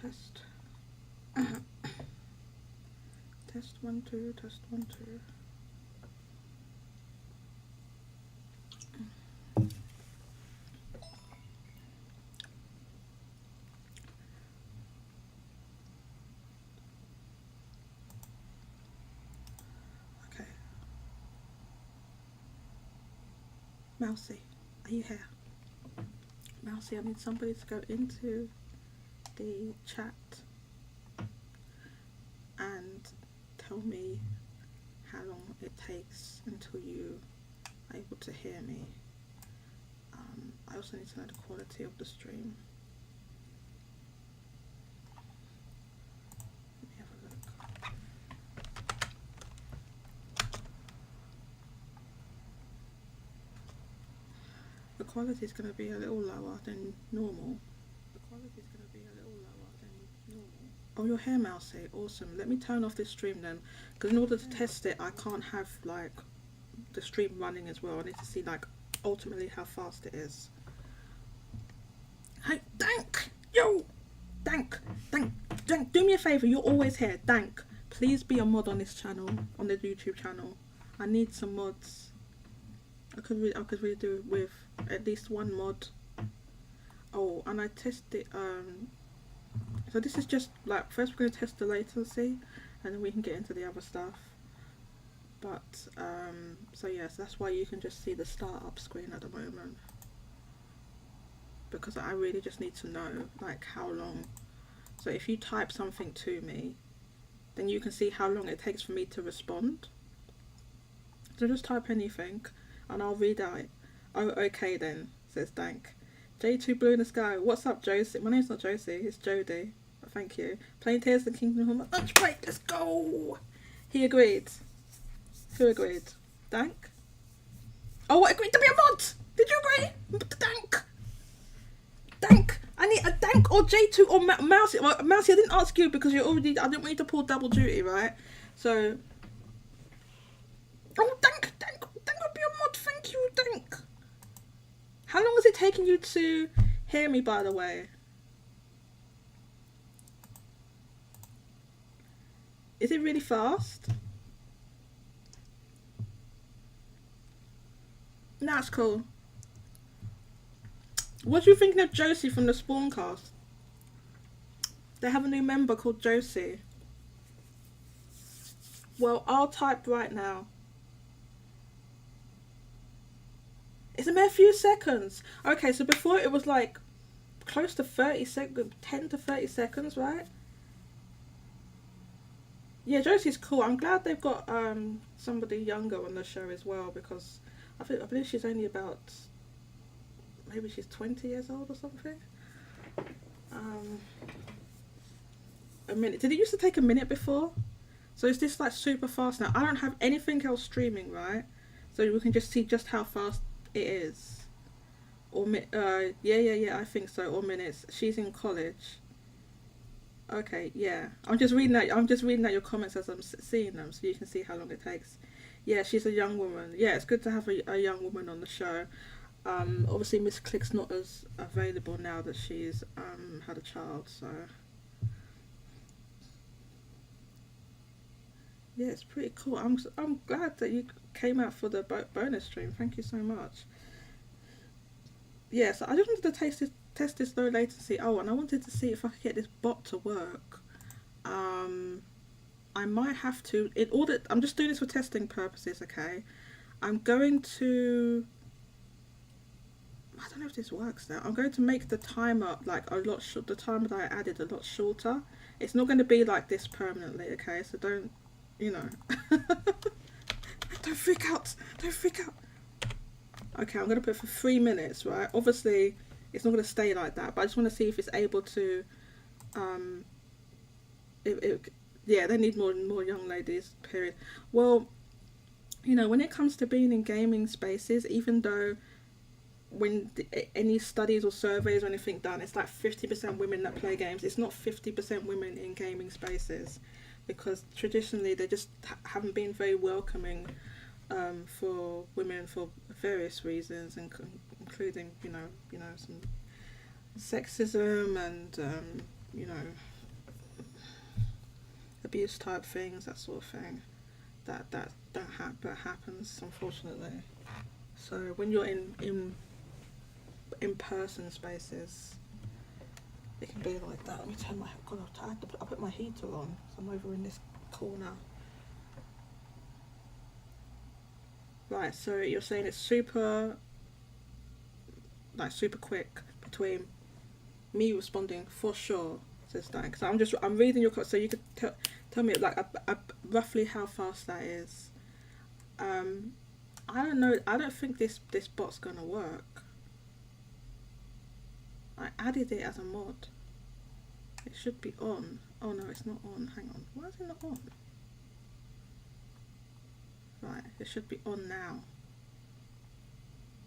Test. Test 1 2. Test 1 2. Okay. Mousy, are you here? Mousy, I need somebody to go into the chat and tell me how long it takes until you are able to hear me. I also need to know the quality of the stream. Let me have a look. The quality is going to be a little lower than normal. Oh, your hair, Mousy. Awesome. Let me turn off this stream then, because in order to test it, I can't have like the stream running as well. I need to see like ultimately how fast it is. Hey, Dank! Yo! Dank! Do me a favour, you're always here. Dank, please be a mod on this channel, on the YouTube channel. I need some mods. I could really do with at least one mod. Oh, and I tested so this is just like, first we're going to test the latency and then we can get into the other stuff. But so yes, that's why you can just see the startup screen at the moment, because I really just need to know like how long. So if you type something to me, then you can see how long it takes for me to respond. So just type anything and I'll read out it. Oh, okay then, says Dank. J2 Blue in the Sky. What's up, Josie? My name's not Josie, it's Jodie. Thank you. Playing Tears of the Kingdom of Lunch break. Let's go. He agreed. Who agreed? Dank? Oh, I agreed to be a mod. Did you agree? Dank. Dank. I need a Dank or J2 or Mousy. Well, Mousy, I didn't ask you because you're already. I didn't want you to pull double duty, right? So. Oh, Dank would be a mod. Thank you, Dank. How long is it taking you to hear me, by the way? Is it really fast? That's cool. What do you think of Josie from the Spawncast? They have a new member called Josie. Well, I'll type right now. It's a mere few seconds. Okay, so before it was like close to 30 seconds, 10 to 30 seconds, right? Yeah, Josie's cool. I'm glad they've got somebody younger on the show as well, because I believe she's only about, maybe she's 20 years old or something. A minute. Did it used to take a minute before? So is this like super fast now? I don't have anything else streaming, right? So we can just see just how fast it is. Or yeah, I think so. Or minutes. She's in college. Okay, yeah. I'm just reading out your comments as I'm seeing them, so you can see how long it takes. Yeah, she's a young woman. Yeah, it's good to have a young woman on the show. Obviously Miss Click's not as available now that she's had a child, so yeah, it's pretty cool. I'm glad that you came out for the bonus stream. Thank you so much. Yeah, so I just wanted to test this low latency. Oh, and I wanted to see if I could get this bot to work. I might have to, in order, I'm just doing this for testing purposes, okay? I'm going to, I don't know if this works now. I'm going to make the timer like a lot the timer that I added a lot shorter. It's not going to be like this permanently, okay? So don't, you know, don't freak out. Okay, I'm going to put it for 3 minutes, right? Obviously, it's not going to stay like that, but I just want to see if it's able to, yeah, they need more young ladies, period. Well, you know, when it comes to being in gaming spaces, even though when any studies or surveys or anything done, it's like 50% women that play games, it's not 50% women in gaming spaces, because traditionally they just haven't been very welcoming for women for various reasons, including you know some sexism and you know abuse type things, that sort of thing. That happens, unfortunately. So when you're in person spaces, it can be like that. Let me turn my God. I put my heater on, so I'm over in this corner. Right. So you're saying it's super quick between me responding for sure, says Dan. Because I'm reading your so you could tell me like roughly how fast that is. I don't know. I don't think this bot's gonna work. I added it as a mod. It should be on. Oh no, it's not on. Hang on. Why is it not on? Right, it should be on now.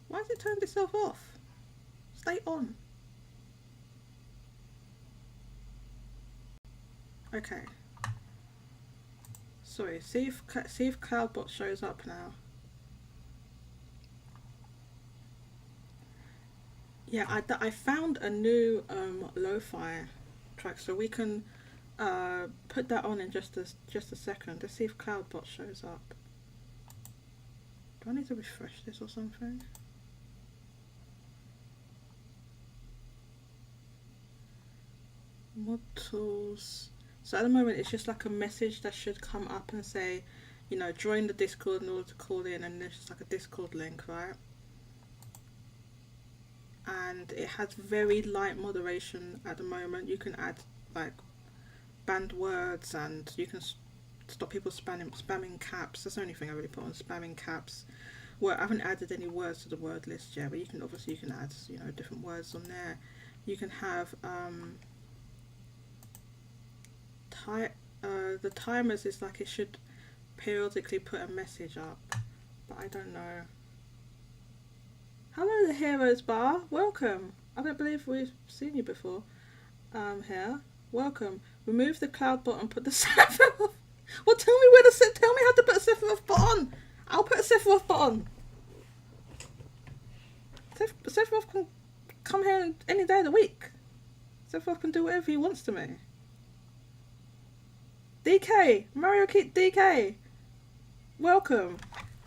Why has it turned itself off? Stay on. Okay. Sorry. See if CloudBot shows up now. Yeah, I found a new lo-fi track, so we can put that on in just a second. Let's see if CloudBot shows up. Do I need to refresh this or something? Mod tools. So at the moment it's just like a message that should come up and say, you know, join the Discord in order to call in, and there's just like a Discord link, right? And it has very light moderation at the moment. You can add like banned words, and you can stop people spamming caps. That's the only thing I really put on, spamming caps. Well, I haven't added any words to the word list yet, but you can add, you know, different words on there. You can have the timers is like it should periodically put a message up, but I don't know. Hello, the Heroes Bar. Welcome. I don't believe we've seen you before. Here. Welcome. Remove the cloud bot and put the Sephiroth. Well, tell me how to put a Sephiroth bot on. I'll put a Sephiroth bot on. Sephiroth can come here any day of the week. Sephiroth can do whatever he wants to me. DK, Mario Kid DK. Welcome.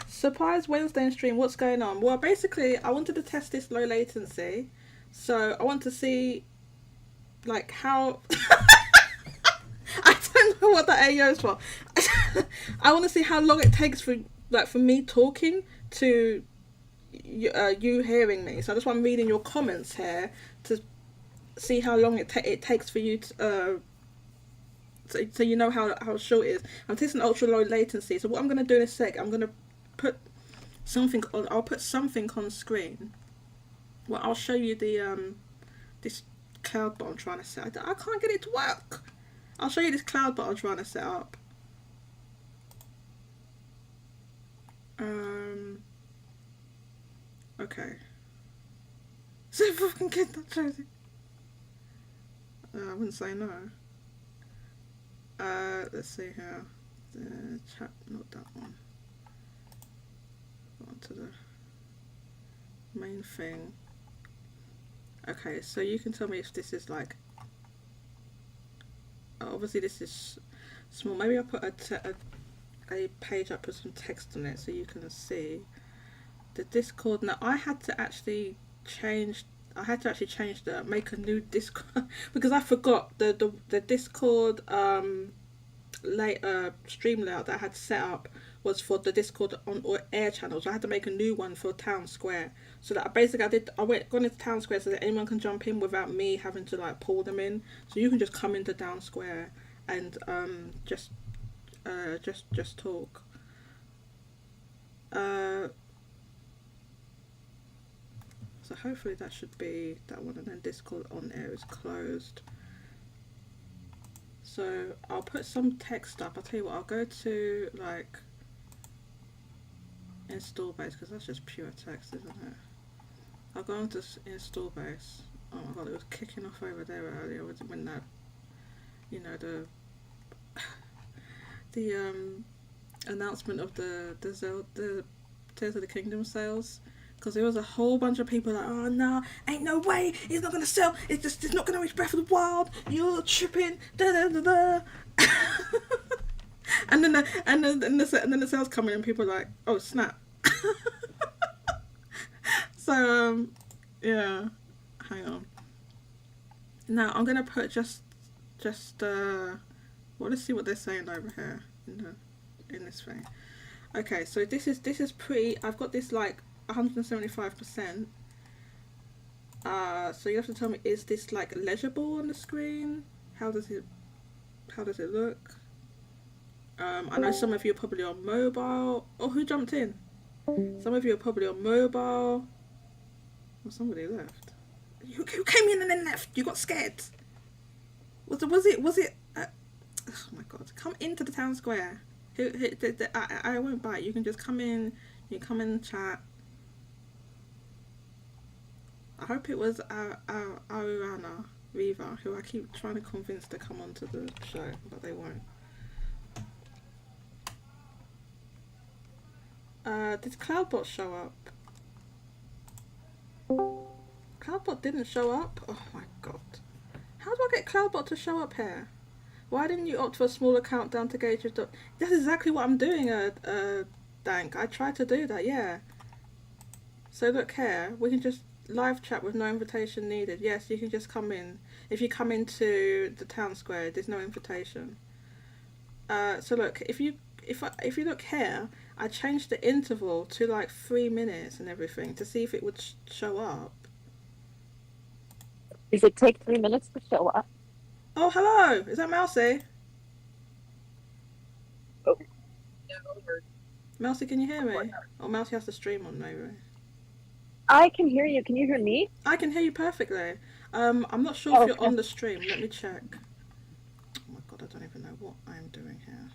Surprise Wednesday stream. What's going on? Well, basically, I wanted to test this low latency, so I want to see, like, how. I don't know what that AO is for. I want to see how long it takes for me talking to you hearing me. So that's why I'm reading your comments here to see how long it takes for you to. So you know how short it is. I'm testing ultra low latency. So what I'm going to do in a sec, I'm going to put something on. I'll put something on screen. Well, I'll show you the this cloud bot I'm trying to set. I can't get it to work. I'll show you this cloud bot I'm trying to set up. Okay. So if I can get that chosen. I wouldn't say no. Let's see here. The chat, not that one. Go on to the main thing. Okay, so you can tell me if this is like. Obviously, this is small. Maybe I'll put a page up with some text on it so you can see the Discord. Now, I had to actually change make a new Discord because I forgot the Discord stream layout that I had set up was for the Discord on air channels. I had to make a new one for Town Square, so that I went into Town Square so that anyone can jump in without me having to like pull them in. So you can just come into Town Square and just talk. So hopefully that should be that one, and then Discord on air is closed. So I'll put some text up. I'll tell you what, I'll go to like install base because that's just pure text, isn't it? I'll go into install base. Oh my god, it was kicking off over there earlier when that, you know, the announcement of the Tears of the Kingdom sales. Because there was a whole bunch of people like, oh no, ain't no way, it's not gonna sell, it's not gonna reach Breath of the Wild, you're tripping, da da da da. And then the sales come in and people are like, oh snap. So yeah, hang on. Now I'm gonna put just well, let's see what they're saying over here in this thing. Okay, so this is pretty. I've got this like 175%. So you have to tell me, is this like legible on the screen? How does it look? I know some of you are probably on mobile. Oh, who jumped in? Some of you are probably on mobile. Well, somebody left. You came in and then left. You got scared. Was it? Oh my god! Come into the town square. I won't bite. You can just come in. You come in and chat. I hope it was Ariana Riva, who I keep trying to convince to come onto the show, but they won't. Did Cloudbot show up? Cloudbot didn't show up? Oh my god. How do I get Cloudbot to show up here? Why didn't you opt for a smaller countdown to gauge your... That's exactly what I'm doing, Dank. I tried to do that, yeah. So look here, we can just live chat with no invitation needed. Yes, you can just come in. If you come into the town square, there's no invitation. So look, if you look here, I changed the interval to like 3 minutes and everything to see if it would show up. Does it take 3 minutes to show up? Oh, hello! Is that Mousy? Oh. Mousy, can you hear me? Oh, Mousy has to stream on, maybe. I can hear you. Can you hear me? I can hear you perfectly. I'm not sure if you're on the stream. Let me check. Oh my god, I don't even know what I'm doing here.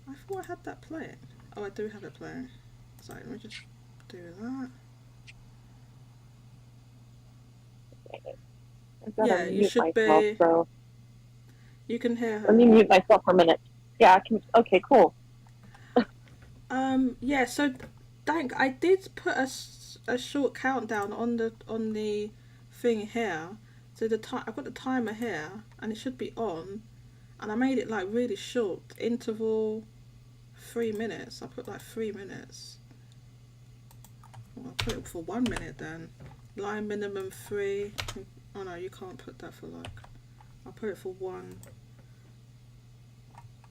I thought I had that playing. Oh, I do have it playing. Sorry, let me just do that. Yeah, you should be. So you can hear her. Let me mute myself for a minute. Yeah, I can. Okay, cool. Yeah. So, Dank, I did put a short countdown on the thing here. So I've got the timer here, and it should be on. And I made it like really short. Interval 3 minutes. I put like 3 minutes. Well, I'll put it for 1 minute then. Line minimum 3. Oh no, you can't put that for like. I'll put it for 1.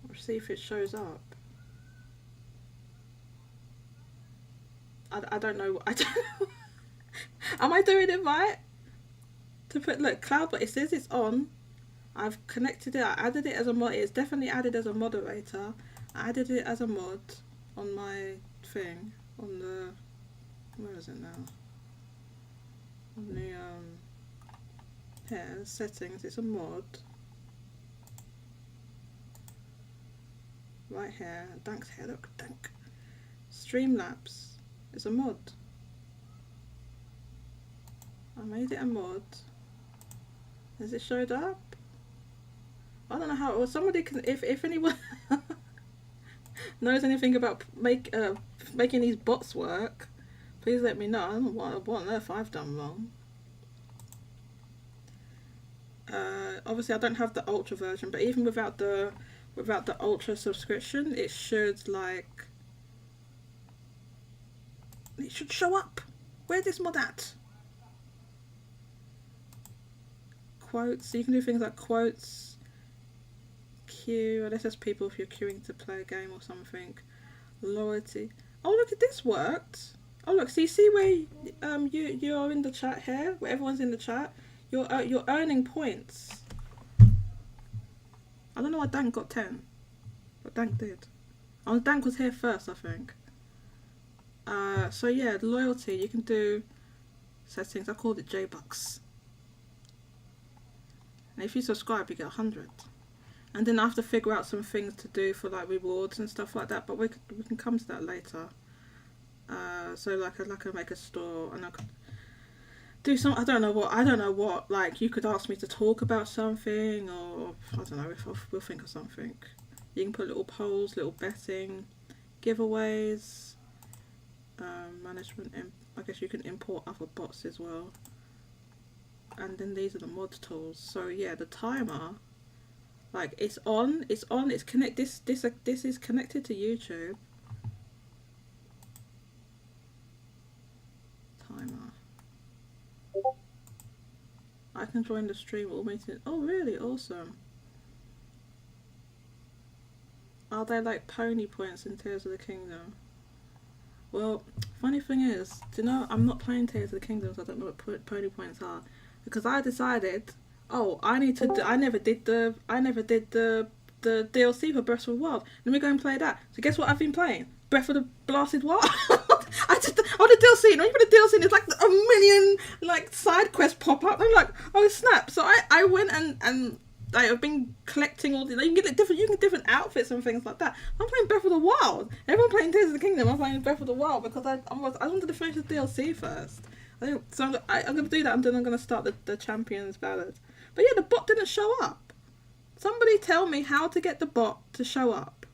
We'll see if it shows up. I don't know. I don't know. Am I doing it right? To put, look, Cloudbot, it says it's on. I've connected it. I added it as a mod. It's definitely added as a moderator. I added it as a mod on my thing. On the... Where is it now? On the, here, settings. It's a mod. Right here. Dank's here. Look, Dank. Streamlabs. It's a mod. I made it a mod. Has it showed up? I don't know how. Or somebody can. If anyone knows anything about making these bots work, please let me know. I don't know what on earth I've done wrong. Obviously, I don't have the ultra version, but even without the ultra subscription, it should like. It should show up. Where's this mod at? Quotes. So you can do things like quotes, queue. This is people if you're queuing to play a game or something. Loyalty. Oh, look at this worked. Oh look, so you see where you're in the chat here, where everyone's in the chat. You're earning points. I don't know why Dank got 10, but Dank did. Oh, Dank was here first, I think. So yeah, loyalty, you can do settings. I called it J-Bucks. And if you subscribe, you get 100. And then I have to figure out some things to do for like rewards and stuff like that. But we can come to that later. So like I make a store, and I could do some. I don't know what. Like you could ask me to talk about something, or I don't know if we'll think of something. You can put little polls, little betting, giveaways. Management, I guess you can import other bots as well. And then these are the mod tools. So yeah, the timer, Like it's on. It's on. It's connect. This is connected to YouTube. Timer. I can join the stream automated. Oh really? Awesome. Are they like pony points in Tears of the Kingdom? Well, funny thing is, do you know, I'm not playing Tears of the Kingdom, so I don't know what pony points are. Because I decided, oh, I need to. I never did the DLC for Breath of the Wild. Let me go and play that. So guess what I've been playing? Breath of the Blasted Wild. I on the DLC. You know, you put the DLC, and it's like a million like side quests pop up. And I'm like, oh snap! So I went and I've been collecting all the. Like, you can get different outfits and things like that. I'm playing Breath of the Wild. Everyone playing Tears of the Kingdom. I'm playing Breath of the Wild because I wanted to finish the DLC first. So I'm going to do that, and then I'm going to start the Champions Ballad. But yeah, the bot didn't show up. Somebody tell me how to get the bot to show up.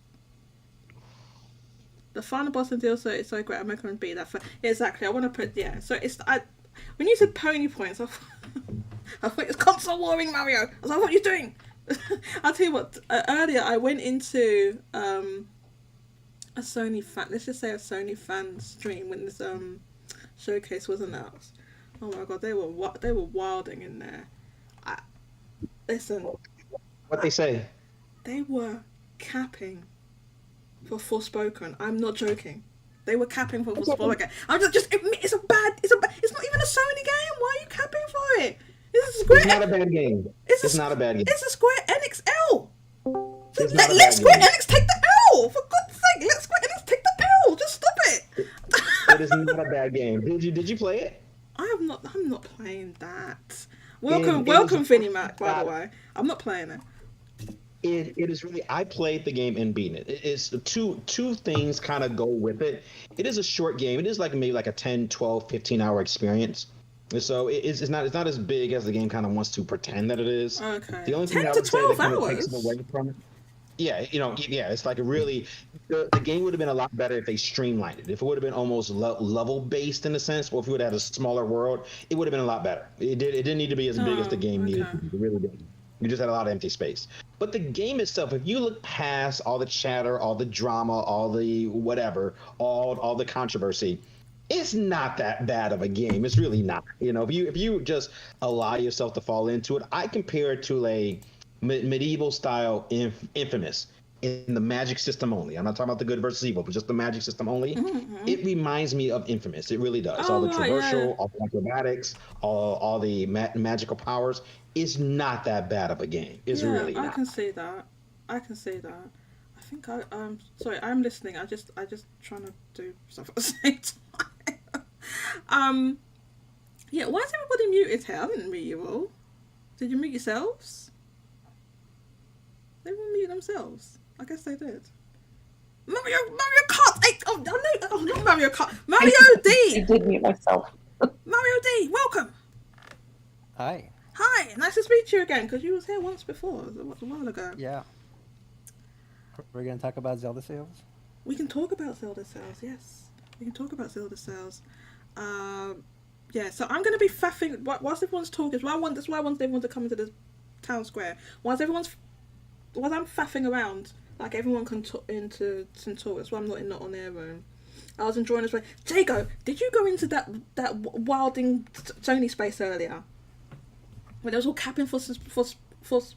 The final boss in DLC is so great. I'm going to beat that. Exactly. I want to put So when you said pony points, I thought it was console warring, Mario. I was like, what are you doing? I'll tell you what. Earlier, I went into a Sony fan. Let's just say a Sony fan stream when this showcase was announced. Oh my god, they were wilding in there. Listen. What they say? They were capping for Forspoken. I'm not joking. They were capping for Forspoken. I'm just admit it's not even a Sony game. Why are you capping for it? It's not a bad game. It's not a bad game. It's a Square Enix L. Let Square Enix take the L. For God's sake, let Square Enix take the L. Just stop it. It is not a bad game. Did you play it? I'm not playing that. Welcome, Finny Mac. By the way, I'm not playing it. It is really. I played the game and beat it. It's two things kind of go with it. It is a short game. It is like maybe like a 10, 12, 15-hour experience. And so it's not as big as the game kind of wants to pretend that it is. Okay. The only thing I would say that kind of takes it away from it. Yeah, it's like really the game would have been a lot better if they streamlined it. If it would have been almost level based in a sense, or if you would have had a smaller world, it would have been a lot better. It didn't need to be as big as the game needed to be. It really didn't. You just had a lot of empty space. But the game itself, if you look past all the chatter, all the drama, all the whatever, all the controversy, it's not that bad of a game. It's really not. If you just allow yourself to fall into it, I compare it to a medieval style Infamous in the magic system only. I'm not talking about the good versus evil, but just the magic system only. Mm-hmm. It reminds me of Infamous. It really does. All the traversal, all the acrobatics, all the magical powers. It's not that bad of a game. It's really not. I can see that. I think sorry, I'm listening. I just trying to do stuff at the same time. Yeah, why is everybody muted here? I didn't mute you all. Did you mute yourselves? They will mute themselves. I guess they did. Mario Kart! Not Mario Kart. Mario D! I did mute myself. Mario D, welcome! Hi. Hi, nice to speak to you again, because you was here once before, a while ago. Yeah. We're going to talk about Zelda sales? We can talk about Zelda sales, yes. We can talk about Zelda sales. Yeah, so I'm going to be faffing, whilst everyone's talking, that's why I want everyone to come into the town square. Whilst I'm faffing around, like everyone can into Centaur, that's why I'm not on their room. I was enjoying this way. Jago, did you go into that wilding Sony space earlier? When there was all capping for Forspoken.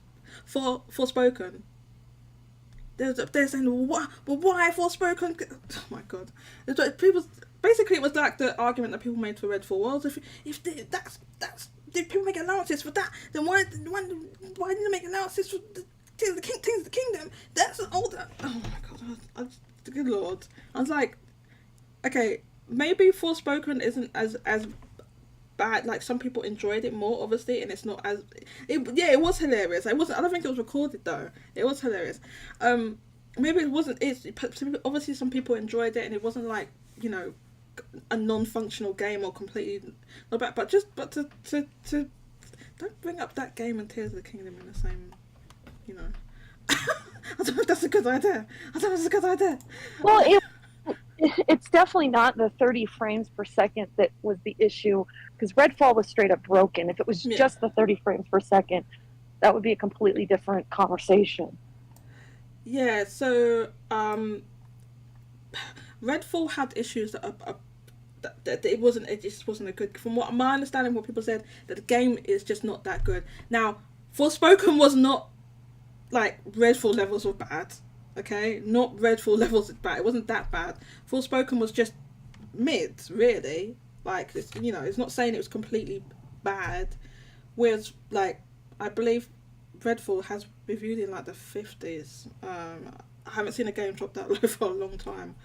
They're saying, why Forspoken? Oh my god! People basically it was like the argument that people made for Redfall. Well, if people make allowances for that, then why didn't they make allowances for Tears of the Kingdom? That's all that. Oh my god! Good lord! I was like, okay, maybe Forspoken isn't as bad. Like some people enjoyed it more, obviously, and it's not as. It was hilarious. I don't think it was recorded though. It was hilarious. Maybe it wasn't. Obviously some people enjoyed it, and it wasn't like a non-functional game or completely not bad. But to don't bring up that game and Tears of the Kingdom in the same. I don't know if that's a good idea. Well, it's definitely not the 30 frames per second that was the issue, because Redfall was straight up broken. If it was just the 30 frames per second, that would be a completely different conversation. Yeah, so Redfall had issues that it just wasn't a good. From what my understanding, what people said, that the game is just not that good. Now, Forspoken was not like Redfall levels of bad. Okay, not Redfall levels of bad. It wasn't that bad. Forspoken was just mid, really. Like it's, it's not saying it was completely bad. Whereas, like, I believe Redfall has reviewed in like the 50s. I haven't seen a game drop that low for a long time.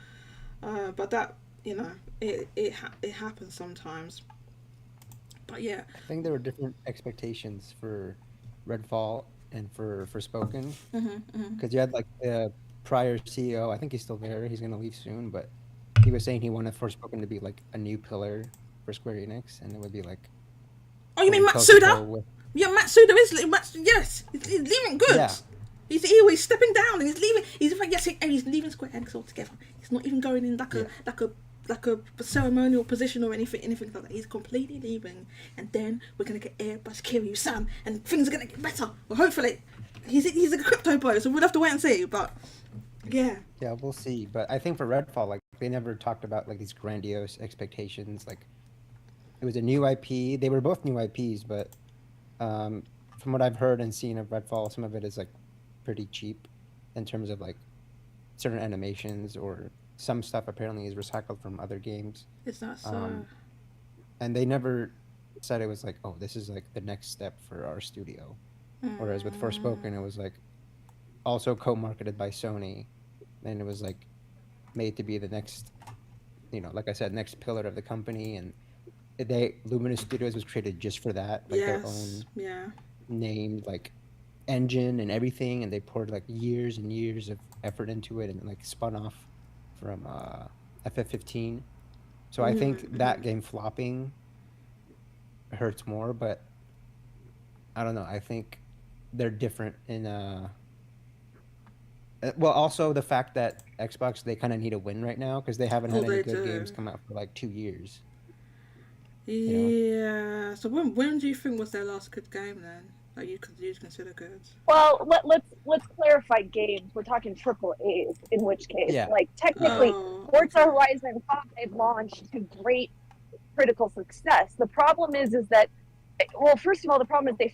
But that, it happens sometimes. But yeah, I think there were different expectations for Redfall and for Forspoken, because you had like the prior CEO. I think he's still there. He's gonna leave soon, but he was saying he wanted Forspoken to be like a new pillar for Square Enix, and it would be like. Oh, you mean going toe-to-toe Matsuda? with- Yeah, Matsuda is yes, he's leaving good. Yeah. He's stepping down and he's leaving. He's like and he's leaving Square Enix altogether. He's not even going in like a ceremonial position or anything like that. He's completely leaving, and then we're gonna get Airbus Kiryu-san, and things are gonna get better. Well, hopefully, he's a crypto boy, so we'll have to wait and see. But yeah, we'll see. But I think for Redfall, like they never talked about like these grandiose expectations. Like it was a new IP. They were both new IPs, but from what I've heard and seen of Redfall, some of it is like pretty cheap in terms of like certain animations, or some stuff apparently is recycled from other games. it's not so. And they never said it was like, oh, this is like the next step for our studio. Whereas with Forspoken, it was like also co-marketed by Sony, and it was like made to be the next, like I said, next pillar of the company. And Luminous Studios was created just for that, like their own named like engine and everything, and they poured like years and years of effort into it, and like spun off from FF15. So I think that game flopping hurts more, but I don't know. I think they're different in well, also the fact that Xbox, they kind of need a win right now because they haven't had any good games come out for like 2 years. Yeah. So when do you think was their last good game then? Like you'd consider good? Well, let's clarify games. We're talking triple A's, in which case, like technically, Forza Horizon 5 launched to great critical success. The problem is that, well, first of all, the problem is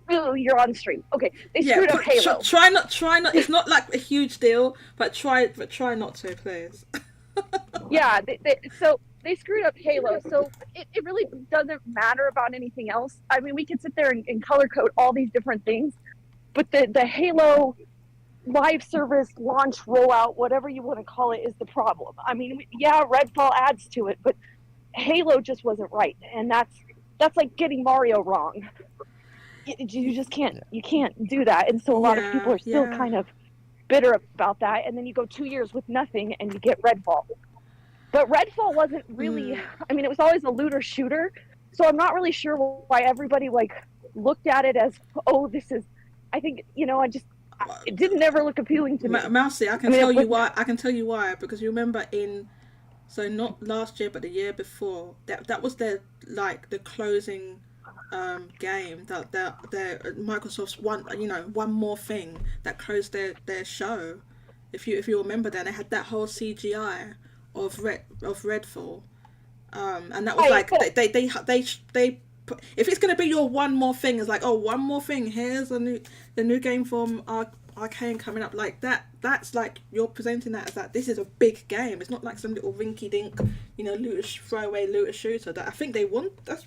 you're on stream. Okay, they screwed up Halo. Try not. It's not like a huge deal, but try not to, please. Yeah, so they screwed up Halo, so it really doesn't matter about anything else. I mean, we can sit there and color code all these different things, but the Halo live service launch rollout, whatever you want to call it, is the problem. I mean, yeah, Redfall adds to it, but Halo just wasn't right, and that's like getting Mario wrong. You just can't do that, and so a lot of people are still kind of bitter about that. And then you go 2 years with nothing, and you get Redfall. But Redfall wasn't really. I mean, it was always a looter shooter, so I'm not really sure why everybody like looked at it as, oh, this is. I think it didn't ever look appealing to me. Mousy, I can tell you why. I can tell you why, because you remember so not last year but the year before, that was the closing game that Microsoft's one more thing that closed their show. If you remember, then they had that whole CGI of Redfall, and that was they if it's gonna be your one more thing, it's like, oh, one more thing. Here's the new game from Arcane coming up, like that. That's like you're presenting that as that this is a big game. It's not like some little rinky dink, throwaway looter shooter. That I think they want. That's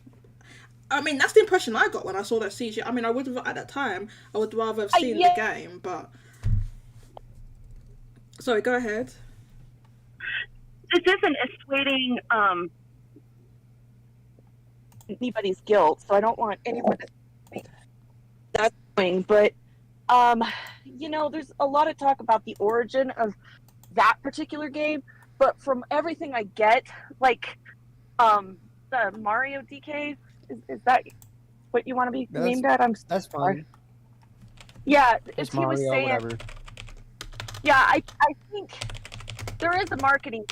the impression I got when I saw that CG. I mean, I would have at that time. I would rather have seen the game, but sorry, go ahead. This isn't assuading anybody's guilt, so I don't want anyone to think that's going. But there's a lot of talk about the origin of that particular game. But from everything I get, like the Mario DK. Is that what you want to be named at? That's fine. Yeah, it's he was Mario, saying. whatever. Yeah, I think there is a marketing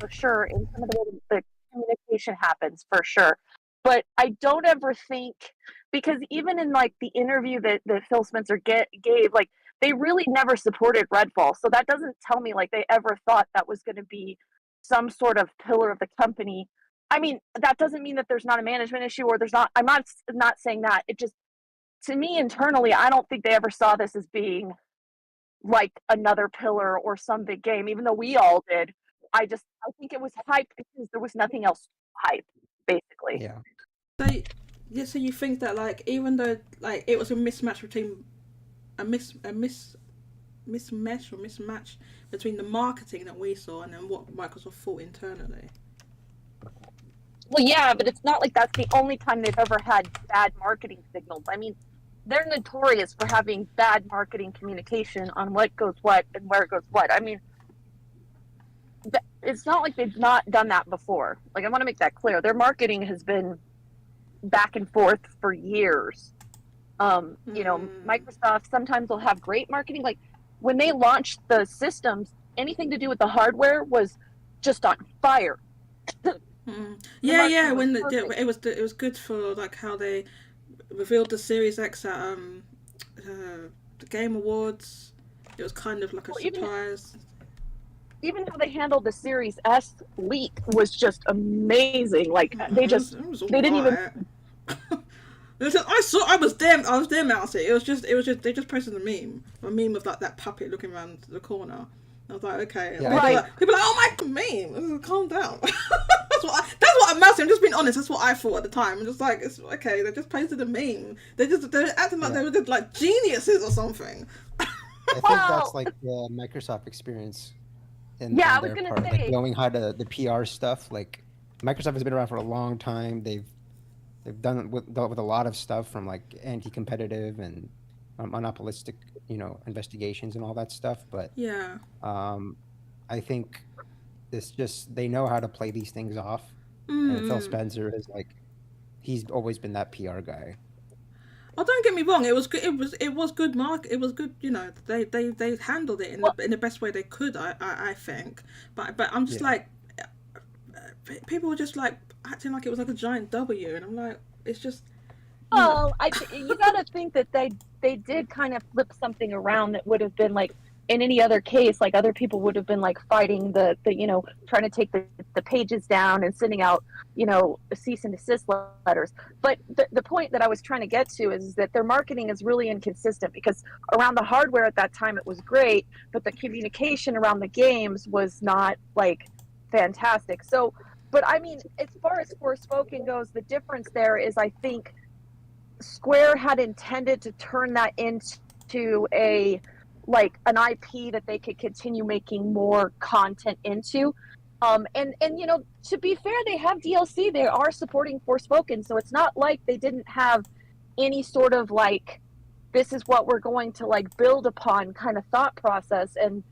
for sure in some of the way the communication happens for sure, but I don't ever think because even in like the interview that Phil Spencer gave, like they really never supported Redfall. So that doesn't tell me like they ever thought that was going to be some sort of pillar of the company. I mean, that doesn't mean that there's not a management issue or there's not. I'm not saying that. It just, to me internally, I don't think they ever saw this as being like another pillar or some big game, even though we all did. I think it was hype because there was nothing else hype, basically. Yeah. So, yeah, so you think that like even though like it was a mismatch between mismatch between the marketing that we saw and then what Microsoft thought internally. Well, yeah, but it's not like that's the only time they've ever had bad marketing signals. I mean, they're notorious for having bad marketing communication on what goes what and where goes what. I mean, it's not like they've not done that before. Like, I want to make that clear. Their marketing has been back and forth for years. You know, Microsoft sometimes will have great marketing. Like, when they launched the systems, anything to do with the hardware was just on fire. Yeah. When it was good for like how they revealed the Series X at the Game Awards. It was kind of like a surprise. Even how they handled the Series S leak was just amazing. Like they didn't even. I was there, Mousy. It was just they just posted a meme of like that puppet looking around the corner. I was like, okay. Yeah, People are like, oh my meme. Calm down. that's what I'm Mousy. I'm just being honest. That's what I thought at the time. I'm just like, it's okay. They just posted a meme. They're acting like they were just like geniuses or something. I think that's like the Microsoft experience. I was gonna say, like knowing how to the PR stuff. Like Microsoft has been around for a long time. They've dealt with a lot of stuff from like anti-competitive and monopolistic, investigations and all that stuff. But yeah, I think it's just they know how to play these things off. And Phil Spencer is like, he's always been that PR guy. Oh, don't get me wrong. It was good. It was good. It was good. They handled it in the best way they could. I think. But I'm just like, people were just like acting like it was like a giant W, and I'm like, it's just. Oh, you gotta think that they did kind of flip something around that would have been like, in any other case, like other people would have been like fighting the trying to take the pages down and sending out cease and desist letters. But the point that I was trying to get to is that their marketing is really inconsistent, because around the hardware at that time it was great, but the communication around the games was not like fantastic. So, but I mean, as far as Forspoken goes, the difference there is I think Square had intended to turn that into an IP that they could continue making more content into. And to be fair, they have DLC. They are supporting Forspoken, so it's not like they didn't have any sort of like, this is what we're going to like build upon kind of thought process. And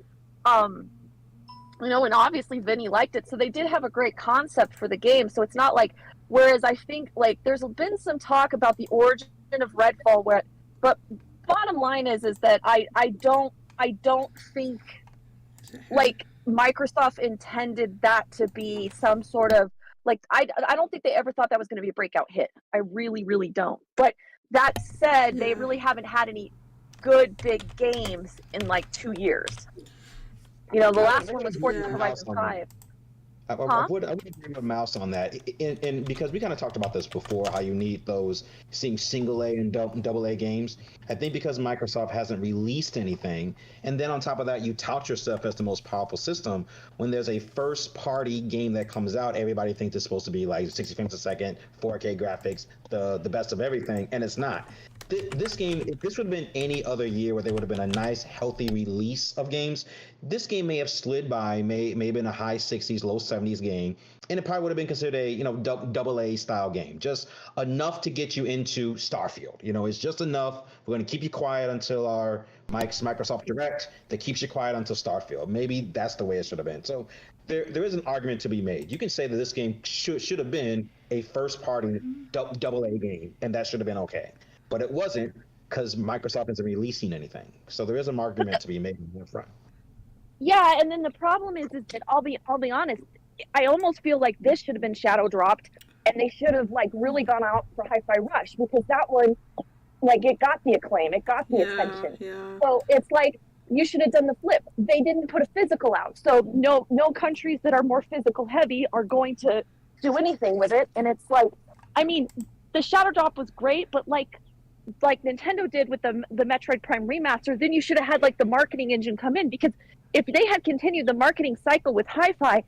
and obviously Vinny liked it, so they did have a great concept for the game. So it's not like, whereas I think like there's been some talk about the origin of Redfall, but bottom line is that I don't think like Microsoft intended that to be some sort of like, I don't think they ever thought that was going to be a breakout hit. I really don't. But that said, they really haven't had any good big games in like 2 years. The last one was Forza Horizon 5. I would agree with Mouse on that, and because we kind of talked about this before, how you need those single A and double A games. I think because Microsoft hasn't released anything, and then on top of that, you tout yourself as the most powerful system. When there's a first-party game that comes out, everybody thinks it's supposed to be like 60 frames a second, 4K graphics, the best of everything, and it's not. This game, if this would have been any other year where there would have been a nice, healthy release of games, this game may have slid by, maybe in a high 60s, low 70s game, and it probably would have been considered a double A style game, just enough to get you into Starfield. It's just enough. We're going to keep you quiet until our Microsoft Direct that keeps you quiet until Starfield. Maybe that's the way it should have been. So there is an argument to be made. You can say that this game should have been a first party double A game, and that should have been okay. But it wasn't, because Microsoft isn't releasing anything. So there is an argument to be made in the front. Yeah, and then the problem is that I'll be honest, I almost feel like this should have been shadow dropped and they should have like really gone out for Hi-Fi Rush, because that one, like, it got the acclaim, it got the attention. Yeah. So it's like, you should have done the flip. They didn't put a physical out, so no countries that are more physical heavy are going to do anything with it. And it's like, I mean, the Shadow Drop was great, but like Nintendo did with the Metroid Prime remaster, then you should have had like the marketing engine come in, because if they had continued the marketing cycle with Hi-Fi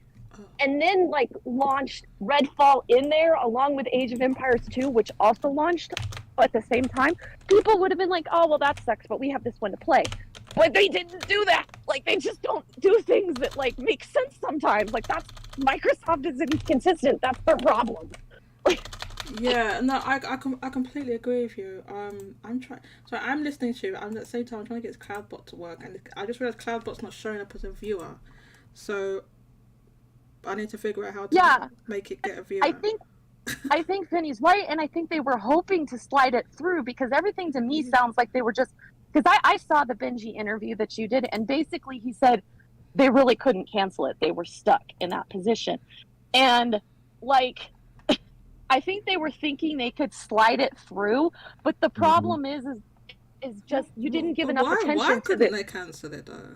and then like launched Redfall in there along with Age of Empires 2, which also launched at the same time, people would have been like, oh well, that sucks, but we have this one to play. But they didn't do that. Like, they just don't do things that like make sense sometimes. Like, that's, Microsoft is inconsistent. That's their problem. Yeah, no, I completely agree with you. I'm trying. So I'm listening to you. I'm at the same time trying to get this CloudBot to work, and I just realized CloudBot's not showing up as a viewer. So I need to figure out how to make it get a viewer. I think Vinny's right, and I think they were hoping to slide it through, because everything to me sounds like they were just, because I saw the Benji interview that you did, and basically he said they really couldn't cancel it. They were stuck in that position. And like, I think they were thinking they could slide it through, but the problem is just you didn't give enough attention why to couldn't they cancel it though?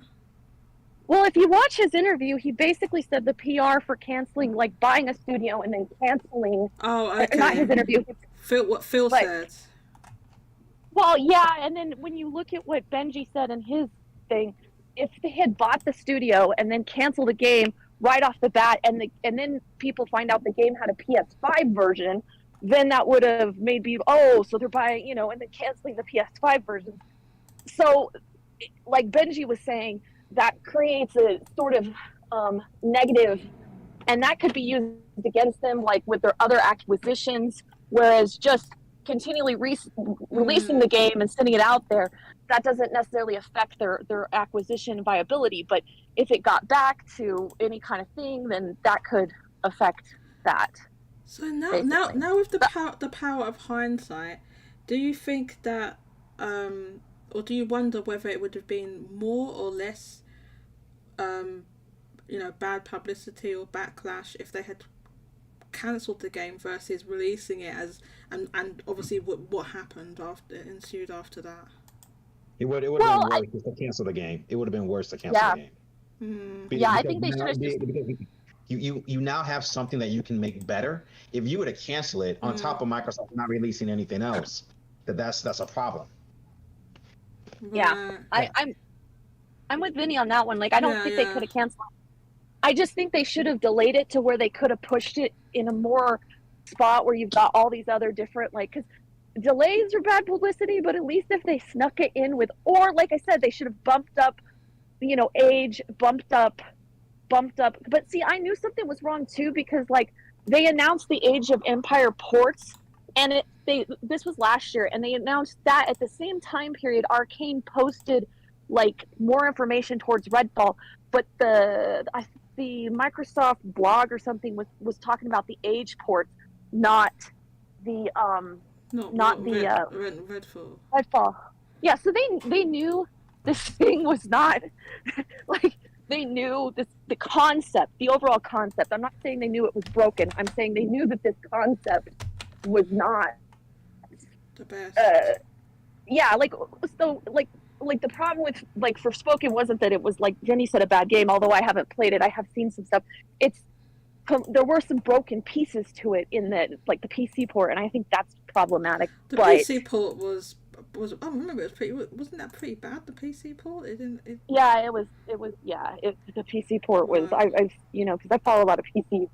Well, if you watch his interview, he basically said the PR for canceling, like buying a studio and then canceling. Oh, okay. Not his interview. What Phil said. Well, yeah, and then when you look at what Benji said in his thing, if they had bought the studio and then canceled the game right off the bat, and then people find out the game had a PS5 version, then that would have made people, oh, so they're buying, and then canceling the PS5 version. So, like Benji was saying, that creates a sort of negative, and that could be used against them, like with their other acquisitions, whereas just continually releasing the game and sending it out there, that doesn't necessarily affect their acquisition viability. But if it got back to any kind of thing, then that could affect that. So now with the power of hindsight, do you think that or do you wonder whether it would have been more or less bad publicity or backlash if they had cancelled the game versus releasing it as and obviously what happened ensued after that? It would have been worse to cancel the game. It would have been worse to cancel the game. Yeah, I think they should have just... You now have something that you can make better. If you were to cancel it on top of Microsoft not releasing anything else, that's a problem. Yeah, I'm with Vinny on that one. Like, I don't think they could have canceled it. I just think they should have delayed it to where they could have pushed it in a more spot where you've got all these other different, like, because delays are bad publicity, but at least if they snuck it in with, or like I said, they should have bumped up, age, bumped up. But see, I knew something was wrong too, because like they announced the Age of Empire ports, and this was last year, and they announced that at the same time period, Arcane posted like more information towards Redfall, but the Microsoft blog or something was talking about the Age ports, not the Redfall. Yeah, so they knew this thing was not like, they knew the concept, the overall concept. I'm not saying they knew it was broken. I'm saying they knew that this concept was not the best. Like the problem with like Forspoken wasn't that it was, like Jenny said, a bad game. Although I haven't played it, I have seen some stuff. There were some broken pieces to it in the PC port, and I think that's problematic. The PC port was I remember wasn't that pretty bad, the PC port? Yeah, it was the PC port was, I've because I follow a lot of PC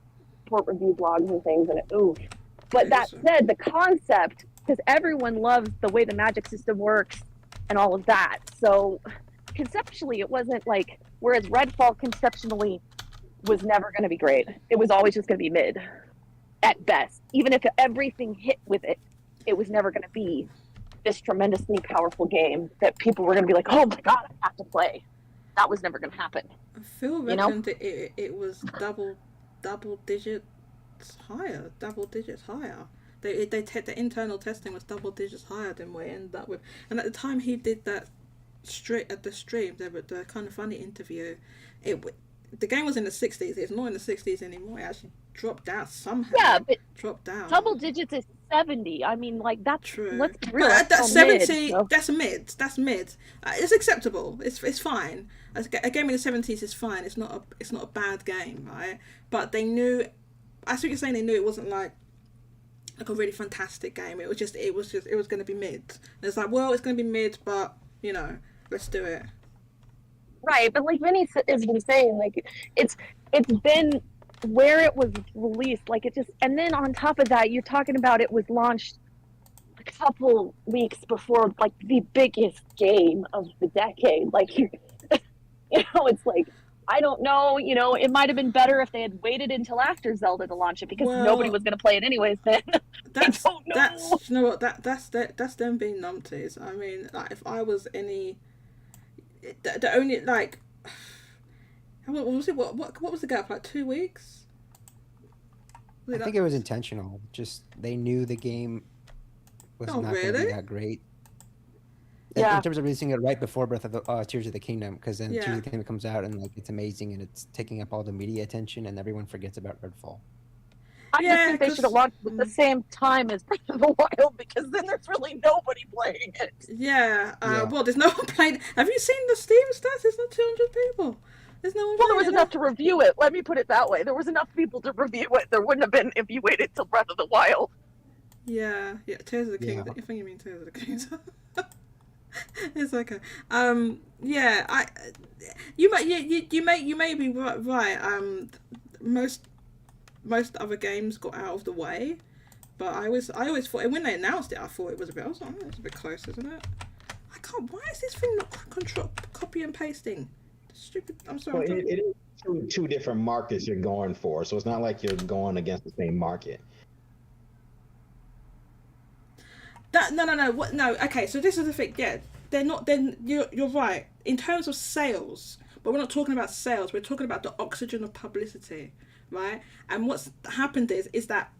port review blogs and things, and but that said, the concept, because everyone loves the way the magic system works and all of that, so conceptually it wasn't like, whereas Redfall conceptually was never going to be great. It was always just going to be mid at best. Even if everything hit with it, it was never going to be this tremendously powerful game that people were going to be like, oh my god, I have to play. That was never going to happen. Phil reckoned it was double digits higher. The internal testing was double digits higher than we ended up with. And at the time he did that at the stream, the kind of funny interview, the game was in the 60s. It's not in the 60s anymore. It actually dropped down somehow. Yeah, but dropped down. double digits is 70. I mean, like, that's True. let's be real. But That's 70. mid, so. That's mid. That's mid. It's acceptable. It's fine. A game in the 70s is fine. It's not a bad game, right? But they knew. I see what you're saying. They knew it wasn't like a really fantastic game. It was going to be mid. And it's like, well, it's going to be mid, but you know, let's do it. Right, but like Vinny has been saying, like it's been where it was released, like it just, and then on top of that, you're talking about it was launched a couple weeks before like the biggest game of the decade. Like you know, it's like, I don't know, you know, it might have been better if they had waited until after Zelda to launch it because nobody was going to play it anyways. Then that's I don't know. That's you know what that's them being numpties. I mean, like if I was any, the only like. What was it? What was the gap? Like 2 weeks? I think it was intentional. Just they knew the game was not going to be that great. Yeah. In terms of releasing it right before Breath of the Tears of the Kingdom, because then Tears of the Kingdom comes out and like it's amazing and it's taking up all the media attention and everyone forgets about Redfall. I just think they should have launched at the same time as Breath of the Wild because then there's really nobody playing it. Yeah. Well, there's no one playing. Have you seen the Steam stats? It's not 200 people. There's no one. Well, there was enough to review it. Let me put it that way. There was enough people to review it. There wouldn't have been if you waited till Breath of the Wild. Yeah. Tears of the Kingdom. I think you mean Tears of the Kingdom. It's okay. Yeah. You may be right. Most other games got out of the way, but I always thought when they announced it, I thought it was a bit. I was like, oh, it's a bit close, isn't it? I can't. Why is this thing not copy and pasting? Stupid. I'm sorry. Well, it is two different markets you're going for, so it's not like you're going against the same market. No. What? No. Okay. So this is the thing. Yeah, they're not. Then you're right in terms of sales, but we're not talking about sales. We're talking about the oxygen of publicity, right? And what's happened is that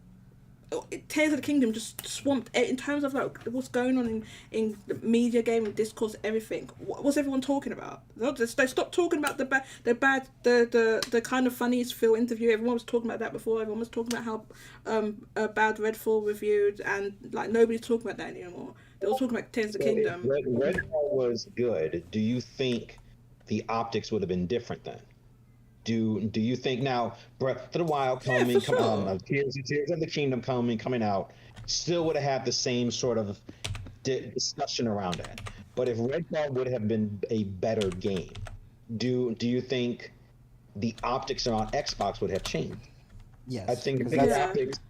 Tears of the Kingdom just swamped in terms of like what's going on in the media, gaming, discourse, everything. What's everyone talking about? They stopped talking about the kind of funniest Phil interview. Everyone was talking about that before. Everyone was talking about how bad Redfall reviewed, and like nobody's talking about that anymore. They're all talking about Tears of the Kingdom. If Redfall was good, do you think the optics would have been different then? Do you think now Breath of the Wild Tears of the Kingdom coming out still would have had the same sort of discussion around that? But if Redfall would have been a better game, do you think the optics around Xbox would have changed? Yes, I think the optics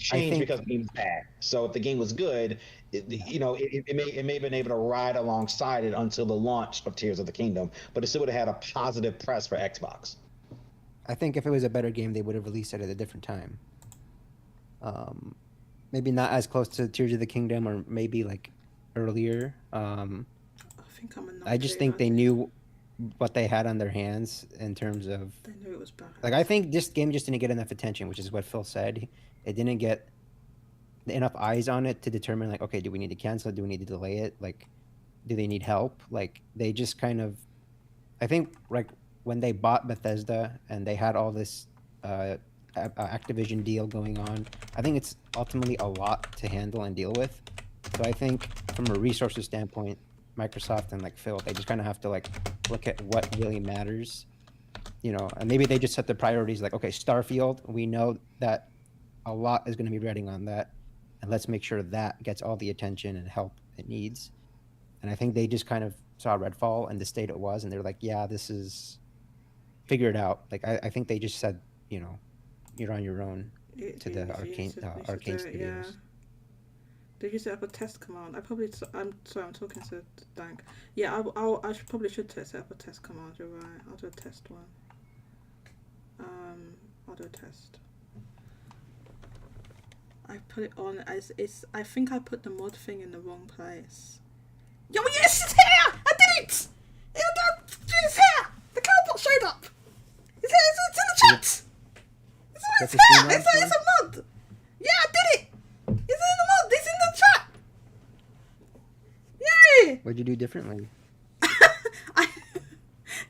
changed because the game was bad. So if the game was good, it may have been able to ride alongside it until the launch of Tears of the Kingdom, but it still would have had a positive press for Xbox. I think if it was a better game, they would have released it at a different time. Maybe not as close to Tears of the Kingdom, or maybe like earlier. I just think they knew what they had on their hands in terms of. They knew it was bad. Like I think this game just didn't get enough attention, which is what Phil said. It didn't get enough eyes on it to determine like, okay, do we need to cancel it? Do we need to delay it? Like, do they need help? Like they just kind of. I think like when they bought Bethesda and they had all this Activision deal going on, I think it's ultimately a lot to handle and deal with. So I think from a resources standpoint, Microsoft and like Phil, they just kind of have to like look at what really matters, you know, and maybe they just set the priorities like, okay, Starfield, we know that a lot is going to be riding on that, and let's make sure that gets all the attention and help it needs. And I think they just kind of saw Redfall and the state it was, and they're like, yeah, this is figure it out. Like I think they just said, you know, you're on your own to the Arcane Studios. Yeah. Did you set up a test command? I'm sorry, I'm talking to Dank. Yeah, I probably should set up a test command. You're right. I'll do a test one. I'll do a test. I put it on as it's. I think I put the mod thing in the wrong place. Yo, yes, it's here! I did it! It's here! The cowbox showed up! It's in the chat! It's here! It's a mod! Yeah, I did it! It's in the mod! It's in the chat! Yay! What'd you do differently?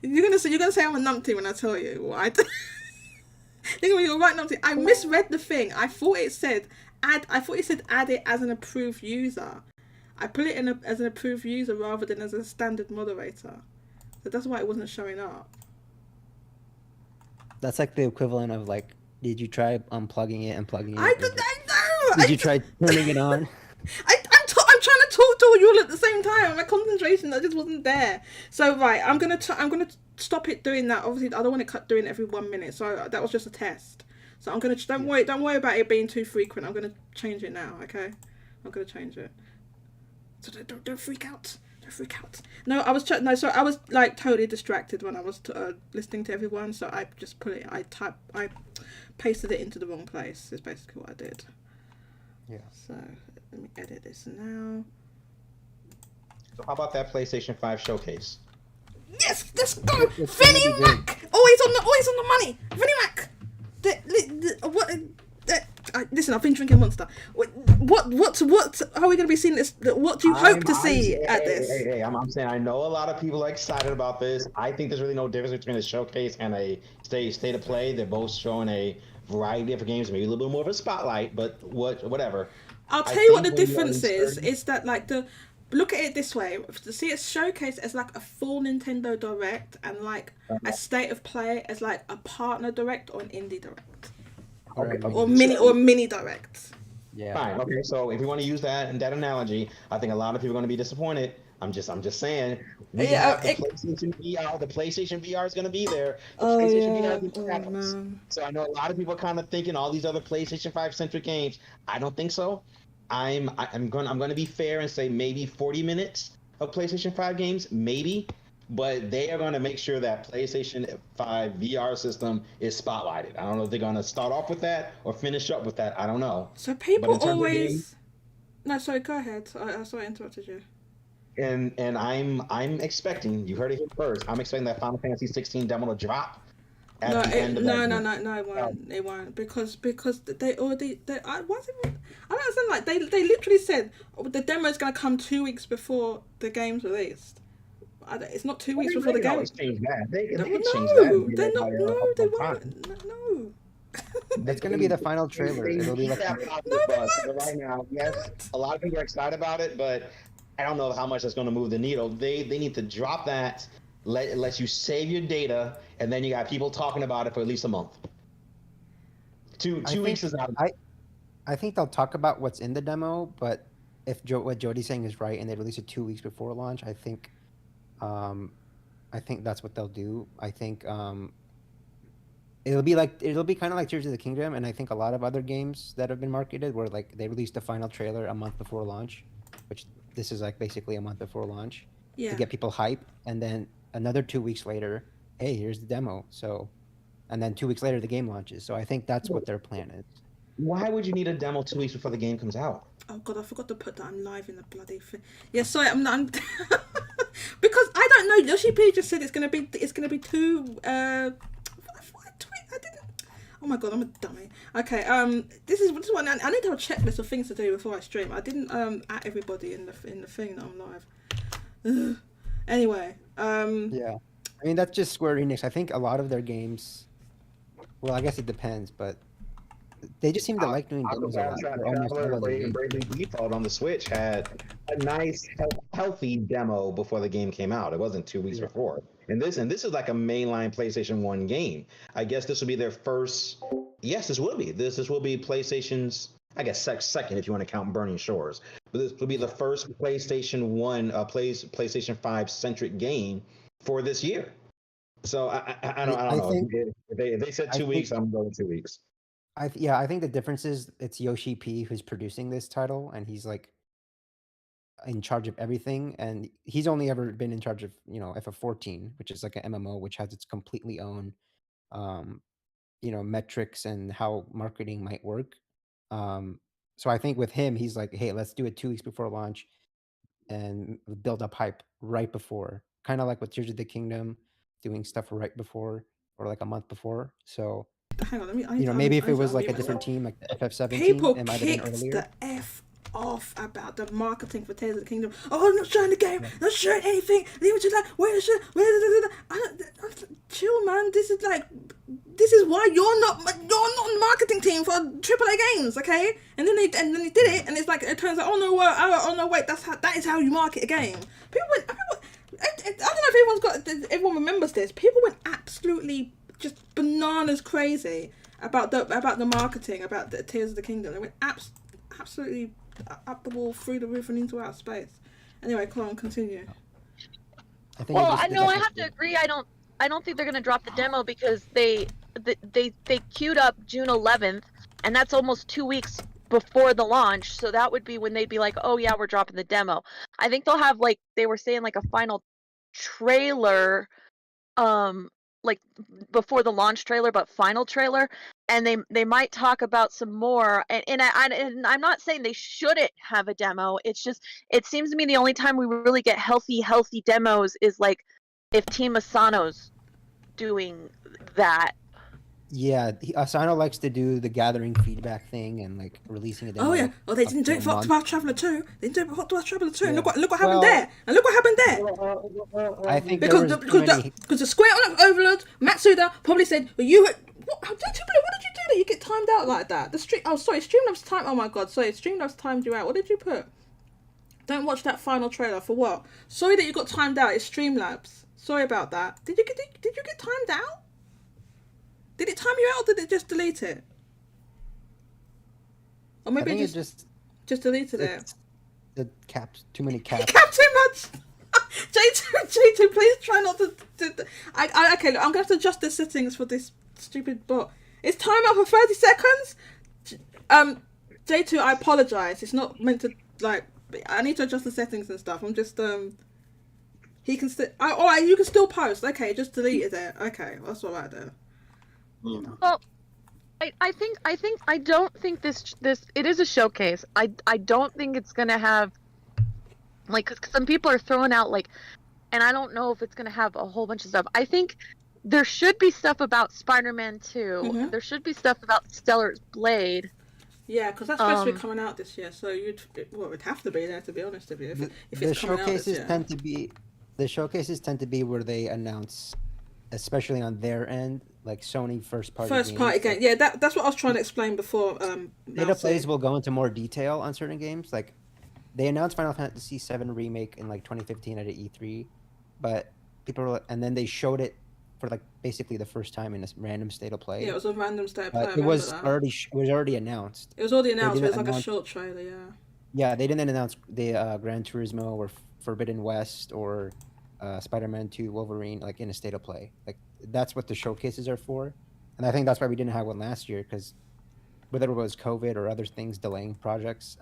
You're gonna say I'm a numpty when I tell you what I did. You're right, Nancy. I misread the thing. I thought it said add. I thought it said add it as an approved user. I put it in as an approved user rather than as a standard moderator. So that's why it wasn't showing up. That's like the equivalent of like, did you try unplugging it and plugging it? I know. Did you try turning it on? I'm trying to talk to you all at the same time. My concentration that just wasn't there. So right, I'm gonna stop it doing that. Obviously, I don't want to cut doing it every 1 minute. So that was just a test. So I'm gonna don't worry about it being too frequent. I'm gonna change it now. Okay, I'm gonna change it. So don't freak out. Don't freak out. No, I was so I was like totally distracted when I was listening to everyone. So I just put it. I pasted it into the wrong place. Is basically what I did. Yeah. So let me edit this now. So how about that PlayStation 5 showcase? Yes, let's go. Vinnie Mac. Always on the money. Vinnie Mac. Listen, I've been drinking Monster. What are we going to be seeing this? What do you hope to see at this? Hey, I'm saying I know a lot of people are excited about this. I think there's really no difference between a showcase and a state of play. They're both showing a variety of different games, maybe a little bit more of a spotlight, but whatever. I'll tell you what the difference is that like look at it this way, to see a showcase as like a full Nintendo Direct and like a state of play as like a partner direct or an indie direct. Or mini direct. Yeah. Fine. Okay. So if we want to use that analogy, I think a lot of people are going to be disappointed. I'm just saying. We have the PlayStation VR. The PlayStation VR is going to be there. The PlayStation VR is So I know a lot of people are kind of thinking all these other PlayStation 5 centric games. I don't think so. I'm going to be fair and say maybe 40 minutes of PlayStation 5 games, maybe. But they are going to make sure that PlayStation 5 VR system is spotlighted. I don't know if they're going to start off with that or finish up with that. I don't know. So people always... No, sorry, go ahead. I sorry I interrupted you. And I'm expecting, you heard it here first, I'm expecting that Final Fantasy 16 demo to drop at the end of that. No, it won't. Because they already... I don't understand, like, they literally said the demo is going to come 2 weeks before the game's released. It's not 2 weeks before the game. Change that. They won't. No. It's going to be the final trailer. It'll be like right now. Yes, a lot of people are excited about it, but I don't know how much that's going to move the needle. They need to drop that. Let you save your data, and then you got people talking about it for at least a month. Two weeks is not. I think they'll talk about what's in the demo, but if what Jody's saying is right, and they release it 2 weeks before launch, I think that's what they'll do. I think it'll be kind of like Tears of the Kingdom, and I think a lot of other games that have been marketed where like they released the final trailer a month before launch, which this is like basically a month before launch to get people hype, and then another 2 weeks later, hey, here's the demo. So, and then 2 weeks later the game launches. So I think that's what their plan is. Why would you need a demo 2 weeks before the game comes out? Oh god, I forgot to put that I'm live in the bloody thing. Yeah, sorry, I'm because I don't know. Yoshi P just said it's gonna be two. I didn't. Oh my god, I'm a dummy. Okay, this is one. I need to have a checklist of things to do before I stream. I didn't at everybody in the thing that I'm live. Ugh. Anyway, yeah, I mean that's just Square Enix. I think a lot of their games. Well, I guess it depends, but they just seem to like doing demos a lot. Bravely Default on the Switch had a nice, healthy demo before the game came out. It wasn't 2 weeks before. And this is like a mainline PlayStation 1 game. I guess this will be their first. Yes, this will be. This will be PlayStation's, I guess, second if you want to count Burning Shores. But this will be the first PlayStation 1, PlayStation 5 centric game for this year. So I don't know. If they said 2 weeks, I'm going 2 weeks. I think the difference is it's Yoshi P who's producing this title, and he's like in charge of everything, and he's only ever been in charge of FF14, which is like an MMO which has its completely own metrics and how marketing might work. So I think with him, he's like, hey, let's do it 2 weeks before launch and build up hype right before, kind of like with Tears of the Kingdom, doing stuff right before or like a month before. So hang on, maybe if it was like a different team, like the FF17, people it might have been kicked earlier. the F off about the marketing for Tears of the Kingdom. Oh, I'm not showing the game, not showing anything. Leave it to that. Chill, man. This is why you're not on the marketing team for AAA games, okay? And then they did it, and it's like it turns out, oh no, wait, that is how you market a game. I don't know if everyone remembers this. People went absolutely just bananas crazy about the marketing, about the Tears of the Kingdom. They went absolutely up the wall, through the roof, and into outer space. Anyway, come on, continue. I know I have to agree. I don't think they're gonna drop the demo because they queued up June 11th, and that's almost 2 weeks before the launch. So that would be when they'd be like, oh yeah, we're dropping the demo. I think they'll have, like they were saying, like a final trailer, like before the launch trailer, but final trailer, and they might talk about some more. And I'm not saying they shouldn't have a demo. It's just, it seems to me the only time we really get healthy demos is like if Team Asano's doing that. Yeah, Asano likes to do the gathering feedback thing and like releasing a demo. Oh yeah. Oh, they didn't do it for Octopath Traveler 2. They didn't do it for Octopath Traveler 2. Yeah. Look what happened there. And look what happened there. I think because the Square Overlord Matsuda probably said, well, what did you do that you get timed out like that? Streamlabs time. Oh my god, sorry, Streamlabs timed you out. What did you put? Don't watch that final trailer for what? Sorry that you got timed out. It's Streamlabs. Sorry about that. Did you get timed out? Did it time you out, or did it just delete it? Or maybe it just deleted it. The caps, too many caps. It capped too much. J2, please try not to. Okay, look, I'm going to have to adjust the settings for this stupid bot. It's time out for 30 seconds. J2, I apologize. It's not meant to, like. I need to adjust the settings and stuff. I'm just He can still. Alright, you can still post. Okay, just deleted it. Okay, that's all right then. Well, I don't think this it is a showcase. I don't think it's gonna have, like, cause some people are throwing out, like, and I don't know if it's gonna have a whole bunch of stuff. I think there should be stuff about Spider-Man 2. Mm-hmm. There should be stuff about Stellar's Blade. Yeah, because that's supposed to be coming out this year, so it would have to be there, to be honest with you. If it's coming out this year. The showcases tend to be where they announce, especially on their end, like Sony first party games. Yeah, that's what I was trying to explain before. Data Plays will go into more detail on certain games. Like, they announced Final Fantasy VII Remake in like 2015 at E3, but and then they showed it for like basically the first time in a random state of play. Yeah, it was a random state of play. It was already announced. It was already announced, but it was like a short trailer. Yeah. Yeah, they didn't announce the Gran Turismo or Forbidden West or Spider-Man 2 Wolverine like in a state of play. Like, that's what the showcases are for, and I think that's why we didn't have one last year, because whether it was COVID or other things delaying projects,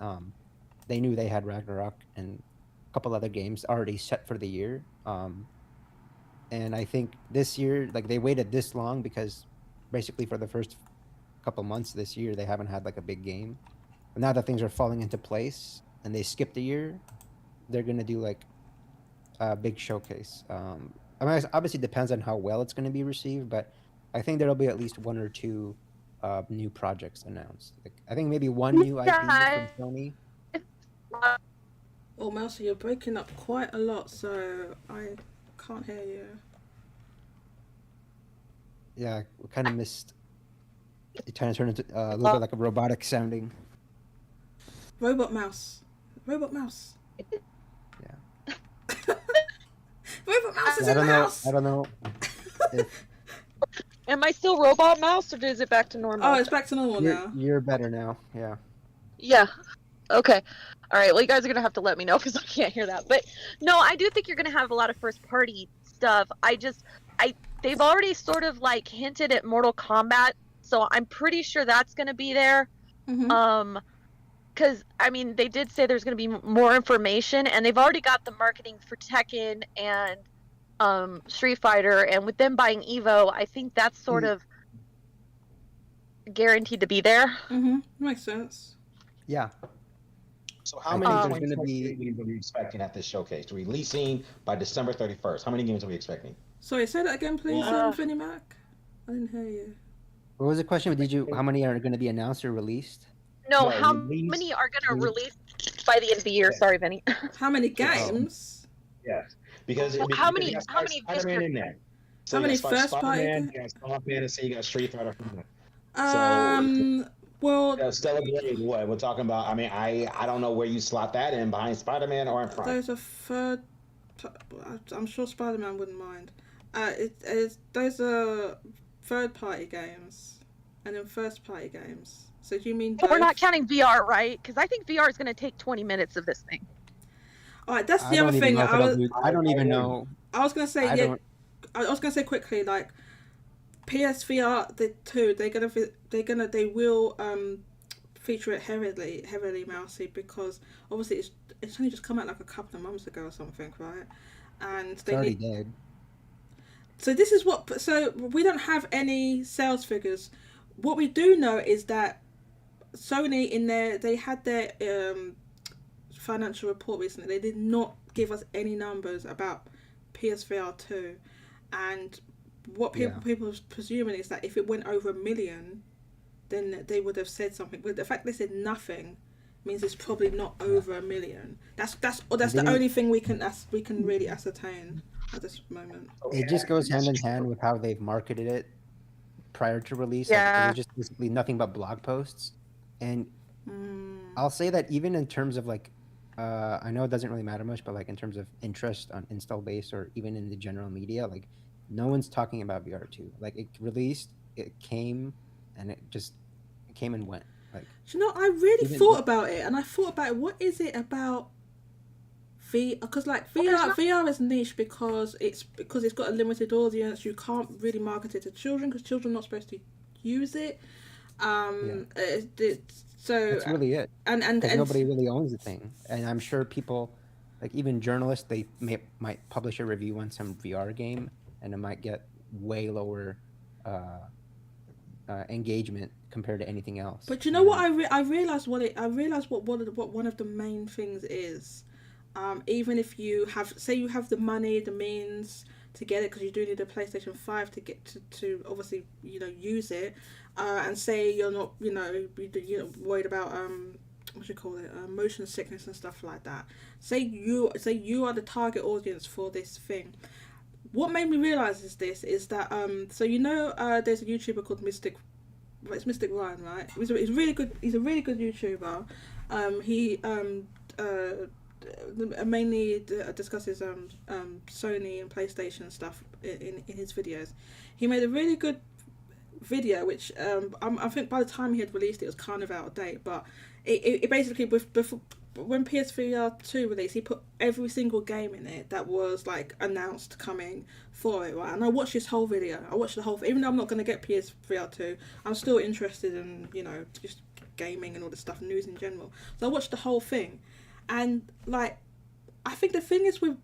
they knew they had Ragnarok and a couple other games already set for the year. And I think this year, like, they waited this long because basically for the first couple months this year they haven't had like a big game. But now that things are falling into place and they skipped a year, they're gonna do like a big showcase. I mean, it obviously depends on how well it's going to be received, but I think there'll be at least one or two new projects announced. Like, I think maybe one new IP from Sony. Oh, Mousy, you're breaking up quite a lot, so I can't hear you. Yeah, we kind of missed. It kind of turned into a little bit like a robotic sounding. Robot mouse. Yeah. Robot mouse is in the house. I don't know. Am I still robot mouse, or is it back to normal? Oh, it's back to normal now. You're better now. Yeah. Yeah. Okay. All right. Well, you guys are gonna have to let me know because I can't hear that. But no, I do think you're gonna have a lot of first-party stuff. They've already sort of like hinted at Mortal Kombat, so I'm pretty sure that's gonna be there. Mm-hmm. Because I mean, they did say there's gonna be more information, and they've already got the marketing for Tekken and Street Fighter, and with them buying Evo, I think that's sort of guaranteed to be there. Mm-hmm. Makes sense. Yeah. So how many games are we expecting at this showcase? Releasing by December 31st. How many games are we expecting? Sorry, say that again, please, Vinnie Mac. I didn't hear you. What was the question? How many are going to be announced or released? No, how many are going to release? by the end of the year. Sorry, Vinny. How many games? Yes, because How because many? you got How many? Spider-Man in there. So How you many got first-party Spider-Man, games? you got Spider-Man, and so you got Street Fighter. So Well, Stellar Blade, what we're talking about? I mean, I don't know where you slot that in behind Spider-Man or in front. there's a third. I'm sure Spider-Man wouldn't mind. Those are third-party games, and then first-party games. So do you mean both? We're not counting VR, right? Because I think VR is going to take 20 minutes of this thing. All right, that's the I other don't even thing. know if it'll do. I don't even know. I was gonna say I yeah. don't. I was gonna say quickly, like PSVR the 2, they will feature it heavily mousy, because obviously it's only just come out like a couple of months ago or something, right? And It's they already need, dead. so this is what, so we don't have any sales figures. What we do know is that Sony they had their financial report recently. They did not give us any numbers about PSVR 2, and what people are presuming is that if it went over 1 million, then they would have said something. But the fact they said nothing means it's probably not over 1 million. That's the only thing we can really ascertain at this moment. It just goes hand in hand with how they've marketed it prior to release. Yeah. Like, it was just basically nothing but blog posts. And I'll say that even in terms of like, I know it doesn't really matter much, but like in terms of interest on install base or even in the general media, like no one's talking about VR2. Like it released, it came, and it came and went. Like, do you know, I really thought about it, and I thought about what is it about because like VR is niche because it's got a limited audience. You can't really market it to children because children are not supposed to use it. So that's really it. And nobody really owns the thing, and I'm sure people, like even journalists, they might publish a review on some VR game, and it might get way lower engagement compared to anything else. But you know what? I realized what one of the main things is. Even if you have the money, the means to get it, because you do need a PlayStation 5 to get to obviously use it, and say you're not worried about motion sickness and stuff like that. Say you are the target audience for this thing. What made me realize is that there's a YouTuber called Mystic Ryan, right? He's really good. He's a really good YouTuber. He mainly discusses Sony and PlayStation stuff in his videos. He made a really good video, which I think by the time he had released it was kind of out of date, but it basically when PSVR 2 released, he put every single game in it that was like announced coming for it, right? And I watched his whole video. I watched the whole thing. Even though I'm not going to get PSVR 2, I'm still interested in just gaming and all this stuff, news in general. So I watched the whole thing. And like, I think the thing is with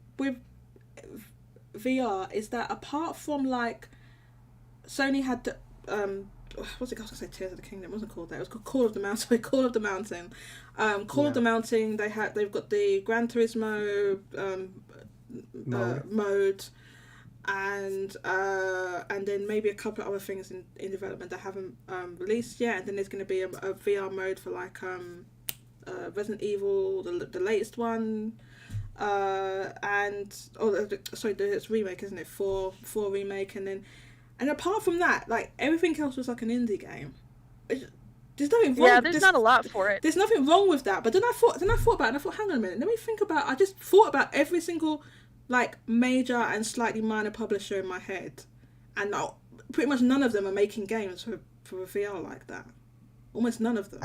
VR is that apart from like Sony had the what's it? I was gonna say Tears of the Kingdom. It wasn't called that. It was called Call of the Mountain. Call of the Mountain. Call of the Mountain. They've got the Gran Turismo mode, and then maybe a couple of other things in development that haven't released yet. And then there's going to be a VR mode for like Resident Evil, the latest one, it's remake, isn't it? 4 remake, and apart from that, like everything else was like an indie game. There's nothing wrong. Yeah, there's not a lot for it. There's nothing wrong with that. But then I thought about it, and I thought, hang on a minute, let me think about. I just thought about every single like major and slightly minor publisher in my head, and pretty much none of them are making games for VR like that. Almost none of them.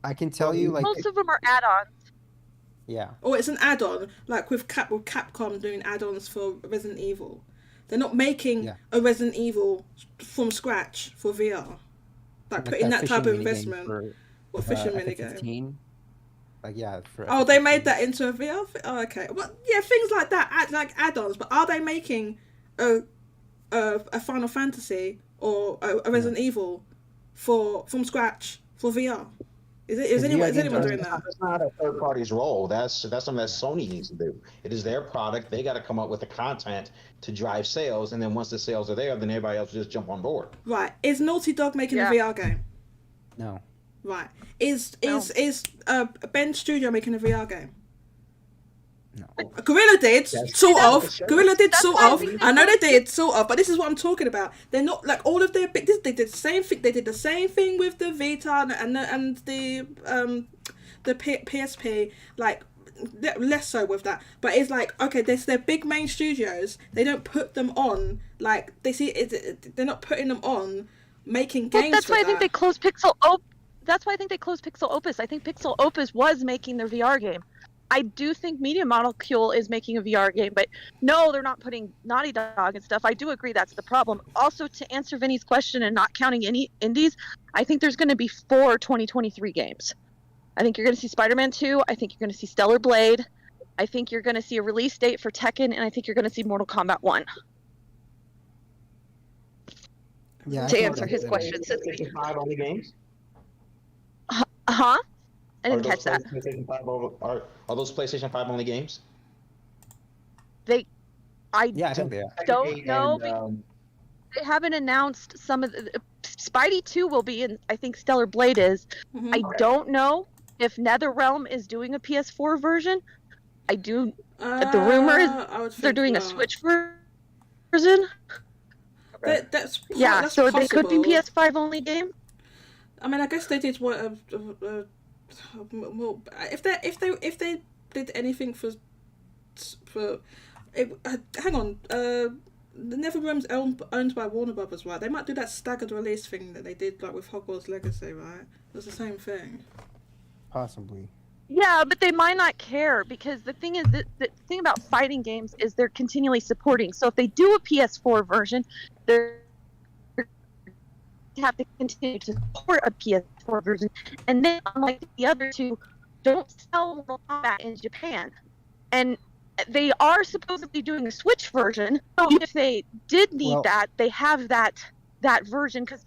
I can tell you, like most of them are add-ons. Yeah. Or it's an add-on, like with Capcom doing add-ons for Resident Evil. They're not making a Resident Evil from scratch for VR. Like putting that type of investment. What fishing minigame? Like they made that into a VR. Oh, okay. Well, yeah, things like that, like add-ons. But are they making a Final Fantasy or a Resident Evil from scratch for VR? Is anyone doing that? That's not a third party's role. That's something that Sony needs to do. It is their product. They got to come up with the content to drive sales, and then once the sales are there, then everybody else will just jump on board. Right. Is Naughty Dog making a VR game? No. Right. Is Ben's studio making a VR game? No. Gorilla did, sort of. Gorilla did, That's sort why I of. think I know they did, sort of. But this is what I'm talking about. They're not like all of their big. They did the same thing. They did the same thing with the Vita and the PSP. Like less so with that. But it's like okay, there's their big main studios. They don't put them on like they see. They're not putting them on making games. That's why I think they closed Pixel. That's why I think they closed Pixel Opus. I think Pixel Opus was making their VR game. I do think Media Molecule is making a VR game, but no, they're not putting Naughty Dog and stuff. I do agree that's the problem. Also, to answer Vinny's question and not counting any indies, I think there's going to be 4 2023 games. I think you're going to see Spider-Man 2. I think you're going to see Stellar Blade. I think you're going to see a release date for Tekken, and I think you're going to see Mortal Kombat 1. Yeah. To answer his question. PlayStation 5 only games? Huh? I didn't catch that. Are those PlayStation 5 only games? I Yeah, I think they are. don't know. They haven't announced some of the. Spidey 2 will be in, I think Stellar Blade is. Mhm. I don't know if NetherRealm is doing a PS4 version. I do. The rumor is I would they're think doing a not. Switch version. That's Yeah, that's so they could be possible. PS5 only game. I mean, I guess they did what. Well, if they did anything for it, hang on. The NetherRealm's owned by Warner Brothers, right? They might do that staggered release thing that they did like with Hogwarts Legacy, right? It was the same thing. Possibly. Yeah, but they might not care because the thing is that the thing about fighting games is they're continually supporting. So if they do a PS4 version, they're have to continue to support a PS4 version, and then unlike the other two, don't sell Mortal Kombat in Japan. And they are supposedly doing a Switch version. So if they did need that, they have that version. Because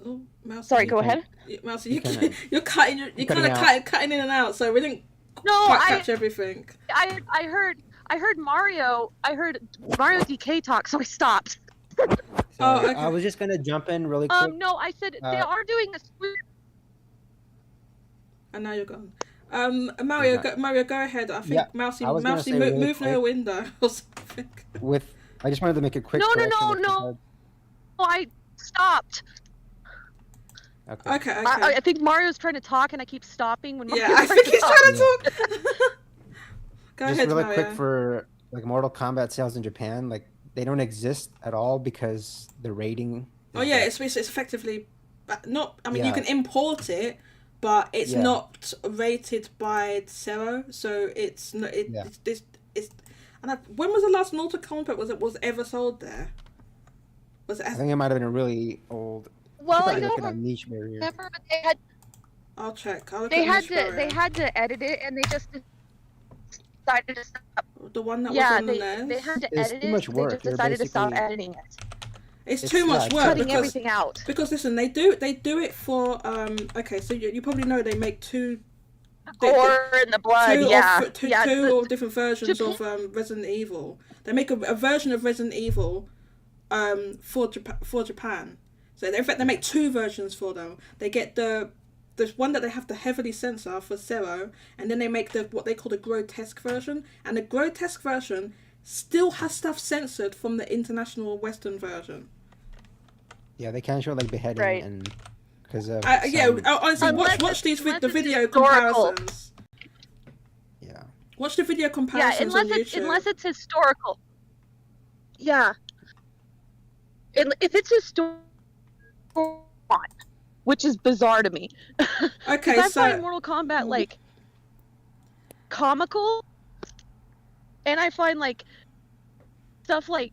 Oh, Mousy. sorry, go ahead. Mousy, You're cutting in and out, so we didn't No, quite catch everything. I heard Mario DK talk, so I stopped. Oh, Sorry, okay. I was just gonna jump in really quick. No, I said they are doing a Switch. And now you're gone. Mario, go ahead. I think Yeah, Mousy, I was gonna say really move near a quick. window or something. I just wanted to make a quick No. correction. No, I stopped. Okay. Okay. I think Mario's trying to talk, and I keep stopping when Mario's Yeah, I think he's trying to talk. Go Just ahead, really Mario. quick for like Mortal Kombat sales in Japan, like they don't exist at all because the rating. Oh yeah, it's effectively not. I mean, you Yeah. can import it, but it's Yeah. not rated by Zero, so it's not. It's. And when was the last Mortal Kombat was ever sold there? Was it? I think it might have been a really old. Well, I probably don't looking at niche barrier. remember, but they had I'll check. I'll look they at had Niche to Barrier. they had to edit it, and they just decided to stop. The one that Yeah, was on the they NES. had to It's edit too it. much They work. just You're decided to stop basically- editing it, It's It's too much like- work cutting because everything out. listen, they do it for okay. So you probably know they make two. Gore and the blood, Two or different versions of Resident Evil. They make a version of Resident Evil for Japan. So in fact, they make two versions for them. They get there's one that they have to heavily censor for Zero, and then they make what they call the grotesque version. And the grotesque version still has stuff censored from the international Western version. Yeah, they can't show like beheading Right. and because of Honestly, Unless watch these unless the it's video historical. comparisons. Yeah. Watch the video Yeah, comparisons on YouTube. unless it's historical. Yeah. If it's historical, which is bizarre to me. Okay, I so find Mortal Kombat like comical, and I find like stuff like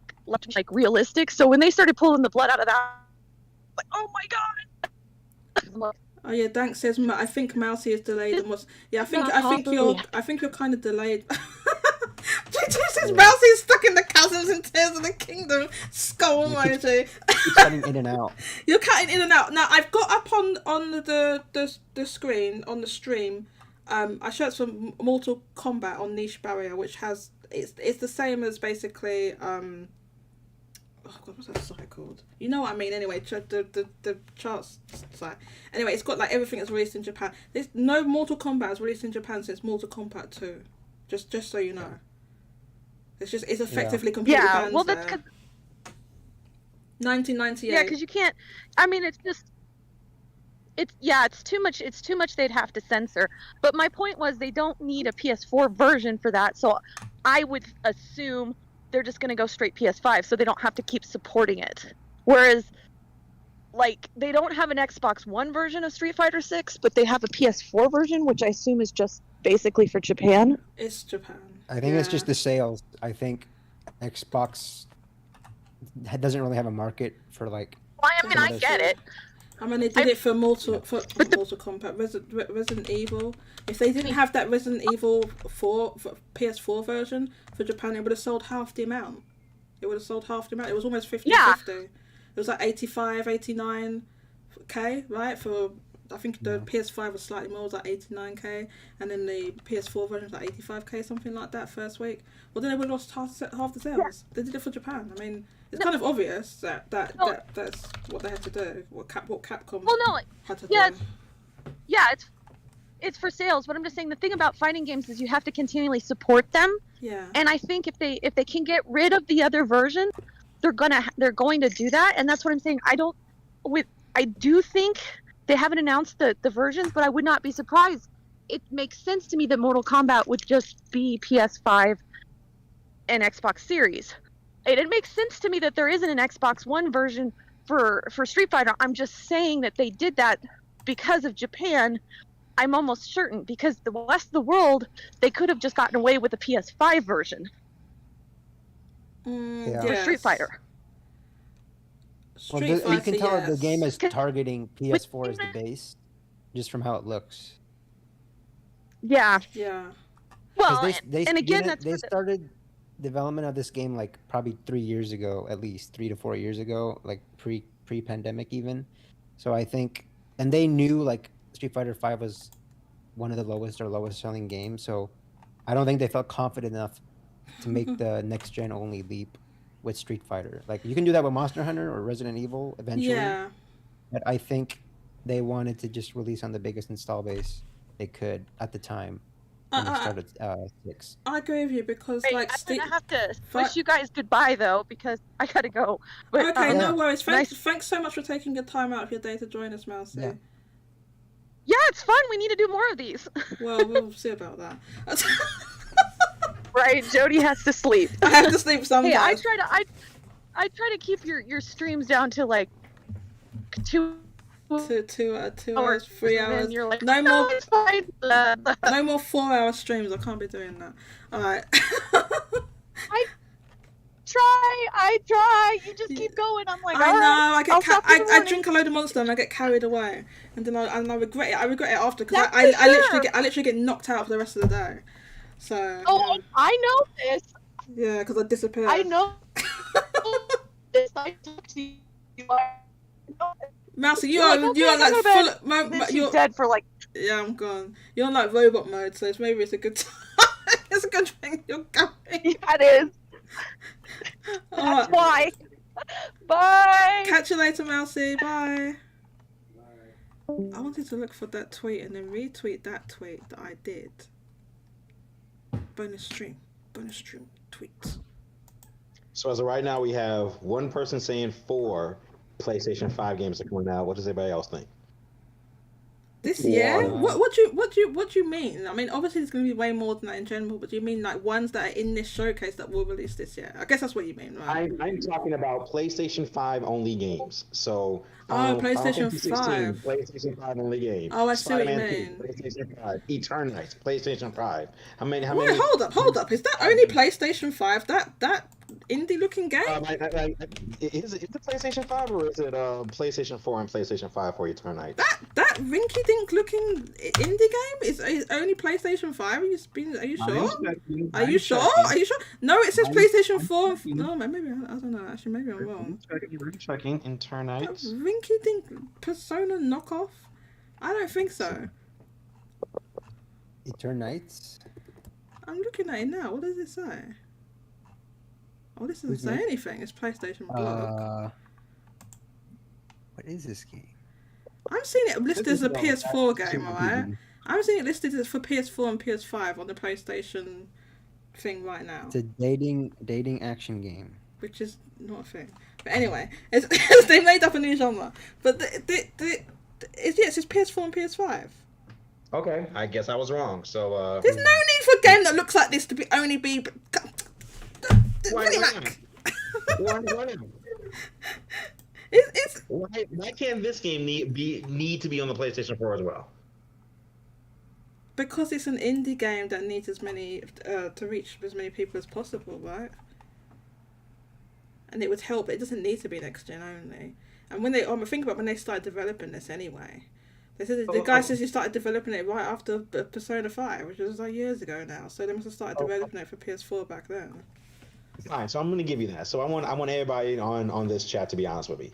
realistic. So when they started pulling the blood out of that, like, oh my god! oh yeah, Dank says I think Mousy is delayed and what's I think you're kind of delayed. Says Mousy is stuck in the chasms and tears of the kingdom. Skull emoji. Keep cutting in and out. You're cutting in and out. Now I've got up on the screen on the stream. I showed some Mortal Kombat on Niche Barrier, which has it's the same as basically oh god, what's that site called? You know what I mean. Anyway, the charts site. Anyway, it's got like everything that's released in Japan. There's no Mortal Kombat has released in Japan since Mortal Kombat 2. Just so you know. It's effectively completely banned well, there. that's because 1998. yeah, because you can't. I mean, it's too much. It's too much. They'd have to censor. But my point was, they don't need a PS4 version for that. So I would assume they're just going to go straight PS5, so they don't have to keep supporting it. Whereas, like, they don't have an Xbox One version of Street Fighter 6, but they have a PS4 version, which I assume is just basically for Japan. It's Japan. I think it's just the sales. I think Xbox doesn't really have a market for like. Well, I mean, I get it. I mean, they did it for Mortal Kombat, Resident Evil. If they didn't have that Resident Evil 4 PS4 version for Japan, it would have sold half the amount. It would have sold half the amount. It was almost 50-50. It was like 85, 89K, right? For I think the PS5 was slightly more, it was like 89K, and then the PS4 version was like 85K, something like that first week. Well, then they would have lost half the sales. Yeah. They did it for Japan. I mean, it's kind of obvious that that's what they had to do. What Capcom had to do. Yeah, it's for sales. But I'm just saying the thing about fighting games is you have to continually support them. Yeah. And I think if they can get rid of the other version, they're going to do that. And that's what I'm saying. I do think they haven't announced the versions, but I would not be surprised. It makes sense to me that Mortal Kombat would just be PS5 and Xbox Series. It makes sense to me that there isn't an Xbox One version for Street Fighter. I'm just saying that they did that because of Japan. I'm almost certain, because the rest of the world, they could have just gotten away with a PS5 version for Street Fighter. Well, you can tell the game is targeting PS4 as the base, just from how it looks. Yeah. Yeah. Well, they again, started development of this game like probably 3 years ago, at least 3 to 4 years ago, like pre-pandemic even. So I think, and they knew like Street Fighter V was one of the lowest selling games. So I don't think they felt confident enough to make the next gen only leap with Street Fighter. Like you can do that with Monster Hunter or Resident Evil eventually. Yeah. But I think they wanted to just release on the biggest install base they could at the time. When they started 6. I agree with you because I'm gonna have to wish you guys goodbye though, because I gotta go. But, okay, no worries. Thanks so much for taking your time out of your day to join us, Mousy. Yeah, it's fun. We need to do more of these. Well, we'll see about that. Right, Jody has to sleep. I have to sleep sometimes. Hey, I try to keep your streams down to like 2 hours, 3 hours. And you're like, no more. It's fine. No more 4-hour streams. I can't be doing that. All right. I try. You just keep going. I'm like, I know. I drink a load of Monster and I get carried away, and then I regret it. I regret it after because I literally get knocked out for the rest of the day. So. Oh, yeah. I know this. Yeah, because I disappear. I know this. I talk to you. Mousy, you are like full. You're dead for like. Yeah, I'm gone. You're on like robot mode, so maybe it's a good time. It's a good thing you're going. Yeah, it is. That's why. Bye. Catch you later, Mousy. Bye. I wanted to look for that tweet and then retweet that tweet that I did. Bonus stream tweets. So as of right now, we have one person saying 4 PlayStation 5 games are coming out. What does everybody else think? This year? What do you mean? I mean, obviously there's going to be way more than that in general, but do you mean like ones that are in this showcase that will release this year? I guess that's what you mean, right? I'm talking about PlayStation 5 only games. So PlayStation 5. PlayStation 5 only games. Oh, I see what you mean. PlayStation 5. Eternites, PlayStation 5. How many? Wait, hold up. Is that only PlayStation 5? That indie looking game? Is it the PlayStation 5 or is it PlayStation 4 and PlayStation 5 for Eternites? That rinky dink looking indie game is only PlayStation 5. Are you sure? Are you sure? No, it says PlayStation 4. No, maybe I don't know. Actually, maybe I'm wrong. Checking Eternites. Rinky dink Persona knockoff? I don't think so. Eternites? I'm looking at it now. What does it say? Oh, this doesn't Who's say me? anything. It's PlayStation blog. What is this game? I'm seeing it listed as a PS4 That's game, too alright? RPG. I'm seeing it listed as for PS4 and PS5 on the PlayStation thing right now, It's a dating action game. which is not a thing. But anyway, it's, they made up a new genre. But yes, it's PS4 and PS5. Okay, I guess I was wrong. So There's no need for a game that looks like this to be only be. why Really, not? Mac. Why not? It's Why can't this game need to be on the PlayStation 4 as well? because it's an indie game that needs as many to reach as many people as possible, right? And it would help. It doesn't need to be next gen only. And when they think about when they started developing this anyway, they said the guy says he started developing it right after Persona 5, which was like years ago now. So they must have started developing it for PS4 back then. Fine, so I'm going to give you that. So I want everybody on this chat to be honest with me.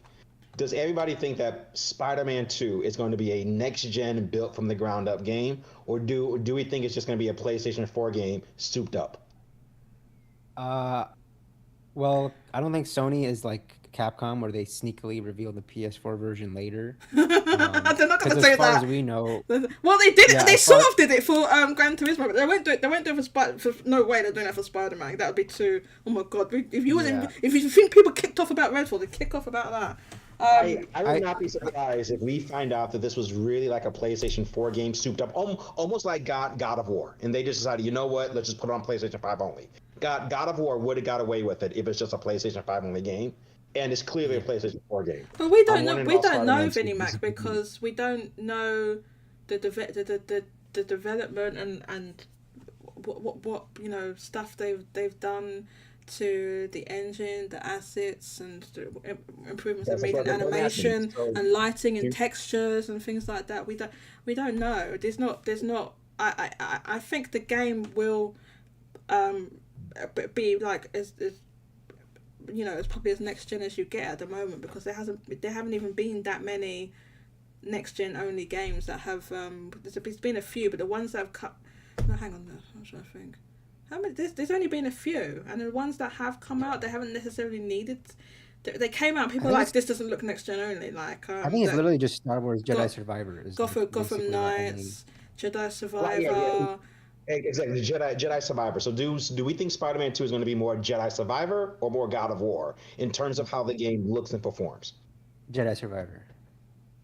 Does everybody think that Spider-Man 2 is going to be a next-gen built from the ground up game, or do we think it's just going to be a PlayStation 4 game souped up? Well, I don't think Sony is like Capcom where they sneakily reveal the PS4 version later. They're not going to As say far that. as we know, Well, they did. Yeah, They as sort far- of did it for Gran Turismo, but they won't do it. They won't do it for no way they're doing that for Spider-Man. That would be too. Oh my god! If you Yeah. if you think people kicked off about Redfall, they kick off about that. I would not be surprised if we find out that this was really like a PlayStation 4 game souped up, almost like God of War, and they just decided, you know what, let's just put it on PlayStation 5 only. God of War would have got away with it if it's just a PlayStation 5 only game, and it's clearly a PlayStation 4 game. But we don't I'm know. wondering We about don't know, Spider-Man 2. Vinnie Mac, because we don't know the development and what stuff they've done to the engine, the assets, and the improvements they've made in animation and lighting and textures and things like that. We don't know. There's not. I think the game will be like as as probably as next gen as you get at the moment, because there haven't even been that many next gen only games that have there's been a few, but the ones that have cut. No, hang on, I'm trying to think. How many? There's only been a few, and the ones that have come out, they haven't necessarily needed. They came out. People are like, this doesn't look next gen only. Like I think it's literally just Star Wars Jedi Survivor. Gotham basically the only- Knights, Jedi Survivor. Right, yeah. Exactly, Jedi Survivor. So do we think Spider-Man 2 is going to be more Jedi Survivor or more God of War in terms of how the game looks and performs? Jedi Survivor.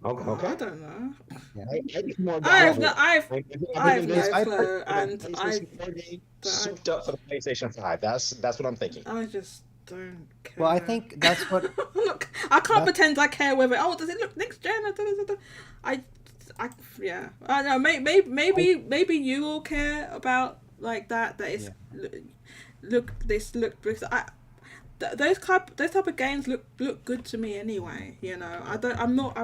Okay. I don't know. Yeah. I think more God I have of no. War. I have no I- clue, and PlayStation 4 game souped up for the PlayStation 5. That's what I'm thinking. I just don't care. Well, I think that's what Look, I can't pretend I care whether. Oh, does it look next gen? Yeah. I don't know. Maybe you all care about like that. That it's look because those type of games look good to me anyway. I'm not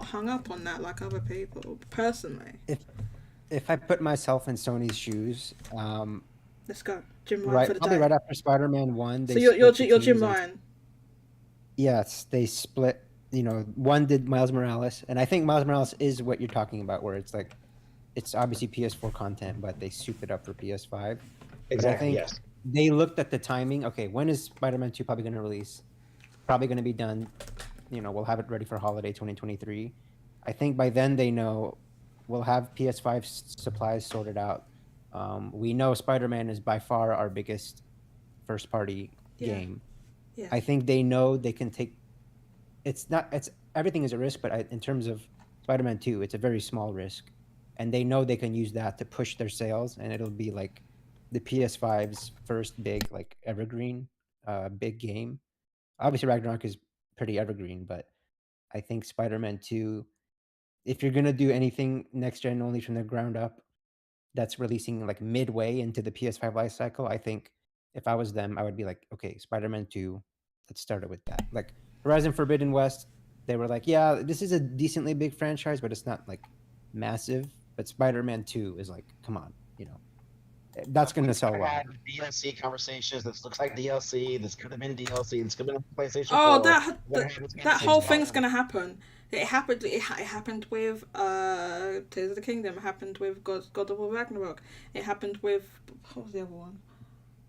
hung up on that like other people personally. if I put myself in Sony's shoes, Let's go, Jim Ryan for the probably day. right after Spider-Man 1. So you're Jim teams Ryan. Yes, they split. One did Miles Morales, and I think Miles Morales is what you're talking about, where it's like, it's obviously PS4 content, but they soup it up for PS5. Exactly. think Yes. They looked at the timing. Okay, when is Spider-Man 2 probably going to release? Probably going to be done. We'll have it ready for holiday 2023. I think by then they know we'll have PS5 supplies sorted out. We know Spider-Man is by far our biggest first-party game. Yeah. I think they know they can take. It's everything is a risk, but in terms of Spider-Man 2, it's a very small risk, and they know they can use that to push their sales, and it'll be like the PS5's first big like evergreen, big game. Obviously, Ragnarok is pretty evergreen, but I think Spider-Man 2, if you're gonna do anything next gen only from the ground up, that's releasing like midway into the PS5 life cycle, I think if I was them, I would be like, okay, Spider-Man 2, let's start it with that. Like Horizon Forbidden West, they were like, yeah, this is a decently big franchise, but it's not like massive. But Spider-Man 2 is like, come on, that's going to sell well. Had DLC conversations. This looks like DLC. This could have been DLC. This could have been on PlayStation 4. Oh, that whole thing's gonna happen. It happened. It happened with Tears of the Kingdom. It happened with God of War Ragnarok. It happened with what was the other one?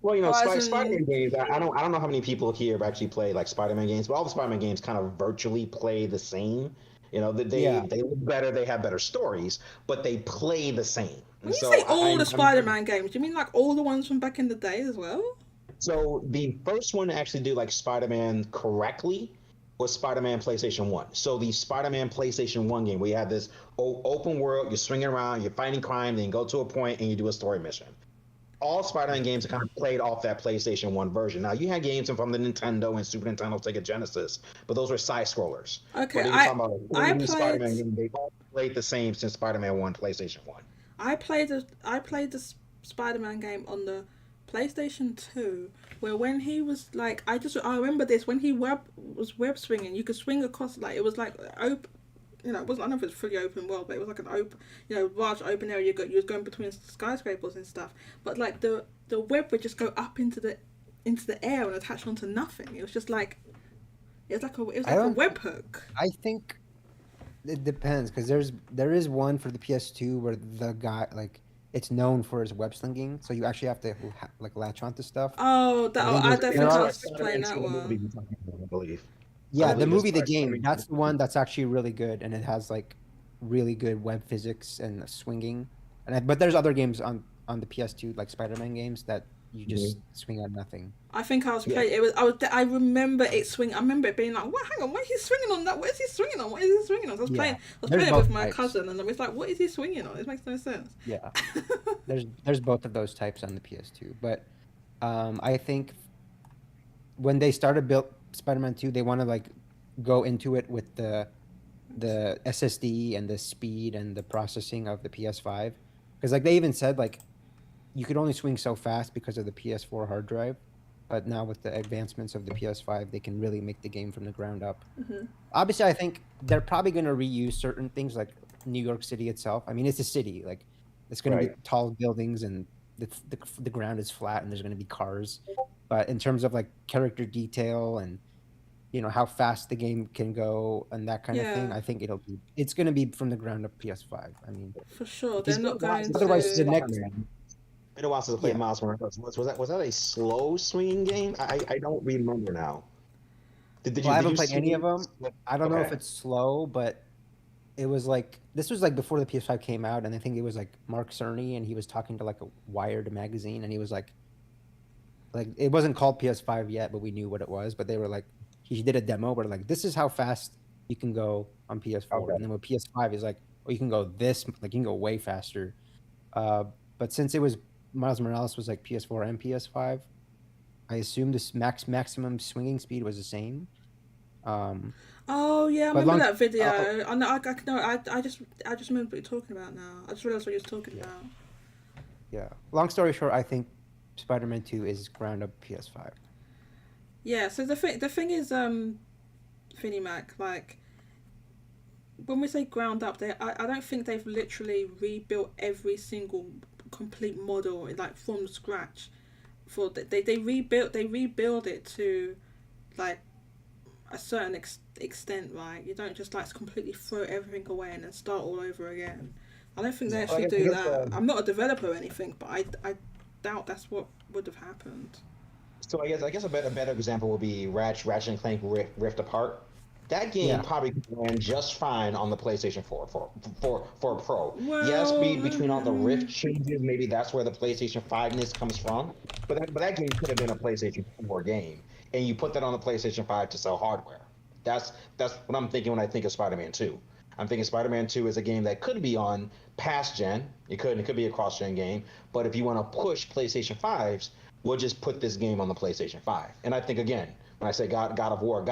Well, Oh, as Spider-Man in, games. I don't know how many people here have actually played like Spider-Man games, but all the Spider-Man games kind of virtually play the same. Yeah, They look better, they have better stories, but they play the same. when And you so say all the I'm Spider-Man games, do you mean like all the ones from back in the day as well? so the first one to actually do like Spider-Man correctly was Spider-Man PlayStation 1. So the Spider-Man PlayStation 1 game, where you have this open world, you're swinging around, you're fighting crime, then you go to a point and you do a story mission. All Spider-Man games are kind of played off that PlayStation 1 version. Now, you had games from the Nintendo and Super Nintendo, Sega Genesis, but those were side scrollers. Okay, But if you're talking about a I 3D played Spider-Man game, they all played the same since Spider-Man 1, PlayStation 1. I played the Spider-Man game on the PlayStation 2, where when he was like, I remember this when he was web swinging, you could swing across, like it was like open. It wasn't. I don't know if it's fully open world, but it was like an open, large open area. You was going between skyscrapers and stuff. But like the web would just go up into the air and attach onto nothing. It was just like it was I like a don't. webhook. I think it depends because there is one for the PS2 where the guy like it's known for his web slinging, so you actually have to like latch onto stuff. Oh, And I think I there's don't there think I are was playing that The movie one. you're talking about, I believe. I yeah, the believe it's movie, the game, Spider-Man. that's the one that's actually really good, and it has like really good web physics and swinging. But there's other games on the PS2 like Spider-Man games that you just swing at nothing. I think I was Yeah. playing. It was. I was. I remember it swing. I remember it being like, "What? Hang on. Why is he swinging on that? What is he swinging on? What is he swinging on?" So I was playing. Yeah, I was there's playing it with both my types. cousin, and I was like, "What is he swinging on? This makes no sense." Yeah, there's both of those types on the PS2. But I think when they started build Spider-Man 2, they want to like go into it with the SSD and the speed and the processing of the PS5 because like they even said like you could only swing so fast because of the PS4 hard drive, but now with the advancements of the PS5 they can really make the game from the ground up. Hmm. Obviously I think they're probably going to reuse certain things like New York City itself. I mean it's a city, like it's going to be Right. tall buildings and the ground is flat and there's going to be cars, but in terms of like character detail and how fast the game can go and that kind of thing. Yeah, I think it's going to be from the ground up PS5. I mean, for sure. It's They're been a not while going since I played otherwise the to. next, Spider-Man. Been a while since I played yeah. Miles Morales. Was that a slow swinging game? I don't remember now. Well, I Did haven't you played any of swing? them. I don't know if Okay. it's slow, but it was like this was like before the PS5 came out, and I think it was like Mark Cerny, and he was talking to like a Wired magazine, and he was like it wasn't called PS5 yet, but we knew what it was. But they were like he did a demo where like this is how fast you can go on PS4, Okay. and then with PS5 is like oh you can go this like you can go way faster. Uh, but since it was Miles Morales was like PS4 and PS5, I assume this maximum swinging speed was the same. Um, Oh yeah, I but remember long, that video. uh, I know. I no. I just remember what you're talking about now. I just realized what you were talking yeah, about. yeah. Long story short, I think Spider-Man 2 is ground up PS5. Yeah. So the thing is, Finny Mac, like when we say ground up, I don't think they've literally rebuilt every single complete model like from scratch. They rebuild it to like a certain extent, right? You don't just like completely throw everything away and then start all over again. I don't think they Yeah, Well, actually I do guess that. I'm not a developer or anything, but I doubt that's what would have happened. so. I guess a better example would be Ratchet and Clank Rift Apart. That game yeah. probably ran just fine on the PlayStation 4 for a Pro. Yes, Well, between all the Rift changes, maybe that's where the PlayStation 5-ness comes from. But that game could have been a PlayStation 4 game, and you put that on the PlayStation 5 to sell hardware. That's what I'm thinking when I think of Spider-Man 2. I'm thinking Spider-Man 2 is a game that could be on past gen. It could be a cross-gen game. But if you want to push PlayStation 5s, we'll just put this game on the PlayStation 5. And I think again, when I say God of War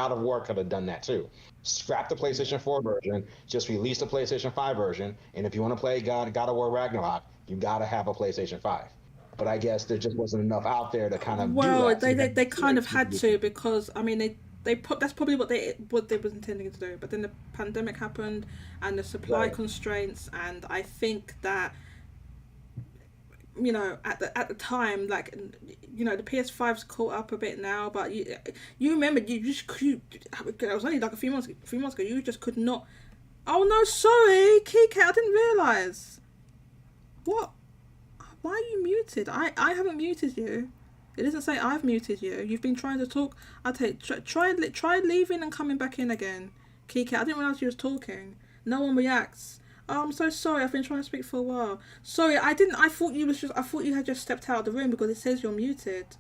could have done that too. Scrap the PlayStation 4 version, just release the PlayStation 5 version, and if you want to play God of War Ragnarok, you got to have a PlayStation 5. But I guess there just wasn't enough out there to kind of do well, that. So you had they to kind of had like, to because I mean they put that's probably what they was intending to do. But then the pandemic happened and the supply right. constraints, and I think that at the time, like the PS5's caught up a bit now, but you remember you just could. It was only like a few months ago. You just could not. Oh no, sorry, Keycat, I didn't realize. What? Why are you muted? I haven't muted you. It doesn't say I've muted you. You've been trying to talk. Try leaving and coming back in again. Kiki, I didn't realize you was talking. No one reacts. Oh, I'm so sorry. I've been trying to speak for a while. Sorry, I didn't. I thought you had just stepped out of the room because it says you're muted.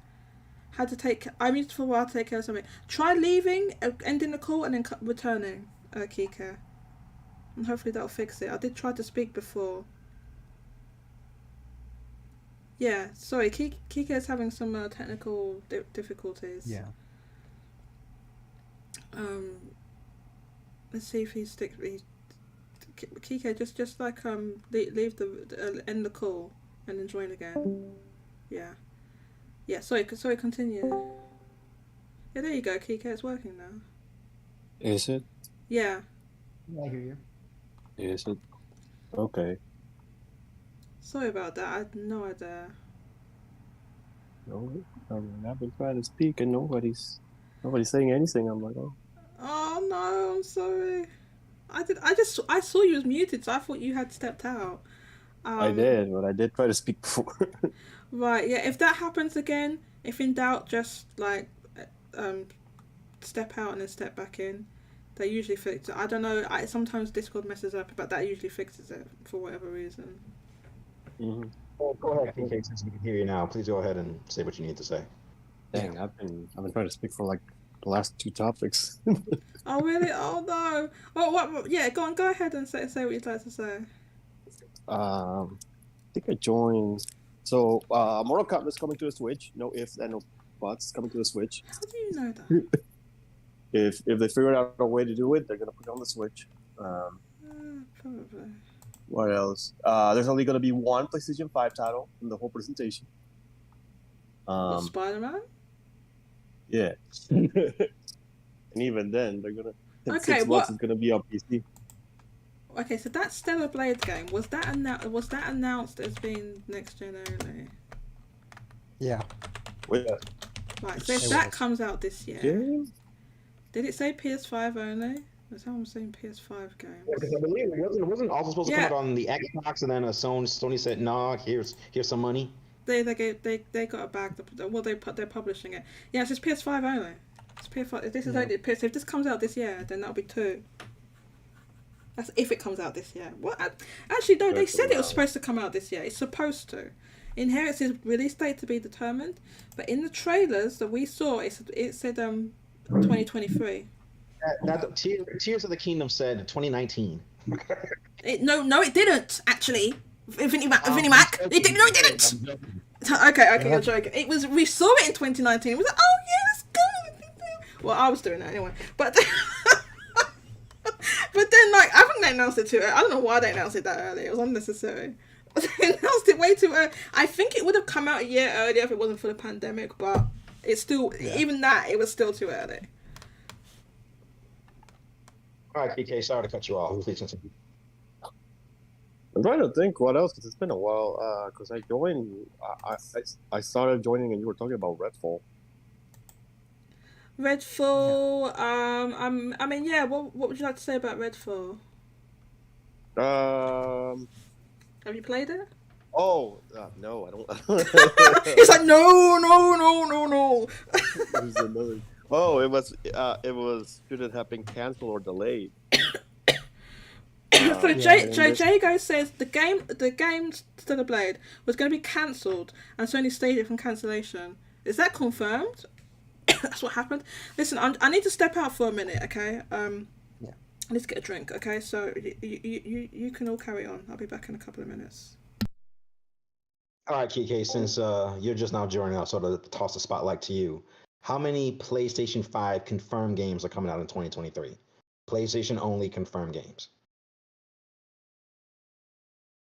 I muted for a while to take care of something. Try leaving, ending the call, and then returning, Kika. And hopefully that'll fix it. I did try to speak before. Yeah, sorry, Kika is having some technical difficulties. Yeah. Let's see if Kika, just like leave end the call and then join again. Yeah. Sorry. Continue. Yeah, there you go, Kika. It's working now. Is it? Yeah. I hear you. Is it? Okay. Sorry about that. I had no idea. No, I've been trying to speak and nobody's saying anything. I'm like, oh. Oh no, I'm sorry. I saw you was muted, so I thought you had stepped out. I did, but I did try to speak before. Right, yeah. If that happens again, if in doubt, just like step out and then step back in. They usually fix it. I don't know. Sometimes Discord messes up, but that usually fixes it for whatever reason. Mm-hmm. Well, go ahead, PK, since we can hear you now. Please go ahead and say what you need to say. Dang, I've been trying to speak for like the last 2 topics. Oh really? Oh no. Oh what? Yeah, go on. Go ahead and say what you'd like to say. I think I joined. So Mortal Kombat is coming to the Switch. No ifs and no buts. Coming to the Switch. How do you know that? If they figure out a way to do it, they're gonna put it on the Switch. Probably. What else? There's only gonna be one PlayStation 5 title in the whole presentation. Spider-Man? Yeah. And even then, they're gonna. In 6 months, it's gonna be on PC. Okay, so that Stellar Blade game was that announced as being next gen only? Yeah. Well, yeah. Right. So if that comes out this year, Yeah. did it say PS5 only? That's how I'm saying PS5 games. Yeah, because I believe it wasn't also supposed to come out on the Xbox, and then Sony said, "Nah, here's some money." They got a bag. They're publishing it. Yeah, it's just PS5 only. It's PS5. This is only PS. If this comes out this year, then that'll be 2. That's if it comes out this year. What? Actually, no. They said it was supposed to come out this year. It's supposed to. In here, it says release date to be determined, but in the trailers that we saw, it said 2023. Tears of the Kingdom said 2019. No, it didn't actually. Infinity Mac. It didn't. Okay, you're joking. It was. We saw it in 2019. It was like, oh yes, good. Well, I was doing that anyway, but then like I think they announced it too early. I don't know why they announced it that early. It was unnecessary. They announced it way too early. I think it would have come out a year earlier if it wasn't for the pandemic, but it's still even that it was still too early. All right, PK, sorry to cut you off. I'm trying to think what else, because it's been a while. Because I joined, I started joining, and you were talking about Redfall. Redfall. I mean, yeah. What would you like to say about Redfall? Have you played it? Oh no, I don't. He's like, no. There's another. Oh, it was should it have been canceled or delayed? So Jago says the game Stellar Blade was going to be cancelled and Sony stayed it from cancellation. Is that confirmed? That's what happened. Listen, I need to step out for a minute, okay? I need to get a drink, okay? So you can all carry on. I'll be back in a couple of minutes. All right, KK, since you're just now joining us, sort of toss the spotlight to you. How many PlayStation 5 confirmed games are coming out in 2023? PlayStation only confirmed games.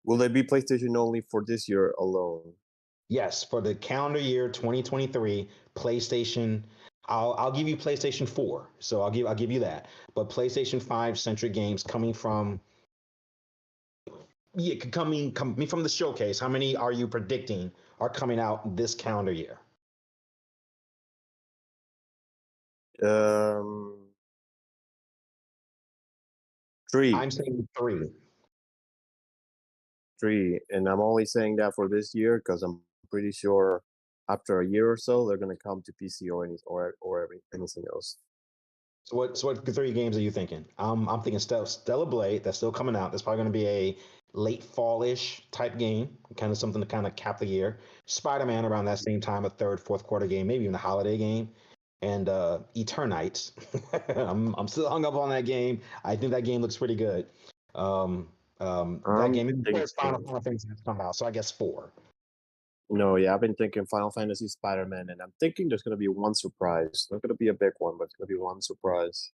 Will they be PlayStation only for this year alone? Yes, for the calendar year 2023, PlayStation. I'll give you PlayStation 4, so I'll give you that. But PlayStation 5 centric games coming from from the showcase. How many are you predicting are coming out this calendar year? 3. I'm saying 3. 3, and I'm only saying that for this year because I'm pretty sure after a year or so, they're gonna come to PC or anything else. So what 3 games are you thinking? I'm thinking Stellar Blade. That's still coming out. That's probably going to be a late fallish type game, kind of something to kind of cap the year. Spider-Man around that same time, a third, fourth quarter game, maybe even a holiday game. And Eternites. I'm still hung up on that game. I think that game looks pretty good. That game, of course, Final Fantasy has come out, so I guess 4. No, yeah, I've been thinking Final Fantasy, Spider-Man, and I'm thinking there's gonna be one surprise. Not gonna be a big one, but it's gonna be one surprise.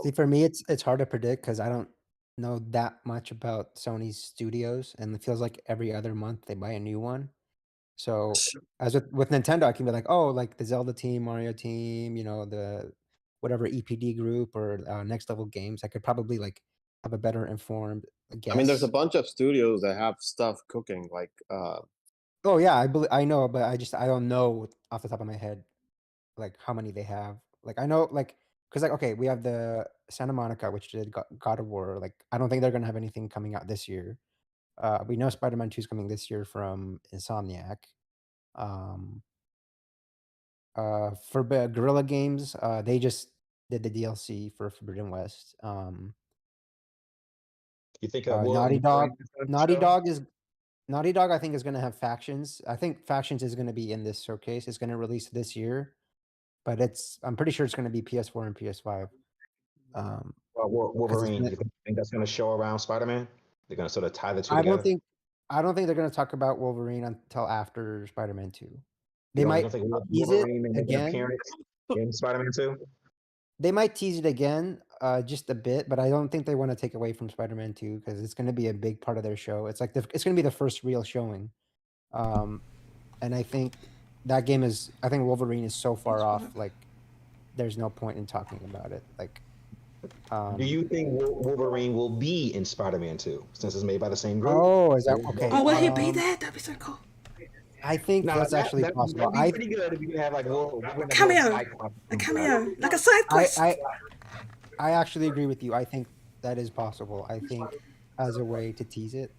See, for me, it's hard to predict because I don't know that much about Sony's studios, and it feels like every other month they buy a new one. So as with Nintendo, I can be like, oh, like the Zelda team, Mario team, the whatever EPD group or Next Level Games. I could probably like have a better informed I mean, there's a guess. bunch of studios that have stuff cooking, like Oh yeah, I know, but I don't know off the top of my head like how many they have. Like I know like because like okay, we have the Santa Monica, which did God of War. Like I don't think they're gonna have anything coming out this year. We know Spider-Man 2 is coming this year from Insomniac. Um, for Guerrilla Games, they just did the DLC for Forbidden West. You think Naughty Dog, Naughty show? Dog is Naughty Dog. I think is gonna have Factions. I think Factions is gonna be in this showcase. It's gonna release this year, but I'm pretty sure it's gonna be PS4 and PS5. Because it's Wolverine. been, You think that's going to show around Spider-Man? They're going to sort of tie the two I don't together. think I don't think they're gonna talk about Wolverine until after Spider-Man 2. You They don't might think tease it Wolverine may make an again. appearance in Spider-Man 2? They might tease it again, just a bit, but I don't think they want to take away from Spider-Man 2 because it's going to be a big part of their show. It's like it's going to be the first real showing, and I think I think Wolverine is so far off. Like, there's no point in talking about it. Like, Do you think Wolverine will be in Spider-Man 2 since it's made by the same group? oh, is that okay? Oh, will he be there? That'd be so cool. I think Now, that's actually possible. That'd be pretty good if you could have like A cameo, like a side quest. I actually agree with you. I think that is possible. I think as a way to tease it,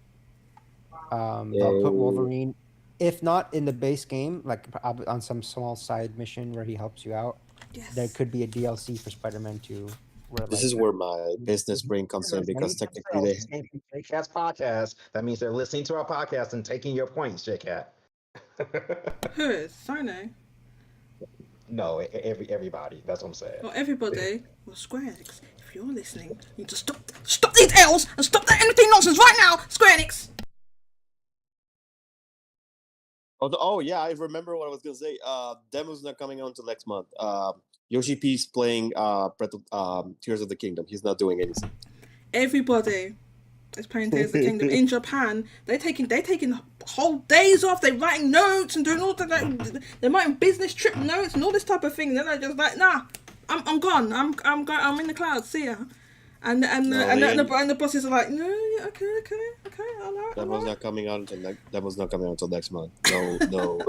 they'll put Wolverine, if not in the base game, like on some small side mission where he helps you out. Yes. There could be a DLC for Spider-Man 2. This is where my business brain comes in because technically JCat's podcast. That means they're listening to our podcast and taking your points, JCat. Who is? Sony? No, everybody. That's what I'm saying. Well, everybody. Well, Square Enix, if you're listening, you need to stop these L's and stop that anything nonsense right now, Square Enix. Oh yeah, I remember what I was gonna say. Demo's not coming out until next month. Yoshi P's playing Tears of the Kingdom. He's not doing anything. Everybody is playing Tears of the Kingdom. In Japan, they're taking whole days off. They're writing notes and doing all that. They're writing business trip notes and all this type of thing. They're just like, nah, I'm gone. I'm in the clouds. See ya. And the bosses are like, no, okay, all right. Demo's not coming out until next month. No, no.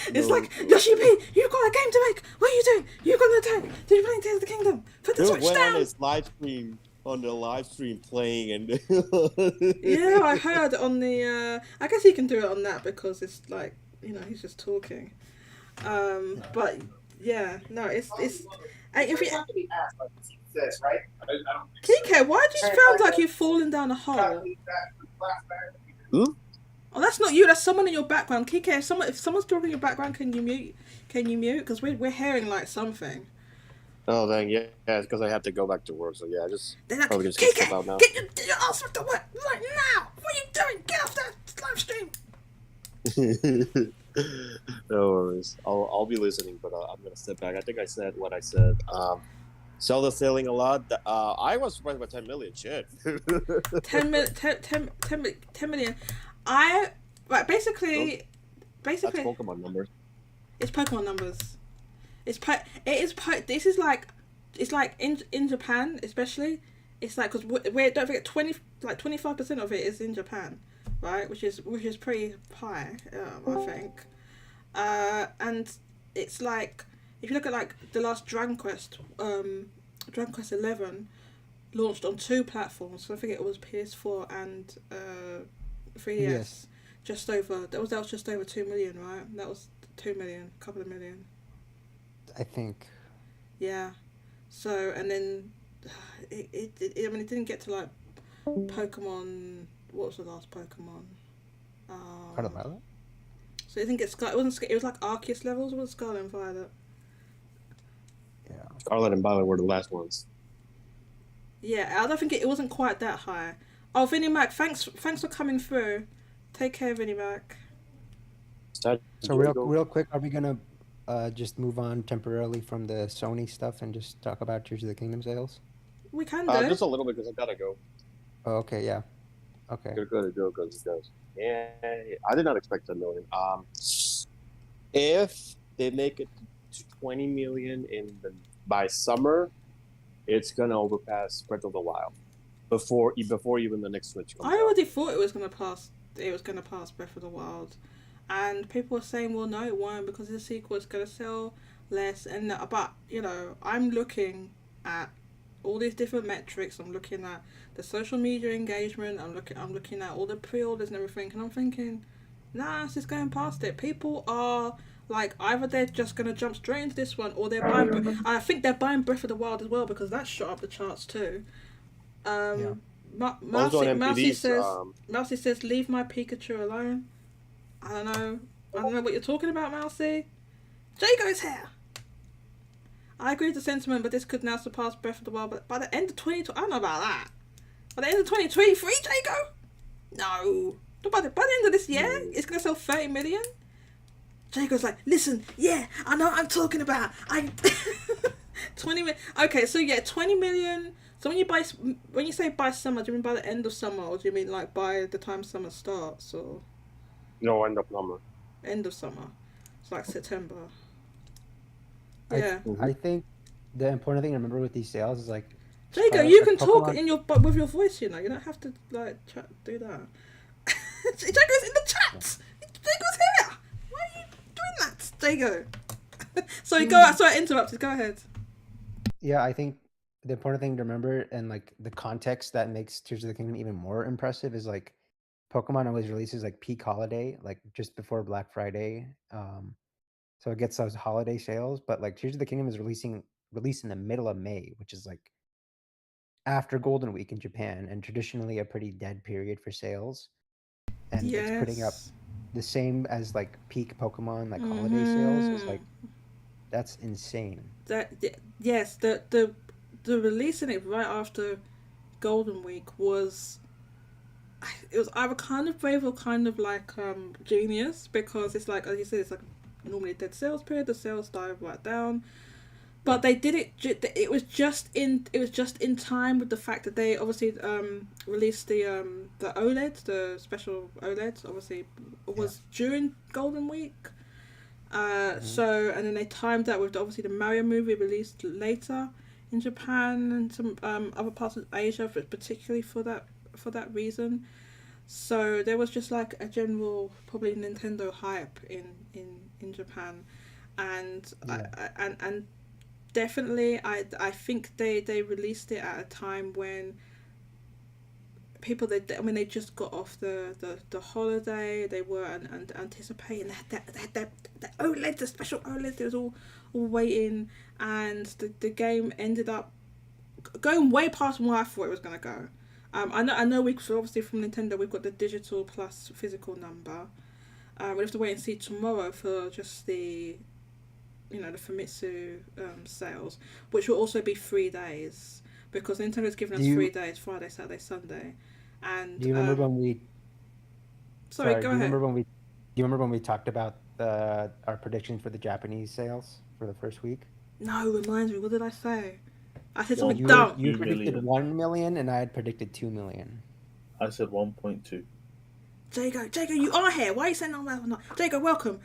It's like, Yoshi P, you've got a game to make. What are you doing? You're gonna you're playing Tears of the Kingdom. Put the Switch down. On the live stream playing and yeah, I heard on the I guess he can do it on that because it's like, he's just talking. But yeah, no, it's if you right? Kike, why do you sound like you've fallen down a hole? Hmm? Oh, that's not you. That's someone in your background. Kike, if someone's talking in your background, can you mute? Because we're hearing like something. Oh, then yeah, it's because I have to go back to work. So yeah, I just Like, probably just Kike, step out now. get your ass off the work right now. What are you doing? Get off that live stream. No worries. I'll be listening, but I'm gonna step back. I think I said what I said. Zelda selling a lot. I was surprised by 10 million. Shit. 10 million. Basically, That's Pokemon numbers. it's Pokemon numbers. This is like, it's like in Japan especially. It's like, because we don't forget 25% of it is in Japan, right? Which is pretty high, I think. And it's like, if you look at like the last Dragon Quest 11 launched on 2 platforms. So I think it was PS4 and 3DS. Yes. Just over. That was just over 2 million, right? That was 2 million, a couple of million. I think. Yeah. So and then I mean, it didn't get to like Pokemon. What was the last Pokemon? Scarlet Violet? So it didn't get Scar. It wasn't. It was like Arceus levels. It was Scarlet and Violet. Yeah. Scarlet and Violet were the last ones. Yeah, I don't think it wasn't quite that high. Oh, Vinnie Mac, thanks for coming through. Take care, Vinnie Mac. So real quick, are we gonna just move on temporarily from the Sony stuff and just talk about Tears of the Kingdom sales? We can do. Just a little bit because I gotta go. Oh, okay, yeah. Okay. Gotta go. Yeah, I did not expect 10 million. If they make it to 20 million by summer, it's gonna overpass Breath of the Wild before even the next Switch comes I out. already thought it was gonna pass. It was gonna pass Breath of the Wild, and people were saying, "Well, no, it won't because the sequel is gonna sell less." And but I'm looking at all these different metrics. I'm looking at the social media engagement. I'm looking at all the pre-orders and everything, and I'm thinking, nah, it's just going past it. People are like, either they're just gonna jump straight into this one, or they're buying. I think they're buying Breath of the Wild as well because that shot up the charts too. Yeah. Mousy says, leave my Pikachu alone. I don't know what you're talking about, Mousy. Jago's here. I agree with the sentiment, but this could now surpass Breath of the Wild. But by the end of 2020, I don't know about that. By the end of 2023, Jago? No. By the end of this year, it's going to sell 30 million? Jago's like, listen, yeah, I know what I'm talking about. 20 million. Okay, so yeah, 20 million. So when you say by summer, do you mean by the end of summer, or do you mean like by the time summer starts, or? No, end of summer. End of summer. It's like September. Yeah. I think the important thing to remember with these sales is like, Jago, you can talk with your voice. You don't have to like do that. Jago's in the chat. Jago's here. Why are you doing that, Jago? Sorry, I interrupted. Go ahead. Yeah, I think the important thing to remember and like the context that makes Tears of the Kingdom even more impressive is like Pokemon always releases like peak holiday, like just before Black Friday. So it gets those holiday sales, but like Tears of the Kingdom is released in the middle of May, which is like after Golden Week in Japan, and traditionally a pretty dead period for sales. And it's putting up the same as like peak Pokemon like holiday sales. Is like, that's insane. Yes, the releasing it right after Golden Week was either kind of brave or kind of like genius, because it's like, as you said, it's like normally a dead sales period. The sales dive right down, but they did it. It was just in time with the fact that they obviously released the OLED, the special OLED. Obviously, was during Golden Week. So, and then they timed that with obviously the Mario movie released later in Japan and some other parts of Asia, particularly for that reason. So there was just like a general probably Nintendo hype in Japan, and and definitely I think they released it at a time when people they just got off the holiday. They were anticipating that OLED, the special OLED. They was all waiting, and the game ended up going way past where I thought it was gonna go. I know we obviously from Nintendo we've got the digital plus physical number. We have to wait and see tomorrow for just the the Famitsu sales, which will also be 3 days, because Nintendo's given us 3 days: Friday, Saturday, Sunday. And do you remember when we? Sorry, go ahead. Do you remember when we talked about our predictions for the Japanese sales for the first week? No, remind me. What did I say? I said something dumb. You predicted 1 million, and I had predicted 2 million. I said 1.2. Jago, you are here. Why are you saying all that or not? Jago, welcome.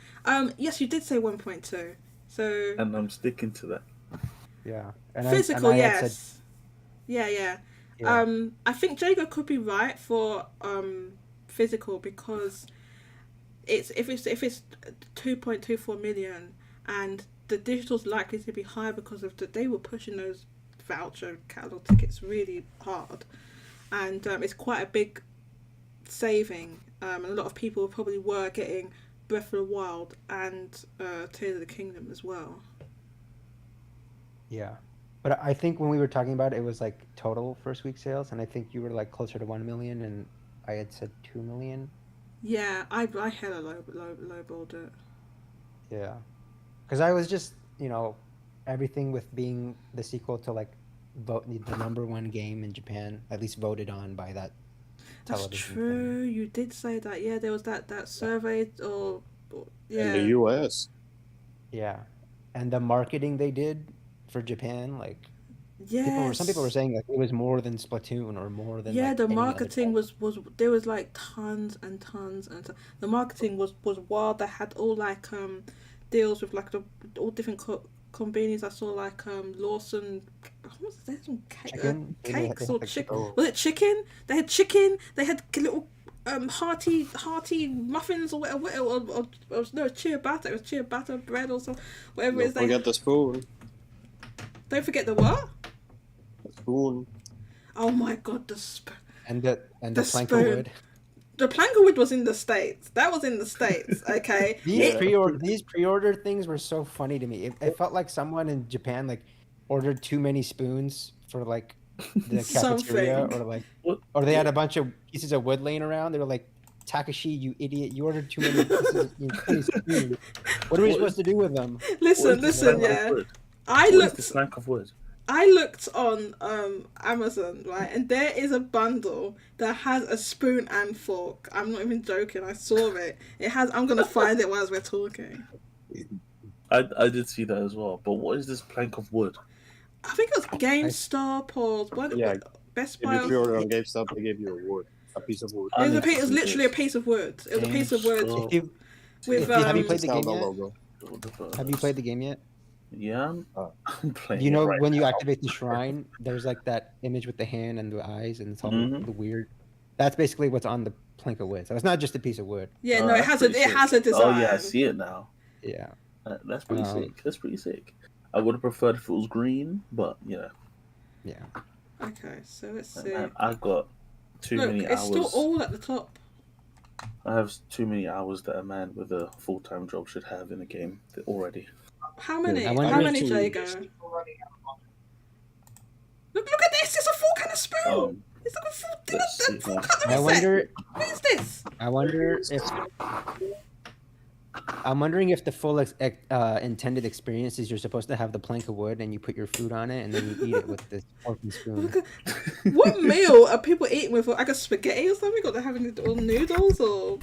Yes, you did say 1.2. So. And I'm sticking to that. Yeah. And physical, I yes. Said, yeah. I think Jago could be right for physical, because if it's 2.24 million, and the digital's likely to be high because of they were pushing those voucher catalog tickets really hard, and it's quite a big saving and a lot of people probably were getting Breath of the Wild and Tears of the Kingdom as well. Yeah. But I think when we were talking about it, it was like total first week sales, and I think you were like closer to 1 million, and I had said 2 million. Yeah, I hella lowballed it. Yeah. Because I was just, everything with being the sequel to like the number one game in Japan, at least voted on by that That's television true. You did say that. Yeah, there was that survey or yeah. In the US. Yeah. And the marketing they did for Japan, like some people were saying like it was more than Splatoon or more than yeah, like the any other marketing title. was there was like tons and tons and the marketing was wild. They had all like deals with like all different companies. I saw like Lawson. What was it? They had some cakes or chicken. Was it chicken? They had chicken. They had little hearty muffins or whatever. Or no, ciabatta. It was ciabatta bread or something. Whatever it is. Don't forget the spoon. Don't forget the what? The spoon. Oh my god, the spoon. And the plank of spoon. wood. The plank of wood was in the States. That was in the States, okay? These pre-order things were so funny to me. It felt like someone in Japan like ordered too many spoons for like the cafeteria, or they had a bunch of pieces of wood laying around. They were like, Takashi, you idiot! You ordered too many pieces. Spoons. What are we supposed to do with them? Listen, yeah. I looked on Amazon, right, and there is a bundle that has a spoon and fork. I'm not even joking. I saw it. It has. I'm gonna find it while we're talking. I did see that as well. But what is this plank of wood? I think it was GameStop or Best Buy. If you pre-order on GameStop, they give you a wood, a piece of wood. It was literally a piece of wood. It was a piece of wood. Have you played the game yet? Have you played the game yet? Yeah, I'm playing. You know, when you activate the shrine, there's like that image with the hand and the eyes, and it's all the weird. That's basically what's on the plank of wood. So it's not just a piece of wood. Yeah, no, it has a design. Oh yeah, I see it now. Yeah, that's pretty sick. That's pretty sick. I would have preferred if it was green, but yeah. Yeah. Okay, so let's see. I got too many hours. It's still all at the top. I have too many hours that a man with a full-time job should have in a game already. How many? How many, Jago? Look at this! It's a fork and a spoon! It's like a full cutlery set! What is this? I'm wondering if the full intended experience is you're supposed to have the plank of wood and you put your food on it and then you eat it with this fork and spoon. What meal are people eating with? Like a spaghetti or something? Or they're having little noodles or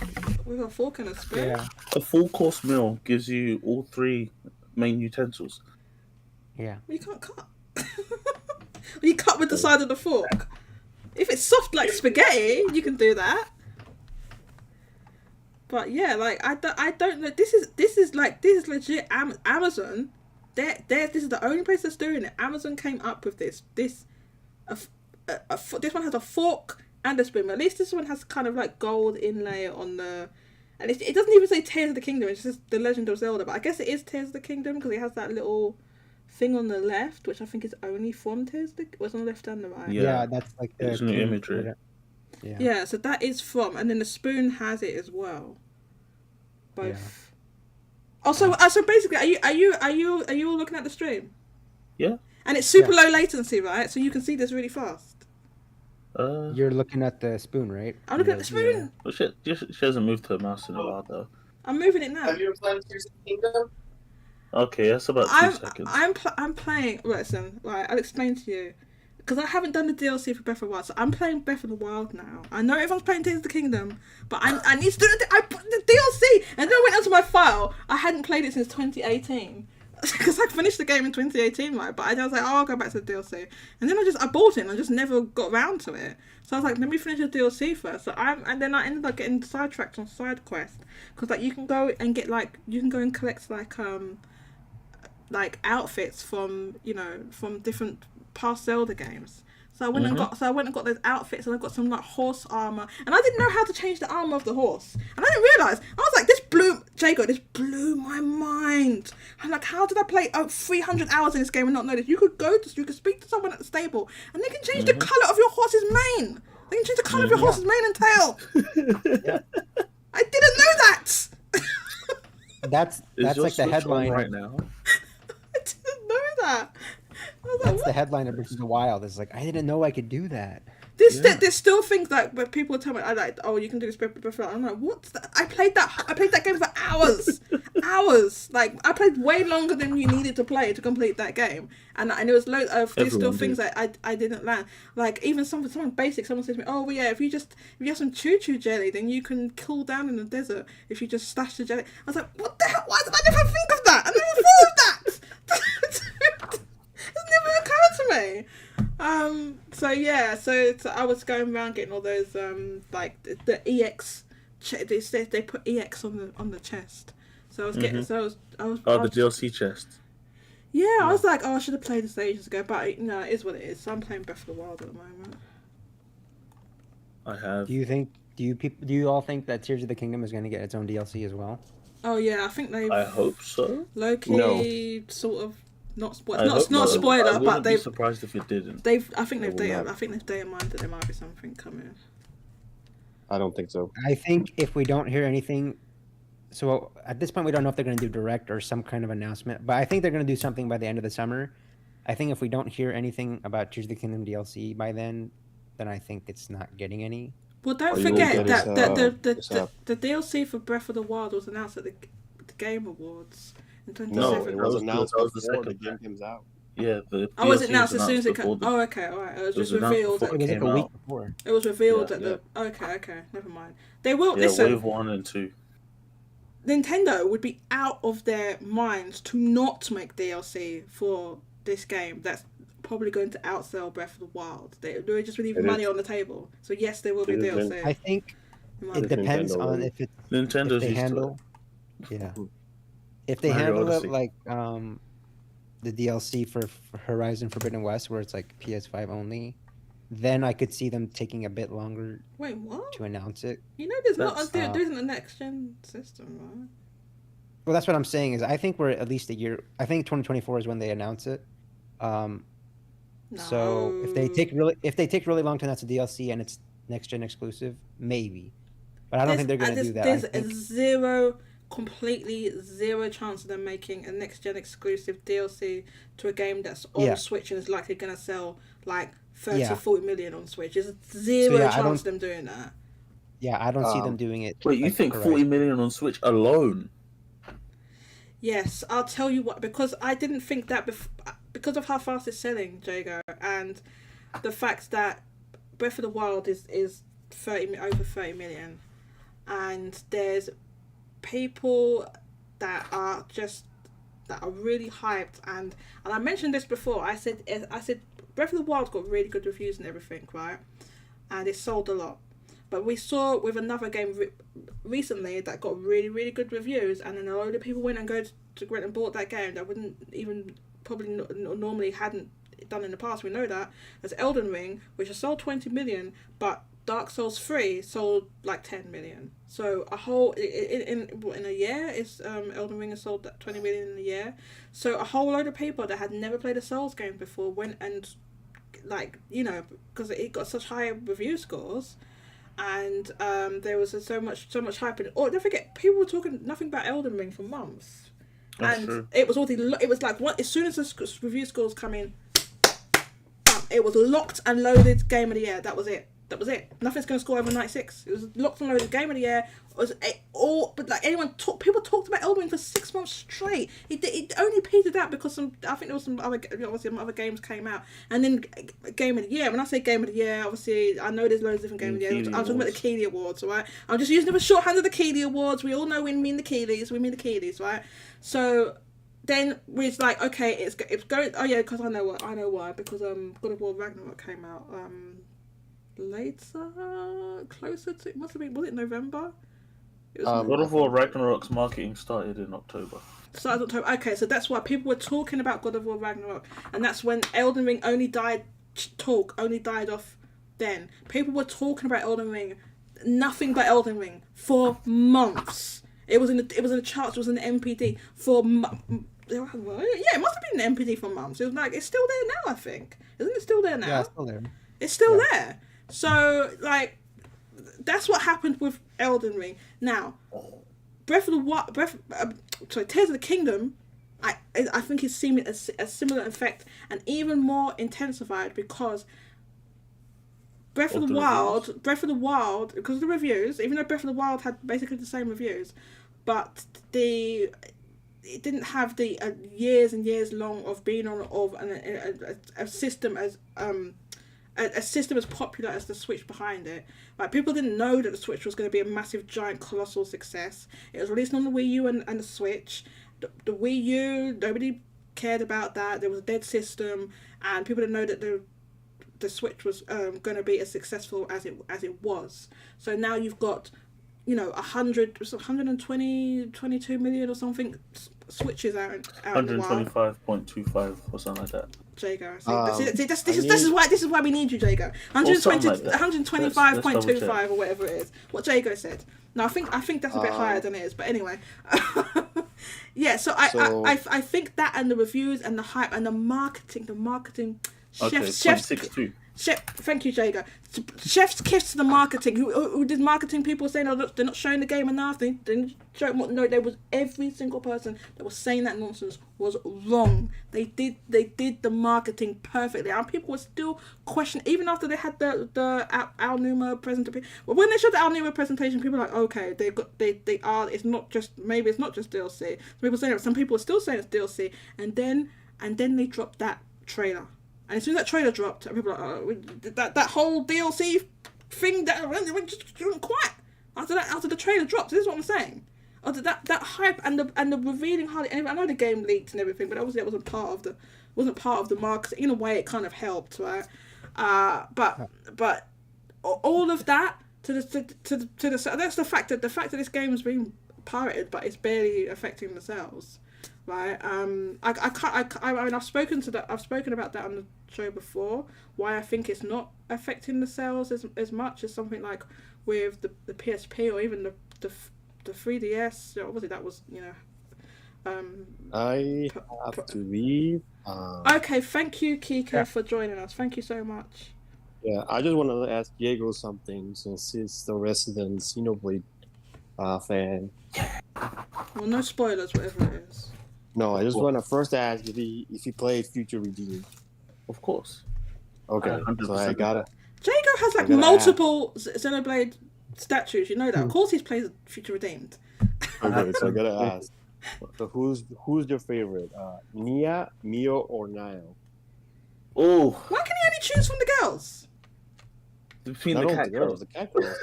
with a fork and a spoon? Yeah. A full course meal gives you all three main utensils. Yeah. You can't cut. You cut with the side of the fork. If it's soft like spaghetti, you can do that. But yeah, like I don't know. This is legit. Amazon. This is the only place that's doing it. Amazon came up with this. This one has a fork and a spoon. At least this one has kind of like gold inlay on the. And it doesn't even say Tears of the Kingdom. It's just The Legend of Zelda. But I guess it is Tears of the Kingdom because it has that little thing on the left, which I think is only from Tears of the... What's on the left and the right? Yeah, that's like the new imagery. Yeah, so that is from. And then the spoon has it as well. Both. Yeah. Oh, so basically, are you all looking at the stream? Yeah. And it's super low latency, right? So you can see this really fast. You're looking at the spoon, right? I'm looking at the spoon. Well, she hasn't moved her mouse in a while, though. I'm moving it now. Have you ever played Tears of the Kingdom? Okay, that's about 2 seconds. I'm playing. Listen, right, I'll explain to you. Because I haven't done the DLC for Breath of the Wild, so I'm playing Breath of the Wild now. I know everyone's playing Tears of the Kingdom, but I need to do I put the DLC, and then I went onto my file. I hadn't played it since 2018. Because I finished the game in 2018, right? But I was like, I'll go back to the DLC. And then I bought it and I just never got around to it. So I was like, let me finish the DLC first. And then I ended up getting sidetracked on side quest. Because like you can go and get collect like outfits from different past Zelda games. So I went and got those outfits, and I got some like horse armor, and I didn't know how to change the armor of the horse, and I didn't realize. I was like, this blew my mind. I'm like, how did I play 300 hours in this game and not know this? You could speak to someone at the stable, and they can change the color of your horse's mane. They can change the colour of your horse's mane and tail. I didn't know that. That's like the Switch on headline right now. I didn't know that. I was like, That's what? the headline of Breath of the Wild. It's like I didn't know I could do that. There's still things like where people tell me, I like, oh, you can do this before. I'm like, what's that? I played that game for hours. Like I played way longer than you needed to play to complete that game, and there was loads of there's still things that I didn't learn. Like even something basic. Someone says to me, oh well, yeah, if you have some choo-choo jelly, then you can cool down in the desert if you just stash the jelly. I was like, what the hell? Why did I never think of that? I never thought of that. It's never occurred to me. So I was going around getting all those like the EX. They put EX on the chest. So I was getting. So I was. The DLC chest. Yeah, I was like, oh, I should have played this ages ago, but it is what it is. So I'm playing Breath of the Wild at the moment. I have. Do you all think that Tears of the Kingdom is going to get its own DLC as well? Oh yeah, I think they've. I hope so. Low-key sort of not spoiler, I but wouldn't be they've. surprised if it didn't. I think they've data mined that there might be something coming. I don't think so. I think if we don't hear anything, so at this point we don't know if they're going to do direct or some kind of announcement, but I think they're going to do something by the end of the summer. I think if we don't hear anything about Tears of the Kingdom DLC by then I think it's not getting any. Well, don't forget that the DLC for Breath of the Wild was announced at the Game Awards in 2017. No, it was announced that was before the the game comes out. Yeah, the Oh, was it DLC announced as soon as it before came? Oh, okay, alright. It was just announced revealed. before It was like came a week out. before. It was revealed Yeah, at the. Okay, never mind. They will Yeah, listen. Wave 1 and 2. Nintendo would be out of their minds to not make DLC for this game. That's probably going to outsell Breath of the Wild. They're just leaving money on the table. So yes, there will be DLC. I think it depends on if Nintendo's they used handle. to it. Yeah. If they Mario handle Odyssey. it like the DLC for Horizon Forbidden West, where it's like PS5 only, then I could see them taking a bit longer Wait, what? to announce it. You know, there's That's- there isn't a next gen system, right? Well, that's what I'm saying. Is I think we're at least a year. I think 2024 is when they announce it. So if they take really long to announce a DLC and it's next gen exclusive, maybe. But I don't think they're going to do that. There's completely zero chance of them making a next gen exclusive DLC to a game that's on Switch and is likely going to sell like 40 million on Switch. There's zero chance of them doing that. Yeah, I don't see them doing it. Wait, you think 40 million on Switch alone? Yes, I'll tell you what, because I didn't think that because of how fast it's selling, Jago, and the fact that Breath of the Wild is over 30 million, and there's people that are really hyped, and I mentioned this before. I said Breath of the Wild got really good reviews and everything, right? And it sold a lot. But we saw with another game recently that got really, really good reviews, and then a load of people went and went and bought that game that wouldn't even probably normally hadn't done in the past. We know that. There's Elden Ring, which has sold 20 million, but Dark Souls 3 sold like 10 million. So a whole in a year Elden Ring has sold 20 million in a year. So a whole load of people that had never played a Souls game before went and because it got such high review scores. And there was so much hype. And don't forget, people were talking nothing about Elden Ring for months. That's true. It was as soon as the review scores come in, it was locked and loaded game of the year. That was it. Nothing's going to score over 96. It was locked and loaded game of the year. People talked about Elden Ring for 6 months straight. It only petered out because I think there was some other games came out, and then game of the year. When I say game of the year, obviously I know there's loads of different game of the year. I'm talking about the Keighley Awards, right? I'm just using them as shorthand of the Keighley Awards. We all know we mean the Keighleys, right? So then we're like, okay, it's going. Oh yeah, because I know why. Because God of War Ragnarok came out closer to, it must have been, was it November? It was God of War Ragnarok's marketing started in October. Okay, so that's why people were talking about God of War Ragnarok, and that's when Elden Ring only died off then. People were talking about Elden Ring, nothing but Elden Ring, for months. It was in the charts, it was in the MPD for yeah, it must have been in the MPD for months. It was like, it's still there now, I think. Isn't it still there now? Yeah, it's still there. It's still there. So like, that's what happened with Elden Ring. Now, Breath of the Wild, Tears of the Kingdom, I think it's seen a similar effect and even more intensified because Breath of the Wild, because of the reviews, even though Breath of the Wild had basically the same reviews, but it didn't have the years and years long of being on a system as a system as popular as the Switch behind it. Like, people didn't know that the Switch was going to be a massive, giant, colossal success. It was released on the Wii U and the Switch. The Wii U, nobody cared about that. There was a dead system, and people didn't know that the Switch was going to be as successful as it was. So now you've got, 122 million or something Switches out in the wild. 125.25 or something like that. Jago, this is why we need you, Jago. 125.25 or whatever it is. What Jago said. No, I think that's a bit higher than it is, but anyway. Yeah, so I think that, and the reviews and the hype and the marketing. Thank you, Jago. Chef's kiss to the marketing. Who did marketing people saying, oh, look, they're not showing the game enough? They didn't show what? No, there was every single person that was saying that nonsense was wrong. They did the marketing perfectly, and people were still questioning even after they had the Al Numa presentation. Well, when they showed the Al Numa presentation, people were like, okay, it's not just DLC. Some people are still saying it's DLC, and then they dropped that trailer. And as soon as that trailer dropped, people were like, oh, that whole DLC thing that just didn't quite. After the trailer dropped, this is what I'm saying. After that hype and the revealing hardly anything. I know the game leaked and everything, but obviously it wasn't part of the marketing. In a way, it kind of helped, right? But all of that to the that's the fact that this game is being pirated, but it's barely affecting the sales. Right. I've spoken about that on the show before. Why I think it's not affecting the sales as much as something like with the PSP or even the 3DS. Obviously, that was I have to leave. Okay, thank you, Kika, for joining us. Thank you so much. Yeah, I just wanted to ask Diego something since he's the resident Xenoblade fan. Well, no spoilers, whatever it is. No, I just want to first ask if he played Future Redeemed. Of course. Okay, so I gotta. Jago has like multiple Xenoblade statues. You know that. Of course, he's played Future Redeemed. Okay, so I gotta ask. So who's your favorite? Nia, Mio, or Niall? Oh. Why can he only choose from the girls? Between the cat girls. The cat girls.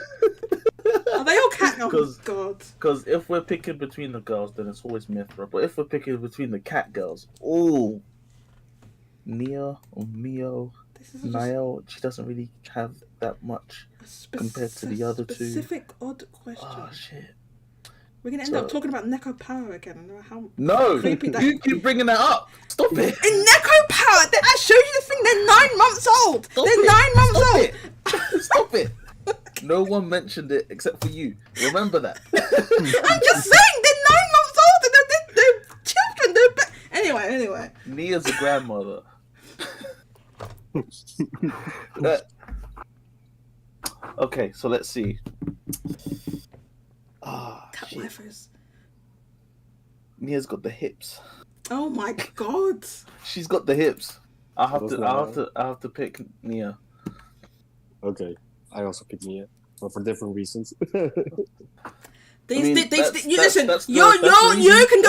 Are they all cat? Oh God! Because if we're picking between the girls, then it's always Mithra. But if we're picking between the cat girls, Nia or Mio, Niall, she doesn't really have that much compared to the other two. Specific odd question. Oh shit! We're gonna end up talking about Neko Power again. No, you keep bringing that up. Stop it. In Neko Power, I showed you the thing. They're 9 months old. They're 9 months old. Stop it. No one mentioned it except for you. Remember that. I'm just saying, they're 9 months old. They're children. Anyway. Nia's a grandmother. Okay, so let's see. Cat waifus. Nia's got the hips. Oh my God. She's got the hips. I have to pick Nia. Okay. I also picked Nia, but for different reasons. You can go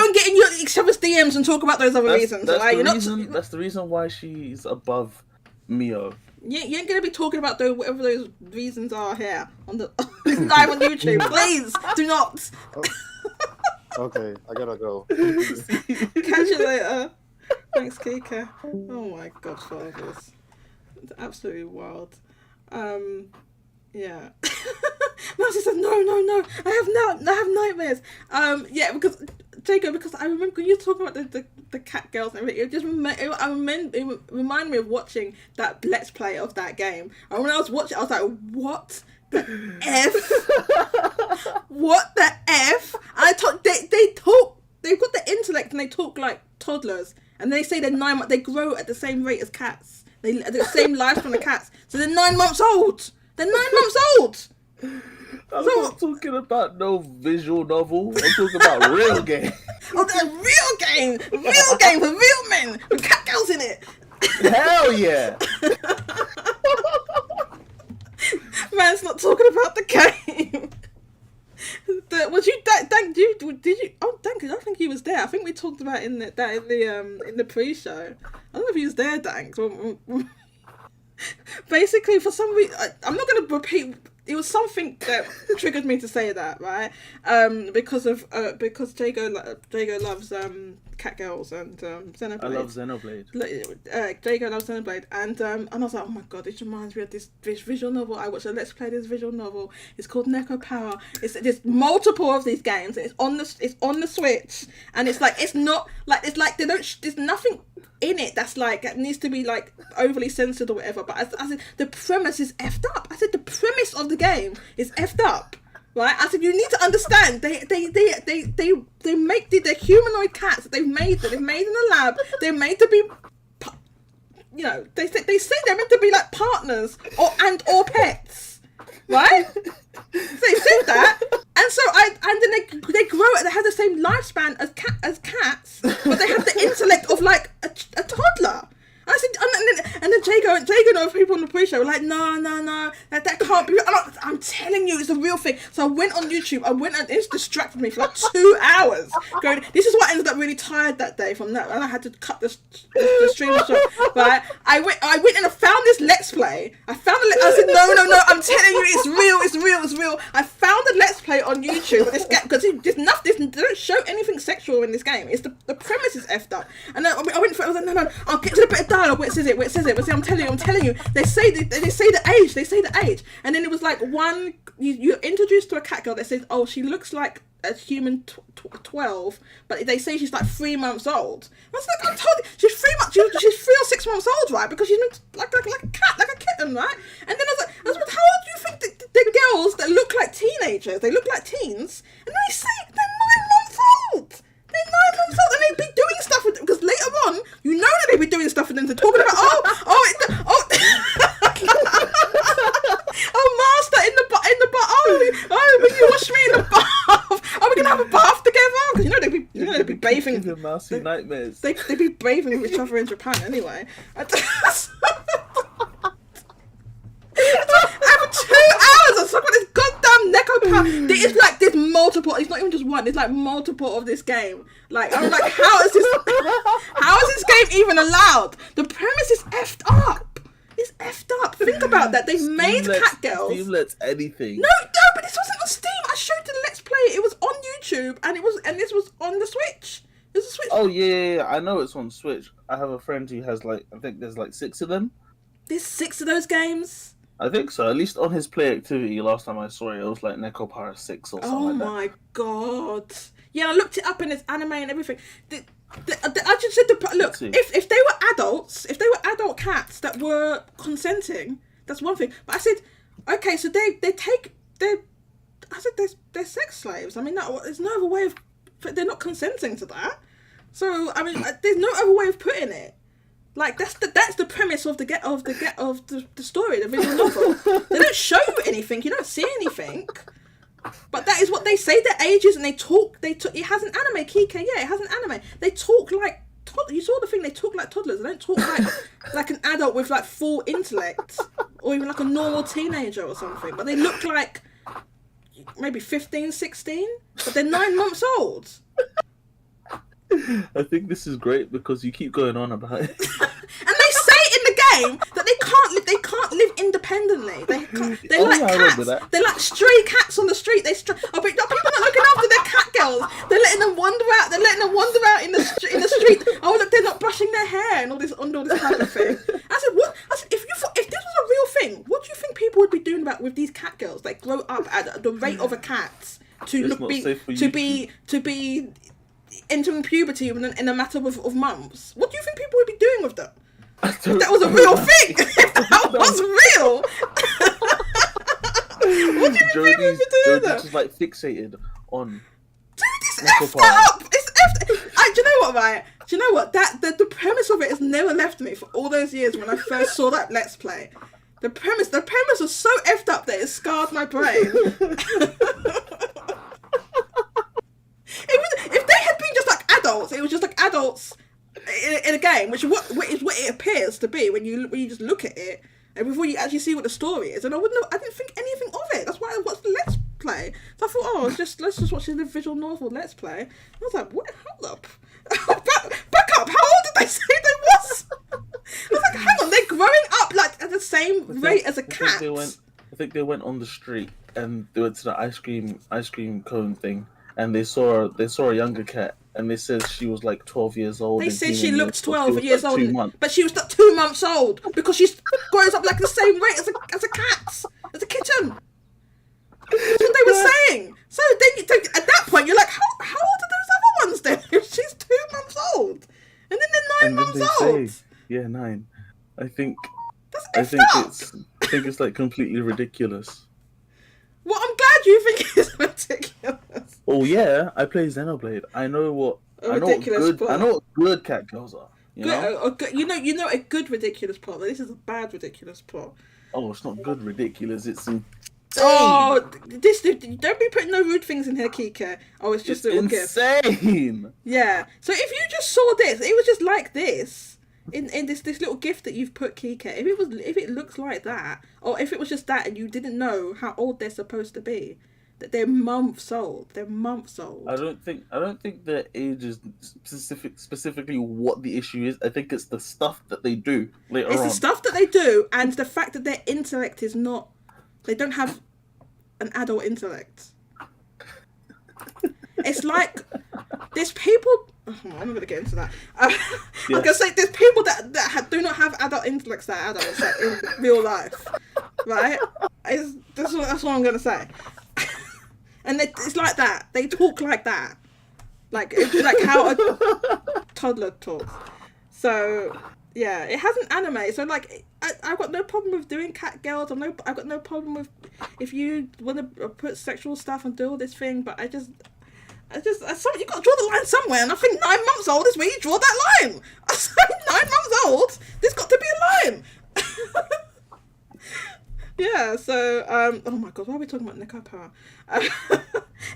and get in each other's DMs and talk about those other reasons. That's the reason why she's above Mio. You ain't gonna be talking about whatever those reasons are here on the live on YouTube. Please do not. Okay, I gotta go. Catch you later. Thanks, Kika. Oh my God, fathers. It's absolutely wild. Yeah. Marcy said, no. I have nightmares. Yeah, because Jacob, because I remember when you were talking about the cat girls and everything, it reminded me of watching that Let's Play of that game. And when I was watching, I was like, what the F? What the F? And they talk, they've got the intellect and they talk like toddlers. And they say they're 9 months, they grow at the same rate as cats. They the same lifespan of cats. So they're 9 months old. They're 9 months old. I'm not talking about no visual novel. I'm talking about real game. Oh, they're real game with real men with cat girls in it. Hell yeah! Man's not talking about the game. Was you Dank? Did you? Oh, Dank! I don't think he was there. I think we talked about in the pre-show. I don't know if he was there, Dank. Basically, for some reason, I'm not going to repeat. It was something that triggered me to say that, right? Because Jago loves cat girls and Xenoblade. I love Xenoblade. Jago loves Xenoblade, and I was like, oh my god, this reminds me of this visual novel. I watched a Let's Play this visual novel. It's called Neko Power. There's multiple of these games. And it's on the Switch, and it's not like they don't. There's nothing in it that's like that needs to be like overly censored or whatever. But I said the premise is effed up. I said the premise of the game is effed up. Right? I said you need to understand. They make the humanoid cats that they've made in the lab. They're made to be, you know, they say they're meant to be like partners or pets, right? So they said that, and so then they grow it. They have the same lifespan as cats, but they have the intellect of like a toddler. I said, and then Jago and other people on the pre-show were like, no, that can't be. I'm telling you, it's a real thing. So I went on YouTube. And it's distracted me for like 2 hours. Going, this is what I ended up really tired that day from that, and I had to cut the stream short. Right? I went and I found this Let's Play. I said, no, I'm telling you, it's real. I found the Let's Play on YouTube because they don't show anything sexual in this game. It's the premise is effed up. And I went for it. I was like, no, I'll get to the bit of dialogue where it says it. I'm telling you. They say the age, and then it was like you're introduced to a cat girl that says, oh, she looks like a human 12, but they say she's like 3 months old. I was like, I told you, she's 3 or 6 months old, right? Because she's like a cat, like a kitten, right? And then I was like, how old do you think the girls that look like teenagers? They look like teens, and they say they're 9 months old. They're 9 months old, and they'd be doing stuff with them, because later on, you know that they'd be doing stuff with them. They're talking about, master in the bath. Oh, will you wash me in the bath? Are we gonna have a bath together? Because you know they'd be bathing. The mousy nightmares. They'd be bathing with each other in Japan anyway. After 2 hours, I was talking about this goddamn Neko Power. There's multiple. It's not even just one. There's like multiple of this game. Like I'm like, how is this game even allowed? The premise is effed up. It's effed up. Think about that. They've made cat girls. Steam lets anything. No, but this wasn't on Steam. I showed the Let's Play. It was on YouTube, and this was on the Switch. There's a Switch. Oh yeah. I know it's on Switch. I have a friend who has I think there's 6 of them. There's 6 of those games. I think so. At least on his play activity, last time I saw it was like Neko Power 6 or something like that. Oh my god. Yeah, I looked it up and it's anime and everything. I just said, look, if they were adults, if they were adult cats that were consenting, that's one thing. But I said, okay, so they're sex slaves. I mean, there's no other way of, they're not consenting to that. So I mean, there's no other way of putting it. Like that's the premise of the story, the visual novel. They don't show you anything. You don't see anything. But that is what they say their ages, and they talk. It has an anime, Kike. Yeah, it has an anime. They talk like you saw the thing. They talk like toddlers. They don't talk like an adult with like full intellect, or even like a normal teenager or something. But they look like maybe 15, 16. But they're 9 months old. I think this is great because you keep going on about it. And they say in the game that they can't live independently. They're like cats. They're like stray cats on the street. People are not looking after their cat girls. They're letting them wander out. They're letting them wander out in the street. Oh look, they're not brushing their hair and all this type of thing. I said, what? I said, if this was a real thing, what do you think people would be doing with these cat girls? They grow up at the rate of a cat to be entering puberty in a matter of months. What do you think people would be doing with them? If that was a real thing, if that was real, what do you think people would be doing with them? Just like fixated on. Dude, it's effed up. It's effed. Do you know what, right? Do you know what? The premise of it has never left me for all those years when I first saw that Let's Play. The premise was so effed up that it scarred my brain. If they had been just like adults, it was just like adults in a game, which is what it appears to be when you just look at it, and before you actually see what the story is. And I didn't think anything of it. That's why I watched the Let's Play. So I thought, let's just watch the visual novel Let's Play. And I was like, what? Hold up, back up. How old did they say they was? I was like, hang on, they're growing up like at the same rate as a cat. I think they went on the street and they went to the ice cream cone thing, and they saw a younger cat, and they said she was like 12 years old. They said she looked 12 years like old, but she was 2 months old because she grows up like the same rate as a cat, as a kitten. That's what they were saying. So then at that point you're like, how old are those other ones then? If she's 2 months old, and then they're 9 months old. Yeah, 9. I think That's I think it's like completely ridiculous. Well, I'm glad you think it's ridiculous. Oh yeah, I play Xenoblade. I know what good cat girls are. You know a good ridiculous plot. This is a bad ridiculous plot. Oh, it's not good ridiculous. It's insane. Oh, don't be putting no rude things in here, Kika. Oh, it's just a little gift. Insane. Yeah. So if you just saw this, it was just like this. In this little gift that you've put, Kika, if it looks like that, or if it was just that and you didn't know how old they're supposed to be, that they're months old. I don't think their age is specifically what the issue is. I think it's the stuff that they do later on. It's the stuff that they do, and the fact that their intellect is not. They don't have an adult intellect. It's like there's people. Oh, I'm not going to get into that. I'm going to say there's people that do not have adult intellects that are adults like, in real life, right? That's what I'm going to say. And it's like that. They talk like that, like how a toddler talks. So yeah, it has an anime. So like, I've got no problem with doing cat girls. I've got no problem with if you want to put sexual stuff and do all this thing. But you got to draw the line somewhere, and I think 9 months old is where you draw that line. I said 9 months old. There's got to be a line. Yeah. So oh my god, why are we talking about Neko Power?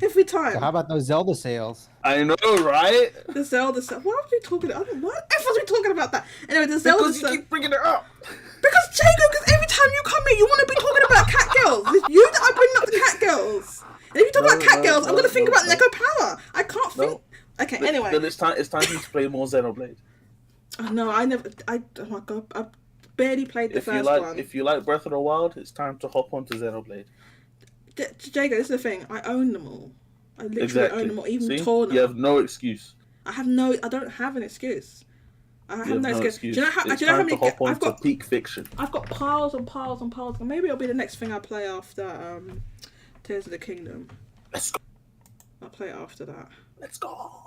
Every time. So how about those Zelda sales? I know, right? The Zelda sales. What are we talking about? What else was we talking about that? Anyway, the Zelda sales. Because you keep bringing it up. Because Jago, because every time you come here, you want to be talking about cat girls. It's you that I bring up the cat girls. And if you talk about cat girls, I'm going to think about Neko Power. I can't think. Okay, anyway. Then it's time for you to play more Xenoblade. Oh, no, oh my god, I barely played the first one. If you like Breath of the Wild, it's time to hop onto Xenoblade. Jago, this is the thing. I own them all. I literally own them all, even Torna. You have no excuse. I don't have an excuse. I have no excuse. Do you know how many? I've got peak fiction. I've got piles and piles and piles. And maybe it'll be the next thing I play after Tears of the Kingdom. Let's go. I'll play it after that. Let's go.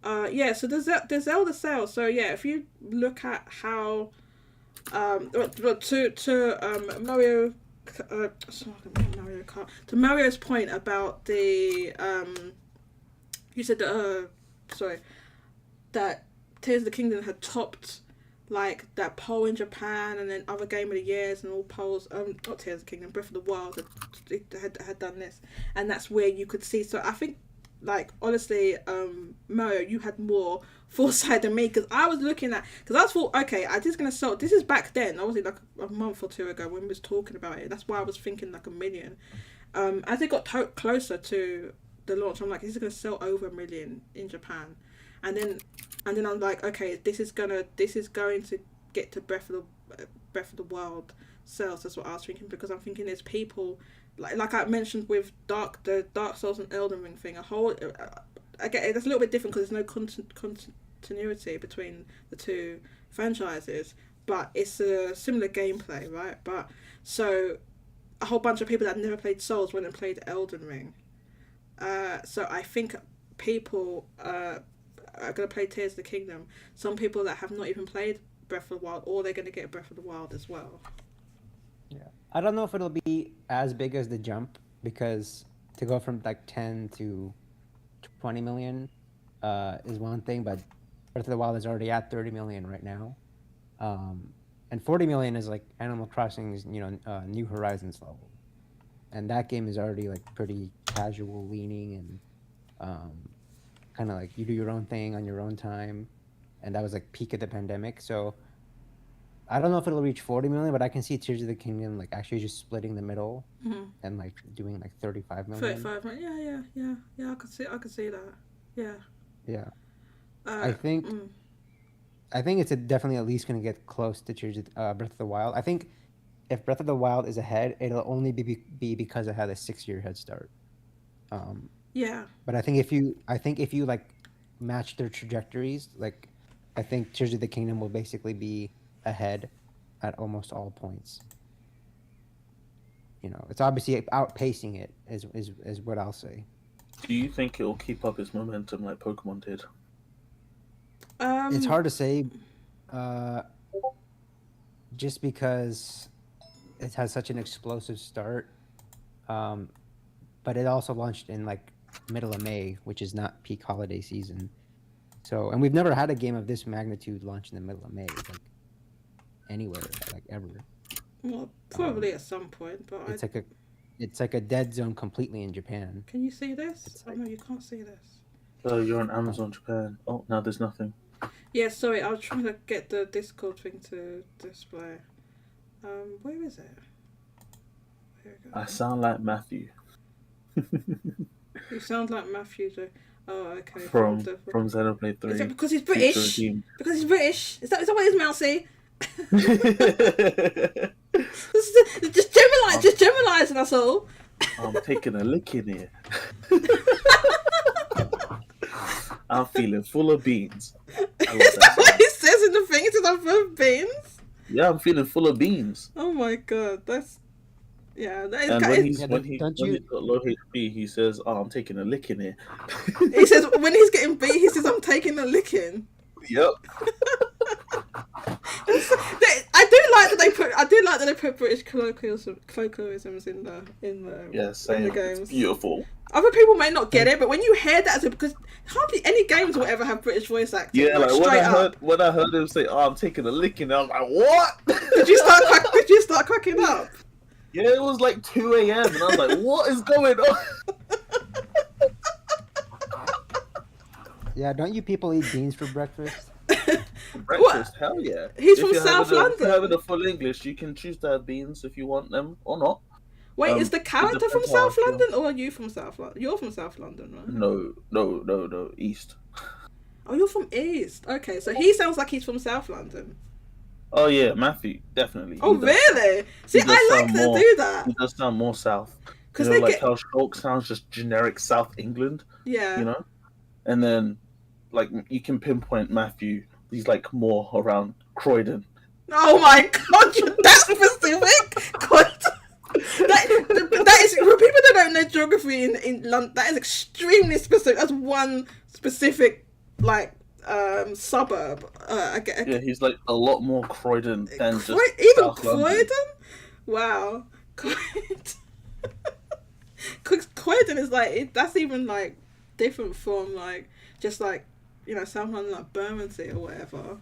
Yeah. So there's Zelda sales. So yeah, if you look at how Mario. Mario Kart. To Mario's point about the you said that Tears of the Kingdom had topped like that poll in Japan, and then other Game of the Years and all polls. Not Tears of the Kingdom, Breath of the Wild had done this, and that's where you could see. So I think, like honestly, Mario, you had more foresight than me, because I was looking at, because I thought, okay, I just gonna sell. This is back then, obviously like a month or two ago when we was talking about it. That's why I was thinking like 1 million. As it got closer to the launch, I'm like, this is gonna sell over 1 million in Japan, and then I'm like, okay, this is going to get to Breath of the Wild sales. That's what I was thinking, because I'm thinking there's people like I mentioned with the Dark Souls and Elden Ring thing. I get it, that's a little bit different because there's no continuity between the two franchises, but it's a similar gameplay, right? But so a whole bunch of people that never played Souls went and played Elden Ring. So I think people are going to play Tears of the Kingdom. Some people that have not even played Breath of the Wild, or they're going to get Breath of the Wild as well. Yeah, I don't know if it'll be as big as the jump, because to go from like 10 to 20 million is one thing, but Breath of the Wild is already at 30 million right now. and 40 million is like Animal Crossing's New Horizons level, and that game is already like pretty casual leaning and kind of like you do your own thing on your own time, and that was like peak of the pandemic. So I don't know if it'll reach 40 million, but I can see Tears of the Kingdom like actually just splitting the middle and like doing like 35 million. 35 million. Yeah. I could see that. Yeah. Yeah. I think it's definitely at least going to get close to Tears of Breath of the Wild. I think if Breath of the Wild is ahead, it'll only be because it had a 6-year head start. Yeah. But I think if you like match their trajectories, like I think Tears of the Kingdom will basically be ahead at almost all points. It's obviously outpacing it is what I'll say. Do you think it'll keep up its momentum like Pokemon did? It's hard to say, just because it has such an explosive start. But it also launched in like middle of May, which is not peak holiday season. So, and we've never had a game of this magnitude launch in the middle of May, like anywhere, like ever. Well, probably at some point, but it's like a dead zone completely in Japan. Can you see this? Oh no, you can't see this. Oh, you're on Amazon Japan. Oh, now there's nothing. Yeah, sorry, I was trying to get the Discord thing to display. Where is it? Here we go. I sound like Matthew. You sound like Matthew. Oh, okay. From Xenoblade 3. Is it because he's British? Because he's British? Is that what it is, Mousy? Just generalising, that's all. I'm taking a lick in here. I'm feeling full of beans. Is that what he says in the thing? He says I'm full of beans? Yeah, I'm feeling full of beans. Oh my god, that's... Yeah, that is... And when he's got low HP, he says, "Oh, I'm taking a licking here." He says when he's getting beat, he says, "I'm taking a licking." Yep. I do like that they put British colloquialisms in the in the games. It's beautiful. Other people may not get it, but when you hear that, because hardly any games will ever have British voice acting. Yeah, like when I heard him say, "Oh, I'm taking a licking," I was like, "What?" Did you start cracking up? Yeah, it was like 2 a.m. and I was like, "What is going on?" Yeah, don't you people eat beans for breakfast? For breakfast, hell yeah. He's from South London. If you're having a full English, you can choose to have beans if you want them or not. Wait, is the character from South London or are you from South London? You're from South London, right? No, East. Oh, you're from East. Okay, so he sounds like he's from South London. Oh yeah, Matthew, definitely. Oh really? See, I like to do that. He does sound more South. Because like how Shulk sounds just generic South England. Yeah. You know? And then like you can pinpoint Matthew, he's like more around Croydon. Oh my god, you're that specific? God. That is, for people that don't know geography in London, that is extremely specific. That's one specific like suburb. Yeah, he's like a lot more Croydon than just even South Croydon. London. Wow, Croydon is like that's even like different from like just like South London, like Bermondsey or whatever.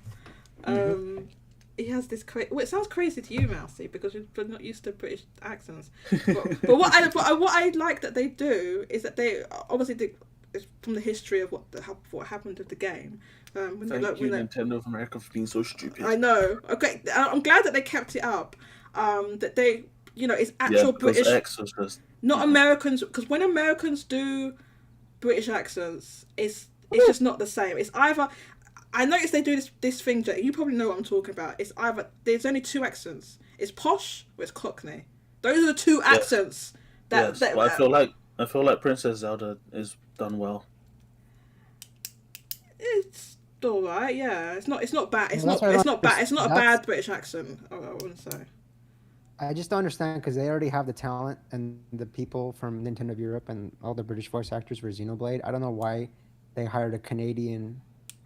He has this well, it sounds crazy to you, Mousy, because you're not used to British accents. But what I like that they do is that they obviously it's from the history of what happened with the game. Thank you, Nintendo of America, for being so stupid. I know. Okay, I'm glad that they kept it up. That they, it's actual British, not Americans. Because when Americans do British accents, it's just not the same. It's either. I noticed they do this thing, Jay. You probably know what I'm talking about. It's either there's only two accents. It's posh or it's Cockney. Those are the two accents. Yes, well, I feel like Princess Zelda is done well. It's all right. Yeah, it's not bad. It's not bad. It's not a bad British accent. I wouldn't say. I just don't understand because they already have the talent and the people from Nintendo of Europe and all the British voice actors for Xenoblade. I don't know why they hired a Canadian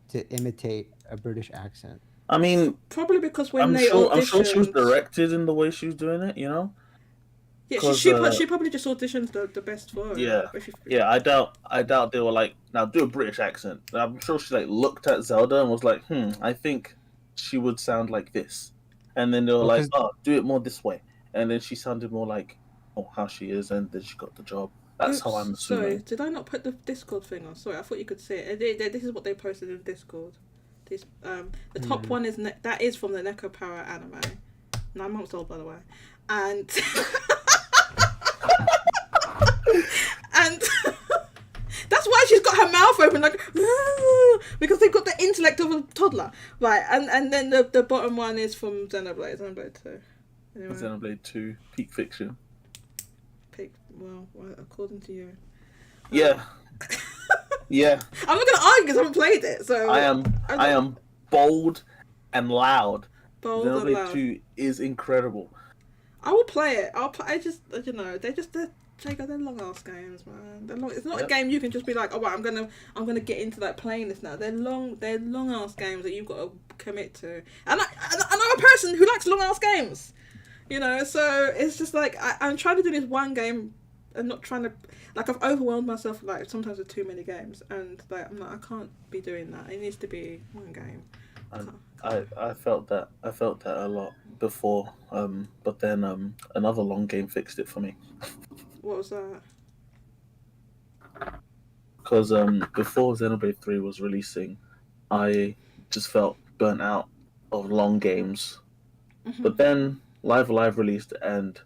to imitate a British accent. I mean, probably because when I'm sure she was directed in the way she was doing it. Yeah, she probably just auditioned the best for it. Yeah. I doubt they were like, now do a British accent. I'm sure she like looked at Zelda and was like, I think she would sound like this. and then they were Well, like, 'cause- "Oh, do it more this way," and then she sounded more like, "Oh, how she is," and then she got the job. That's how I'm Sorry, assuming. did I not put the Discord thing on? Sorry, I thought you could see it. This is what they posted in Discord. This the top one is that is from the Neko Power anime, 9 months old by the way, and and that's why she's got her mouth open like because they've got the intellect of a toddler, right? And then the bottom one is from Xenoblade 2. Anyway, Xenoblade 2, peak fiction. Well, according to you. Yeah. Yeah. I'm not gonna argue because I haven't played it, so I am bold and loud. bold and Xenoblade loud. 2 is incredible. I will play it. I just they're long ass games, man. They're long. It's not a game you can just be like, oh, right, I'm gonna get into like playing this now. They're long ass games that you've got to commit to. And I'm a person who likes long ass games, you know. So it's just like I'm trying to do this one game and not trying to like I've overwhelmed myself like sometimes with too many games, and like I'm like I can't be doing that. It needs to be one game. I felt that a lot before, but then another long game fixed it for me. What was that? Because before Xenoblade 3 was releasing, I just felt burnt out of long games. Mm-hmm. But then Live Alive released, and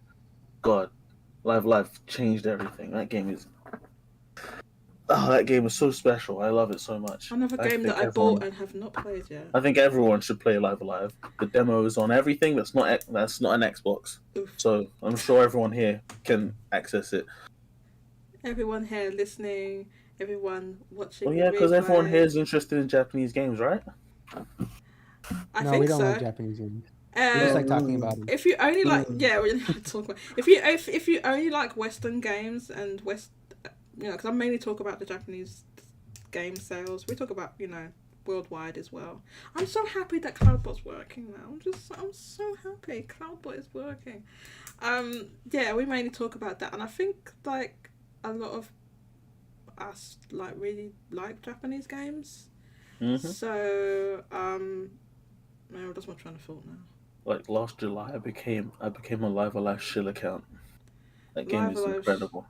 God, Live Alive changed everything. That game is so special. I love it so much. Another game that I bought and have not played yet. I think everyone should play Live Alive. The demo is on everything that's not an Xbox. Oof. So I'm sure everyone here can access it. Everyone here listening, everyone watching. Well, yeah, because everyone here is interested in Japanese games, right? I no, think we don't so. like Japanese games. We just like talking about them. If you only like, yeah, we talk about. If you only like Western games and because I mainly talk about the Japanese game sales. We talk about worldwide as well. I'm so happy that Cloudbot's working now. I'm so happy Cloudbot is working. Yeah, we mainly talk about that, and I think like a lot of us like really like Japanese games. Mm-hmm. So that's my train of thought now. Like last July, I became a Live Alive shill account. That game is incredible.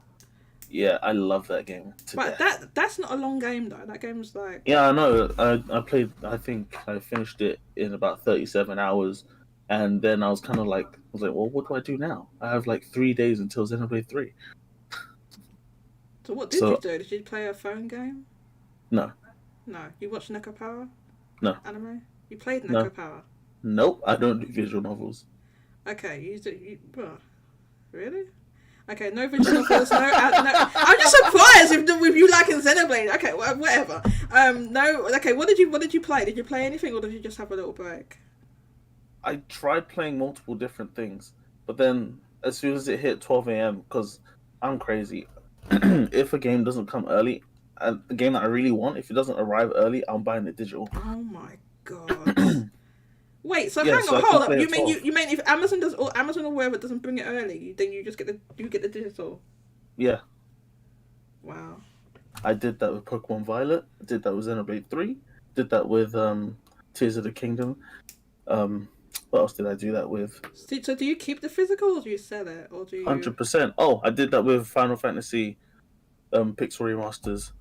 Yeah, I love that game. But that's not a long game though. That game's like. Yeah, I know. I played. I think I finished it in about 37 hours, and then I was like, well, what do I do now? I have like 3 days until Xenoblade 3. So what did you do? Did you play a phone game? No. No. You watched Neko Power? No. Anime? You played Neko Power? Nope, I don't do visual novels. Okay, really? Okay, no visual novels, no. I'm just surprised with you liking Xenoblade. Okay, whatever. No. Okay, what did you play? Did you play anything, or did you just have a little break? I tried playing multiple different things, but then as soon as it hit 12 a.m., because I'm crazy, if a game doesn't come early, the game that I really want, if it doesn't arrive early, I'm buying it digital. Oh my god. Wait, so hang on, hold up. You mean if Amazon or wherever doesn't bring it early, then you just get the digital? Yeah. Wow. I did that with Pokemon Violet. I did that with Xenoblade 3. Did that with Tears of the Kingdom. What else did I do that with? So do you keep the physical, or do you sell it, or do you? 100%. Oh, I did that with Final Fantasy, Pixel Remasters.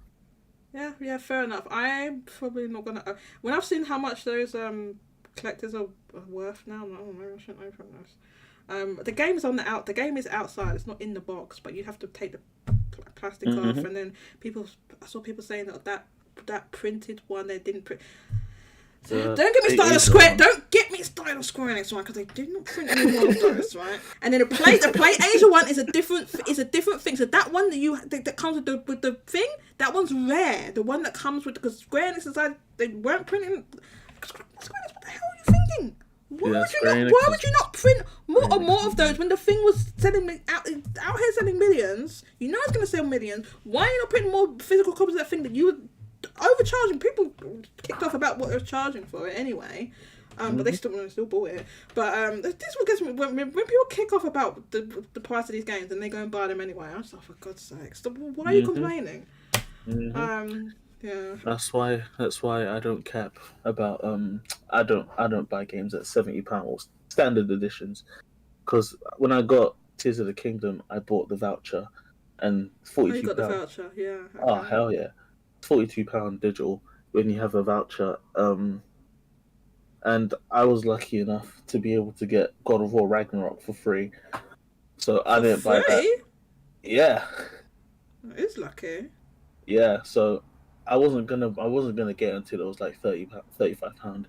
Yeah, fair enough. I'm probably not gonna. When I've seen how much those collectors are worth now, I'm like, oh, maybe I shouldn't open this. The game is the game is outside. It's not in the box, but you have to take the plastic off, and then I saw people saying that printed one they didn't print. Don't get me started on Square. Don't get me started on Square Enix one, because they did not print any more of those, right? And then the Play Asia one is a different thing. So that one that comes with the thing, that one's rare. The one that comes with, because Square Enix decided they weren't printing. Square Enix, what the hell are you thinking? Why would you not print more of those when the thing was selling out here selling millions? You know it's gonna sell millions. Why are you not printing more physical copies of that thing that you were overcharging? People kicked off about what they were charging for it anyway, but they still bought it. But this is what gets me when people kick off about the price of these games and they go and buy them anyway. I'm just like, for God's sake, stop! Why are you complaining? Yeah. That's why I don't cap about I don't buy games at £70 or standard editions. Because when I got Tears of the Kingdom, I bought the voucher, and Oh, you £42. got the voucher, yeah. Oh Okay. hell yeah, £42 digital when you have a voucher. And I was lucky enough to be able to get God of War Ragnarok for free, so I For didn't buy that. free? Yeah, That is lucky. yeah. So I wasn't gonna get it until it was like £35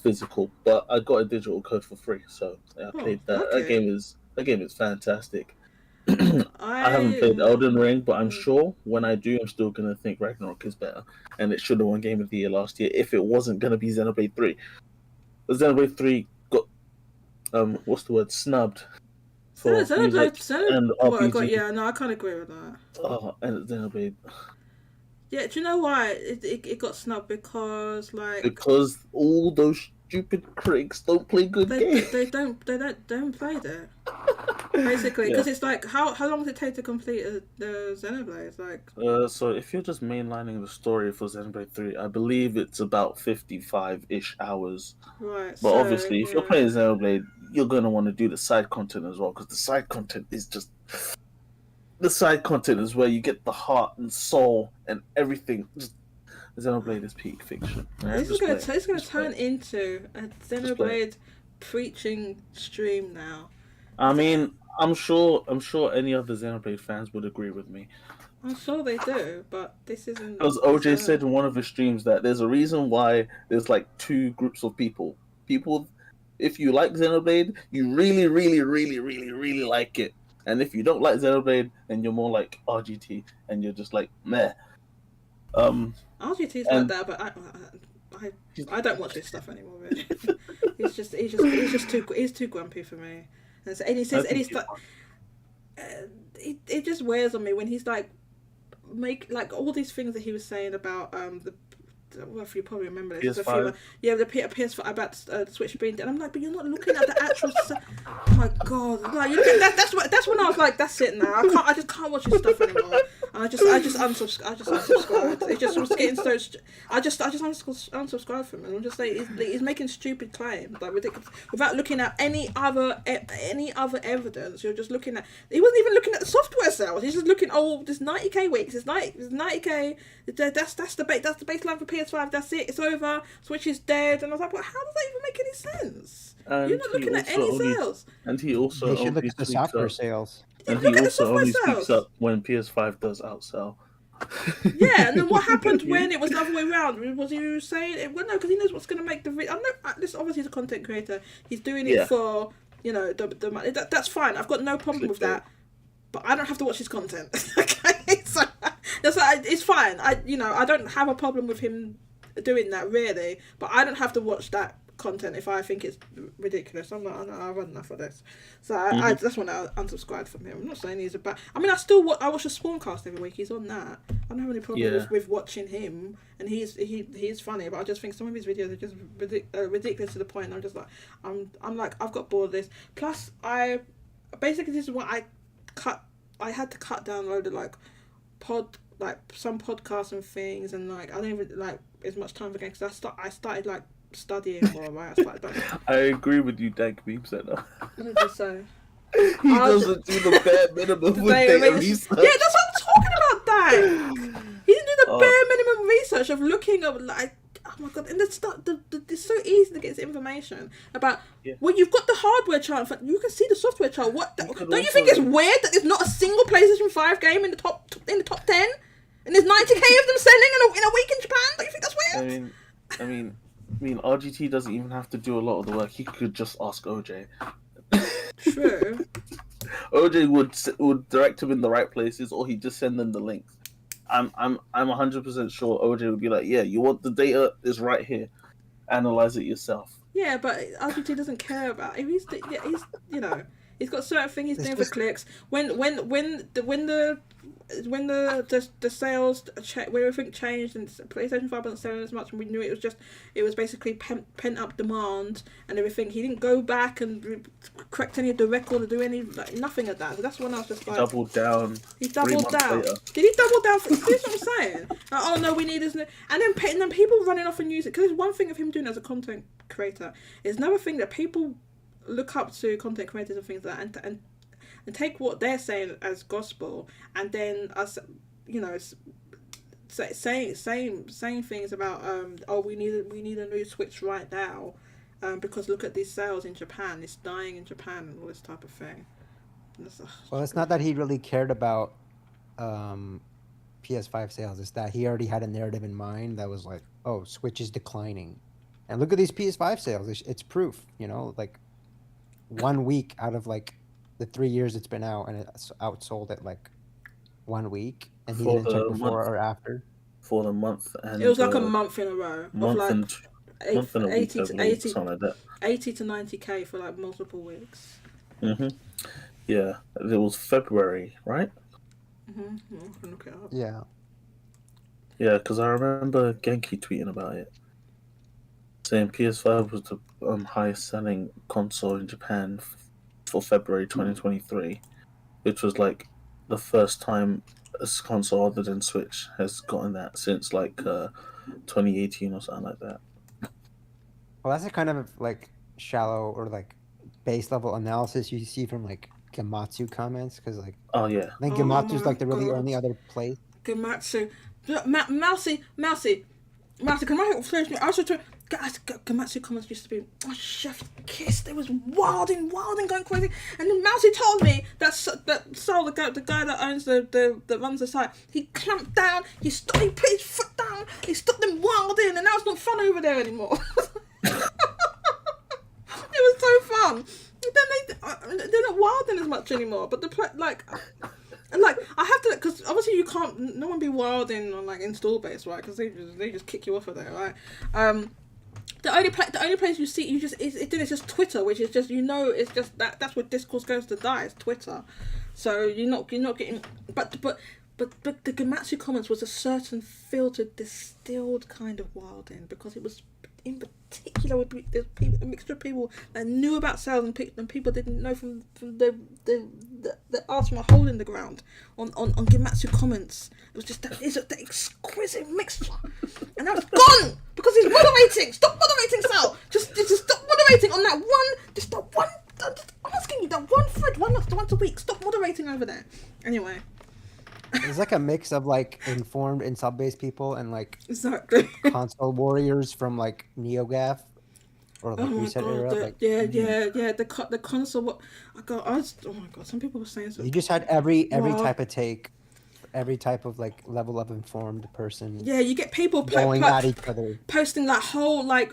physical, but I got a digital code for free, so I played that. lucky. That game is fantastic. I haven't played Elden Ring, but I'm sure when I do, I'm still gonna think Ragnarok is better, and it should have won Game of the Year last year if it wasn't gonna be Xenoblade 3. Xenoblade 3 got what's the word, snubbed for music and RPG. Yeah, no, I can't agree with that. Oh, and Xenoblade. Yeah, do you know why it got snubbed? Because all those stupid critics don't play good games. They don't play there. Basically, because it's like how long does it take to complete the Xenoblade? It's like so if you're just mainlining the story for Xenoblade 3, I believe it's about 55-ish hours. Right. But obviously, if you're playing Xenoblade, you're gonna want to do the side content as well, because the side content is just where you get the heart and soul and everything. Just, Xenoblade is peak fiction. This is gonna turn into a Xenoblade preaching stream now. I mean, I'm sure any other Xenoblade fans would agree with me. I'm sure they do, but this isn't. Because OJ said in one of his streams that there's a reason why there's like two groups of people. People, if you like Xenoblade, you really, really, really, really, really like it. And if you don't like Xenoblade, then you're more like RGT, and you're just like meh. RGT's like that, but I don't watch his stuff anymore. Really, he's too grumpy for me. And he says, and he's like, it just wears on me when he's like make like all these things that he was saying about well, if you probably remember this, PS5. The PS5 about the Switch being dead. I'm like, but you're not looking at the actual. Oh my god! Like, you look at that. That's when I was like, that's it now. I just can't watch his stuff anymore. And I just unsubscribed. It just was getting so. I just unsubscribed from him. I'm just like, he's making stupid claims, like ridiculous, without looking at any other evidence. You're just looking at. He wasn't even looking at the software sales. He's just looking. Oh, there's 90k weeks. There's 90k. That's the baseline for PS5. That's it. It's over. Switch is dead. And I was like, well, how does that even make any sense? And you're not looking at any sales. And he also You should look at the software sales. And he also only speaks up when PS5 does outsell. Yeah, and then what happened when it was the other way around? Was he saying it? Well, no, because he knows what's going to make the video. I know this. Obviously, he's a content creator. He's doing it for the money. That's fine. I've got no problem with that. But I don't have to watch his content. Okay, so that's it's fine. I don't have a problem with him doing that really. But I don't have to watch that content if I think it's ridiculous. I'm not. I've had enough of this. So that's when I unsubscribed from him. I'm not saying he's a bad. I mean, I watch a Spawncast every week. He's on that. I don't have any problem with watching him, and he is funny. But I just think some of his videos are just ridiculous to the point. I'm just like, I'm like, I've got bored of this. Plus, this is what I had to cut down a load of some podcasts and things, and like I don't even like as much time again because I started like studying more. Right, I agree with you, Dank Beam Center. So he doesn't do the bare minimum with data research. Yeah, that's what I'm talking about, Dan. He didn't do the bare minimum research of looking up like. Oh my god! And it's so easy to get this information about. Yeah. Well, you've got the hardware chart. You can see the software chart. Don't you think it's weird that there's not a single PlayStation 5 game in the top 10, and there's 90k of them selling in a week in Japan? Don't you think that's weird? I mean, RGT doesn't even have to do a lot of the work. He could just ask OJ. True. OJ would direct him in the right places, or he'd just send them the links. I'm 100% sure OJ would be like, yeah, you want the data is right here, analyze it yourself. Yeah, but RGT doesn't care about it. He's got certain things he's doing for clicks. When the sales when everything changed and PlayStation 5 wasn't selling as much, and we knew it was basically pent up demand and everything. He didn't go back and correct any of the record or do any nothing of that. So that's when I was just like, doubled down. He doubled down. Later. Did he double down? This is what I'm saying. Oh no, we need this. And then people running off and use it because there's one thing of him doing as a content creator. It's another thing that people look up to content creators and things like that, and take what they're saying as gospel, and then us, you know, saying things about we need a new Switch right now, because look at these sales in Japan, it's dying in Japan and all this type of thing. Well, it's not that he really cared about PS5 sales. It's that he already had a narrative in mind that was like, oh, Switch is declining, and look at these PS5 sales. It's proof, you know, like 1 week out of like the 3 years it's been out, and it's outsold it like 1 week, and he didn't check before or after. For the month, and it was like a month in a row of like month and a week, 80 something like that. 80 to 90k for like multiple weeks. Yeah, it was February, right? Look it up. Yeah. Yeah, because I remember Genki tweeting about it, saying PS5 was the highest selling console in Japan for February 2023, which was like the first time a console other than Switch has gotten that since like 2018 or something like that. Well, that's a kind of like shallow or like base level analysis you see from like Gematsu comments, because like oh yeah, I think Gematsu's like the really only other place. Gematsu, Mousy, can I finish me? I also Gematsu comments used to be chef's kiss. They was wilding, going crazy. And then Mousy told me that Sol, the guy that owns that runs the site, he clamped down. He put his foot down. He stopped them wilding, and now it's not fun over there anymore. It was so fun. Then they're not wilding as much anymore. But I have to, because obviously you can't. No one be wilding on like install base, right? Because they just kick you off of there, right? The only place you see it's just Twitter, which is just, you know, it's just that's where discourse goes to die. It's Twitter, so you're not getting. But the Gematsu comments was a certain filtered, distilled kind of wilding, because it was in particular with a mixture of people that knew about sales and people didn't know from the arts from a hole in the ground on Gematsu comments. It was just the exquisite mixture, and that was gone because he's moderating. Stop moderating, Sal. Just stop moderating on that one. Just that one. I'm asking you, that one thread, once a week. Stop moderating over there. Anyway. It's like a mix of like informed and sub-based people and like exactly console warriors from like NeoGAF or like Reset era. The console. Oh my god! Some people were saying so. You just had every type of take, every type of like level of informed person. Yeah, you get people going at each other, posting that whole like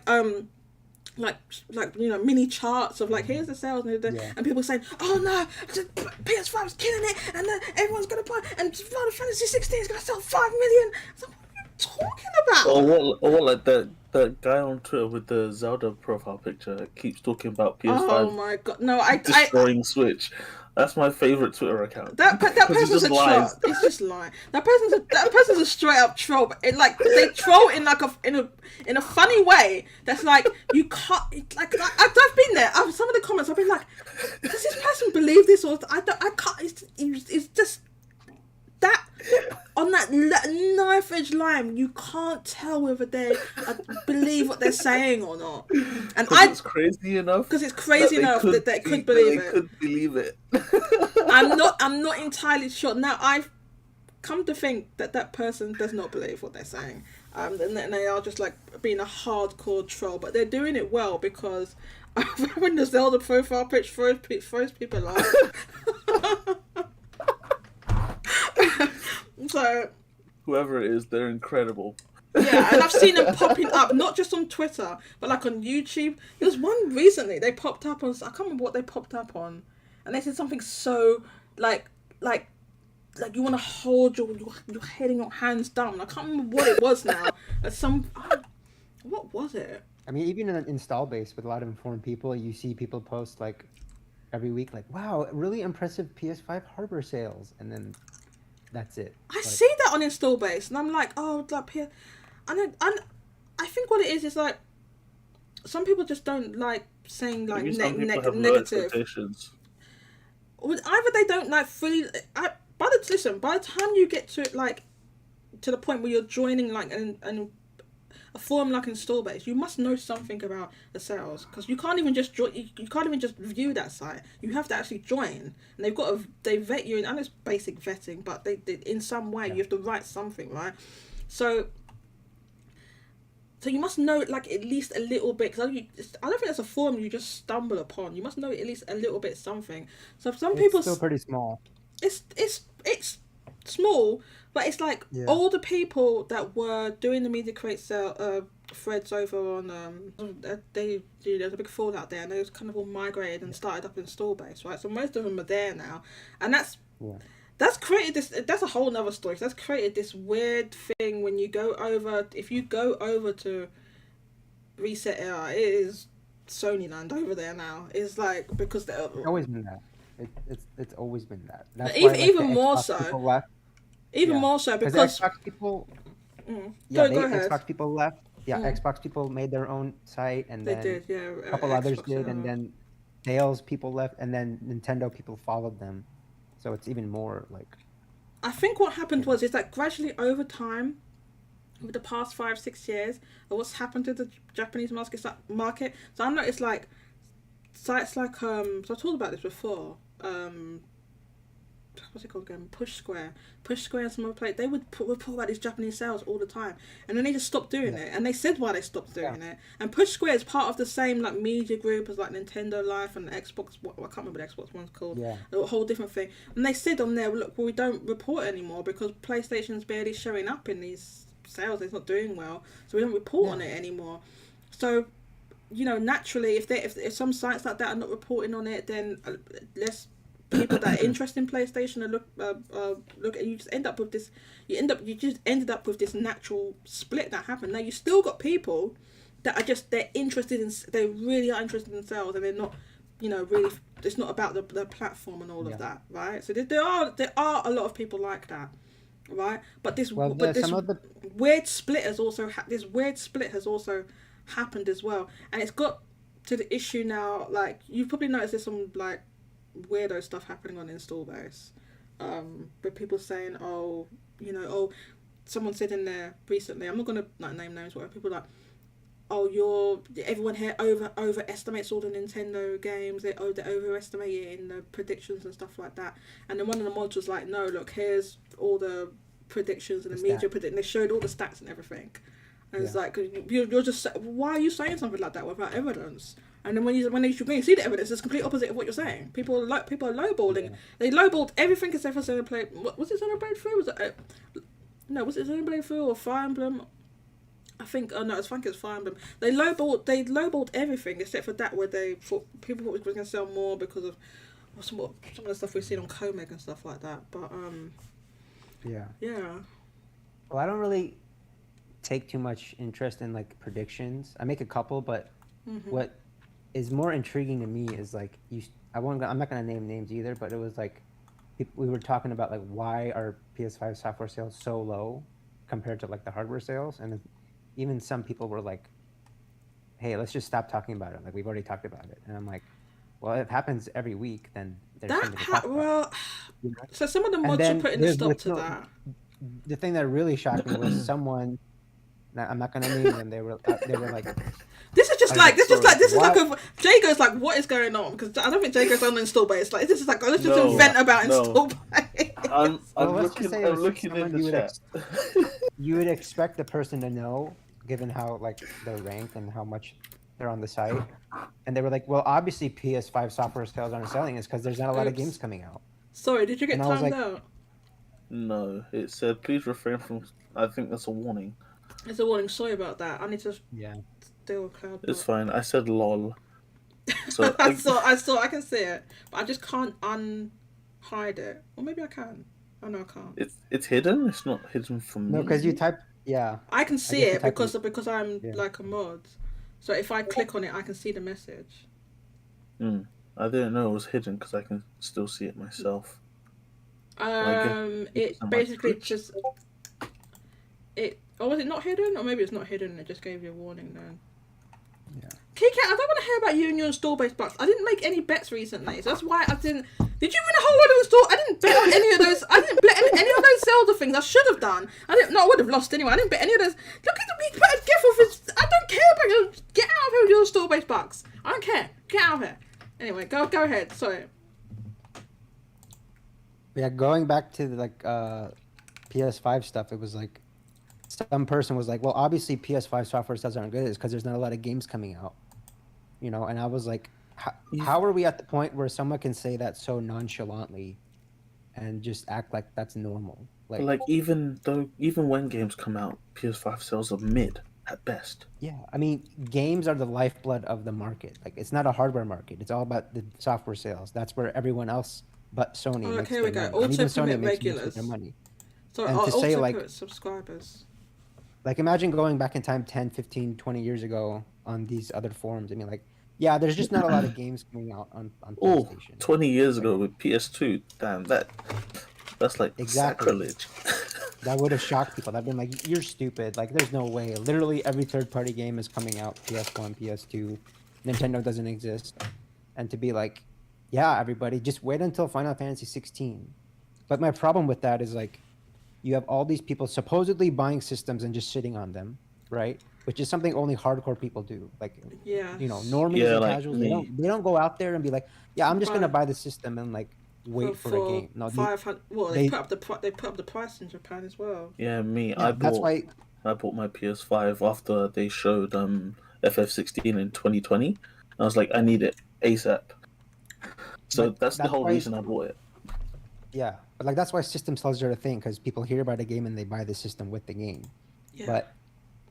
you know, mini charts of like, here's the sales and people saying, oh no, PS5 is killing it, and then everyone's gonna buy, and Final Fantasy 16 is gonna sell 5 million. So what are you talking about? Or like the guy on Twitter with the Zelda profile picture keeps talking about PS5. Oh my god, no, destroying Switch. That's my favorite Twitter account. That person's a troll. It's just lying. That person's a straight up troll. But they troll in like in a funny way. That's like, you can't. Like I've been there. Some of the comments I've been like, does this person believe this, or I can't. It's just that on that knife edge line, you can't tell whether they believe what they're saying or not. And it's crazy enough. Because it's crazy enough that they could believe it. They could believe it. I'm not entirely sure. Now I've come to think that person does not believe what they're saying. And they are just like being a hardcore troll, but they're doing it well, because when the Zelda profile pitch throws people off. So whoever it is, they're incredible. Yeah, and I've seen them popping up, not just on Twitter, but like on YouTube. There was one recently, they popped up on, I can't remember what they popped up on, and they said something so like you want to hold your head in your hands down. I can't remember what it was now. What was it? I mean, even in an install base with a lot of informed people, you see people post like every week, like, wow, really impressive PS5 hardware sales, and then that's it. I see that on install base, and I'm like, oh, like here, and I think what it is like some people just don't like saying like negative. Well, either they don't like fully. By the time you get to it, like to the point where you're joining like an a forum like Install Base, you must know something about the sales, because you can't even just join. You can't even just view that site. You have to actually join, and they vet you. And it's basic vetting, but they in some way you have to write something, right? So you must know like at least a little bit, because I don't think that's a forum you just stumble upon. You must know at least a little bit something. So some people, it's still pretty small. It's small, but it's like all the people that were doing the media create sale threads over on there's a big fallout there, and they was kind of all migrated and started up Install Base, right? So most of them are there now, and that's created this. That's a whole nother story. That's created this weird thing when you go over. If you go over to Reset Era, it is Sony land over there now. It's like because they're always been that. It's always been that. That's even why, more so. Left. Even more so because Xbox people. Go ahead. Xbox people left. Yeah, Xbox people made their own site, and then a couple others did, and then sales people left, and then Nintendo people followed them. So it's even more like. I think what happened is that gradually over time, over the past 5-6 years, what's happened to the Japanese market. So I noticed like sites like so I talked about this before. What's it called again? Push Square and some other place. They would report about these Japanese sales all the time, and then they just stopped doing it. And they said why they stopped doing it. And Push Square is part of the same like media group as like Nintendo Life and Xbox. I can't remember what the Xbox one's called. Yeah. A whole different thing. And they said on there, look, we don't report anymore because PlayStation's barely showing up in these sales. It's not doing well, so we don't report on it anymore. So, you know, naturally, if some sites like that are not reporting on it, then less people that are interested in PlayStation and look, and you just end up with this. You just ended up with this natural split that happened. Now you still got people that are they really are interested in sales, and they're not, you know, really. It's not about the platform and all of that, right? So there are a lot of people like that, right? But this weird split has also happened as well, and it's got to the issue now. Like you've probably noticed, there's some like weirdo stuff happening on Install Base, with people saying, someone said in there recently, I'm not gonna like name names, whatever, people like, everyone here overestimates all the Nintendo games, they overestimate it in the predictions and stuff like that. And then one of the mods was like, no, look, here's all the predictions and the media predict, and they showed all the stats and everything. And it's like, you're just, why are you saying something like that without evidence? And then when you see the evidence, it's the complete opposite of what you're saying. People are lowballing. Yeah. They lowballed everything except for Xenoblade. What was it? Xenoblade 3? Was it Xenoblade 3 or Fire Emblem? I think. Oh no, I think it's Fire Emblem. They lowballed everything except for that, where they thought people thought it was going to sell more because of some of the stuff we've seen on Comeg and stuff like that. But yeah. Well, I don't really take too much interest in like predictions. I make a couple, but what is more intriguing to me is like I'm not gonna name names either, but it was like we were talking about like why are PS5 software sales so low compared to like the hardware sales, and even some people were like, hey, let's just stop talking about it, like we've already talked about it. And I'm like, well, if it happens every week, then there's something to talk about. So some of the mods are putting a stop to that. The thing that really shocked me was someone, I'm not gonna name them, they were like, this is like Jago's like, what is going on? Because I don't think Jago's on Install Base. Like this is like, let's just invent about Install Base. I'm looking in the chat. You would expect the person to know, given how like they're ranked and how much they're on the site, and they were like, well, obviously PS5 software sales aren't selling, is because there's not a lot of games coming out. Sorry, did you get timed out? No, it said please refrain from. I think that's a warning. It's a warning. Sorry about that. I need to. Still cloud. It's fine. I said lol. So I can see it, but I just can't unhide it. Or maybe I can. Oh no, I can't. It's hidden. It's not hidden from me. No, because you type. Yeah. I can see it because I'm like a mod. So if I click on it, I can see the message. I didn't know it was hidden because I can still see it myself. It basically just it. Or was it not hidden? Or maybe it's not hidden and it just gave you a warning then. Yeah. Keycat, I don't want to hear about you and your Install Base bucks. I didn't make any bets recently, so that's why I didn't. Did you win a whole lot of install? I didn't bet on any of those. I didn't bet any of those Zelda things. I should have done. I would have lost anyway. I didn't bet any of those. Look at the big bad gift of his care about your. Get out of here with your store-based bugs. I don't care. Get out of here. Anyway, go ahead. Sorry. Yeah, going back to like PS5 stuff, it was like some person was like, well, obviously PS5 software doesn't good is because there's not a lot of games coming out, you know. And I was like, how are we at the point where someone can say that so nonchalantly and just act like that's normal? Like even when games come out, PS5 sales are mid at best. Yeah, I mean, games are the lifeblood of the market. Like, it's not a hardware market. It's all about the software sales. That's where everyone else but Sony makes here we their go. money. And even Auto Sony permit makes most of regulars. their money. Sorry, And to say, like, subscribers. Like, imagine going back in time 10, 15, 20 years ago on these other forums. I mean, like, yeah, there's just not a lot of games coming out on PlayStation. 20 years ago with PS2, damn, that's like sacrilege. That would have shocked people. That'd been like, you're stupid. Like, there's no way. Literally every third-party game is coming out. PS1, PS2. Nintendo doesn't exist. And to be like, yeah, everybody, just wait until Final Fantasy 16. But my problem with that is, like, you have all these people supposedly buying systems and just sitting on them, right? Which is something only hardcore people do. Like, you know, normies and casuals, they don't go out there and be like, yeah, I'm just going to buy the system and, like, wait for a game. No, 500. Well, they put up the price in Japan as well. Yeah, me. Yeah, I bought my PS5 after they showed FF16 in 2020. I was like, I need it ASAP. So that's the whole reason I bought it. Yeah, but like that's why system sales are a thing, because people hear about a game and they buy the system with the game. Yeah. But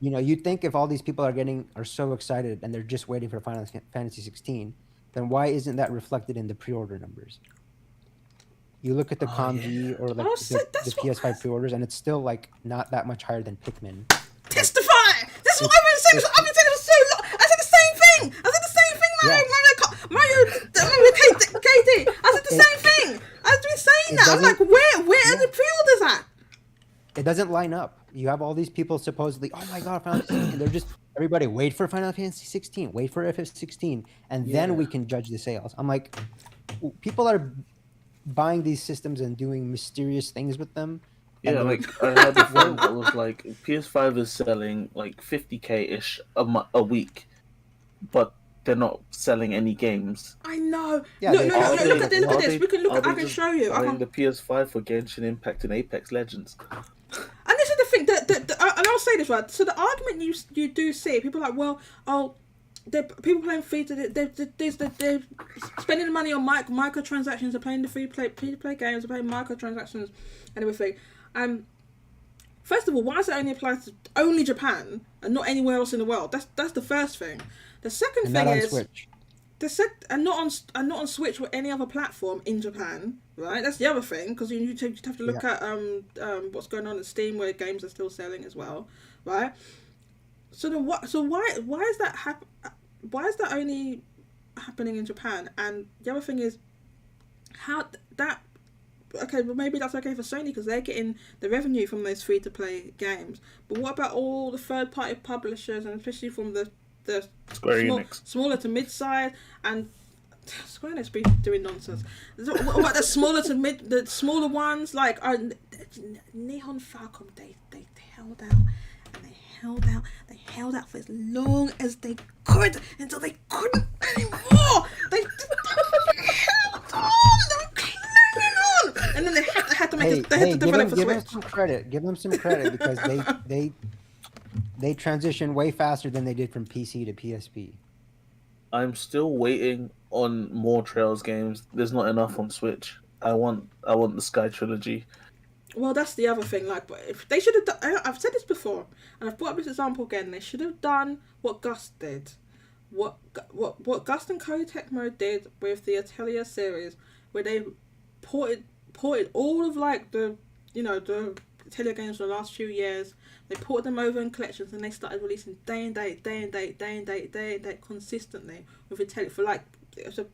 you know, you'd think if all these people are so excited and they're just waiting for Final Fantasy 16, then why isn't that reflected in the pre-order numbers? You look at the Convi or like the PS5 pre-orders, and it's still like not that much higher than Pikmin. Testify! This is what I've been saying. I've been saying it so long. I said the same thing. Mario, KD. I said the same thing. I've been saying that. I'm like, where are the pre-orders at? It doesn't line up. You have all these people supposedly, oh my god, Final Fantasy 16. They're just, everybody wait for Final Fantasy 16, wait for FF16, and then we can judge the sales. I'm like, people are buying these systems and doing mysterious things with them. Yeah, like I had a friend that was like, PS5 is selling like 50k-ish a week, but they're not selling any games. I know. Yeah, look at this. I can show you. I the PS5 for Genshin Impact and Apex Legends. And this is the thing and I'll say this right. So the argument you do see, people are like, well, people playing free to they're spending the money on microtransactions. They're playing the free play games. They're playing microtransactions and everything. First of all, why does it only apply to only Japan and not anywhere else in the world? That's the first thing. The second thing is Switch. And not on Switch or any other platform in Japan, right? That's the other thing, because you have to look at what's going on in Steam, where games are still selling as well, right? So why is that why is that only happening in Japan? And the other thing is how that. Okay, well maybe that's okay for Sony because they're getting the revenue from those free-to-play games. But what about all the third-party publishers, and especially from the smaller to mid-size, and Square Enix be doing nonsense. What about the smaller to mid, the smaller ones like Neon Falcon? They held out and they held out for as long as they could until they couldn't anymore. They held on. And then they had to make they had to develop for Switch. Give them some credit because they transitioned way faster than they did from PC to PSP. I'm still waiting on more Trails games. There's not enough on Switch. I want the Sky Trilogy. Well, that's the other thing. Like, if they should have done, I've said this before, and I've brought up this example again. They should have done what Gust did, what Gust and Koei Tecmo did with the Atelier series, where they ported all of like the Atelier games for the last few years. They ported them over in collections, and they started releasing day and date consistently with Atelier for like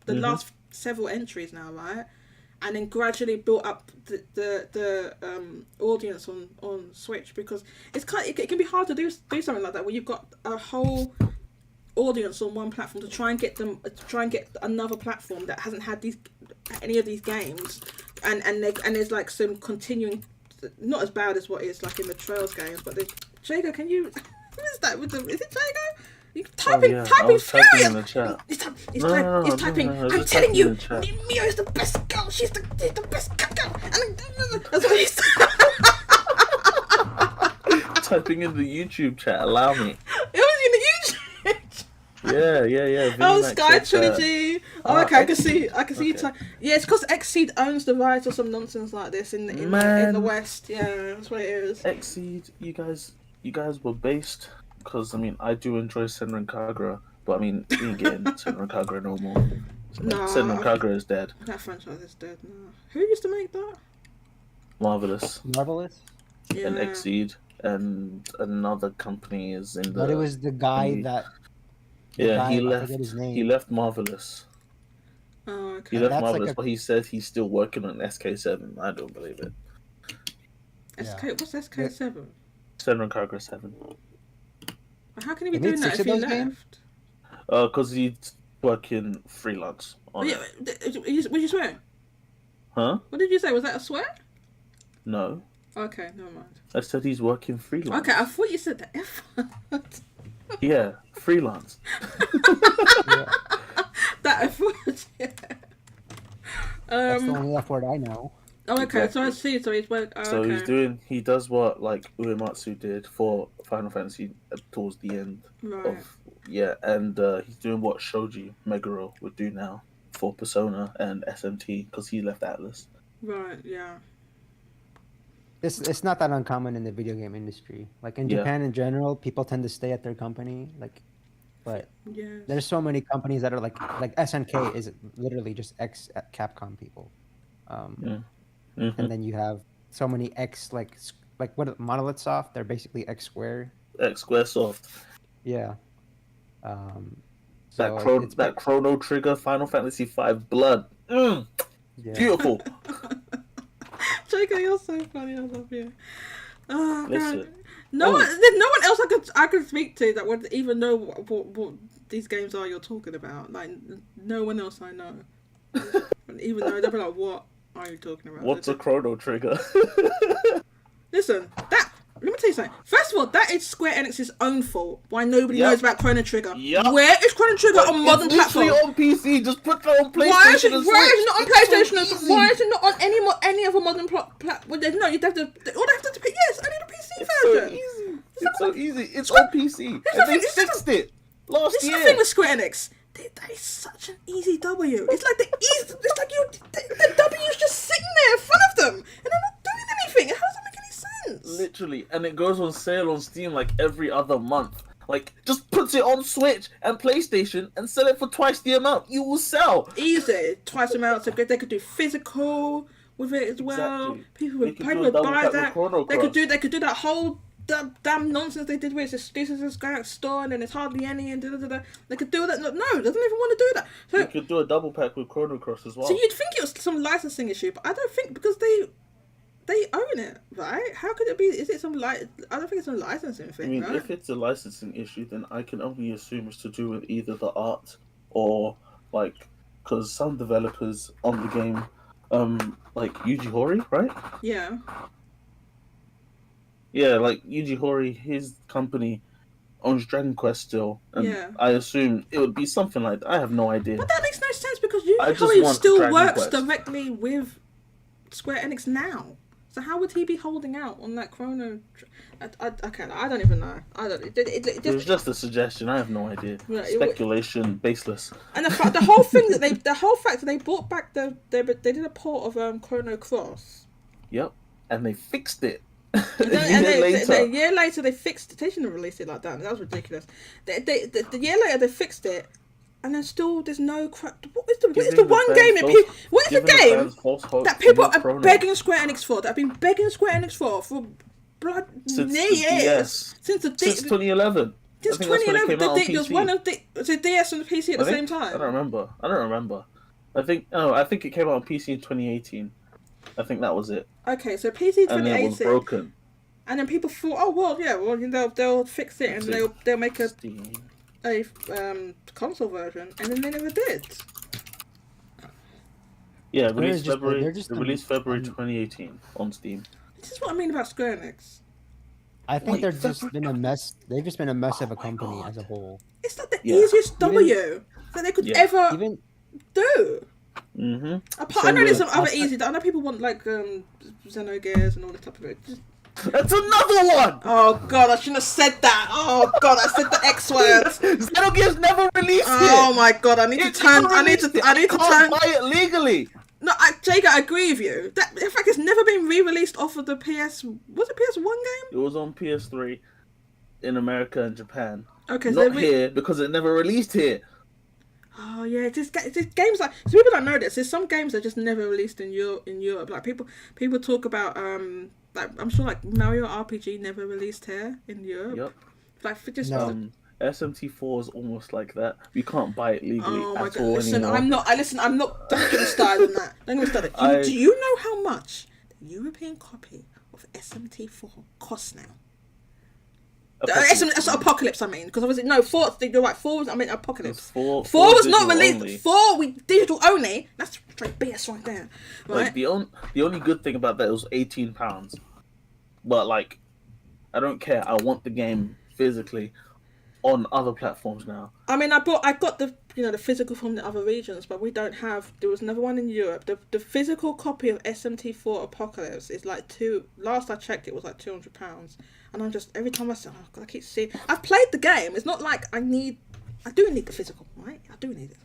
the last several entries now, right? And then gradually built up the audience on Switch, because it can be hard to do something like that where you've got a whole audience on one platform to try and get another platform that hasn't had any of these games, and there's like some continuing, not as bad as what is like in the Trails games, but Jago, can you who is that with the, is it Jago? You typing, yeah, I typing was typing furious. in the chat. He's No, typing. no, I'm just telling typing you, in the chat. Mio is the best girl. She's the best girl. And that's what he's Typing in the YouTube chat. Allow me. It was in the YouTube. Yeah. Oh, VMAX Sky said that. Trilogy. Oh, okay, I can see. Okay. Yeah, it's because Xseed owns the rights or some nonsense like this in the West. Yeah, that's what it is. Xseed, you guys were based because I mean I do enjoy Senran Kagura, but I mean we ain't getting Senran Kagura no more. Nah, Senran Kagura is dead. That franchise is dead now. Who used to make that? Marvelous Marvelous. Yeah. and Xseed and another company is in the. But it was the guy that. Yeah, he I left. forget his name. He left Marvelous. Oh, okay. He left That's Marvelous, like a- but he said he's still working on SK7. I don't believe it. What's SK7? Senran Kagura 7. How can he be They made doing that 6 if of he those games? left? Because he's working freelance on it. What did you swear? Huh? What did you say? Was that a swear? No. Okay, never mind. I said he's working freelance. Okay, I thought you said the F word. Yeah, freelance. That F word, yeah. That's the only F word I know. Oh, okay, Exactly. so I see. So he's work. Oh, So okay. he does what like Uematsu did for Final Fantasy towards the end Right. of and he's doing what Shoji Meguro would do now for Persona and SMT because he left Atlas. Right, yeah. It's not that uncommon in the video game industry. Like in Yeah. Japan in general, people tend to stay at their company. But Yes. there's so many companies that are like SNK is literally just ex Capcom people. Mhm. And then you have so many ex like what Monolith Soft. They're basically X Square. X Squaresoft. Yeah. So That Chrono Trigger Final Fantasy V Blood. yeah. Beautiful. Jacob, you're so funny. I love you. Oh, Listen. God. There's no one else I could speak to that would even know what these games are you're talking about. Like, no one else I know. Even though they'll be like, what are you talking about? What's a Chrono Trigger? Listen, let me tell you something. First of all, that is Square Enix's own fault. Why nobody Yep. knows about Chrono Trigger. Yep. Where is Chrono Trigger on modern It's literally platforms? on PC. Just put it on PlayStation. Why is it and not on Switch. PlayStation? It's so Why easy. is it not on any other modern platform? Well, no, you'd have to. All they have to. Yes, I need a PC It's so version. easy. It's so easy. It's on PC. And they fixed it last This is year. the thing with Square Enix. That is such an easy W. It's like it's like the W's just sitting there in front of them, and they're not doing anything. How does that make any sense? Literally, and it goes on sale on Steam like every other month. Like, just puts it on Switch and PlayStation and sell it for twice the amount. You will sell. Easy, twice the amount. So good. They could do physical with it as well. Exactly. People They would could people do a would double buy pack with that. Chrono They could Cross. do that whole damn nonsense they did where it's exclusive to this guy store and then it's hardly any and da. They could do that. No, doesn't even want to do that. So, You could do a double pack with Chrono Cross as well. so you'd think it was some licensing issue, but I don't think because they own it, right? How could it be? Is it some I don't think it's some licensing I thing, mean, right? if it's a licensing issue, then I can only assume it's to do with either the art or like, because some developers on the game, like Yuji Horii, right? Yeah. Yeah, like Yuji Horii, his company owns Dragon Quest still, and Yeah. I assume it would be something like that. I have no idea. But that makes no sense because I just Yuji Horii want still Dragon works Quest. directly with Square Enix now. So how would he be holding out on that Chrono? I don't even know. I don't. It It was just a suggestion. I have no idea. Right, Speculation, baseless. and the whole thing the whole fact that they brought back they did a port of Chrono Cross. Yep, and they fixed it. And a year later they fixed it. They shouldn't have released it like that. That was ridiculous. The year later they fixed it, and then still there's no. What is the one game that people? What is the game that people are begging Square Enix for? That have been begging Square Enix for blood Since years. the DS. Since 2011. Since I think that's when it 2011, came out on there was PC. one of the DS and the PC at the same I time. don't remember. I think it came out on PC in 2018. I think that was it. Okay, so PC And it was 2018, broken. and then people thought, oh well, yeah, well they'll fix it and they'll make a Steam. console version, and then they never did. Yeah, Square is released February 2018 on Steam. This is what I mean about Square Enix. I think Like, they're the just been a mess. They've just been a mess of a my company God. as a whole. It's like the Yeah. easiest W that they could Yeah. ever Even do. Mm-hmm. Apart, I know there's some other outside- easy. I know people want like Xenogears and all this type of it. That's another one. Oh God, I shouldn't have said that. Oh God, I said the X word. Xenogears never released Oh it. my God, I need to It turn. never I need to. released it. I need to can't turn. buy it legally. No, Jacob, I agree with you. That in fact, it's never been re-released off of the PS. Was it PS1 game? It was on PS3 in America and Japan. Okay, Not so here because it never released here. oh yeah, just games like so people don't know this. There's some games that just never released in Europe. Like people talk about like I'm sure like Mario RPG never released here in Europe. Yep. Like for just No. SMT4 is almost like that. You can't buy it legally oh my at God! all Listen, anymore. I'm not. I'm not. Don't get me started on that. Don't get me started. Do you know how much the European copy of SMT4 costs now? Apocalypse, I mean, because obviously no 4. You're right. 4 was I mean Apocalypse. 4 was not released. only. 4 we digital only. That's straight BS right there. Right. Like the only good thing about that was £18, but like I don't care. I want the game physically on other platforms now. I mean, I got the the physical from the other regions, but we don't have. There was another one in Europe. The physical copy of SMT4 Apocalypse is like Last I checked, it was like £200, and I'm just every time I say, oh God, I keep seeing. I've played the game. It's not like I do need the physical, right? I do need it.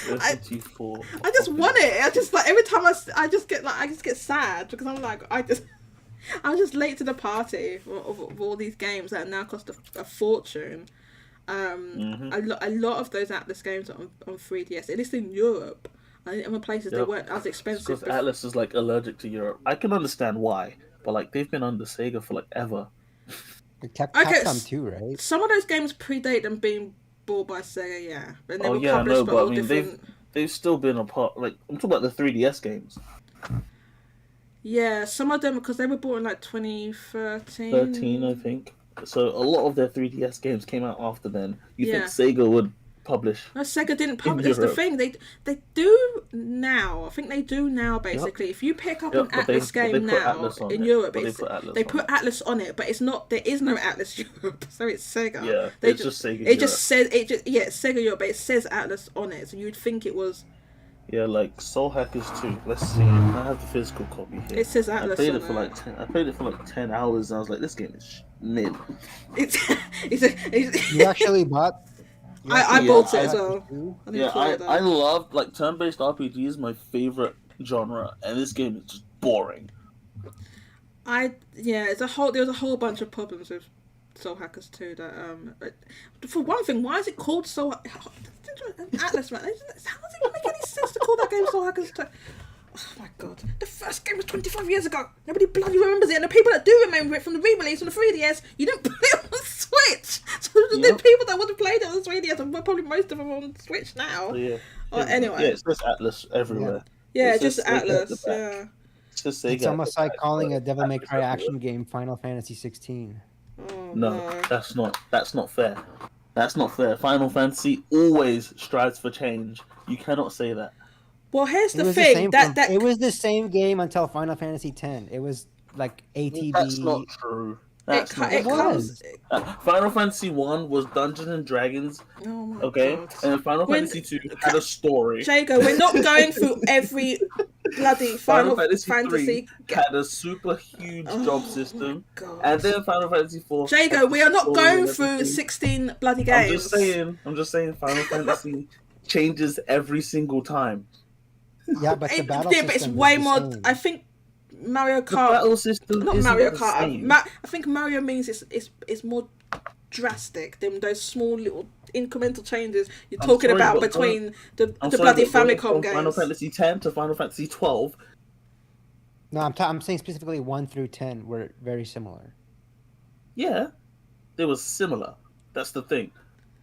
SMT4. I just want it. I just like every time I just get sad because I'm like I'm just late to the party of all these games that now cost a fortune. A lot of those Atlas games are on 3DS, at least in Europe. In other places they weren't as expensive. Because Atlas is like allergic to Europe. I can understand why, but like they've been under Sega for like ever. Capcom too, right? Some of those games predate them being bought by Sega, yeah. And they were yeah, published no, by but all I mean different. they've still been a part. Like I'm talking about the 3DS games. Yeah, some of them because they were bought in like 2013. 13, I think. So a lot of their 3DS games came out after then. You Yeah. think Sega would publish? No, Sega didn't publish. That's the thing. They do now. I think they do now. Basically, if you pick up an but they- Atlas but they game put now Atlas on in it. Europe, But they it's, put Atlas they on put it. Atlas on it, but it's not. There is no Atlas Europe, so it's Sega. Yeah, They it's just Sega It just says it. It's Sega Europe, but it says Atlas on it, so you'd think it was. Yeah, like Soul Hackers 2. Let's see. I have the physical copy here. It says I Atlas played on it for like 10. I played it for like 10 hours, and I was like, "This game is mid." It's You actually bought. I Yeah, bought it I- as well. I didn't Yeah, play that. I love like turn-based RPG is my favorite genre, and this game is just boring. There was a whole bunch of problems with Soul Hackers 2 that for one thing, why is it called Soul Atlas, man? How does it make any sense to call that game Soul Hackers 2? Oh my God, the first game was 25 years ago. Nobody bloody remembers it, and the people that do remember it from the re-release on the 3DS, you don't play it on Switch. So the Yep. people that would have played it on the 3DS, and probably most of them are on Switch now. So, yeah. Anyway. Yeah, it's just Atlas everywhere. Yeah, It's just just Sega at the Atlas. back. Yeah. It's just Sega. It's almost like calling a Devil May Atlas Cry everywhere. action game Final Fantasy 16. Oh, No, that's not fair. That's not fair. Final Fantasy always strives for change. You cannot say that. Well, here's It the was thing. it was the same game until Final Fantasy X. It was like ATB. That's not true. That's not it true. comes. Final Fantasy 1 was Dungeons and Dragons, Oh my okay? God. And Final When- Fantasy 2 had a story. Jago, we're not going through every bloody Final Fantasy. had a super huge job Oh system. my God. And then Final Fantasy 4. Jago, had we the are not story going and through everything. 16 bloody games. I'm just saying Final Fantasy changes every single time. Yeah, but the battle Yeah, but it's system way is the more. same. I think Mario The Kart. battle system Not isn't Mario the Kart. same. I think Mario means it's more drastic than those small little incremental changes you're I'm talking sorry, about but between the I'm bloody sorry, but going Famicom from games. Final Fantasy 10 to Final Fantasy 12. No, I'm saying specifically 1 through 10 were very similar. Yeah, it was similar. That's the thing.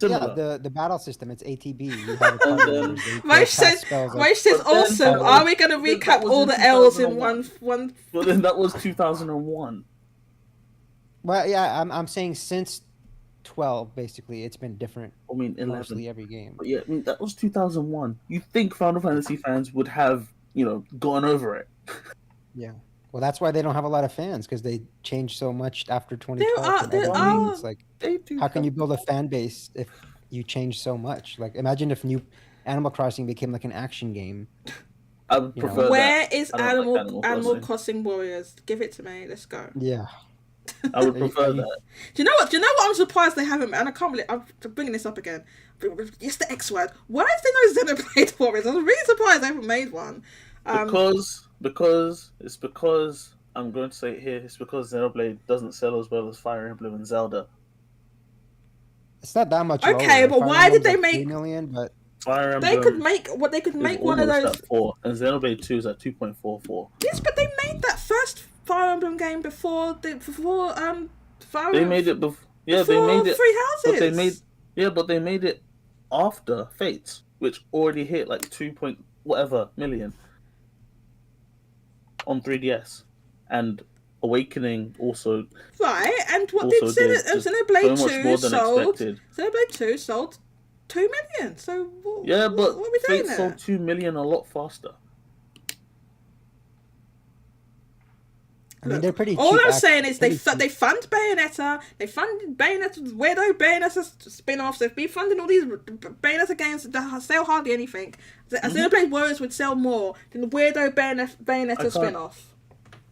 Similar. Yeah, the battle system, it's ATB. You have a And card then- numbers, they Mosh cast says, spells Mosh says, But then- awesome. Are we going to that recap was all in the L's in 2001. one? But then that was 2001. Well, yeah, I'm saying since 12, basically, it's been different. I mean, 11. Mostly every game. But yeah, I mean, that was 2001. You think Final Fantasy fans would have, gone over it. Yeah. Well, that's why they don't have a lot of fans, because they changed so much after 2012 are from there everything. are It's like, They do. how can you build a fan base if you change so much? Like, imagine if new Animal Crossing became like an action game. I would You know. prefer Where that. is I don't like Animal Crossing. Crossing Warriors? Give it to me. Let's go. Yeah. I would Are you- prefer are you- that. Do you know what? I'm surprised they haven't. And I can't believe I'm bringing this up again. It's the X word. Why is there no Xenoblade Warriors? I'm really surprised they haven't made one. Because I'm going to say it here. It's because Xenoblade doesn't sell as well as Fire Emblem and Zelda. It's not that much. Okay, lower. but Fire why did Emblem's they like make? 3 million? But Fire Emblem They could make what they could is make one of almost those. at 4, and Xenoblade 2 is at 2.44. Yes, but they made that first Fire Emblem game before Fire They Emblem. made it before. Yeah, they before made it. Three Houses. But they made it after Fates, which already hit like 2 point whatever million on 3DS, and Awakening also Right, and what also did did just Xenoblade so much 2 more than sold? expected. Xenoblade 2 sold 2 million. So Yeah, but what are we doing Fates there? sold 2 million a lot faster. I mean, they're pretty. All cheap, I'm saying is they pretty cheap. fund Bayonetta. They funded Bayonetta's weirdo Bayonetta spin-offs. They've been funding all these Bayonetta games that sell hardly anything. Xenoblade Warriors would sell more than the weirdo Bayonetta spin-off.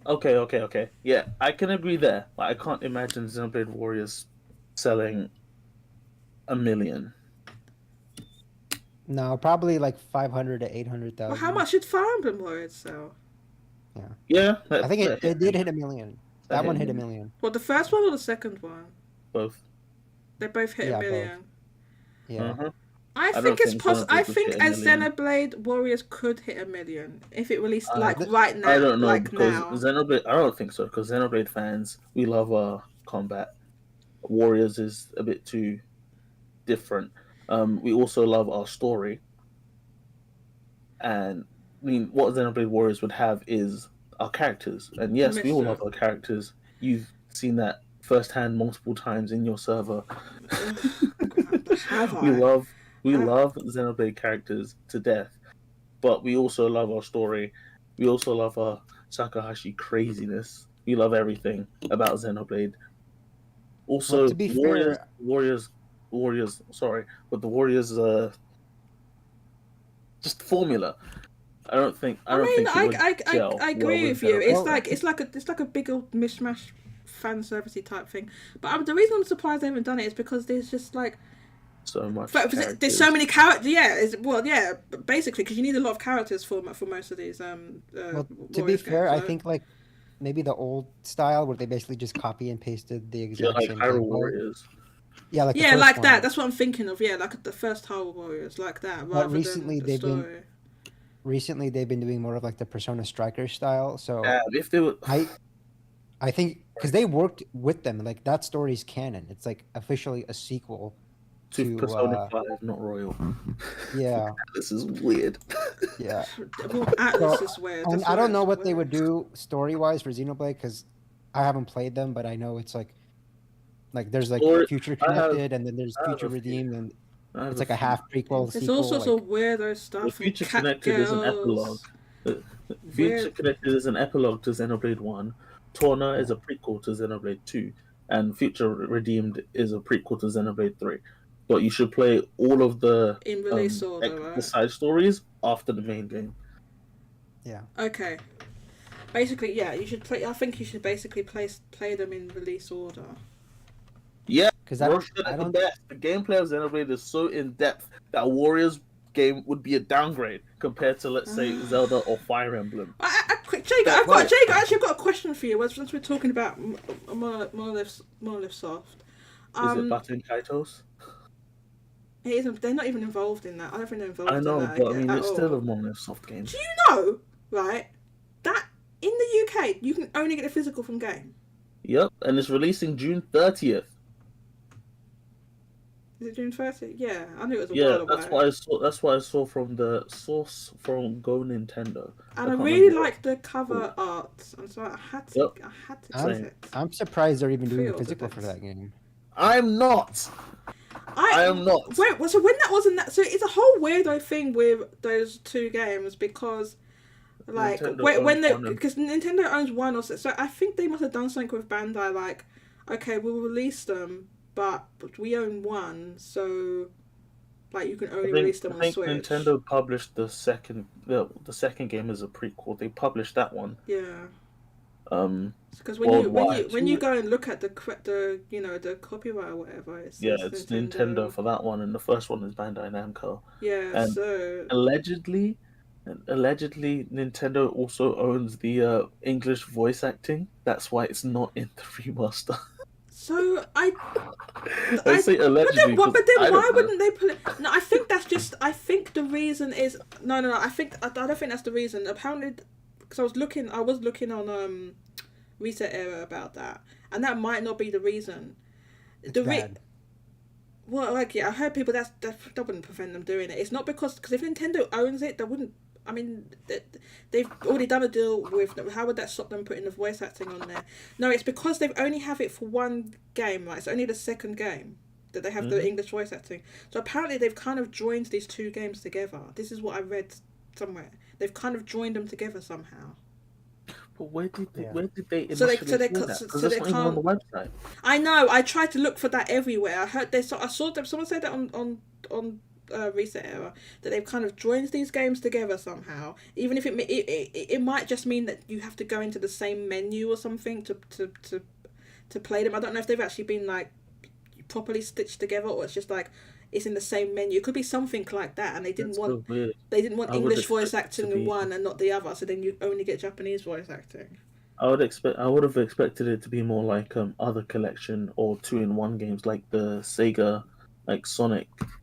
Okay. Yeah, I can agree there. But I can't imagine Xenoblade Warriors selling 1 million. No, probably like 500 to 800,000. Well, how much did Fire Emblem Warriors sell? Yeah, I think it did hit 1 million. That one hit 1 1 million. Well, the first one or the second one? both. They both hit Yeah, a both. million. Yeah. Uh-huh. I don't think it's think possible. Xenoblade I would think hit 1 million. Xenoblade Warriors could hit 1 million if it released I right now. I don't know like because now. Xenoblade. I don't think so because Xenoblade fans, we love combat. Warriors is a bit too different. We also love our story, and I mean, what Xenoblade Warriors would have is our characters. And yes, we all love our characters. You've seen that firsthand multiple times in your server. Have I? We love Xenoblade characters to death, but we also love our story. We also love our Takahashi craziness. We love everything about Xenoblade. Also, Well, to be fair, Warriors. Sorry, but the Warriors just formula. I don't think. I agree with you. It's like a big old mishmash fan servicey type thing. But the reason I'm surprised they haven't done it is because there's just like so much. There's so many characters. Yeah, basically because you need a lot of characters for most of these. well, to be fair, I think like maybe the old style where they basically just copy and pasted the exact like same Hyrule gameplay. Warriors. Yeah, like the yeah, first like one. that. That's what I'm thinking of. Yeah, like the first Hyrule Warriors, like that. Rather recently than the they've been- story. Recently, they've been doing more of like the Persona Striker style. So If they were, I think because they worked with them, like that story's canon. It's like officially a sequel to Persona 5, not Royal. Yeah, This is weird. yeah. Well, Atlas is weird. And That's I why don't know it's what they weird. would do story wise for Xenoblade because I haven't played them, but I know it's like there's like Story- Future I have- Connected, and then there's I have Future a few. Redeemed, and I have it's like a half prequel There's sequel. all sorts like, of weirdo stuff. The and Future cat Connected is an girls. epilogue. The Future Weird. Connected is an epilogue to Xenoblade 1. Torna is a prequel to Xenoblade 2. And Future Redeemed is a prequel to Xenoblade 3. But you should play all of the In release order, the right? side stories after the main game. yeah. Okay. Basically, yeah, you should play. I think you should basically play them in release order. Yeah, Because Roshan I at the don't. best. The gameplay of Xenoblade is so in depth that Warriors game would be a downgrade compared to, let's say, Zelda or Fire Emblem. Jacob, I've got a question for you. Since we're talking about Monolith Soft, Is it Batten Kaitos? it isn't. They're not even involved in that. I don't think they're involved. I know, in that but I mean, at it's all. still a Monolith Soft game. Do you know, right, that in the UK you can only get a physical from game? Yep, and it's releasing June 30th. Is it June 30th? Yeah, I knew it was a Yeah, while away. that's what I saw from the source from Go Nintendo. And I can't really remember. like the cover art, and so I had to Yep. get it. I'm surprised they're even doing a Pre-ordered physical it. for that game. I'm not. I am not. Wait, so when that wasn't that, so it's a whole weirdo thing with those two games because Like Nintendo when owns they, one and because Nintendo owns one or so I think they must have done something with Bandai. Like, okay, we'll release them, but we own one, so like you can only release them I on think Switch. Nintendo published the second game as a prequel. They published that one. Yeah. Um, Because worldwide. when you go and look at the the copyright or whatever, it Yeah, says it's Nintendo for that one, and the first one is Bandai Namco. Yeah, And so allegedly, Nintendo also owns the English voice acting. That's why it's not in the remaster. so I say allegedly, but then I why don't know. wouldn't they put it? No, I think that's just. I think the reason is no. I don't think that's the reason. Apparently, because I was looking on Reset Era about that, and that might not be the reason. It's bad. Well, like I heard people that wouldn't prevent them doing it. It's not because if Nintendo owns it, they wouldn't. I mean, they've already done a deal with them. How would that stop them putting the voice acting on there? No, it's because they've only have it for one game, right? It's only the second game that they have the English voice acting. So apparently they've kind of joined these two games together. This is what I read somewhere. They've kind of joined them together somehow. But where did they initially So they say that? Because that's not even on the website. I know. I tried to look for that everywhere. I heard I saw them. Someone said that on Reset Era that they've kind of joined these games together somehow. Even if it might just mean that you have to go into the same menu or something to play them. I don't know if they've actually been like properly stitched together or it's just like it's in the same menu. It could be something like that, and they didn't want English voice acting in one and not the other. So then you only get Japanese voice acting. I would have expected it to be more like other collection or 2-in-1 games like the Sega, like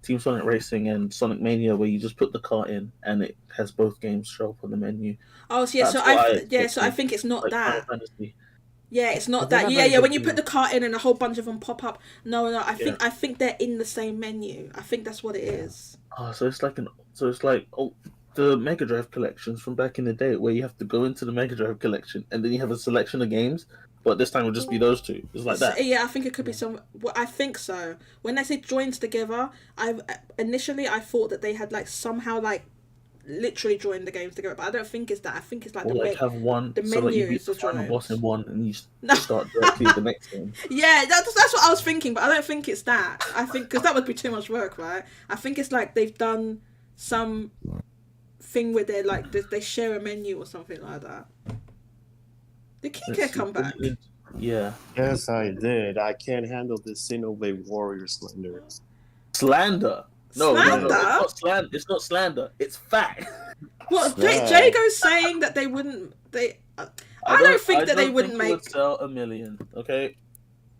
Team Sonic Racing and Sonic Mania, where you just put the car in and it has both games show up on the menu. Oh, so yeah. So I think it's not like that. Final Fantasy. Yeah, it's not that. Yeah. When you put the cart in and a whole bunch of them pop up. No. I think they're in the same menu. I think that's what it is. Oh, so it's like the Mega Drive collections from back in the day, where you have to go into the Mega Drive collection and then you have a selection of games, but this time it'll just be those two. It's like that. Yeah, I think it could be some. Well, I think so. When they say joined together, I thought that they had like somehow like literally joined the games together, but I don't think it's that. I think it's like Or have one the so that you menu beat is the the final joint. boss in one and you start directly the next game. Yeah, that's what I was thinking, but I don't think it's that. I think because that would be too much work, right? I think it's like they've done some thing where they're like they share a menu or something like that. Did Kike come back? Yeah. Yes, I did. I can't handle this Xenoblade Warrior slander. Slander. No, it's not slander. It's fact. Well, Jago's saying that they wouldn't. I don't think that they wouldn't make. Would sell 1 million. Okay.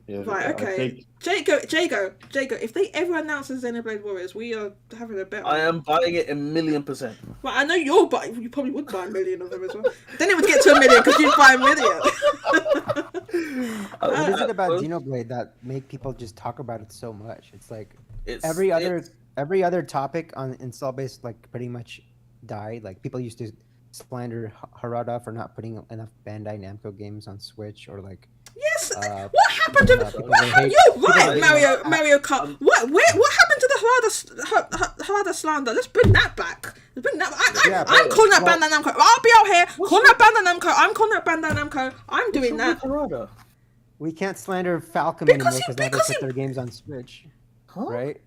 Yeah, Right. Okay. Jago. If they ever announce Xenoblade Warriors, we are having a bet. I am buying it 1,000,000%. Well, I know you probably would buy 1 million of them as well. Then it would get to 1 million because you'd buy 1 million. What is it about Xenoblade that make people just talk about it so much? It's like every other topic on install base like pretty much died. Like people used to slander Harada for not putting enough Bandai Namco games on Switch or like. Yes. What happened to? You're right, Mario Kart. What happened to the Harada slander? Let's bring that back. I'm calling that Bandai Namco. I'll be out here calling that Bandai Namco. I'm calling that Bandai Namco. I'm doing that. We can't slander Falcom anymore because they put their games on Switch, right?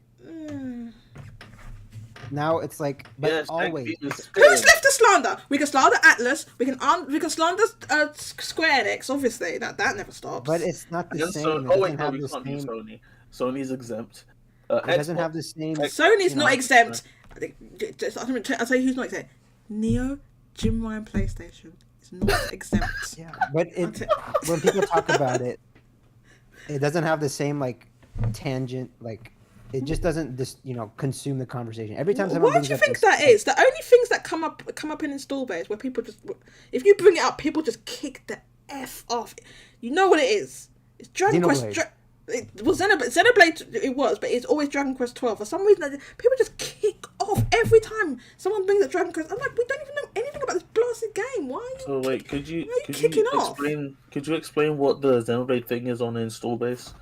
Now it's like, but always. Who's left to slander? We can slander Atlas. We can slander Square Enix. Obviously, that never stops. But it's not the same. Sony. Sony's exempt. It doesn't have the same. Sony's not exempt. I'll tell you who's not exempt. Neo, Jim Ryan, PlayStation is not exempt. Yeah, but when people talk about it, it doesn't have the same like tangent like. It just doesn't consume the conversation. Every time someone brings up... Why do you think that is? The only things that come up in install base where people just... If you bring it up, people just kick the F off. You know what it is. It's Dragon Quest... Xenoblade it was, but it's always Dragon Quest 12. For some reason, people just kick off every time someone brings up Dragon Quest. I'm like, we don't even know anything about this blasted game. Why are you... So wait, could you explain what the Xenoblade thing is on the install base?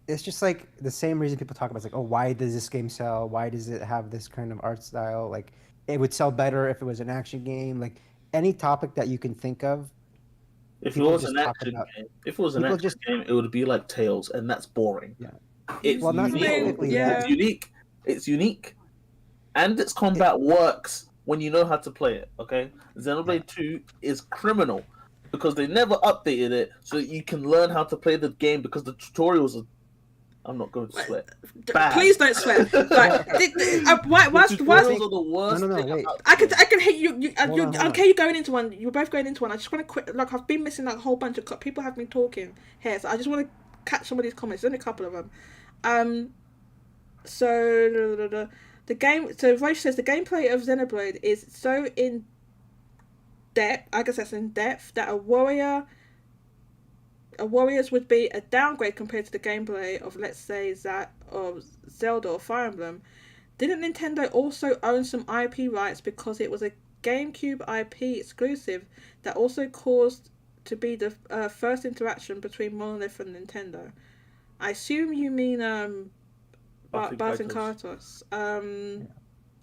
It's just like the same reason people talk about. It's like, oh, why does this game sell? Why does it have this kind of art style? Like, it would sell better if it was an action game. Like, any topic that you can think of. If it People was just an talk action about- game, if it was an people action just- game, it would be like Tales, and that's boring. Yeah. It's Well, not unique. specifically yeah. that. It's unique. It's unique, and its combat works when you know how to play it. Okay, Xenoblade 2 is criminal because they never updated it so that you can learn how to play the game because the tutorials are. I'm not going to sweat. Bad. Please don't sweat. Like, whilst tutorials are the worst No, thing wait. about I the can game. hit you. Hold on. Okay, you're going into one. You're both going into one. I just want to quit. Like, I've been missing like a whole bunch of people have been talking here, so I just want to catch some of these comments. There's only a couple of them. So the game. So Roche says the gameplay of Xenoblade is so in depth. I guess that's in depth that a warrior's would be a downgrade compared to the gameplay of, let's say, that of Zelda or Fire Emblem. Didn't Nintendo also own some IP rights because it was a GameCube IP exclusive that also caused to be the first interaction between Monolith and Nintendo? I assume you mean Bart and Kartos.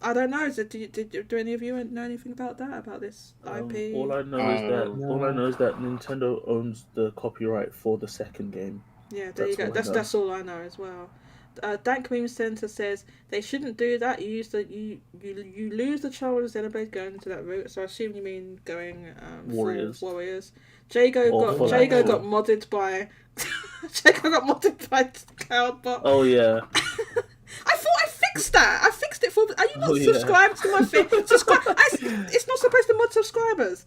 I don't know. Do any of you know anything about that? About this IP? All I know is that Nintendo owns the copyright for the second game. Yeah, there you go. That's all I know as well. Dank Meme Center says they shouldn't do that. You lose the charm of Xenoblade going into that route. So I assume you mean going Warriors. Jago got modded by Cloudbot. Oh yeah. I thought I fixed that. I fixed it for. Are you not subscribed to my thing? Subscribe. It's not supposed to mod subscribers.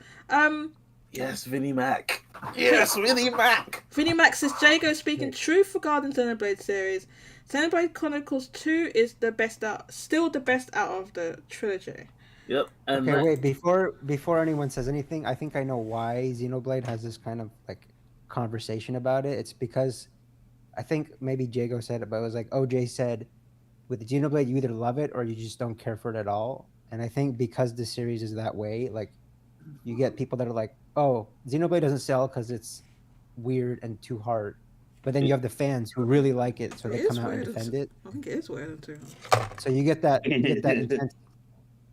Yes, Vinnie Mac. Yes, Vinnie Mac. Vinnie Mac says Jago speaking truth regarding Xenoblade series. Xenoblade Chronicles 2 is still the best out of the trilogy. Yep. And okay, wait. Before anyone says anything, I think I know why Xenoblade has this kind of like conversation about it. It's because I think maybe Jago said it, but it was like OJ said, with Xenoblade, you either love it or you just don't care for it at all. And I think because the series is that way, like you get people that are like, oh, Xenoblade doesn't sell because it's weird and too hard. But then you have the fans who really like it, so they come out and defend it. I think it is weird too. So you get that intense,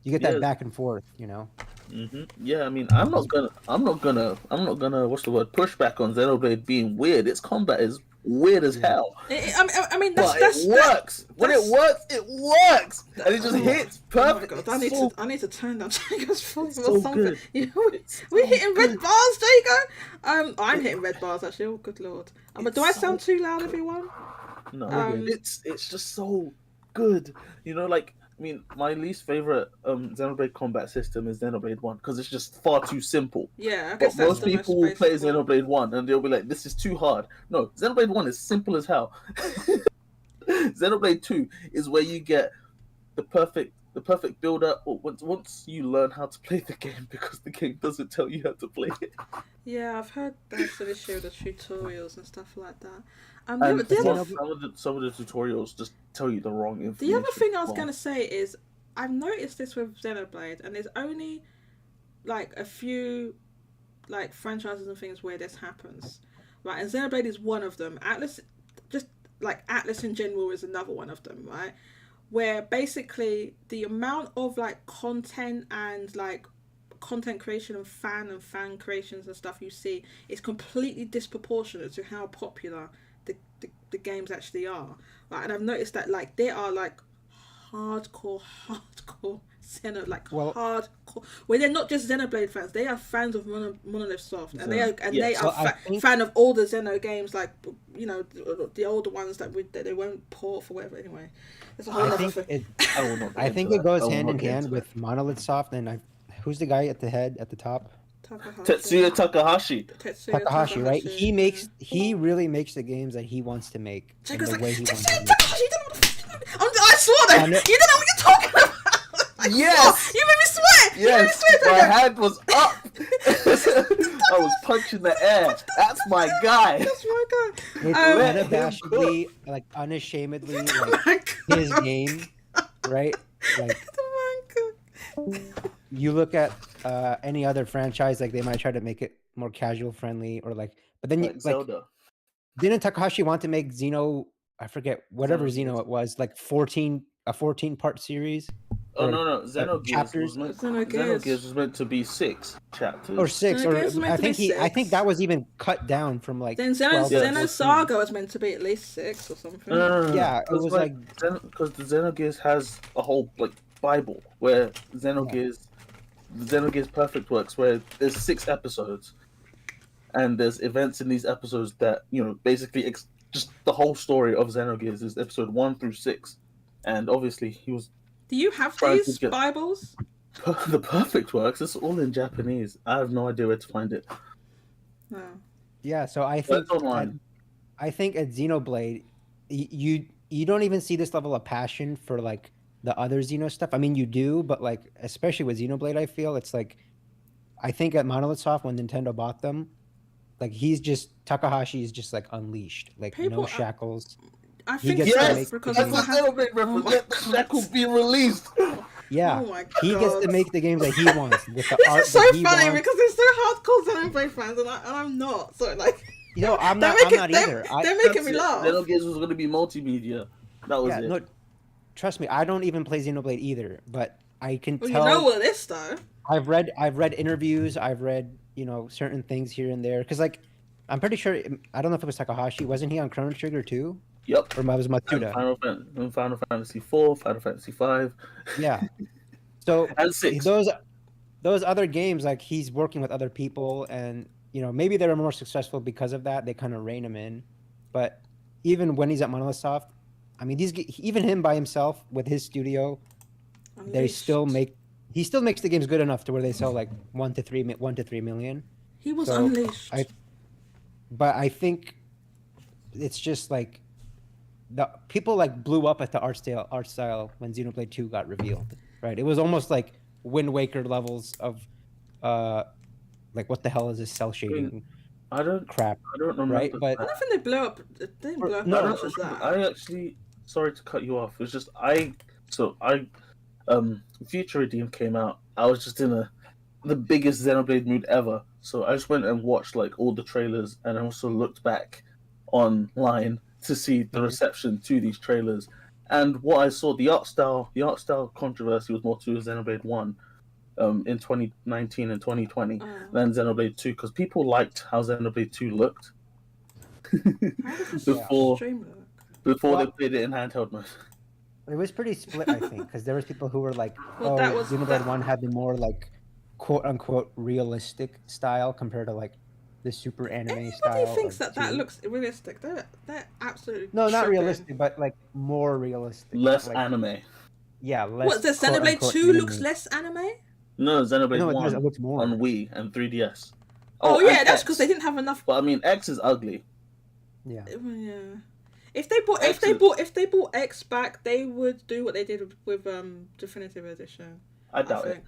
you get that back and forth, you know. Mm-hmm. Yeah, I mean, I'm not gonna. What's the word? Push back on Xenoblade being weird. Its combat is weird as hell. I mean, it works. When it works, it works, and it just hits perfect. Oh my God, I need to turn down Jago's volume so or something. good. You know, we're hitting red bars, Jago. I'm hitting red bars actually. Oh, good lord. But do I sound too loud, everyone? No, it's just so good. You know, like. I mean, my least favorite Xenoblade combat system is Xenoblade 1 because it's just far too simple. Yeah, I guess but most people will play Xenoblade 1 and they'll be like, "This is too hard." No, Xenoblade 1 is simple as hell. Xenoblade 2 is where you get the perfect build up once you learn how to play the game because the game doesn't tell you how to play it. Yeah, I've heard that's an issue with the tutorials and stuff like that. Some of the tutorials just tell you the wrong information. The other thing I was going to say is I've noticed this with Xenoblade, and there's only like a few like franchises and things where this happens, right? And Xenoblade is one of them. Atlas in general is another one of them, right? Where basically the amount of like content and like content creation and fan creations and stuff you see is completely disproportionate to how popular the games actually are, right? And I've noticed that like there are like hardcore hardcore where they're not just Xenoblade fans, they are fans of Monolith Soft, and they are fan of all the Xeno games, like, you know, the older ones that they won't port for whatever. Anyway, that's a whole other thing. I think it goes hand in hand with Monolith Soft and who's the guy at the top? Tetsuya Takahashi, right? He really makes the games that he wants to make in the way he wants to make. I swore that you don't know what you're talking about. Yes, you made me swear. Yes, my hand was up. I was punching the air. That's my guy. That's my guy. It's unabashedly, like unashamedly, like his game, right? Like. You look at any other franchise, like they might try to make it more casual friendly, or like, but then like Zelda. Didn't Takahashi want to make Xeno? I forget whatever Xeno it was, like a 14-part series. Oh no, Xenogears chapters Xenogears was meant to be 6 chapters. or 6, Xenogears was or meant I to be think I think 6. that was even cut down from like Then 12 to Xeno's 14. Saga was meant to be at least 6 or something. No. Yeah, it was like because the Xenogears has a whole like Bible where the Xenogears Perfect works, where there's 6 episodes, and there's events in these episodes that basically just the whole story of Xenogears is episode 1 through 6, and obviously he was. Do you have trying to these get- Bibles? The Perfect works. It's all in Japanese. I have no idea where to find it. No. yeah. So I But think it's online. I think at Xenoblade, you don't even see this level of passion for like the other Xeno stuff. I mean, you do, but like especially with Xenoblade, I feel it's like I think at Monolith Soft when Nintendo bought them, like Takahashi is just like unleashed, like People no are- shackles. I He think gets so to make because the of games. what That's a happened. Xenoblade reference. my Let the God. shackles be released. Yeah, Oh my he gets to God. make the games that he wants with the This art is so that he funny wants. because they're so hardcore Xenoblade fans, and I'm not. So like, I'm they're not. making- I'm not they're- either. they're making me laugh. Xenogears was going to be multimedia. That was Yeah, it. no, trust me, I don't even play Xenoblade either, but I can Well, you tell. know all of this though. I've read interviews. I've read certain things here and there because like I'm pretty sure I don't know if it was Takahashi. Wasn't he on Chrono Trigger too? Yep. Or was it And Matsuda? Final Fantasy 4, Final Fantasy 5, Yeah. So and 6. those other games, like he's working with other people, and maybe they were more successful because of that. They kind of rein him in, but even when he's at Monolith Soft, I mean, even him by himself with his studio, they Unleashed. still make. He still makes the games good enough to where they sell like 1 to 3 million. He was So, unleashed. But I think it's just like the people like blew up at the art style when Xenoblade 2 got revealed. Right? It was almost like Wind Waker levels of like what the hell is this cell shading I don't crap, remember. right? But I don't think they blew up. They didn't blow up No, as I much don't as remember. that. I actually, sorry to cut you off. It's just Future Redeem came out. I was just in the biggest Xenoblade mood ever. So I just went and watched like all the trailers, and I also looked back online to see the reception to these trailers. And what I saw, the art style controversy was more to Xenoblade 1 in 2019 and 2020 than Xenoblade 2, because people liked how Xenoblade 2 looked How does this before stream look? they Well- played it in handheld mode. it was pretty split, I think, because there was people who were like, Well, "Oh, that was- Xenoblade that- 1 had the more like quote unquote realistic style compared to like the super anime style." Anybody thinks of that 2. looks realistic? They're absolutely No, not tripping. realistic, but like more realistic. Less like, anime. Yeah, less. What, the quote, Xenoblade unquote 2 looks anime. less anime? No, Xenoblade No, it 1 does. It looks more. on Wii and 3DS. Oh, and yeah, that's X. because they didn't have enough. But I mean, X is ugly. Yeah. Yeah. If they bought X back, they would do what they did with Definitive Edition. I doubt think. it.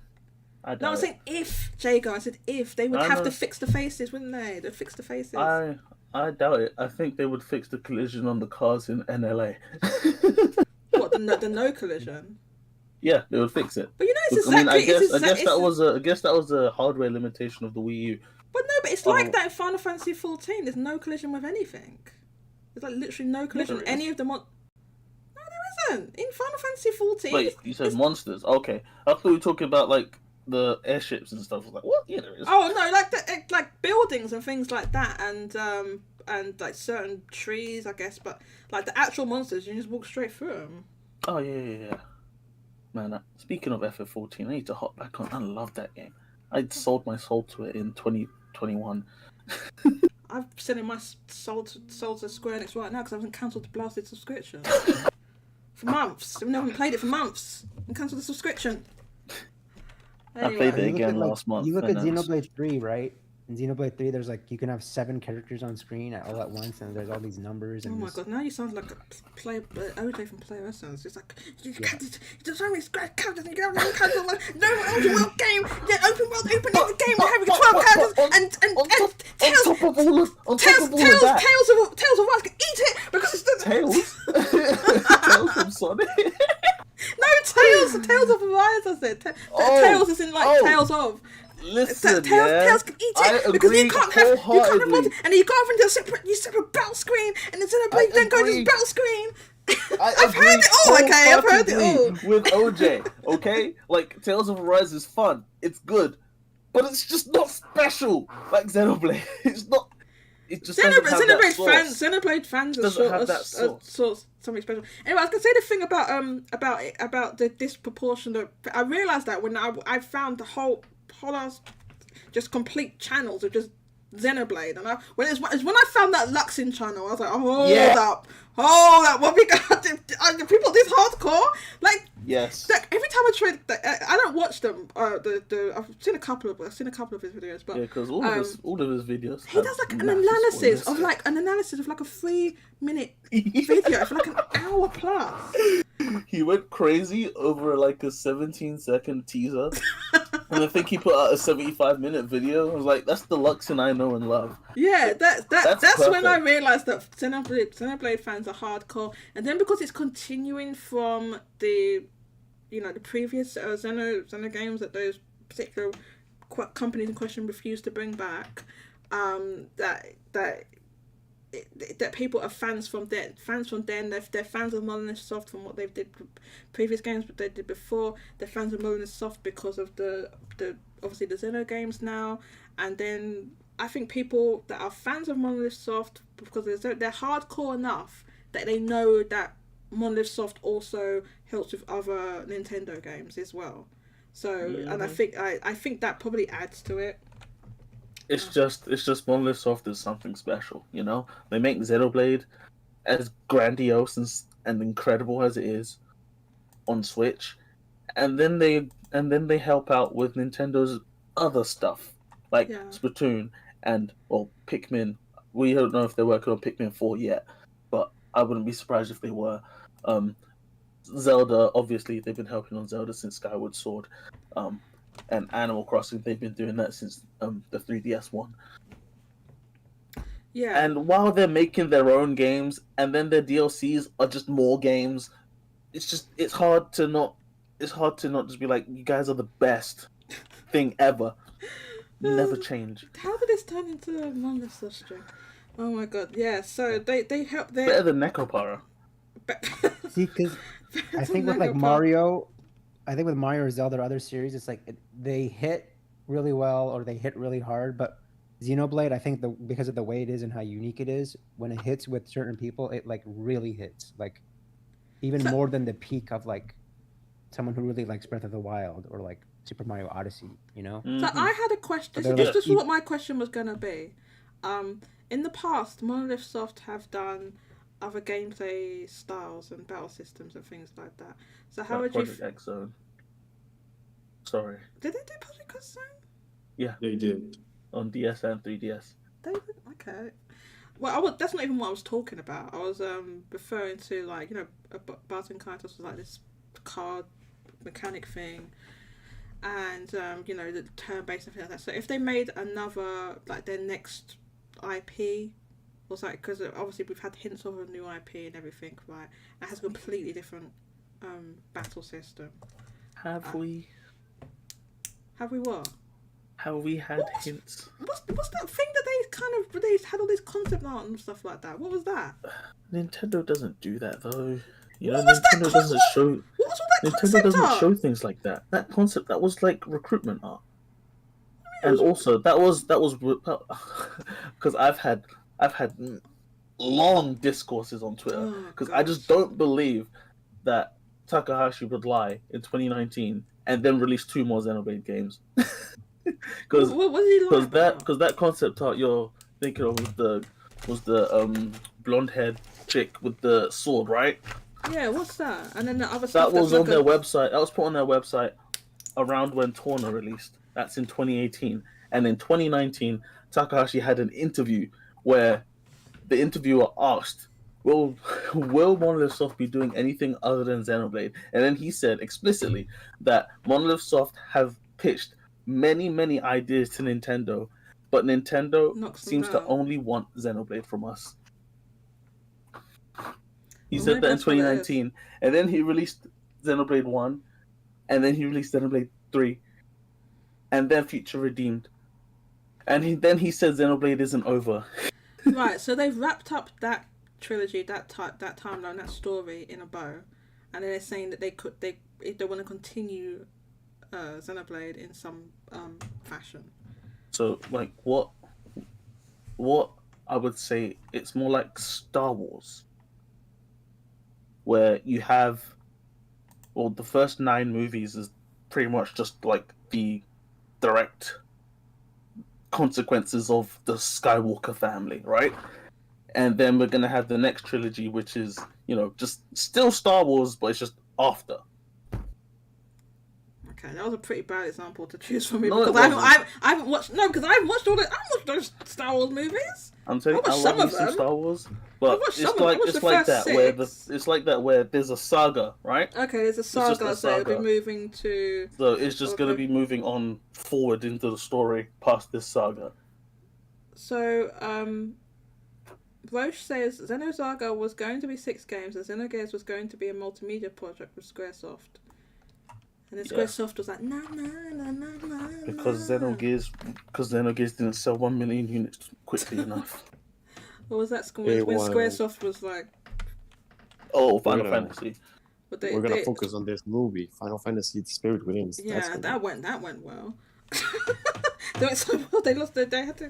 I doubt No, I'm it. saying if, Jago. I said if they would I have know. to fix the faces, wouldn't they? They'd fix the faces. I doubt it. I think they would fix the collision on the cars in NLA. What, the no collision? Yeah, they would fix it. But you know, it's I mean, exactly. I guess that was a hardware limitation of the Wii U. But no, but it's Oh. like that in Final Fantasy 14. There's no collision with anything. There's like literally no collision with there any of the No, there isn't. In Final Fantasy 14. Wait, you said monsters? Okay, I thought we were talking about like the airships and stuff. I was like, what? Yeah, there is. Oh no, like buildings and things like that, and like certain trees, I guess. But like the actual monsters, you just walk straight through them. Oh yeah. Man, speaking of FF14, I need to hop back on. I love that game. I sold my soul to it in 2021. I'm sending my soul to Square Enix right now because I haven't cancelled the blasted subscription for months. I've never played it for months and cancelled the subscription. I played it You look again at, like, last month. You look and at it's- Xenoblade 3, right? In Xenoblade 3, there's like you can have 7 characters on screen all at once, and there's all these numbers. Oh And my this- god! Now you sound like a OJ from Player Essence. It's like there's only characters and you can have characters. No open world game. Yeah, open world opening the game and having 12 characters and on top of all of that, Tails of Rise can eat it because it's the Tails from Sonic. no Tails of Rise. I said Tails is in like Tails of. Listen, Tails can eat I it because you agree can't have wholeheartedly. and then you go off into a separate battle screen and then Xenoblade then goes to the battle screen. I I've heard it all. Okay, I've heard it all. With OJ, okay, like Tales of Arise is fun. It's good, but it's just not special like Xenoblade. It's not. It just doesn't have that sauce. Xenoblade fans are Doesn't have that sauce. Something special. Anyway, I was gonna say the thing about the disproportionate. I realized that when I found the whole ass just complete channels of just Xenoblade, and when I found that Luxin channel, I was like, hold up, what we got? Are people this hardcore? Like, yes. Like, every time I try, I don't watch them. I've seen a couple of his videos, but because all of his videos. He does like an analysis of like a 3-minute video for like an hour plus. He went crazy over like a 17-second teaser. And I think he put out a 75-minute video. I was like, that's the Luxin I know and love. Yeah, that's when I realised that Xenoblade fans are hardcore. And then because it's continuing from the previous Xeno games that those particular companies in question refused to bring back, that people are fans from then. They're fans of Monolith Soft from what they did previous games, but they did before. They're fans of Monolith Soft because of the obviously the Xeno games now. And then I think people that are fans of Monolith Soft because they're hardcore enough that they know that Monolith Soft also helps with other Nintendo games as well. So and I think that probably adds to it. It's just Monolith Soft is something special, you know? They make Xenoblade as grandiose and incredible as it is on Switch, and then they help out with Nintendo's other stuff, like Splatoon and Pikmin. We don't know if they're working on Pikmin 4 yet, but I wouldn't be surprised if they were. Zelda, obviously, they've been helping on Zelda since Skyward Sword. And Animal Crossing, they've been doing that since the 3DS one. Yeah. And while they're making their own games, and then their DLCs are just more games, it's hard to not just be like, you guys are the best thing ever. Never change. How did this turn into a Monolith Soft string? Oh my god, yeah. So they help. Better than Necopara. See, because I think with like Mario. I think with Mario or Zelda or other series, it's like they hit really well or they hit really hard. But Xenoblade, I think because of the way it is and how unique it is, when it hits with certain people, it like really hits, like even more than the peak of like someone who really likes Breath of the Wild or like Super Mario Odyssey, you know? So I had a question. This is what my question was gonna be. In the past, Monolith Soft have done other gameplay styles and battle systems and things like that. So how would Project X Zone. Sorry. Did they do Project X Zone? Yeah, they did on DS and 3DS. They did. Okay. Well, that's not even what I was talking about. I was referring to like Barton Kaitos was like this card mechanic thing, and the turn-based and things like that. So if they made another like their next IP. Was like because obviously we've had hints of a new IP and everything, right? It has a completely different battle system. Have we? Have we what? Have we had hints? What's that thing that they had all this concept art and stuff like that? What was that? Nintendo doesn't do that though. Nintendo doesn't show. What was all that Nintendo doesn't show things like that. That concept that was like recruitment art, and also that was because I've had long discourses on Twitter because I just don't believe that Takahashi would lie in 2019 and then release 2 more Xenoblade games. Because that concept art you're thinking of was the blonde-haired chick with the sword, right? Yeah, what's that? And then the other stuff that was on their website. That was put on their website around when Torna released. That's in 2018, and in 2019, Takahashi had an interview where the interviewer asked, will Monolith Soft be doing anything other than Xenoblade? And then he said explicitly that Monolith Soft have pitched many ideas to Nintendo, but Nintendo seems to only want Xenoblade from us. He said that in 2019, and then he released Xenoblade 1, and then he released Xenoblade 3, and then Future Redeemed. And then he said Xenoblade isn't over. Right, so they've wrapped up that trilogy, that timeline, that story in a bow, and then they're saying that they want to continue Xenoblade in some fashion. So like what I would say, it's more like Star Wars, where you have, well, the first 9 movies is pretty much just like the direct consequences of the Skywalker family, right? And then we're gonna have the next trilogy, which is, you know, just still Star Wars, but it's just after. Okay, that was a pretty bad example to choose for me, No, because I haven't watched those Star Wars movies. I'm saying I love me some Star Wars, but it's like that where there's a saga, right? Okay, there's a saga, so it'll be moving to. So it's just gonna be moving on forward into the story past this saga. So Roche says Xenosaga was going to be 6 games, and Xenogears was going to be a multimedia project with Squaresoft. And then Squaresoft was like, no. Because Xenogears didn't sell 1 million units quickly enough. What was that? When Squaresoft was like, oh, Final Fantasy. But we're gonna focus on this movie, Final Fantasy: The Spirit Within. Yeah, that went well. They went so well. They lost. They had to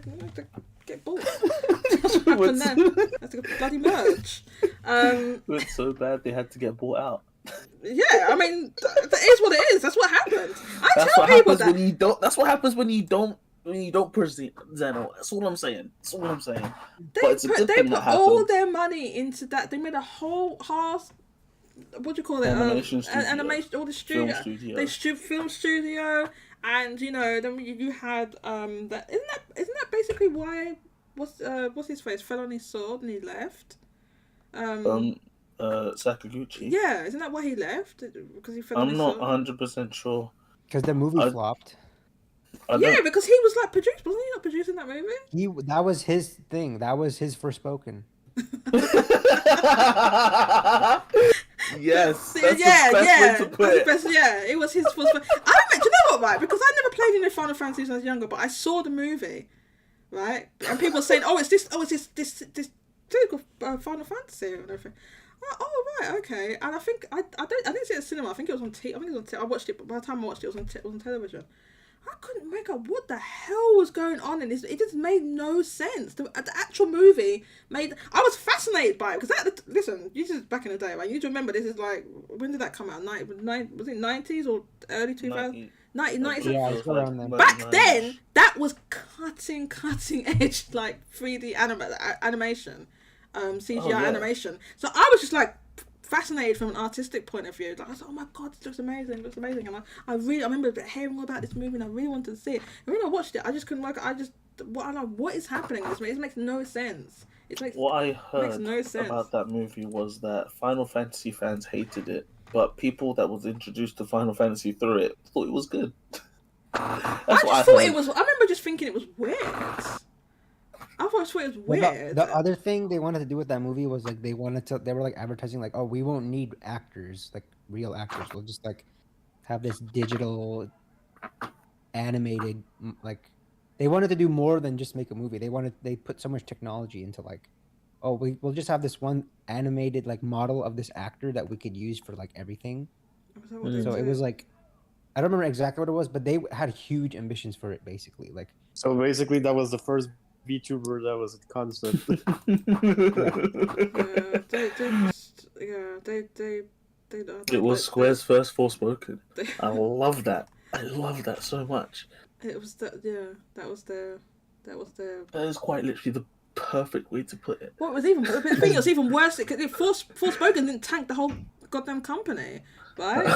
get bought. That's what happened then. They had to bloody merge. It went so bad they had to get bought out. Yeah, I mean, that is what it is. That's what happened. That's what happens when you don't pursue Xeno. That's all I'm saying. They put all their money into that. They made a whole half. What do you call it? Animation studio. Animation. All the studio. They film studio, and you know, then you had that. Isn't that basically why what's his face fell on his sword and he left? Sakaguchi. Yeah, isn't that why he left? Because he fell on his sword? I'm not 100% sure. Because the movie flopped. Yeah, because he was like wasn't he not producing that movie? That was his thing. That was his Forspoken. Yes. That's the best way to put it. Yeah, it was his Forspoken. I remember, do you know what, right? Because I never played any Final Fantasy when I was younger, but I saw the movie, right? And people were saying, it's this typical Final Fantasy and everything. Oh right, okay. And I think I didn't see it at cinema. I think it was on I watched it, but by the time I watched it, it was on television. I couldn't make up what the hell was going on in this. It just made no sense. The actual movie I was fascinated by it because listen, this is back in the day, right? You need to remember this is like, when did that come out? Was it 90s or early 2000s? 90s. Yeah, it's around then. Back then, that was cutting edge, like 3D animation, CGI animation. So I was just like fascinated from an artistic point of view. Like, I was like, oh my god, this looks amazing, and I remember hearing all about this movie, and I really wanted to see it. And when I watched it, I just couldn't what is happening in this movie? It makes no sense. What I heard about that movie was that Final Fantasy fans hated it, but people that was introduced to Final Fantasy through it thought it was good. I remember just thinking it was weird. I thought it was weird. The other thing they wanted to do with that movie was like they were like advertising like, oh, we won't need actors, like real actors. We'll just like have this digital animated, like they wanted to do more than just make a movie. They put so much technology into like, oh, we'll just have this one animated like model of this actor that we could use for like everything. So it was like, I don't remember exactly what it was, but they had huge ambitions for it basically. Like, so basically that was the first VTuber that was a concept. It was Square's first Forspoken. I love that. I love that so much. It was that was their. That is quite literally the perfect way to put it. What was even the thing? It was even worse because Forspoken didn't tank the whole goddamn company, right?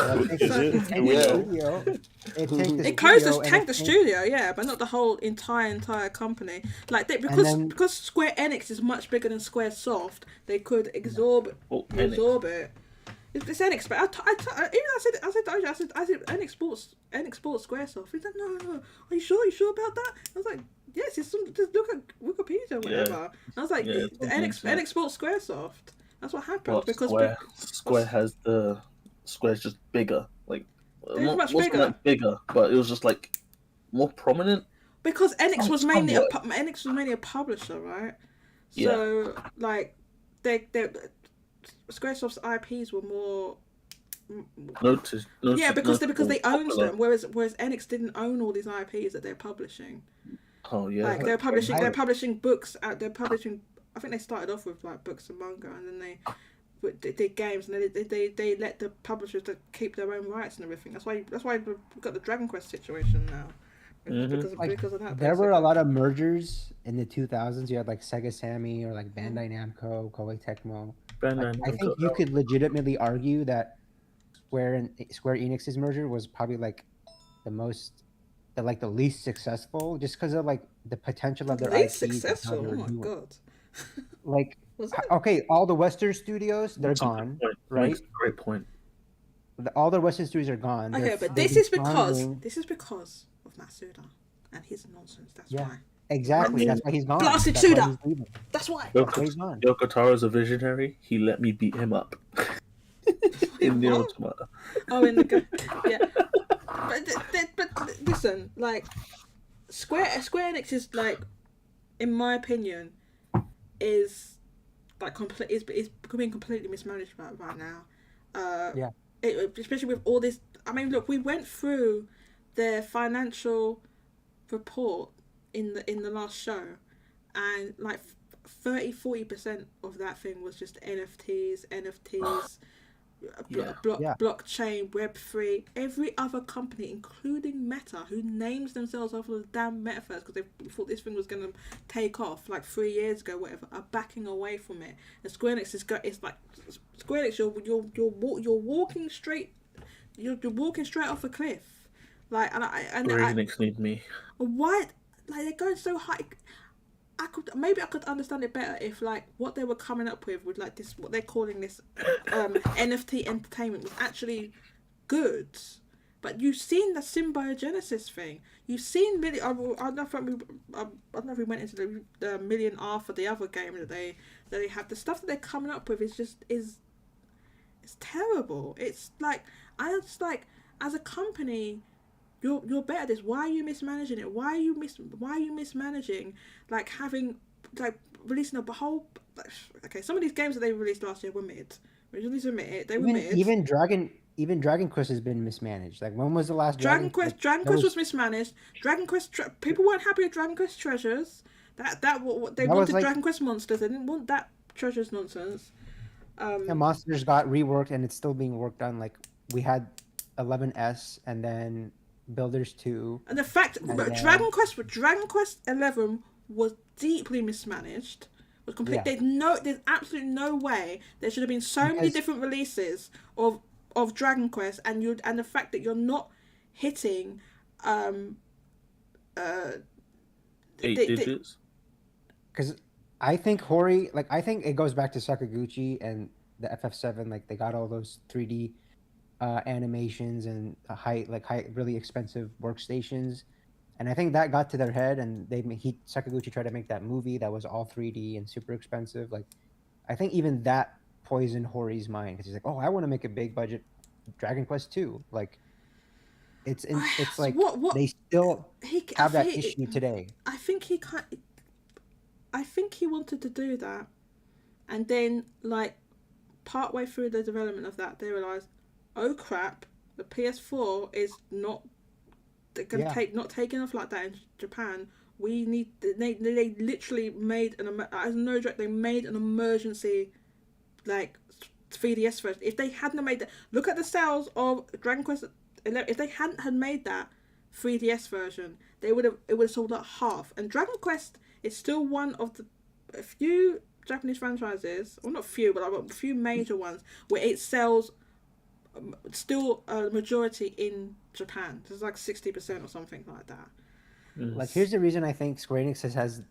It closed to tank the studio, yeah, but not the whole entire company. Like because Square Enix is much bigger than SquareSoft, they could absorb it. It's Enix, but I said Enix bought Squaresoft. He said no. Are you sure about that? I was like, yes. Just look at Wikipedia or whatever. Yeah. I was like, Enix bought Squaresoft. That's what happened because Square's just bigger. Like much bigger. Like bigger, but it was just like more prominent. Because Enix was mainly a publisher, right? So like Squaresoft's IPs were more. Notice, Because they owned popular. them, whereas Enix didn't own all these IPs that they're publishing. Oh yeah, Like they're publishing books. They're publishing. I think they started off with like books and manga, and then they did games, and they let the publishers to keep their own rights and everything. That's why we've got the Dragon Quest situation now. Because of that. There were a lot of mergers in the 2000s. You had like Sega Sammy or like Bandai Namco, Koei Tecmo. I think you could legitimately argue that Square Enix's merger was probably like the least successful, just because of like the potential of their least IP. Successful. Oh my god. Like, okay, all the Western studios, they're gone, right? Great point. All the Western studios are gone. Okay, but this is because of Matsuda and his nonsense. That's why. Exactly. That's why he's gone. Blasted Suda. That's why. He's gone. Yoko Taro's a visionary. He let me beat him up. In the Automata. Oh, in the yeah. But listen, like Square Enix is like, in my opinion, is like is becoming completely mismanaged right now. Especially with all this. I mean, look, we went through their financial report in the last show, and like 30-40% of that thing was just NFTs, blockchain, Web3. Every other company, including Meta, who names themselves after the damn metaverse because they thought this thing was going to take off like 3 years ago, whatever, are backing away from it. And Square Enix it's like Square Enix, you're walking straight, you're walking straight off a cliff. Like, Square Enix need me. Why? Like, they're going so high. I could understand it better if like what they were coming up with like this, what they're calling this NFT entertainment was actually good. But you've seen the symbiogenesis thing. You've seen I don't know if we went into the Million R for the other game that they have. The stuff that they're coming up with is it's terrible. It's like as a company, you're better at this. Why are you mismanaging it? Why are you mismanaging like having like releasing a whole? Okay, some of these games that they released last year were mid. They were mid. Even Dragon Quest has been mismanaged. Like, when was the last Dragon Quest? Dragon Quest was mismanaged. Dragon Quest people weren't happy with Dragon Quest Treasures. They wanted like, Dragon Quest Monsters. They didn't want that Treasures nonsense. Monsters got reworked and it's still being worked on. Like, we had 11S and then Builders 2. And the fact Dragon Quest 11 was deeply mismanaged. Was complete. Yeah. There's absolutely no way there should have been so many different releases of Dragon Quest, and the fact that you're not hitting 8 digits. Because I think Hori, like, I think it goes back to Sakaguchi and the FF7. Like, they got all those 3D animations and high really expensive workstations, and I think that got to their head, and Sakaguchi tried to make that movie that was all 3D and super expensive. Like, I think even that poisoned Hori's mind, because he's like, oh, I want to make a big budget Dragon Quest 2. Like, it's like they still have that issue today. I think he wanted to do that, and then like partway through the development of that, they realized, oh crap, the PS4 is not taking off like that in Japan. We need they literally made as no joke, they made an emergency like 3DS version. If they hadn't made that, look at the sales of Dragon Quest 11. If they hadn't had made that 3DS version, it would have sold at half. And Dragon Quest is still one of a few Japanese franchises, well, not few, but a few major ones where it sells still a majority in Japan. There's like 60% or something like that. Like, here's the reason I think Square Enix has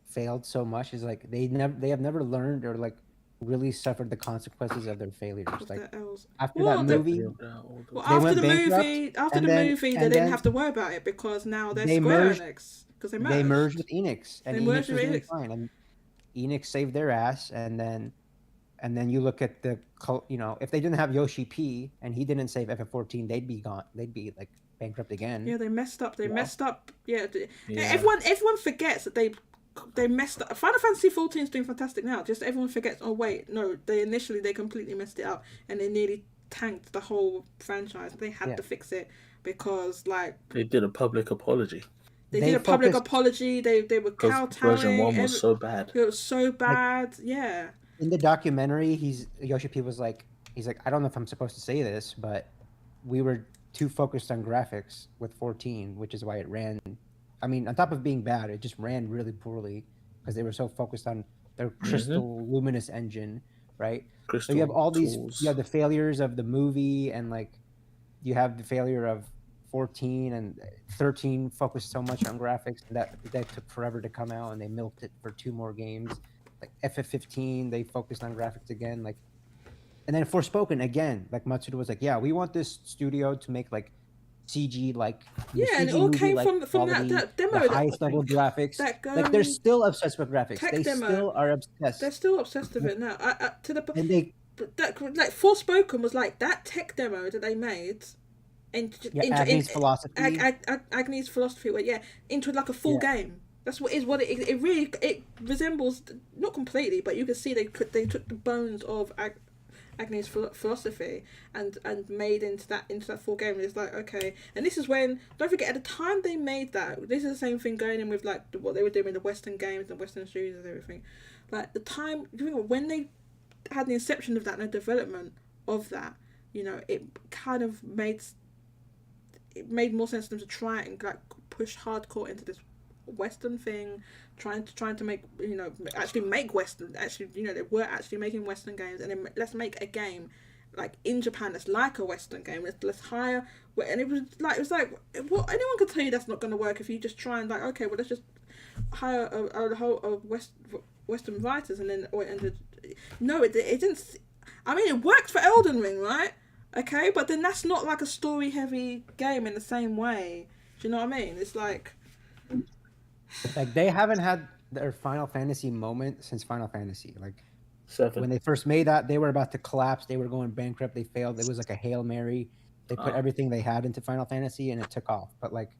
failed so much is like they have never learned or like really suffered the consequences of their failures. Like, after that movie, after the movie, they didn't have to worry about it because now they're Square Enix because they merged with Enix, and Enix was doing fine, and Enix saved their ass, and then you look at if they didn't have Yoshi P and he didn't save FF14, they'd be gone. They'd be like bankrupt again. Yeah, they messed up. Yeah. Everyone forgets that they they messed up. Final Fantasy 14 is doing fantastic now. Just everyone forgets. Oh wait, no, they completely messed it up and they nearly tanked the whole franchise. They had to fix it because like they did a public apology. They did a public apology. They were kowtowing. Version 1 was so bad. It was so bad. Like, yeah. In the documentary, Yoshi P was like, he's like, I don't know if I'm supposed to say this, but we were too focused on graphics with 14, which is why it ran. I mean, on top of being bad, it just ran really poorly because they were so focused on their Crystal Luminous engine, right? Crystal so you have all tools. these, you have the failures of the movie, and like you have the failure of 14 and 13 focused so much on graphics that took forever to come out, and they milked it for 2 more games. Like FF15, they focused on graphics again, like, and then Forspoken again, like Matsuda was like, yeah, we want this studio to make like CG, like and it all came from quality, that demo, the highest level graphics. Like they're still obsessed with graphics. They demo. Still are obsessed. They're still obsessed with it now. To the and they like Forspoken was like that tech demo that they made. Agnes philosophy. Agnes philosophy. Into like a full game. That's what it really resembles, not completely, but you can see they took the bones of Agnes philosophy and made into that full game. And it's like, okay, and this is when, don't forget, at the time they made that, this is the same thing going in with like what they were doing in the Western games and Western studios and everything. Like the time when they had the inception of that and the development of that, it kind of made more sense to them to try and like push hardcore into this Western thing, trying to make actually make Western, they were actually making Western games, and then let's make a game like in Japan that's like a Western game. Let's hire, and it was like well, anyone could tell you that's not going to work if you just try and like, okay, well, let's just hire a whole Western writers, and then no, it didn't. I mean, it worked for Elden Ring, right? Okay, but then that's not like a story heavy game in the same way. Do you know what I mean? It's like they haven't had their Final Fantasy moment since Final Fantasy. Like 7. When they first made that, they were about to collapse. They were going bankrupt. They failed. It was like a Hail Mary. They put everything they had into Final Fantasy and it took off. But like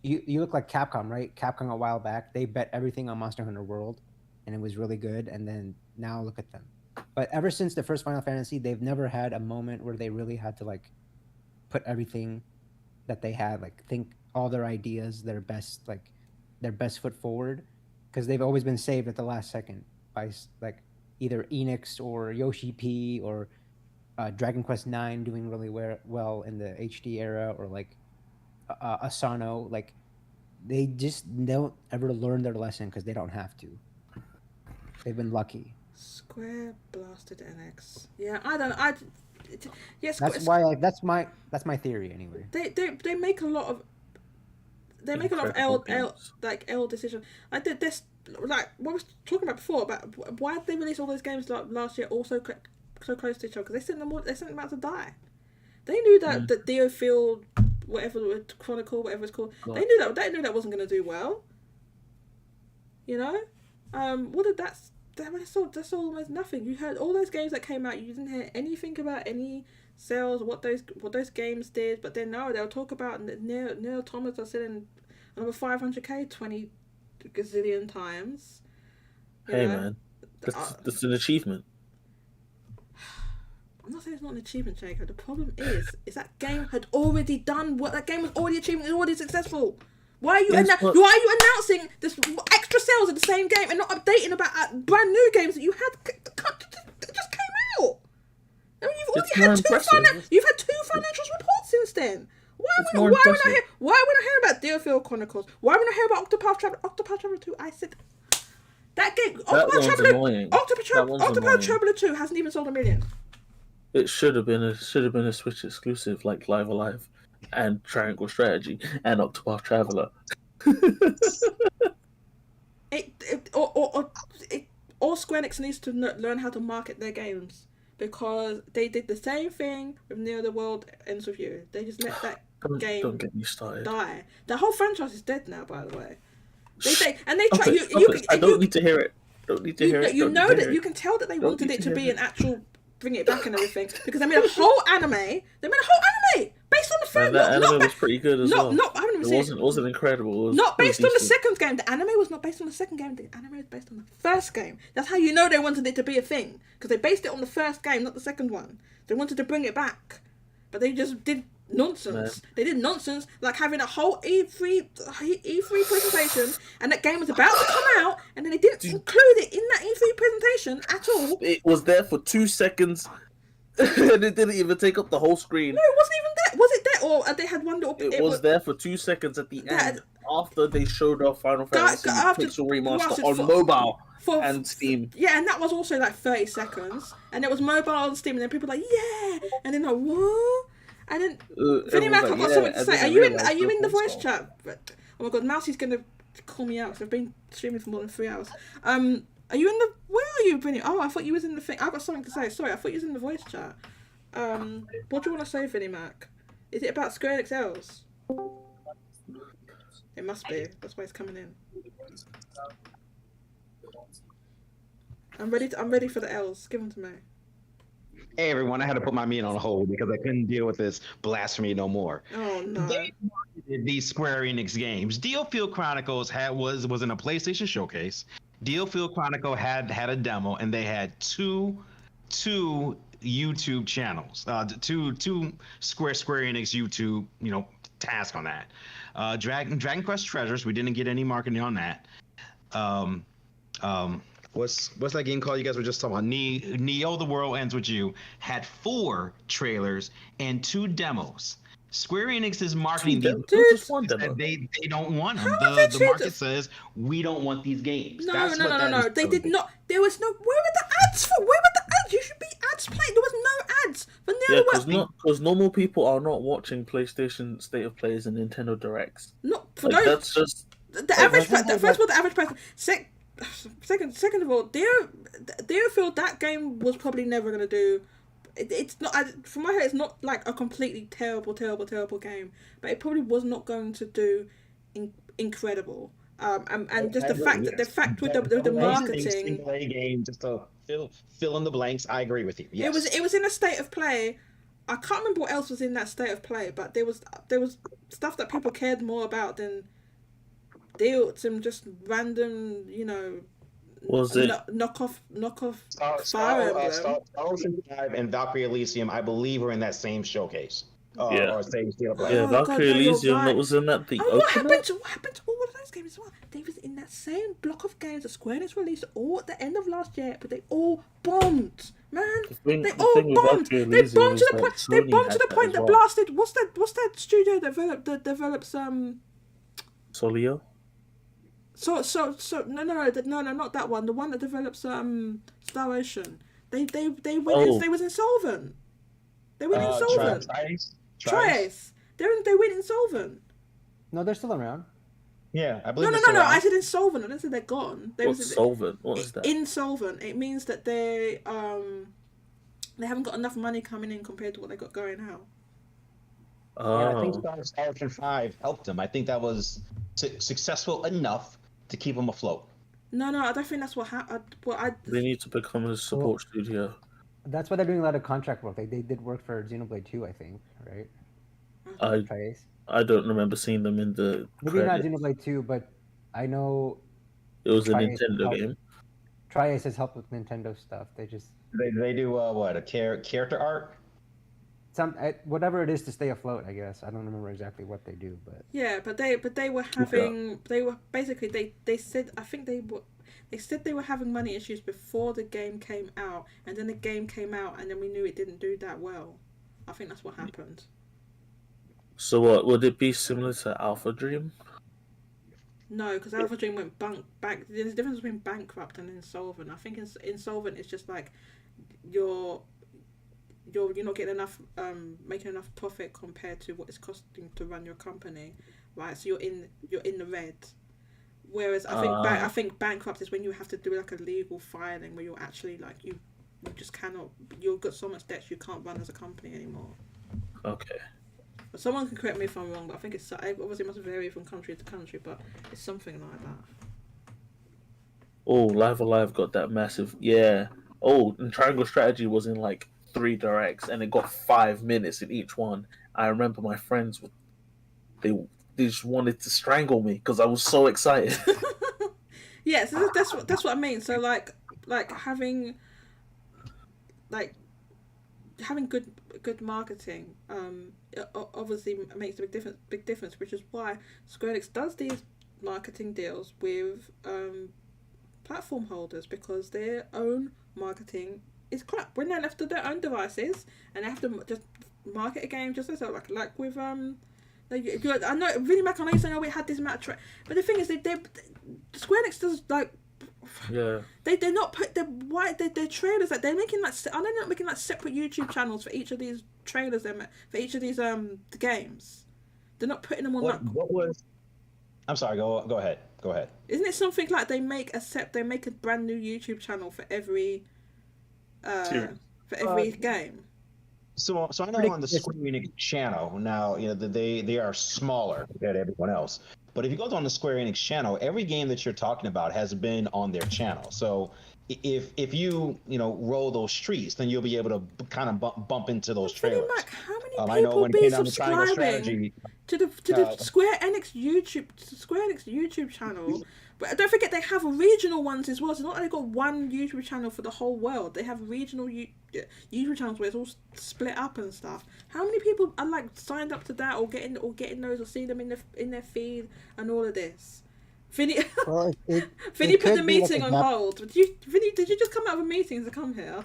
you look like Capcom, right? Capcom a while back, they bet everything on Monster Hunter World and it was really good, and then now look at them. But ever since the first Final Fantasy, they've never had a moment where they really had to like put everything that they had, like think all their ideas, their best foot forward, because they've always been saved at the last second by like either Enix or Yoshi P or Dragon Quest IX doing really well in the HD era, or like Asano. Like they just don't ever learn their lesson because they don't have to. They've been lucky. Square blasted NX. Yeah, yes. That's why. That's my theory anyway. They make a lot of. They make a lot of L decisions. Like this, like what I was talking about before, about why did they release all those games like last year, also so close to each other? Because they sent them out to die. They knew that the Diofield, whatever Chronicle, whatever it's called, they knew that wasn't going to do well. What did that? That's almost nothing. You heard all those games that came out. You didn't hear anything about any sales, what those games did. But then no, they'll talk about Neil Thomas are selling another 500k 20 gazillion times. Man, that's an achievement. I'm not saying it's not an achievement, Jacob. The problem is that game had already done what that game was already achieving. It was already successful. Why are you announcing this extra sales of the same game and not updating about brand new games that you had that just came out? I mean, you've already had two financial reports since then. Why would I hear about Deerfield Chronicles? Why would I hear about Octopath Traveler 2? I said that game, Octopath Traveler 2 hasn't even sold 1 million. It should have been a Switch exclusive like Live Alive and Triangle Strategy and Octopath Traveler. Or Square Enix needs to learn how to market their games, because they did the same thing with Near the World Ends With You. They just let that game don't get me started. Die. The whole franchise is dead now, by the way. I don't need to hear it. Don't need to hear it. You know that you can tell that they wanted it to be an actual bring it back and everything, because they made a whole anime. Based on the be fair, And that anime was pretty good as well. I haven't even It seen wasn't. It wasn't incredible. not based on the decent. second game. The anime was not based on the second game. The anime was based on the first game. That's how you know they wanted it to be a thing, because they based it on the first game, not the second one. They wanted to bring it back, but they just did nonsense. They did nonsense, like having a whole E3 presentation, and that game was about to come out, and then they didn't include it in that E3 presentation at all. It was there for 2 seconds, and it didn't even take up the whole screen. No, it wasn't even there. Was it there, or they had one little? It was there for 2 seconds at the end after they showed off Final Fantasy Pixel Remaster on mobile and Steam. Yeah, and that was also like 30 seconds, and it was mobile on Steam, and then people were like, yeah, and then like, what? And then Vinny Mac, I've got something to say. Are you in the voice chat? But, oh my god, Mousie's gonna call me out because I've been streaming for more than 3 hours. Are you in the? Where are you, Vinny? Oh, I thought you was in the thing. I've got something to say. Sorry, I thought you was in the voice chat. What do you want to say, Vinny Mac? Is it about Square Enix L's? It must be. That's why it's coming in. I'm ready for the L's. Give them to me. Hey everyone, I had to put my meeting on hold because I couldn't deal with this blasphemy no more. Oh no. They marketed these Square Enix games. Dealfield Chronicles was in a PlayStation showcase. Dealfield Chronicle had a demo, and they had two YouTube channels. Two Square Enix YouTube, task on that. Dragon Quest Treasures, we didn't get any marketing on that. What's that game called you guys were just talking about? Neo The World Ends With You had 4 trailers and 2 demos. Square Enix is marketing these. Just one demo. They don't want them. The market says we don't want these games. No. They did not. There was no. Where were the ads for? Where were the ads? You should be ads playing. There was no ads. Because normal people are not watching PlayStation State of Plays and Nintendo Directs. Not for like, no. That's just the average. First of all, the average person. Second of all, do you feel that game was probably never gonna do? It's not. From my head, it's not like a completely terrible game, but it probably was not going to do incredible. And just the fact with the marketing. Single game just to fill in the blanks. I agree with you. Yes. It was in a state of play. I can't remember what else was in that state of play, but there was stuff that people cared more about than some just random, was it knockoff Fire Emblem. Star Ocean 5 and Valkyrie Elysium, I believe, were in that same showcase. Or same state of play. Yeah, Valkyrie Elysium. That was in that the. What happened to all of those games as well? They was in that same block of games that Square Enix released all at the end of last year, but they all bombed. Man, they all bombed. They bombed to the point. They bombed to the point that blasted. What's that studio that develops Solio? So no, not that one. The one that develops Star Ocean. They went. They was insolvent. They went insolvent. Trice. They went insolvent. No, they're still around. Yeah, I believe. No. I said insolvent. I didn't say they're gone. What's solvent? What is that? Insolvent. It means that they haven't got enough money coming in compared to what they got going out. Yeah, I think Star Ocean 5 helped them. I think that was successful enough to keep them afloat. No, I don't think that's what happened. They need to become a support studio. That's why they're doing a lot of contract work. They did work for Xenoblade 2, I think, right? I don't remember seeing them in the maybe not Xenoblade 2, but I know it was a Nintendo game. Triace has helped with Nintendo stuff. They do a character art? Whatever it is to stay afloat, I guess. I don't remember exactly what they do, but yeah, but they were having they said I think they said they were having money issues before the game came out, and then the game came out, and then we knew it didn't do that well. I think that's what happened. So what would it be similar to Alpha Dream? No, because Alpha Dream went back. There's a difference between bankrupt and insolvent. I think insolvent is just like you're not getting enough, making enough profit compared to what it's costing to run your company, right? So you're in the red. Whereas I think bankrupt is when you have to do like a legal filing where you're actually like you just cannot. You've got so much debt you can't run as a company anymore. Okay. But someone can correct me if I'm wrong, but I think it's obviously it must vary from country to country, but it's something like that. Oh, Live Alive got that massive, yeah. Oh, and Triangle Strategy was in like 3 directs, and it got 5 minutes in each one. I remember my friends they just wanted to strangle me because I was so excited. Yeah, so that's what I mean. So like having like having good marketing obviously makes a big difference, which is why Square Enix does these marketing deals with platform holders, because their own marketing is crap when they're left to their own devices and they have to just market a game just as like with I know really Mac, I know you saying, oh, we had this match, but the thing is they Square Enix does like Yeah. they're not put their trailers, like they're making like, are they not making like separate YouTube channels for each of these trailers for each of these the games? They're not putting them on what was? I'm sorry. Go ahead. Go ahead. Isn't it something like they make a brand new YouTube channel for every game? So I know on the Square Enix channel now, they are smaller compared to everyone else. But if you go on the Square Enix channel, every game that you're talking about has been on their channel. So if you roll those streets, then you'll be able to kind of bump into those trailers. Mac, how many I know people when it be came down to Triangle subscribing to the Square Enix YouTube channel? But don't forget they have regional ones as well. So it's not like they've got one YouTube channel for the whole world. They have regional YouTube channels where it's all split up and stuff. How many people are like signed up to that or getting those or seeing them in their feed and all of this? Vinny, Well, Vinny put the meeting on hold. Vinny, did you just come out of a meeting to come here?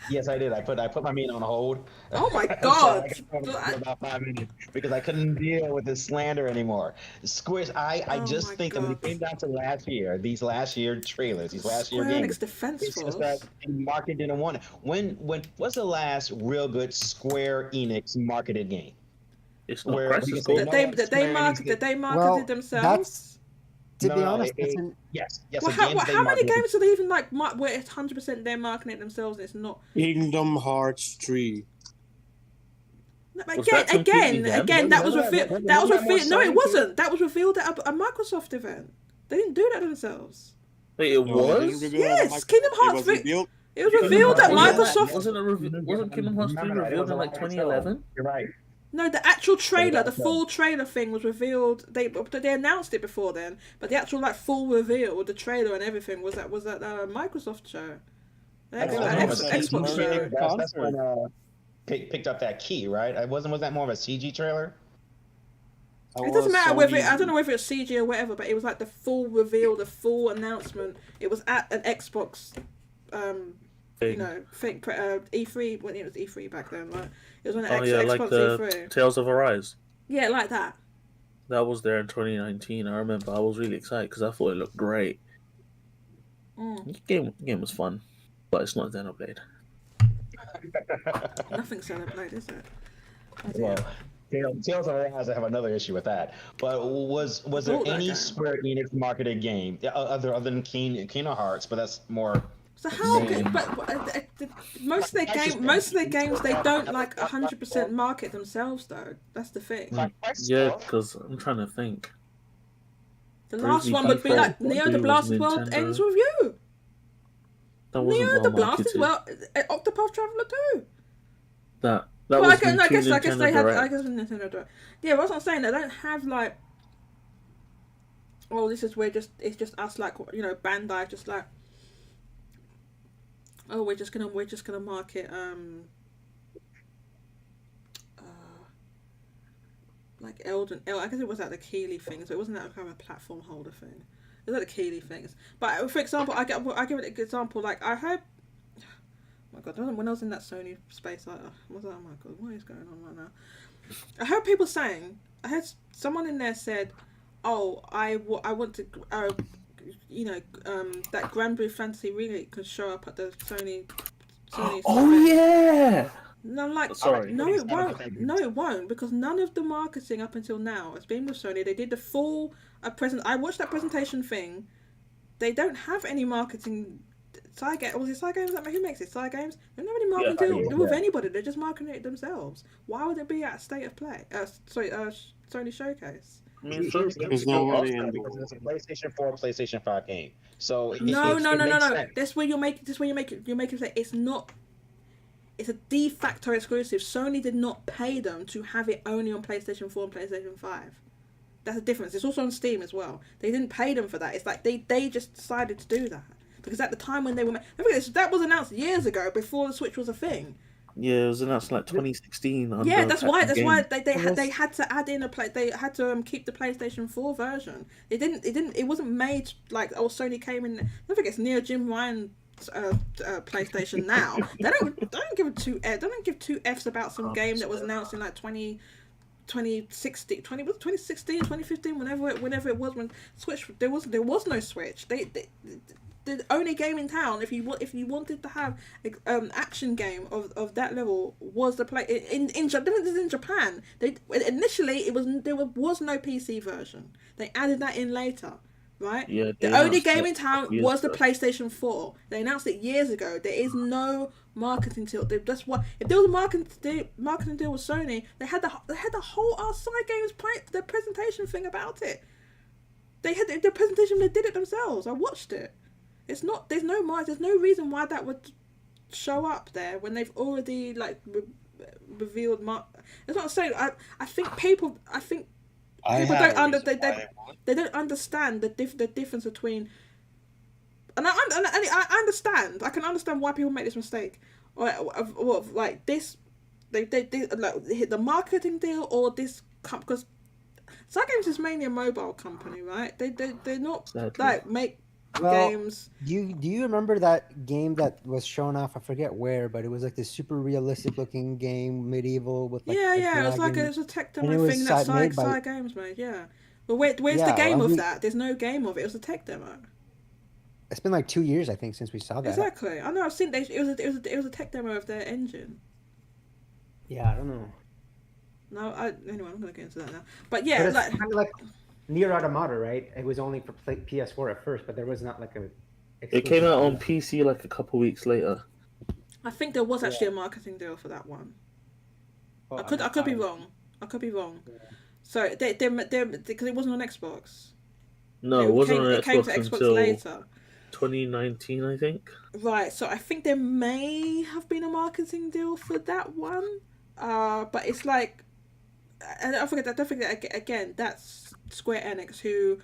Yes, I did. I put my meeting on hold. Oh my god! For about 5 minutes because I couldn't deal with this slander anymore. Squares, I just think that when it came down to these last year trailers, these last year games, it's just that the market didn't want it. When was the last real good Square Enix marketed game? It's not Where Crisis you Core. That they marketed themselves. To be honest, yes. Well, how many games are they even like where it's 100% they're marketing it themselves and it's not? Kingdom Hearts 3. Again, that was revealed. That was revealed. No, it wasn't. That was revealed at a Microsoft event. They didn't do that themselves. Wait, it was? Yes, Kingdom Hearts 3. It was revealed at Microsoft. Wasn't Kingdom Hearts 3 revealed in like 2011? You're right. No, the actual trailer, the full trailer thing was revealed. They announced it before then, but the actual like full reveal with the trailer and everything was at Microsoft show. Xbox show. That's when picked up that key, right? Was that more of a CG trailer? It doesn't matter whether I don't know whether it's CG or whatever, but it was like the full reveal, the full announcement. It was at an Xbox, thing, E3 when it was E3 back then, right? It was on Xbox like the E3. Tales of Arise. Yeah, like that. That was there in 2019. I remember I was really excited because I thought it looked great. The game was fun, but it's not Xenoblade. Nothing's Xenoblade, is it? Well, Tales of Arise, I have another issue with that. But was there any Square Enix marketed game other than Kingdom Hearts? But that's more. So how? But most of their games, they don't like 100% market themselves though. That's the thing. Yeah, because I'm trying to think. The last one would be like Neo the Blast World Ends with You. That wasn't Neo the Blast is Octopath Traveler 2. That well, was I guess they had. Direct. I guess Nintendo Direct. Yeah, what I'm saying, they don't have like. Oh, this is where it's just us, like Bandai, just like. Oh, we're just gonna market like I guess it was like the Keeley thing, so it wasn't that kind of a platform holder thing. It was like the Keeley things. But for example, I give it an example. Like I heard, oh my god, when I was in that Sony space, I was like, oh my god, what is going on right now? I heard people saying, I heard someone in there said, oh, I want to. That Grand Blue Fantasy remake could show up at the Sony Oh yeah! No, like, sorry. No, it won't. No, it won't, because none of the marketing up until now has been with Sony. They did the full I watched that presentation thing. They don't have any marketing. Was it Cygames? Who makes it? Cygames? They don't have any marketing with anybody. They're just marketing it themselves. Why would it be at State of Play? Sony Showcase. There's nobody in because it's a PlayStation 4, PlayStation 5 game. So no. That's where you make it say it's not. It's a de facto exclusive. Sony did not pay them to have it only on PlayStation 4 and PlayStation 5. That's the difference. It's also on Steam as well. They didn't pay them for that. It's like they just decided to do that. Because at the time when they were... that was announced years ago, before the Switch was a thing. Yeah, it was announced in like 2016. Yeah, that's why they had to add in they had to keep the PlayStation 4 version. It wasn't made like, oh, Sony came in. Don't forget, it's Neo Jim Ryan PlayStation now. They don't give two Fs about some game that was announced in like 2016, 2015, whenever it was, when Switch, there was no Switch. The only game in town, if you wanted to have action game of that level, was the play in Japan. Initially there was no PC version. They added that in later, right? Yeah, the only game in town was the PlayStation 4. They announced it years ago. There is no marketing deal. That's what, if there was a marketing deal with Sony, they had the whole side games the presentation thing about it. They had the presentation. They did it themselves. I watched it. It's not. There's no reason why that would show up there when they've already like revealed. It's not saying. I think people don't understand the difference between. And I understand. I can understand why people make this mistake, or like this. They like hit the marketing deal or this because Cygames is mainly a mobile company, right? They're not like make. Games. Do you remember that game that was shown off? I forget where, but it was like this super realistic looking game, medieval with like it was a tech demo thing that Cygames made. Yeah, but where's the game of that? There's no game of it. It was a tech demo. It's been like 2 years, I think, since we saw that. Exactly. I know. I've seen it was a tech demo of their engine. Yeah, I don't know. No, anyway, I'm gonna get into that now. But yeah, but it's kind of like Nier Automata, right? It was only for PS4 at first, but there was not like a... It came out on PC like a couple weeks later. I think there was actually a marketing deal for that one. Well, I could be wrong. Yeah. So they because it wasn't on Xbox. No, it wasn't on Xbox. It came to Xbox later. 2019, I think. Right. So I think there may have been a marketing deal for that one. But it's like, and don't forget that again, that's Square Enix, who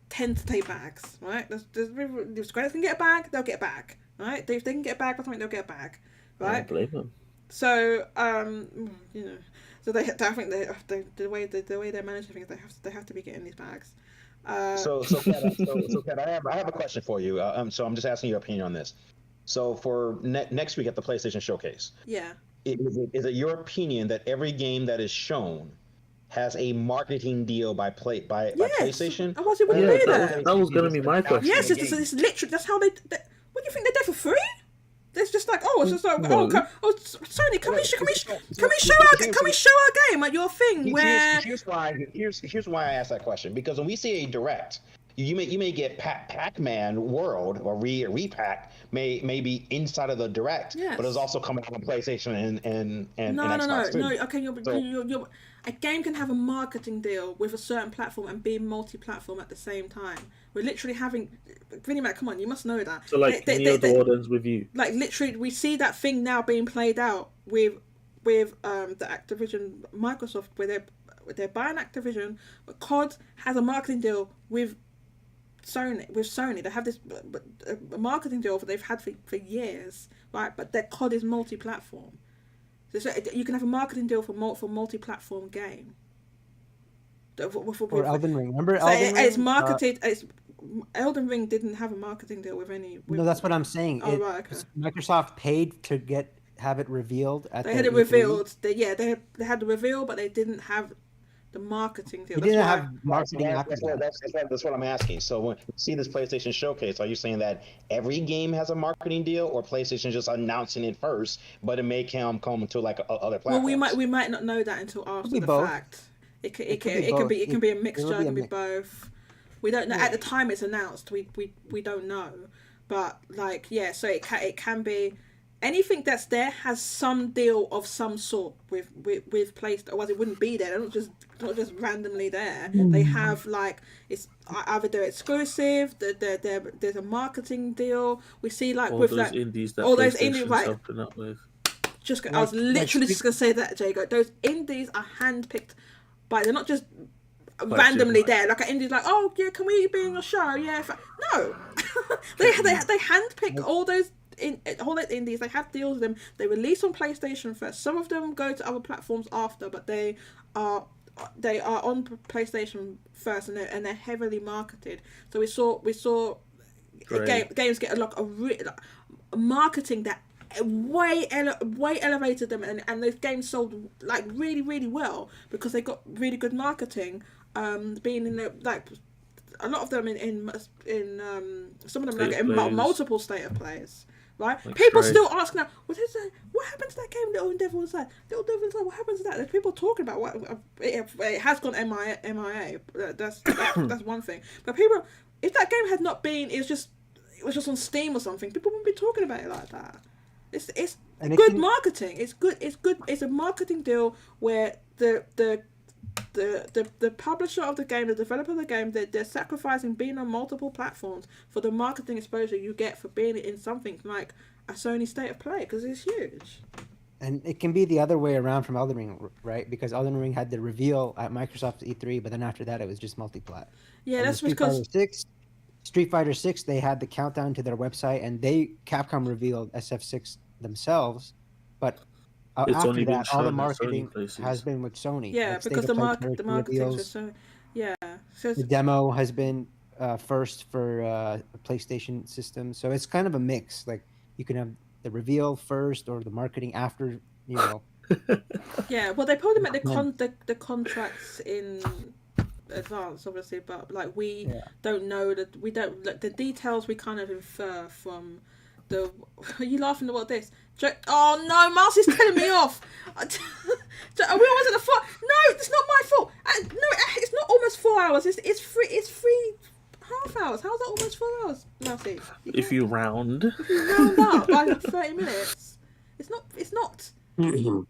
tend to take bags, right? If Square Enix can get a bag, they'll get a bag, right? If they can get a bag for something, they'll get a bag, right? I don't blame them. So, so I think the way they manage things, they have to be getting these bags. So Kat, I have a question for you. So I'm just asking your opinion on this. So for next week at the PlayStation Showcase, yeah, is it your opinion that every game that is shown has a marketing deal by PlayStation? Otherwise it wouldn't be there. That was going to be my question. Yes, it's literally, that's how they what do you think they're there for free? It's just like, Sony, can we show our game at your thing where here's why I asked that question, because when we see a direct, you may get Pac-Man World or Repack may be inside of the direct, yes, but it's also coming out on PlayStation and Xbox too. No. Okay, you're a game can have a marketing deal with a certain platform and be multi-platform at the same time. We're literally having, Vinny Mac, come on, you must know that. So like Neo the Wardens with you. Like literally, we see that thing now being played out with the Activision Microsoft, where they're buying Activision, but COD has a marketing deal with Sony. They have this a marketing deal that they've had for years, right? But their COD is multi-platform. So you can have a marketing deal for multi-platform game. Or Elden Ring. Remember Elden Ring? It's marketed. Elden Ring didn't have a marketing deal with any. No, that's what I'm saying. Right, okay. Microsoft paid to have it revealed. They had it revealed. They had the reveal, but they didn't have the marketing deal. They didn't have marketing. That's what I'm asking. So when you see this PlayStation Showcase, are you saying that every game has a marketing deal, or PlayStation just announcing it first, but it may come to like other platforms? Well, we might not know that until after the fact. It can be a mixture. It can be both. We don't know at the time it's announced. We don't know, but like so it can be. Anything that's there has some deal of some sort with PlayStation. Otherwise, it wouldn't be there. They're not just randomly there. They have like it's either they're exclusive. There's a marketing deal. We see like all with those like indies that all those indies, right? Up with. I was literally just gonna say that, Jago. Those indies are handpicked they're not just randomly there. Like an indie's like, oh yeah, can we be in your show? Yeah, no, they handpick all those indies. They have deals with them. They release on PlayStation first. Some of them go to other platforms after, but they are on PlayStation first, and they're heavily marketed. So we saw games get a lot of marketing that way elevated them, and those games sold like really, really well because they got really good marketing. Being in the a lot of them in some of them like in multiple state of plays. Right? Like people still ask now, what happened to that game, Little Devil Inside? Little Devil Inside, what happened to that? There's people talking about what it has gone MIA. That's one thing. But people, if that game had not been, it was just on Steam or something, people wouldn't be talking about it like that. It's good marketing. It's good. It's a marketing deal where the publisher of the game, the developer of the game, they're sacrificing being on multiple platforms for the marketing exposure you get for being in something like a Sony State of Play, because it's huge. And it can be the other way around from Elden Ring, right? Because Elden Ring had the reveal at Microsoft E3, but then after that it was just multi-plat. Yeah, and that's because Street Fighter 6, they had the countdown to their website, and Capcom revealed SF6 themselves, but after that, all the marketing has been with Sony. Yeah, like because the marketing with Sony. Yeah. So the demo has been first for PlayStation system, so it's kind of a mix. Like you can have the reveal first or the marketing after, you know. Yeah, well, they probably make the contracts in advance, obviously, but like don't know that the details. We kind of infer from the. Are you laughing about this? Oh no, Marcy's telling me off. We almost at the 4. No, it's not my fault. No, it's not almost 4 hours. It's 3.5 hours. How's that almost 4 hours, Marcy? If you round up by 30 minutes, it's not. But we're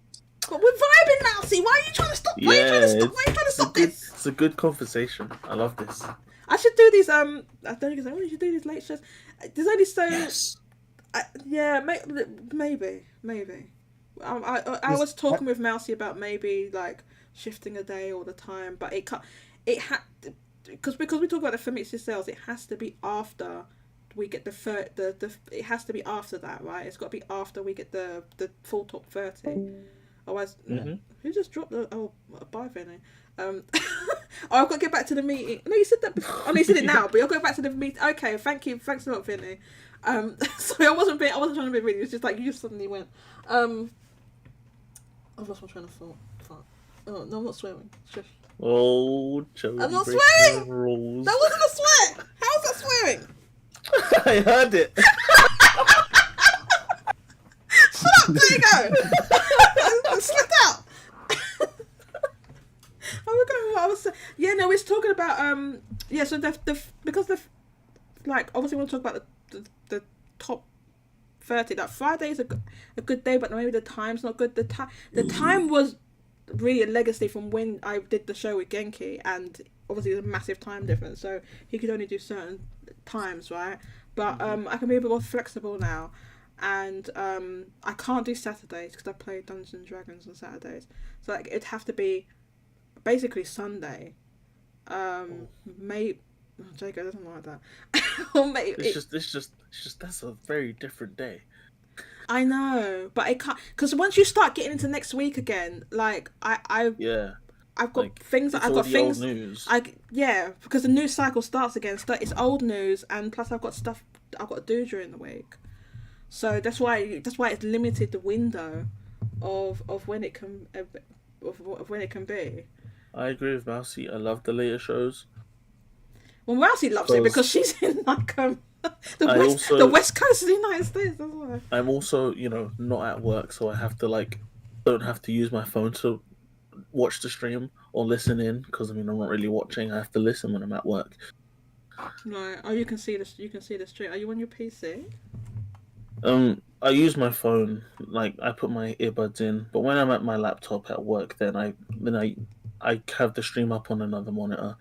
vibing, Mousy. Why are you trying to stop? Why are you trying to stop this? It's a good conversation. I love this. I should do these. I don't know. I should do these late shows. There's only so. Yes. Yeah, maybe. I was talking with Mousy about maybe like shifting a day all the time, but it can't. Because we talk about the Famitsu sales. It has to be after we get the. It has to be after that, right? It's got to be after we get the full top 30. Otherwise, who just dropped the? Oh, bye, Vinny. I've got to get back to the meeting. No, you said that before. Oh, no, you said it now, but I'll go back to the meeting. Okay, thank you. Thanks a lot, Vinny. Sorry, I wasn't trying to be rude. It's just like you suddenly went. I've lost my train of thought. Fuck. Oh no, I'm not swearing. Shush. Oh, Joey, I'm not swearing. That wasn't a swear. How's that swearing? I heard it. Shut up, there you go. It slipped out. I was saying. Yeah, no, we're talking about yeah. So because like obviously we want to talk about the top 30. That Friday is a good day, but maybe the time's not good. The time was really a legacy from when I did the show with Genki, and obviously there's a massive time difference, so he could only do certain times, right? But I can be a bit more flexible now, and I can't do Saturdays because I play Dungeons and Dragons on Saturdays, so like it'd have to be basically Sunday. Maybe Jacob doesn't like that. Or maybe it's just that's a very different day. I know, but it can't, because once you start getting into next week again, like I've got like, things. I've got things. Old news. Because the news cycle starts again. It's old news, and plus I've got stuff I've got to do during the week. So that's why it's limited the window of when it can of when it can be. I agree with Mousy. I love the later shows. Well, Mousy loves it because she's in like the west coast of the United States. That's why. I'm also, not at work, so I have to don't have to use my phone to watch the stream or listen in, because I'm not really watching. I have to listen when I'm at work. Right. Oh, you can see this. You can see the stream. Are you on your PC? I use my phone. Like I put my earbuds in, but when I'm at my laptop at work, then I have the stream up on another monitor.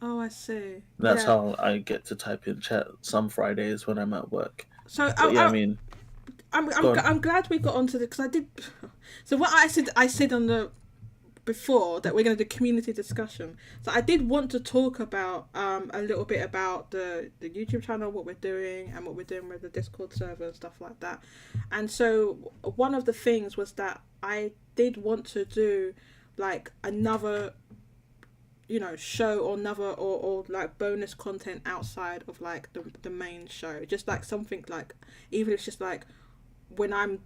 Oh, I see. That's how I get to type in chat some Fridays when I'm at work. So I'm glad we got onto the, because I did. So what I said on the before that we're going to do community discussion. So I did want to talk about a little bit about the YouTube channel, what we're doing, and what we're doing with the Discord server and stuff like that. And so one of the things was that I did want to do like another, you know, show or another or like bonus content outside of like the main show, just like something like, even if it's just like when I'm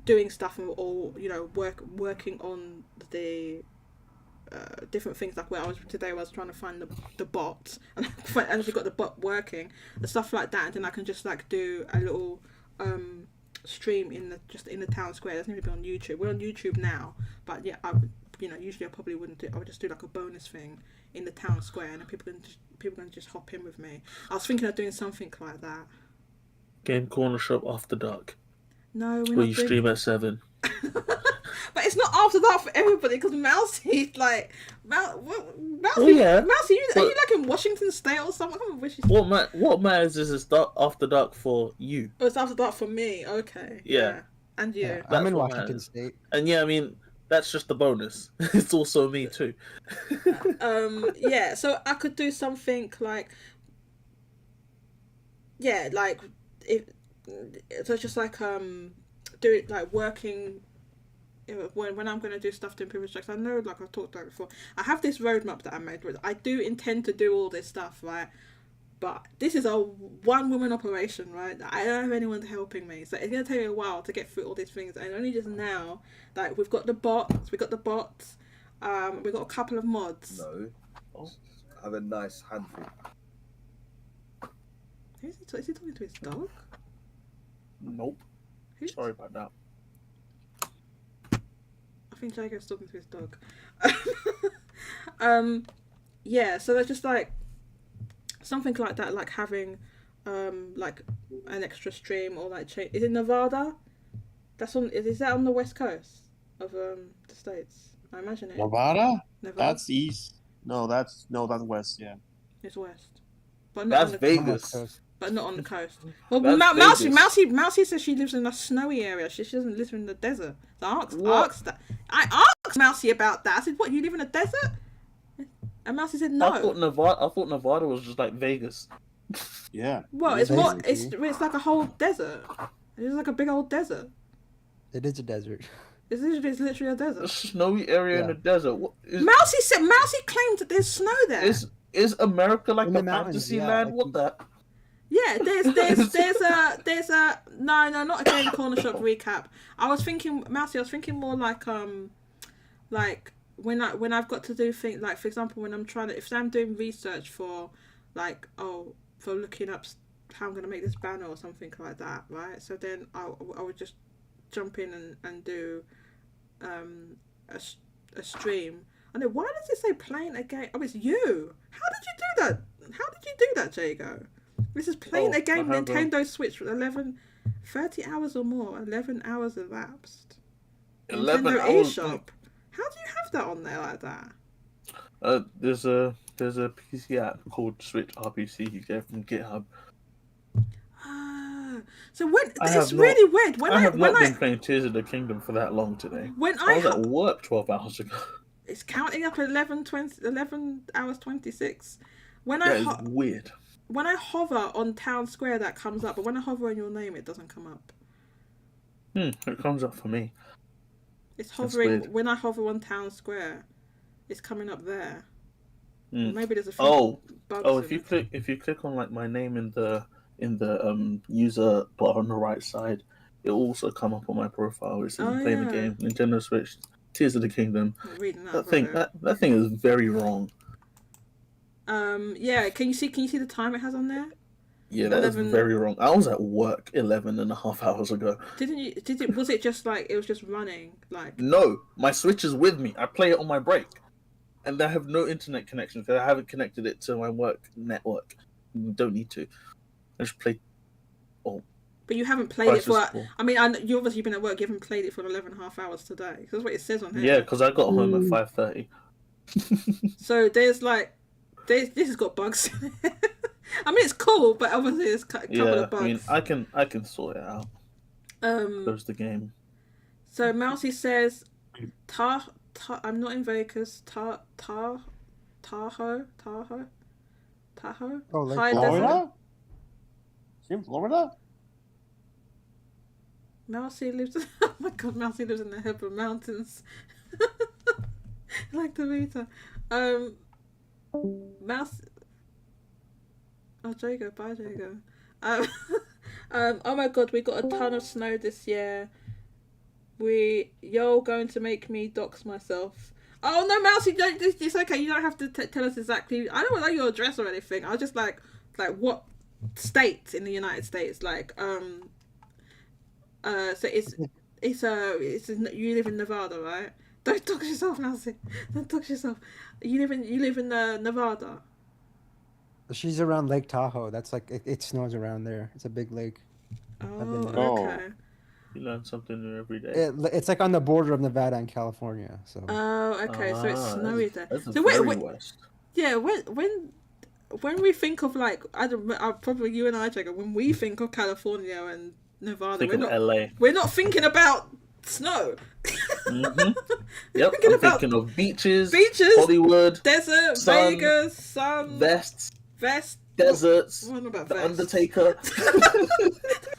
doing stuff or you know working on the different things, like where I was trying to find the bot and I actually got the bot working and stuff like that, and then I can just like do a little stream in the town square. It doesn't need to be on YouTube. We're on YouTube now, but yeah, usually I probably wouldn't do. I would just do like a bonus thing in the town square, and people can just hop in with me. I was thinking of doing something like that. Game Corner Shop After Dark. No, we're where not you stream at 7. But it's not after that for everybody, because Mousy, like, Mousy, Oh, yeah. Mousy, are you like in Washington State or something? I can't remember where she's. What matters is it's after dark for you. Oh, it's after that for me. Okay. Yeah. And you. Yeah, I'm in what Washington matters. State. And yeah, I mean, that's just the bonus. It's also me too. Yeah, so I could do something like, yeah, like so it's just like do it like working when I'm going to do stuff to improve checks. I know, like I've talked about before, I have this roadmap that I made where I do intend to do all this stuff, right? But this is a one-woman operation, right? I don't have anyone helping me, so it's going to take me a while to get through all these things. And only just now, like we've got the bots, we've got a couple of mods. No. Oh. Have a nice handful. Is he talking to his dog? Nope. Who's... Sorry about that. I think Jacob's talking to his dog. Yeah, so there's just like something like that, like having like an extra stream or like is it Nevada? That's on. Is that on the west coast of the States? I imagine it. Nevada? Nevada. That's east. No, that's west. Yeah. It's west. But not That's on the Vegas. But not on the coast. Well, That's Mousy says she lives in a snowy area. She doesn't live in the desert. So I asked Mousy about that. I said, "What? You live in a desert?" And Mousy said, "No." I thought Nevada was just like Vegas. Yeah. Well, It's it's more. basically- It's like a whole desert. It's like a big old desert. It is a desert. It's literally a A desert. snowy area in Yeah. the desert. What is Mousy claimed that there's snow there. is America like In the a mountains, fantasy yeah, land? like What that? Yeah, there's a no, not a Game Corner Shop recap. I was thinking more like when I've got to do things, like for example when if I'm doing research for like for looking up how I'm gonna make this banner or something like that, right? So then I would just jump in and do a stream. I know, why does it say playing a game? Oh, it's you. How did you do that? Jago? This is playing a game Nintendo Switch with 30 hours or more. 11 hours elapsed. 11 Nintendo hours. eShop. How do you have that on there like that? There's a PC app called Switch RPC you get from GitHub. So when I have it's really weird. I have not been playing Tears of the Kingdom for that long today. When I was at work 12 hours ago. It's counting up 11 hours 26. That is weird. When I hover on Town Square, that comes up, but when I hover on your name, it doesn't come up. It comes up for me. It's hovering when I hover on Town Square. It's coming up there. Or maybe there's a few bugs. If you click on like my name in the user bar on the right side, it'll also come up on my profile. It says playing the game, Nintendo Switch, Tears of the Kingdom. I'm reading That thing is very wrong. Yeah, can you see the time it has on there? Yeah, that is very wrong. I was at work 11 and a half hours ago. Was it just like it was just running like? No, my Switch is with me. I play it on my break, and I have no internet connection because I haven't connected it to my work network. Don't need to. I just play. But you haven't played it for. I mean, you obviously been at work. You haven't played it for 11 and a half hours today. That's what it says on here. Yeah, because I got home at 5:30. So this has got bugs. I mean, it's cool, but obviously there's a couple of bugs. I mean, I can sort it out. Close the game. So Mousy says, I'm not in Vegas. Tahoe. Oh, like High Florida? desert. Florida? In Florida? Mousy lives. Oh my god, Mousy lives in the Hebron Mountains. Like the meter. Mouse. Oh, Jago, bye, Jago. Oh my god, we got a ton of snow this year. You're going to make me dox myself. Oh no, Mousy, it's okay. You don't have to tell us exactly. I don't know your address or anything. I was just like what state in the United States? So you live in Nevada, right? Don't dox yourself, Mousy. Don't dox yourself. You live in Nevada. She's around Lake Tahoe. That's like it snows around there. It's a big lake. Oh, there. okay. You learn something new every day. It's like on the border of Nevada and California. So. Oh, okay. So it's snowy there. That's So very wait. west. Yeah, when we think of like probably you and I, Jacob, when we think of California and Nevada, Think of LA. We're not thinking about snow. Mm-hmm. Yep, I'm thinking of beaches, Hollywood, desert, sun, Vegas, sun, vest, deserts, what about the vest? Undertaker.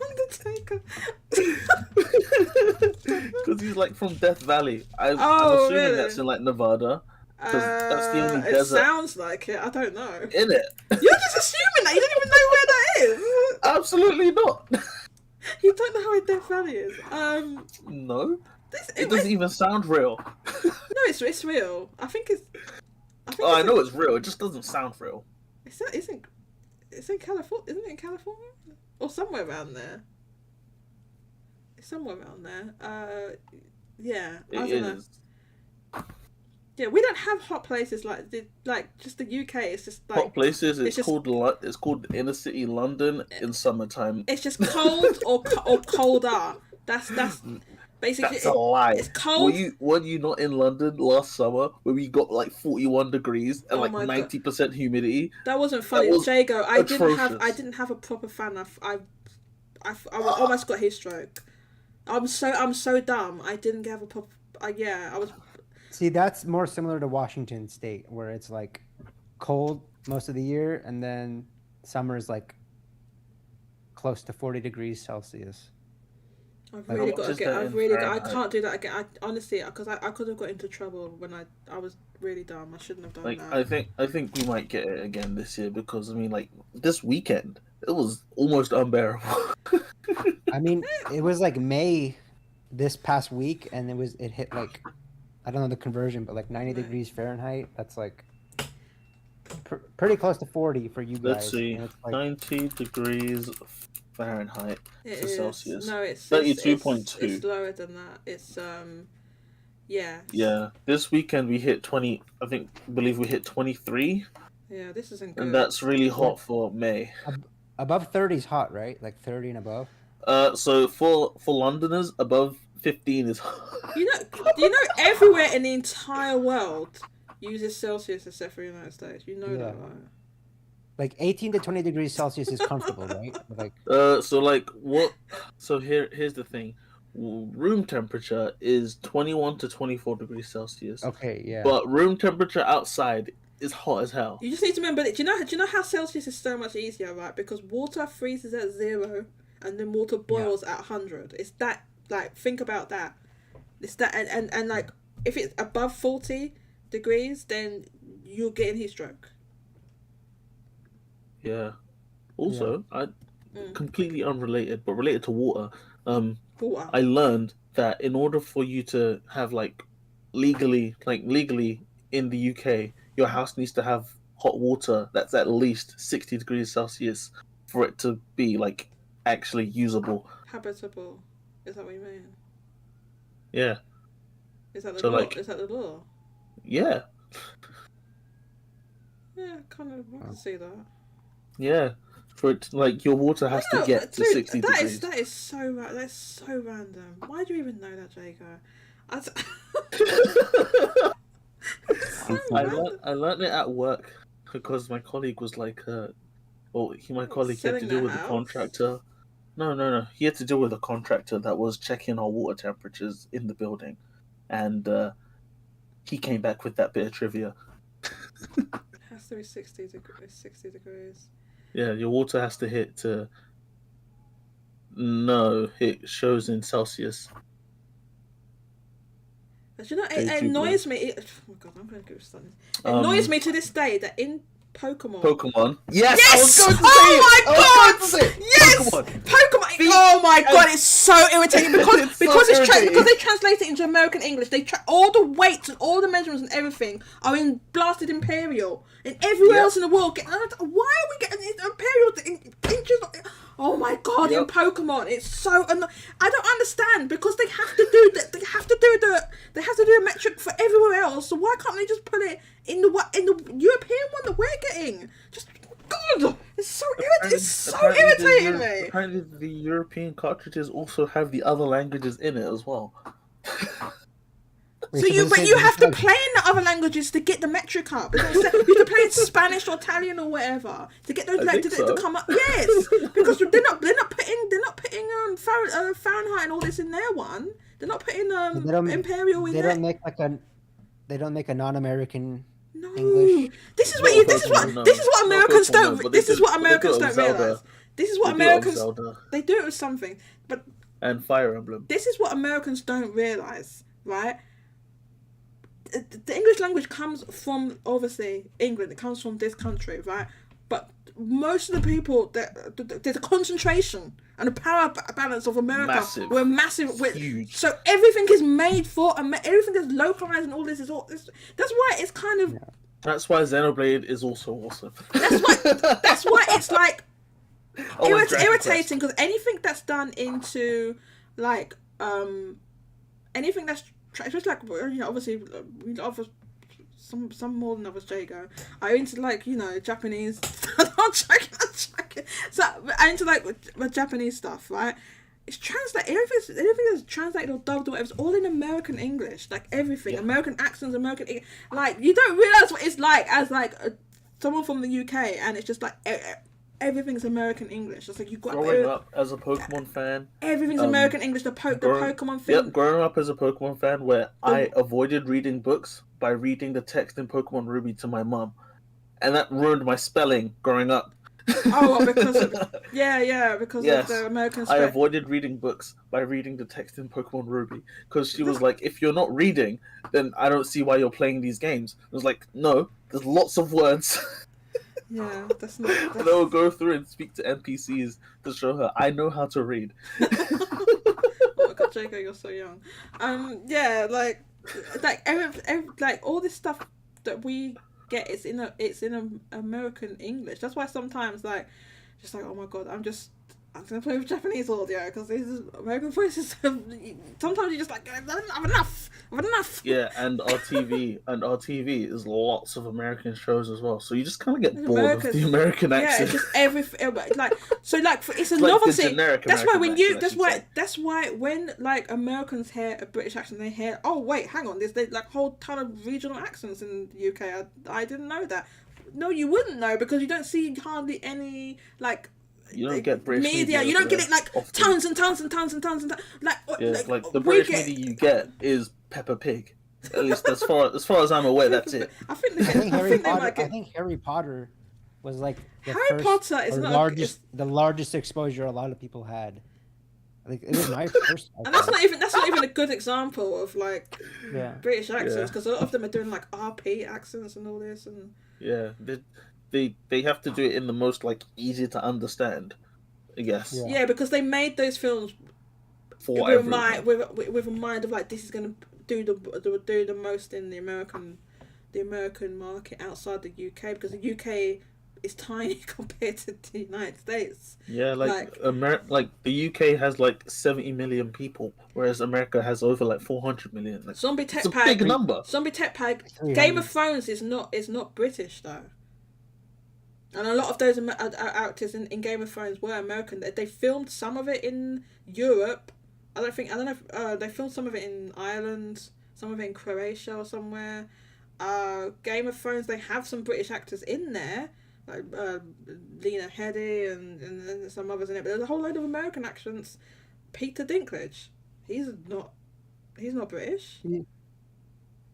Undertaker. Because he's like from Death Valley. I'm assuming really? that's in like Nevada. Because that's the only It desert. sounds like it. I don't know. In it. You're just assuming that. You don't even know where that is. Absolutely not. You don't know where Death Valley is. No. It doesn't even sound real. No, it's real. I think I know it's real. It just doesn't sound real. It's in California. Isn't it in California? Or somewhere around there. It's somewhere around there. Yeah. I don't know. Yeah, we don't have hot places like just the UK. It's just like hot places. It's called inner city London in summertime. It's just cold or colder. That's basically. That's a lie. It's cold. Were you not in London last summer where we got like 41 degrees and like 90% humidity? That wasn't funny, Jago. I didn't have a proper fan. I almost got heat stroke. I'm so dumb. I didn't have a proper. I was. See, that's more similar to Washington State, where it's like cold most of the year, and then summer is like close to 40 degrees Celsius. I've really got to get. I can't do that again. I honestly, because I could have got into trouble when I was really dumb. I shouldn't have done that. I think we might get it again this year because I mean, like this weekend, it was almost unbearable. I mean, it was like May this past week, and it hit like. I don't know the conversion, but like 90 degrees Fahrenheit. That's like pretty close to 40 for you guys. Let's see, and it's like, 90 degrees Fahrenheit to Celsius. No, it's 32.2. It's lower than that. It's yeah. Yeah, this weekend we hit 20. Believe we hit 23. Yeah, this isn't good. And that's really hot for May. Above 30 is hot, right? Like 30 and above. So for Londoners, above 15 is hot. You know, everywhere in the entire world uses Celsius except for the United States. You know that, right? Like 18 to 20 degrees Celsius is comfortable, right? Like So here's the thing. Room temperature is 21 to 24 degrees Celsius. Okay, yeah. But room temperature outside is hot as hell. You just need to remember that. Do you know how Celsius is so much easier, right? Because water freezes at 0 and then water boils at 100. It's that, like, think about that. It's that, and like, if it's above 40 degrees, then you're getting heat stroke. Yeah. Also, completely unrelated, but related to water. Water. I learned that in order for you to have legally in the UK, your house needs to have hot water that's at least 60 degrees Celsius for it to be like actually usable. Habitable. Is that what you mean? Yeah. Is that the law? Is that the law? Yeah. Yeah, kind of want to see that. Yeah. For it, like, your water has to get to 60 degrees. That is so that's so random. Why do you even know that, Jago? I learned it at work because my colleague was like, my colleague had to deal with the contractor. No. He had to deal with a contractor that was checking our water temperatures in the building, and he came back with that bit of trivia. It has to be 60 degrees. 60 degrees. Yeah, your water has to hit to. No, it shows in Celsius. But you know, it annoys me. Oh my god, I'm going to get started. It annoys me to this day that in Pokemon. Yes! Yes! I was going to Oh my god! say it! Yes! Pokemon! Oh my god, it's so irritating because because they translate it into American English. All the weights and all the measurements and everything are in blasted Imperial. And everywhere else in the world, why are we getting Imperial in inches? Oh my god! In Pokemon, it's so annoying. I don't understand because they have to do that. They have to do a metric for everywhere else. So why can't they just put it in the European one that we're getting? Just God, it's so irritating me. Apparently, the European cartridges also have the other languages in it as well. So you have to play in the other languages to get the metric up. You have to play in Spanish or Italian or whatever to get those to come up. Yes, because they're not putting Fahrenheit and all this in their one. They're not putting Imperial in there. They don't make a non-American No. English. This is what Americans don't. This is what Americans don't realize. This is what Americans they do it with something, but and Fire Emblem. This is what Americans don't realize, right? The English language comes from, obviously, England. It comes from this country, right? But most of the people, there's a concentration and a power balance of America. We're massive. Huge. So everything is made for, everything is localized and all this is all this. That's why it's kind of... That's why Xenoblade is also awesome. That's why it's like irritating, because anything that's done into, like, anything that's... Especially like, you know, obviously we love some more than others. Jago, I into like, you know, Japanese. I'm joking. So I into like with Japanese stuff, right? It's translated. Everything is translated or dubbed or whatever. It's all in American English, like everything. Yeah. American accents, American like you don't realize what it's like as like someone from the UK, and it's just like. Everything's American English. It's like you've got growing up as a Pokemon fan. Everything's American English. The Pokemon thing. Yep, growing up as a Pokemon fan, where I avoided reading books by reading the text in Pokemon Ruby to my mum, and that ruined my spelling growing up. Oh, because of of the American. I avoided reading books by reading the text in Pokemon Ruby because she was like, "If you're not reading, then I don't see why you're playing these games." I was like, "No, there's lots of words." Yeah, that's not. And I will go through and speak to NPCs to show her I know how to read. Oh my god, Jago, you're so young. Yeah, like all this stuff that we get, it's in American English. That's why sometimes just like, oh my god, I'm gonna play with Japanese audio because these American voices. Sometimes you just like, I've enough. Yeah, and our TV is lots of American shows as well. So you just kind of get bored of the American accent. Yeah, just everything it's a novelty. That's why when like Americans hear a British accent, they hear, oh wait, hang on, there's like a whole ton of regional accents in the UK. I didn't know that. No, you wouldn't know because you don't see hardly any like. You don't get British media. You don't get it like often. tons and tons and tons and tons and tons. Like the British media you get is Peppa Pig. At least as far as I'm aware, that's it. I think Harry Potter was like the largest exposure a lot of people had. Like it was my first. And that's not even a good example of like British accents because a lot of them are doing like RP accents and all this and. Yeah. They have to do it in the most like easy to understand, I guess. Yeah, because they made those films with a mind of like this is gonna do the most in the American market outside the UK because the UK is tiny compared to the United States. Yeah, like the UK has like 70 million people, whereas America has over like 400 million. Like, Zombie Tech Pack. Big number. Zombie Tech Pack. Game of Thrones is not British though. And a lot of those actors in Game of Thrones were American. They filmed some of it in Europe. I don't know if they filmed some of it in Ireland, some of it in Croatia or somewhere. Game of Thrones, they have some British actors in there. like Lena Headey and some others in it. But there's a whole load of American accents. Peter Dinklage, he's not British.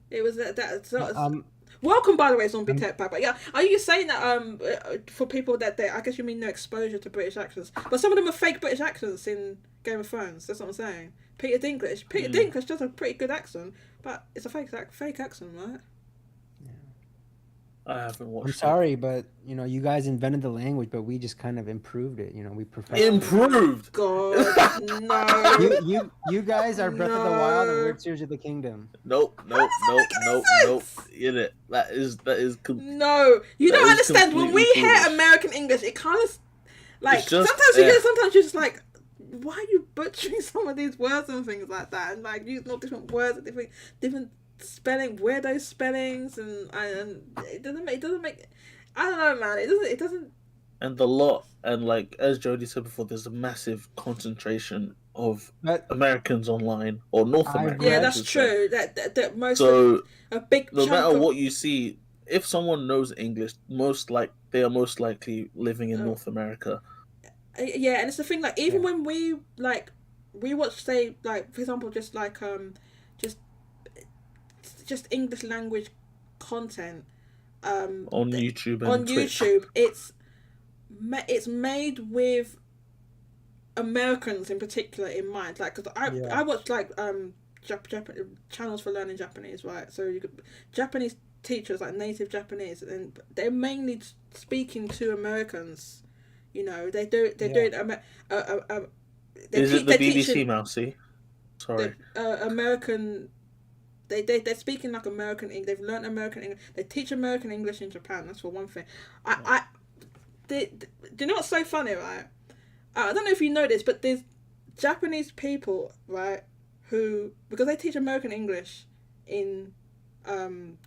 It was that sort of. Welcome, by the way, Zombie Tech Pack. But yeah, are you saying that for people that I guess you mean no exposure to British accents, but some of them are fake British accents in Game of Thrones. That's what I'm saying. Peter Dinklage does a pretty good accent, but it's a fake accent, right? I haven't watched. I'm sorry, but you guys invented the language, but we just kind of improved it. We perfected Improved. God, no. You guys are Breath of the Wild and we're Tears of the Kingdom. Nope. In it. That is. No, you don't understand. When we hear American English, it kind of like sometimes you're just like, why are you butchering some of these words and things like that, and like using all different words, different spelling, weirdo spellings, and it doesn't make. I don't know, man. It doesn't. And the lot, and like as Jody said before, there's a massive concentration of Americans online or North Americans. Yeah, that's true. That most a big. No matter what you see, if someone knows English, they are most likely living in North America. Yeah, and it's the thing. Like even when we watch, say, like for example, just English language content on YouTube and on Twitch. YouTube, it's made with Americans in particular in mind. Like, because I watch like channels for learning Japanese, right? So you could Japanese teachers, like native Japanese, and they're mainly speaking to Americans. They do it. Is it the BBC, Mousy? Sorry. American. They're speaking like American English. They've learned American English. They teach American English in Japan. That's for one thing. Do you know what's so funny, right? I don't know if you know this, but there's Japanese people, right, who, because they teach American English in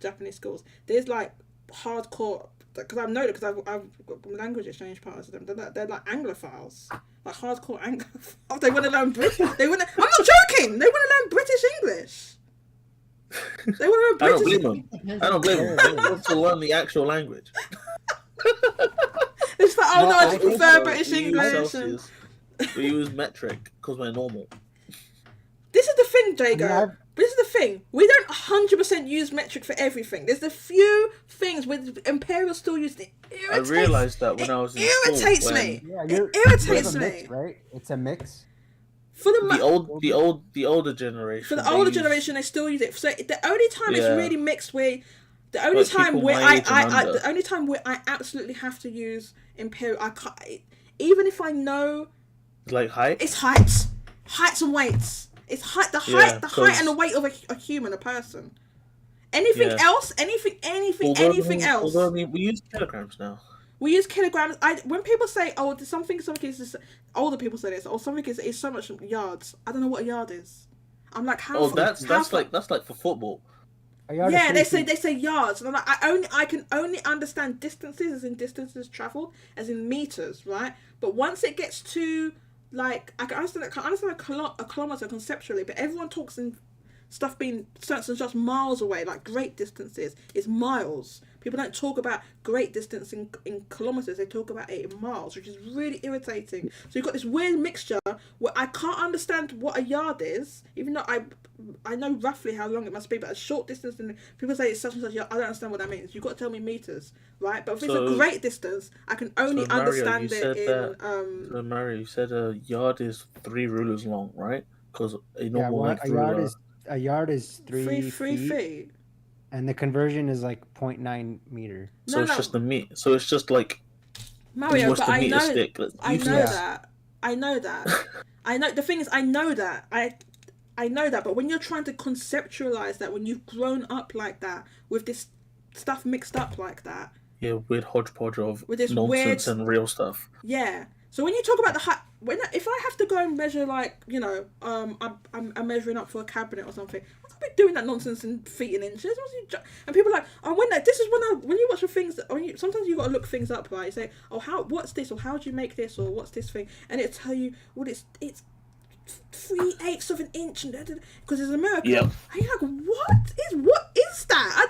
Japanese schools, there's like hardcore, because I've noticed, because I've got language exchange partners with them, they're like Anglophiles, like hardcore Anglophiles. They want to learn I'm not joking! They want to learn British English. They want to learn British. I don't blame them. They want to learn the actual language. It's like, oh no, I just prefer British English. We use metric because we're normal. This is the thing, Jago. This is the thing. We don't 100% use metric for everything. There's a few things with Imperial still used it. I realised that when I was in school. It irritates me. Right? It's a mix. For the older generation. For the older generation, they still use it. So the only time it's really mixed where. The only time where I absolutely have to use Imperial, I can't. Even if I know, like height. It's heights and weights. It's height, the height and the weight of a human, a person. Anything else? Anything else? Although we use kilograms now. We use kilograms. When people say, "Oh, something is," older people say this, or something is so much yards. I don't know what a yard is. I'm like, how? Oh, that's like for football. Yeah, they say yards, and I'm like, I can only understand distances as in distances traveled, as in meters, right? But once it gets to like, I can understand a kilometer conceptually, but everyone talks in stuff being certain just miles away, like great distances is miles. People don't talk about great distance in kilometers; they talk about it in miles, which is really irritating. So you've got this weird mixture where I can't understand what a yard is, even though I know roughly how long it must be, but a short distance, and people say it's such and such. I don't understand what that means. You've got to tell me meters, right? But if it's a great distance, I can only understand it in. So Mario, you said a yard is 3 rulers long, right? Because a normal a yard is 3 feet. And the conversion is like 0.9 meter. So it's just the meat. So it's just like Mario, but I know stick. I know that. The thing is, I know that. I know that. But when you're trying to conceptualize that, when you've grown up like that, with this stuff mixed up like that. Yeah, weird hodgepodge of nonsense and real stuff. Yeah. So when you talk about the height, if I have to go and measure, like, I'm measuring up for a cabinet or something, I can't be doing that nonsense in feet and inches. And people are like, when you watch the things, sometimes you got to look things up, right? You say, what's this, or how do you make this, or what's this thing, and it'll tell you, well, it's 3/8 of an inch, because it's American. Yep. And you're like, what is that? That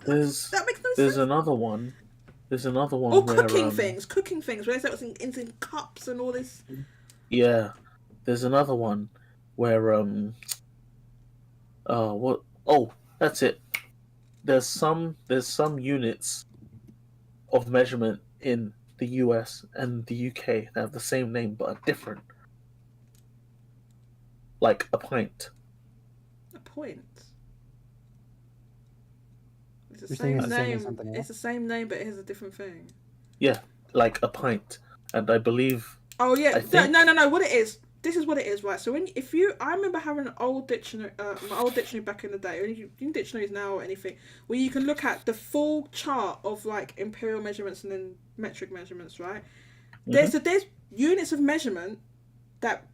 makes no sense. There's another one. There's another one Or where cooking things, where it's in cups and all this. yeah, there's another one where what? Oh, that's it. There's some units of measurement in the US and the UK that have the same name but are different. Like a pint. A point. It's the You're saying same it's the same as name. something It's else? the same name, but it has a different thing. Yeah, like a pint. And I believe. Oh yeah, I think... no. What it is? This is what it is, right? So I remember having an old dictionary, my old dictionary back in the day. Or you dictionaries now or anything, where you can look at the full chart of like imperial measurements and then metric measurements, right? There's units of measurement that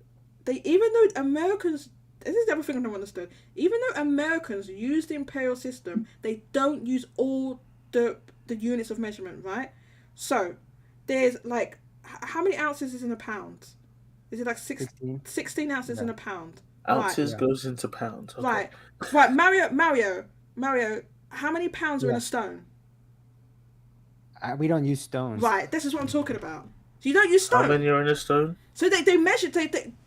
even though Americans, this is the other thing I don't understand. Even though Americans use the imperial system, they don't use all the units of measurement, right? So there's like, how many ounces is in a pound? Is it like 16 ounces in a pound? Ounces goes into pounds. Okay. Right. Mario. How many pounds are in a stone? We don't use stones. Right. This is what I'm talking about. So you don't use stone. How many are in a stone? So they measured.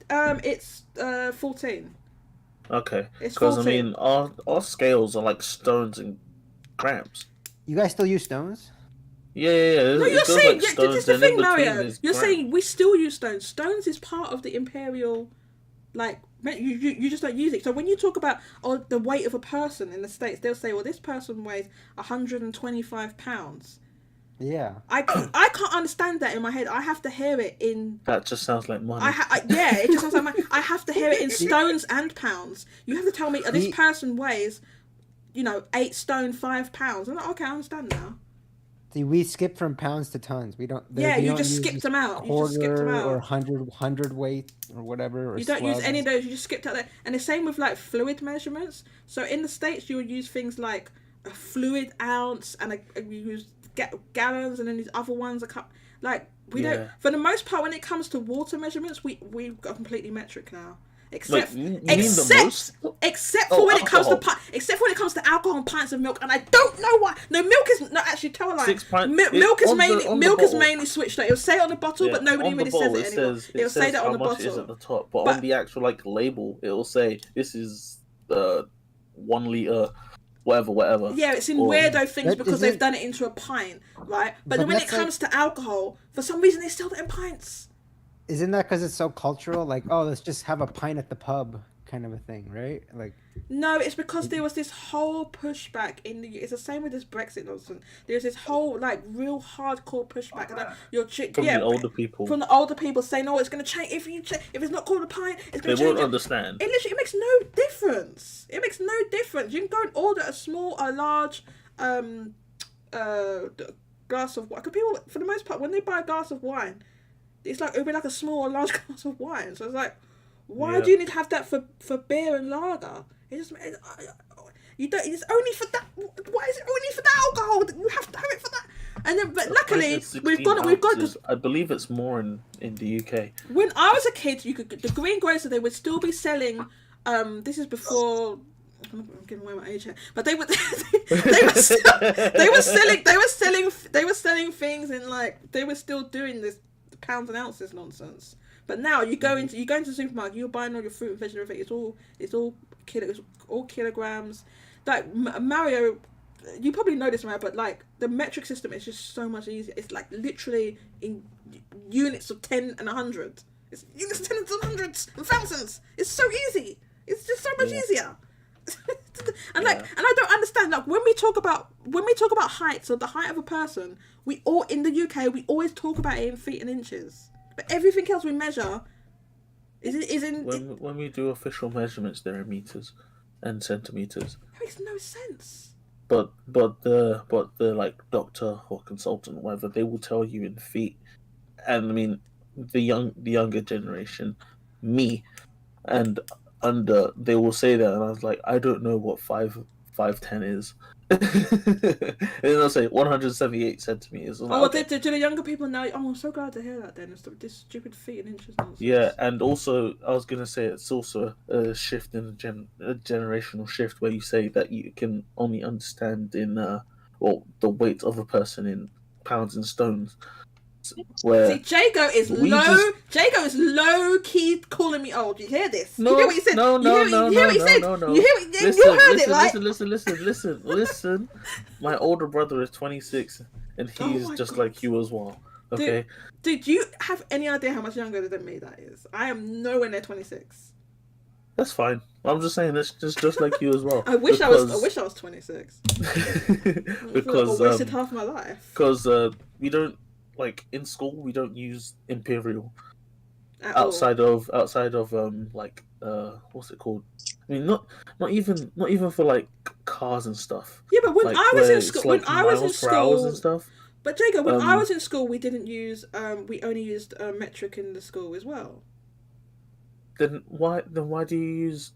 It's 14. Okay. It's because 14. I mean, our scales are like stones and grams. You guys still use stones? Yeah. No, you're saying like stones, this is the thing, Mario. You're grams. saying we still use stones. Stones is part of the imperial, like you just don't use it. So when you talk about the weight of a person in the States, they'll say, well, this person weighs 125 pounds. Yeah. I can't understand that in my head. I have to hear it in. That just sounds like money. It just sounds like I have to hear it in stones and pounds. You have to tell me this person weighs, 8 stone 5 pounds. I'm like, okay, I understand now. See, we skip from pounds to tons. We don't. You just skipped them out. Or 100 weight or whatever. Or you don't slugs. use any of those. You just skipped out there. And the same with like fluid measurements. So in the States, you would use things like a fluid ounce, and you use gallons, and then these other ones are like we don't. For the most part, when it comes to water measurements, we are completely metric now. Except for when it comes to alcohol and pints of milk, and I don't know why. No, milk is not actually tell a lie. 6 pints. Milk is mainly switched. It'll say it on the bottle, but nobody really says it anymore. It'll say that on the bottle. It is at the top, but on the actual like label, it will say this is the 1 liter. Whatever. Yeah, it's in weirdo things because they've done it into a pint, right? But then when it comes to alcohol, for some reason they still do it in pints. Isn't that because it's so cultural? Like, oh, let's just have a pint at the pub, kind of a thing, right? Like. No, it's because there was this whole pushback it's the same with this Brexit nonsense. There's this whole like real hardcore pushback from the older people. From the older people saying, "Oh, it's going to change if it's not called a pint, it's going to change." They won't understand. It literally makes no difference. It makes no difference. You can go and order a large glass of wine. Because people, for the most part, when they buy a glass of wine, it'll be like a small or large glass of wine. So it's like, why do you need to have that for beer and lager? It just you don't. It's only for that. Why is it only for the alcohol? You have to have it for that. And then, but luckily, we've got it. I believe it's more in the UK. When I was a kid, the green grocer, they would still be selling. This is before. I'm giving away my age here, but they were selling things in like they were still doing this pounds and ounces nonsense. But now you go into the supermarket, you're buying all your fruit and veg and everything. It's all kilograms. Like Mario, you probably know this, Mario, but like the metric system is just so much easier. It's like literally in units of 10 and 100. It's units of 10 and hundreds and thousands. It's so easy. It's just so much easier. And and I don't understand. Like when we talk about heights or the height of a person, we all in the UK we always talk about it in feet and inches. But everything else we measure is in. When we do official measurements, there are meters and centimeters. It makes no sense. But the like doctor or consultant or whatever, they will tell you in feet. And I mean, the younger generation, me, and under, they will say that, and I was like, I don't know what 5'10" is. And then they'll say 178 centimeters. Do the younger people now? Oh, I'm so glad to hear that. Then it's this stupid feet and inches nonsense. Yeah, and also I was gonna say it's also a shift in a generational shift where you say that you can only understand in the weight of a person in pounds in stones. Where See, Jago is we low. just- Jago is low key calling me old. You hear this? No, you hear what he said? no, you no, hear, no, you hear no, what he no, said? no, no. You hear? You heard it, right? Listen. My older brother is 26, and Oh he's my just God. like you as well. Okay. Dude, do you have any idea how much younger than me that is? I am nowhere near 26. That's fine. I'm just saying that's just like you as well. I wish I was 26. Because I wasted half my life. Because we don't like in school we don't use Imperial At outside of like what's it called? I mean not even for like cars and stuff. Yeah, but when Like, I was where in it's, school, like, when I was in miles per hours school, and stuff. but Jago, when I Um, was in school, we didn't use we only used metric in the school as well. Then why do you use?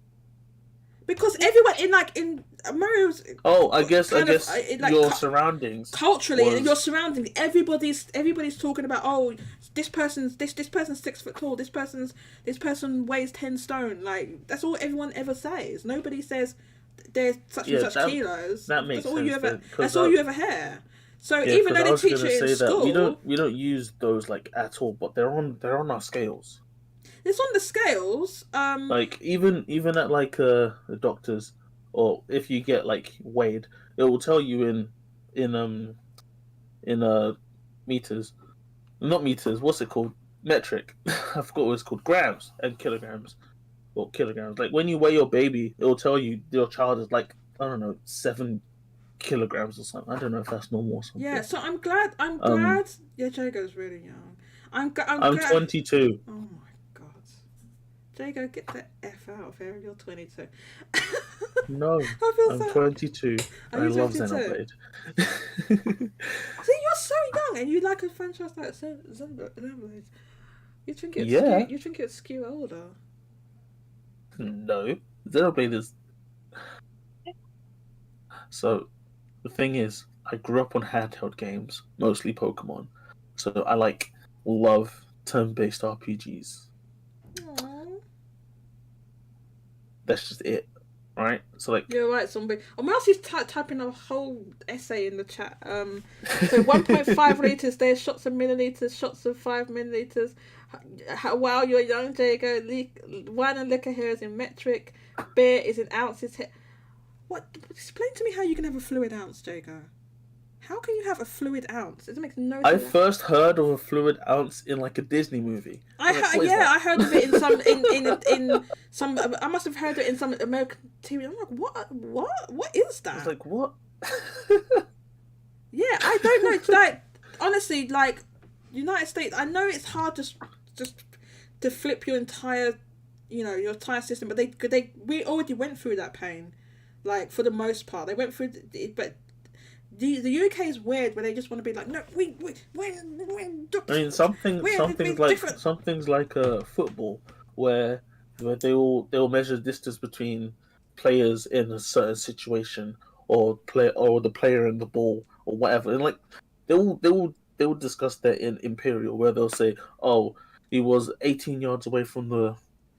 Because everyone in Mario's Oh, I guess kind of, like, your surroundings culturally was- and your surroundings, everybody's talking about, oh, this person's 6 foot tall, this person weighs 10 stone. Like, that's all everyone ever says. Nobody says there's such and such kilos. That makes that's all sense. you ever. then, 'cause That's all you ever hear. So yeah, even 'cause though I they was teach gonna it in say that school, we don't use those like at all, but they're on our scales. it's on the scales. Like even at like the doctors, or if you get like weighed, it will tell you in meters, not meters. What's it called? Metric. I forgot what it's called. Grams and kilograms, or kilograms. Like when you weigh your baby, it will tell you your child is like, I don't know, 7 kilograms or something. I don't know if that's normal or something. Yeah, so I'm glad. Um, Yeah, Jago's really young. I'm I'm glad. 22. Oh my God, Jago, get the F out of here. You're 22. No, I feel I'm so. 22. Are I you love 22? Xenoblade. See, you're so young, and you like a franchise like Xenoblade. You think it's Yeah. skew, you think it's skew older? No, Xenoblade is. So, the thing is, I grew up on handheld games, mostly Pokemon. So I love turn-based RPGs. Aww. That's just it, right? So like, You're right, zombie. Oh, Mousie's typing a whole essay in the chat. So 1.5 liters. There's shots of milliliters, shots of 5 milliliters. Wow, you're young, Jago. Wine and liquor here is in metric. Beer is in ounces. What? Explain to me how you can have a fluid ounce, Jago. How can you have a fluid ounce? It makes no sense. I first heard of a fluid ounce in like a Disney movie. I heard of it in some in some. I must have heard it in some American TV. I'm like, what is that? I was like, what? Yeah, I don't know. Like, honestly, like, United States, I know it's hard to just to flip your entire system, but we already went through that pain, like, for the most part. They went through it, but the UK is weird, where they just want to be like, no, we're I mean, something's like football, where they'll measure distance between players in a certain situation, or the player and the ball, or whatever, and like they will discuss that in Imperial, where they'll say, oh, he was 18 yards away from the,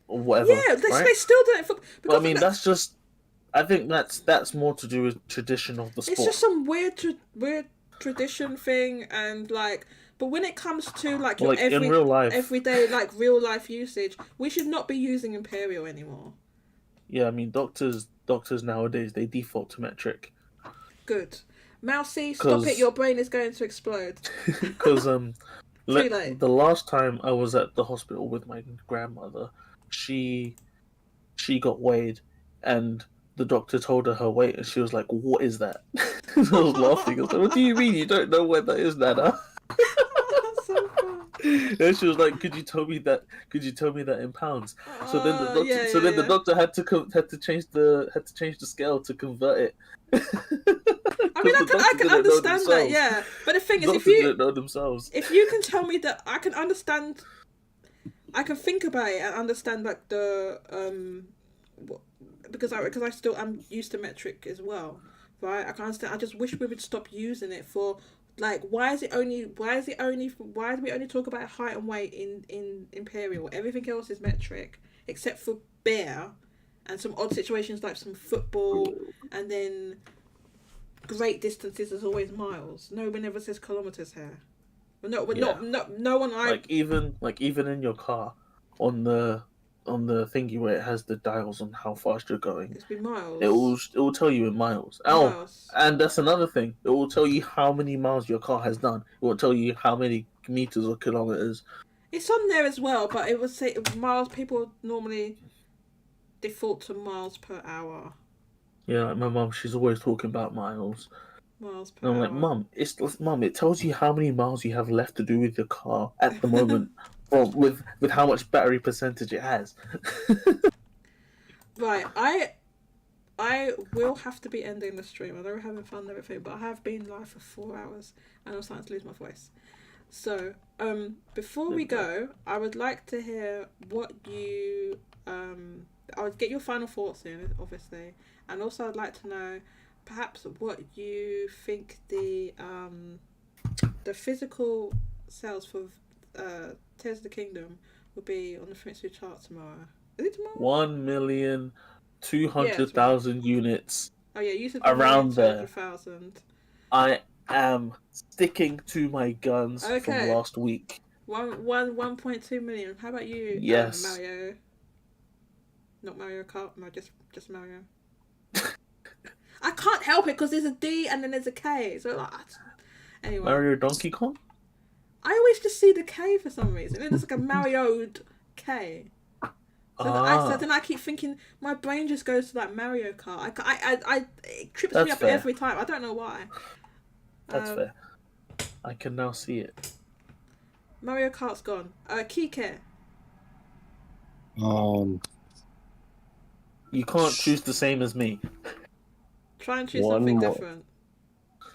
or whatever. Yeah, they still do it. But I mean, that's just. I think that's more to do with tradition of the sport. It's just some weird tradition thing, and like, but when it comes to like your in real life, everyday like real life usage, we should not be using Imperial anymore. Yeah, I mean, doctors nowadays, they default to metric. Good. Mousy, stop it! Your brain is going to explode. Because Too late. The last time I was at the hospital with my grandmother, she got weighed, and the doctor told her weight, and she was like, "What is that?" I was laughing. I was like, "What do you mean you don't know what that is, Nana?" That's so fun. And she was like, "Could you tell me that? Could you tell me that in pounds?" So then the doctor, the doctor had to change the scale to convert it. I mean, I can understand that, yeah. But the thing is, if you can tell me that, I can understand. I can think about it and understand like the because I'm used to metric as well, right? I can understand. I just wish we would stop using it for. Like, why do we only talk about height and weight in Imperial? Everything else is metric, except for beer and some odd situations like some football, and then great distances is always miles. No one ever says kilometers here. No, we're Yeah. no one. Like even in your car, on the thingy where it has the dials on how fast you're going, It's been miles. it will tell you in miles. Miles. And that's another thing. It will tell you how many miles your car has done. It will tell you how many meters or kilometers. It's on there as well, but it would say miles. People normally default to miles per hour. Yeah, like my mum, she's always talking about miles. Miles per And I'm hour. like, Mum, it tells you how many miles you have left to do with your car at the moment, with how much battery percentage it has. Right, I will have to be ending the stream. I know we're having fun and everything, but I have been live for 4 hours and I'm starting to lose my voice. So, before we go, I would like to hear what you I would get your final thoughts in, obviously, and also I'd like to know perhaps what you think the physical sales for Tears of the Kingdom will be on the Famitsu chart tomorrow. Is it tomorrow? 1,200,000 units. Oh yeah, you said around there. 200,000. I am sticking to my guns from Okay. last week. 1.2 million. How about you? Yes. Mario. Not Mario Kart. No, just Mario. I can't help it because there's a D and then there's a K. So like, anyway. Mario Donkey Kong? I always just see the K for some reason. It's like a Mario K. So then I keep thinking my brain just goes to like Mario Kart. It trips me up every time. I don't know why. That's fair. I can now see it. Mario Kart's gone. Kike. You can't choose the same as me. Try and choose something different.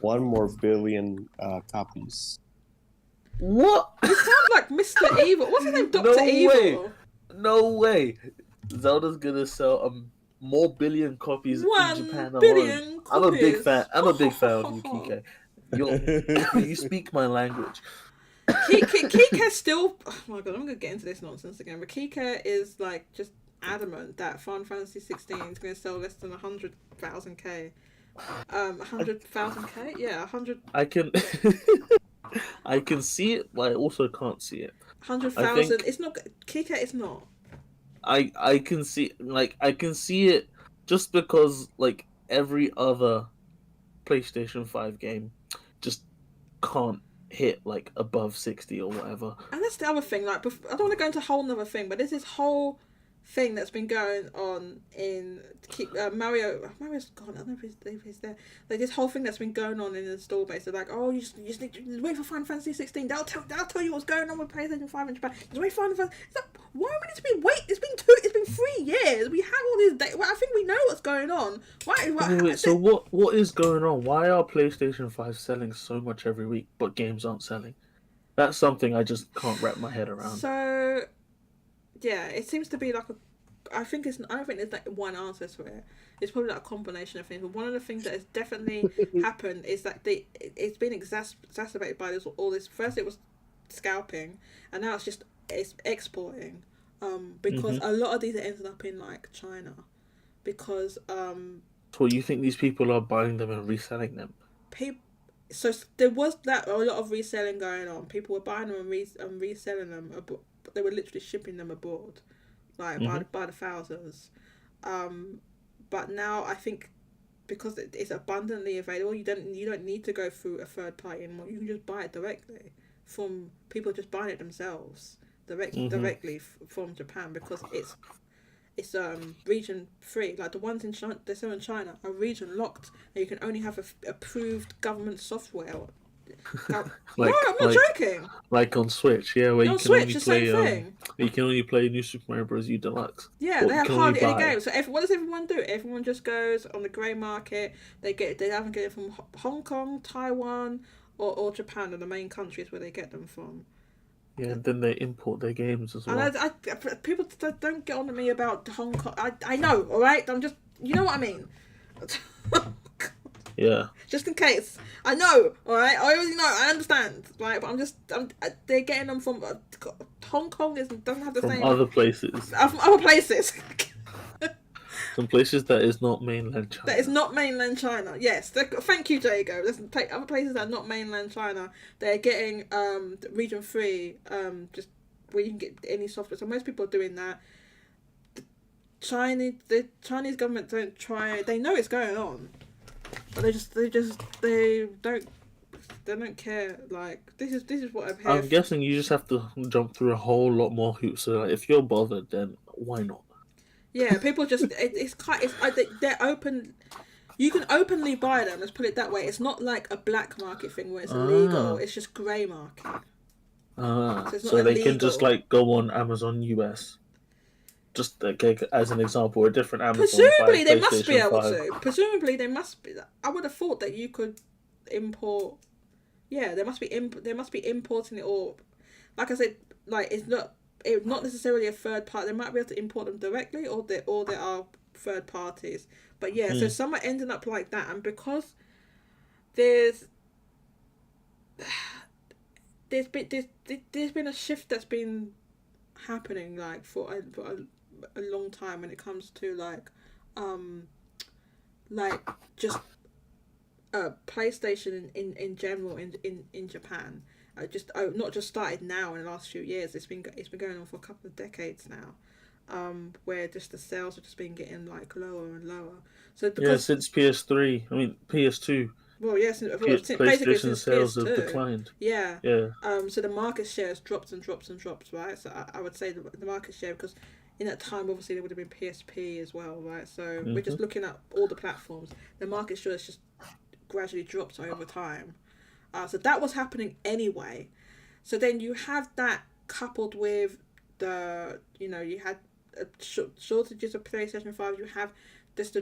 1 more billion copies. What? You sound like Mr. Evil. What's his name? Dr. Evil. No way. Zelda's gonna sell more billion copies in Japan 1 billion alone. copies. I'm a big fan. I'm a big fan of you, Kike. You speak my language. Kike still. Oh my god, I'm gonna get into this nonsense again. But Kike is like just adamant that Final Fantasy 16 is going to sell less than 100,000 K. 100,000 K? Yeah, 100. I can see it, but I also can't see it. 100,000. It's not. Kike is not. I can see it just because like every other PlayStation 5 game just can't hit like above 60 or whatever. And that's the other thing. Like, I don't want to go into a whole other thing, but there's this whole thing that's been going on in Mario's gone. I don't know if he's there. Like this whole thing that's been going on in the store base. They're like, oh, you just need to wait for Final Fantasy 16. That'll tell you what's going on with PlayStation 5 in Japan. Just wait for Final Fantasy. It's like, why do we need to be wait? It's been 3 years. We have all these days. Well, I think we know what's going on. Wait, so what is going on? Why are PlayStation 5 selling so much every week, but games aren't selling? That's something I just can't wrap my head around. So yeah, it seems to be like I don't think there's like one answer to it. It's probably like a combination of things. But one of the things that has definitely happened is that it's been exacerbated by all this. First, it was scalping, and now it's exporting. Because a lot of these are ended up in like China, because So you think these people are buying them and reselling them? So there was a lot of reselling going on. People were buying them and reselling them, but they were literally shipping them abroad. Like by the thousands, but now I think because it's abundantly available, you don't need to go through a third party anymore. You can just buy it directly from people just buying it themselves directly from Japan, because it's region free. Like the ones in China, they sell in China are region locked, and you can only have approved government software. No, I'm not joking. Like on Switch, yeah, where you can only play. Thing. You can only play New Super Mario Bros. U Deluxe. Yeah, they have hardly any games. So what does everyone do? Everyone just goes on the grey market. They either get it from Hong Kong, Taiwan, or Japan, are the main countries where they get them from. Yeah, and then they import their games as well. And people don't get on to me about Hong Kong. I know, all right. I'm just, you know what I mean. Yeah. Just in case. I know, alright? I already know, I understand. Right? But they're getting them from Hong Kong doesn't have the same. From other places. From other places. Some places that is not mainland China. That is not mainland China. Yes, thank you, Jago. There's other places that are not mainland China. They're getting region 3, just where you can get any software. So most people are doing that. The Chinese government don't try. They know it's going on, but they don't care. Like this is what I've heard. I'm guessing you just have to jump through a whole lot more hoops. So like, if you're bothered, then why not? Yeah, people just they're open. You can openly buy them. Let's put it that way. It's not like a black market thing where it's illegal. It's just grey market. So they can just like go on Amazon US. Just as an example, a different Amazon. Presumably they must be able to. Presumably they must be. I would have thought that you could import. Yeah, they must be importing it all. Like I said, like it's not necessarily a third party. They might be able to import them directly, or there are third parties. But yeah, so some are ending up like that, and because there's been a shift that's been happening like for a long time when it comes to like just PlayStation in general in Japan. Not just started now in the last few years. It's been going on for a couple of decades now, where just the sales have just been getting like lower and lower. So since PS3, I mean PS2. Well, yes, PlayStation since sales PS2, have declined. Yeah. Yeah. So the market share has dropped and dropped and dropped, right? So I would say the market share, because in that time obviously there would have been PSP as well, right? So we're just looking at all the platforms. The market share has just gradually dropped over time. So that was happening anyway. So then you have that coupled with the, you had shortages of PlayStation 5. You have just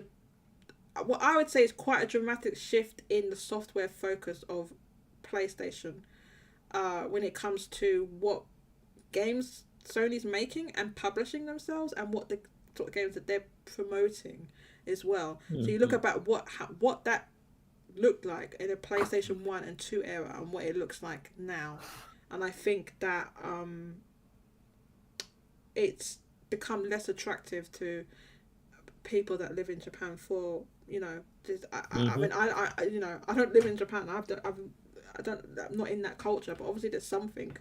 what I would say is quite a dramatic shift in the software focus of PlayStation when it comes to what games Sony's making and publishing themselves, and what the sort of games that they're promoting as well. So you look about what that looked like in a PlayStation 1 and 2 era and what it looks like now, and I think that it's become less attractive to people that live in Japan for I mean I don't live in Japan. I'm not in that culture, but obviously there's something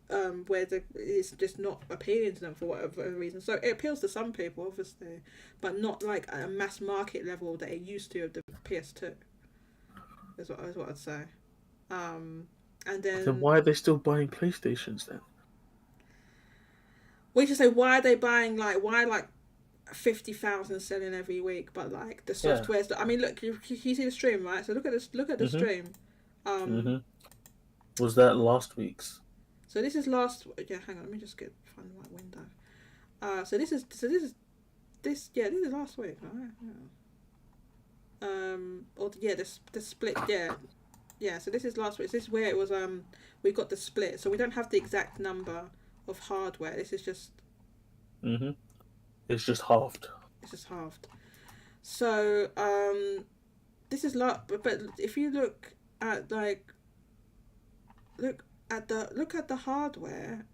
where it's just not appealing to them for whatever reason. So it appeals to some people obviously, but not like at a mass market level that it used to of the PS2. Is what I'd say. And then why are they still buying PlayStations then? We should say why are they buying why 50,000 selling every week, but like the software's. I mean, look, you see the stream, right? So look at this. Look at the stream. Was that last week's? So this is last. Yeah, hang on. Let me just find the right window. So this is last week, right? Yeah. The split. Yeah. So this is last week. This is where it was. We got the split. So we don't have the exact number of hardware. This is just. It's just halved. So this is but if you look at the hardware,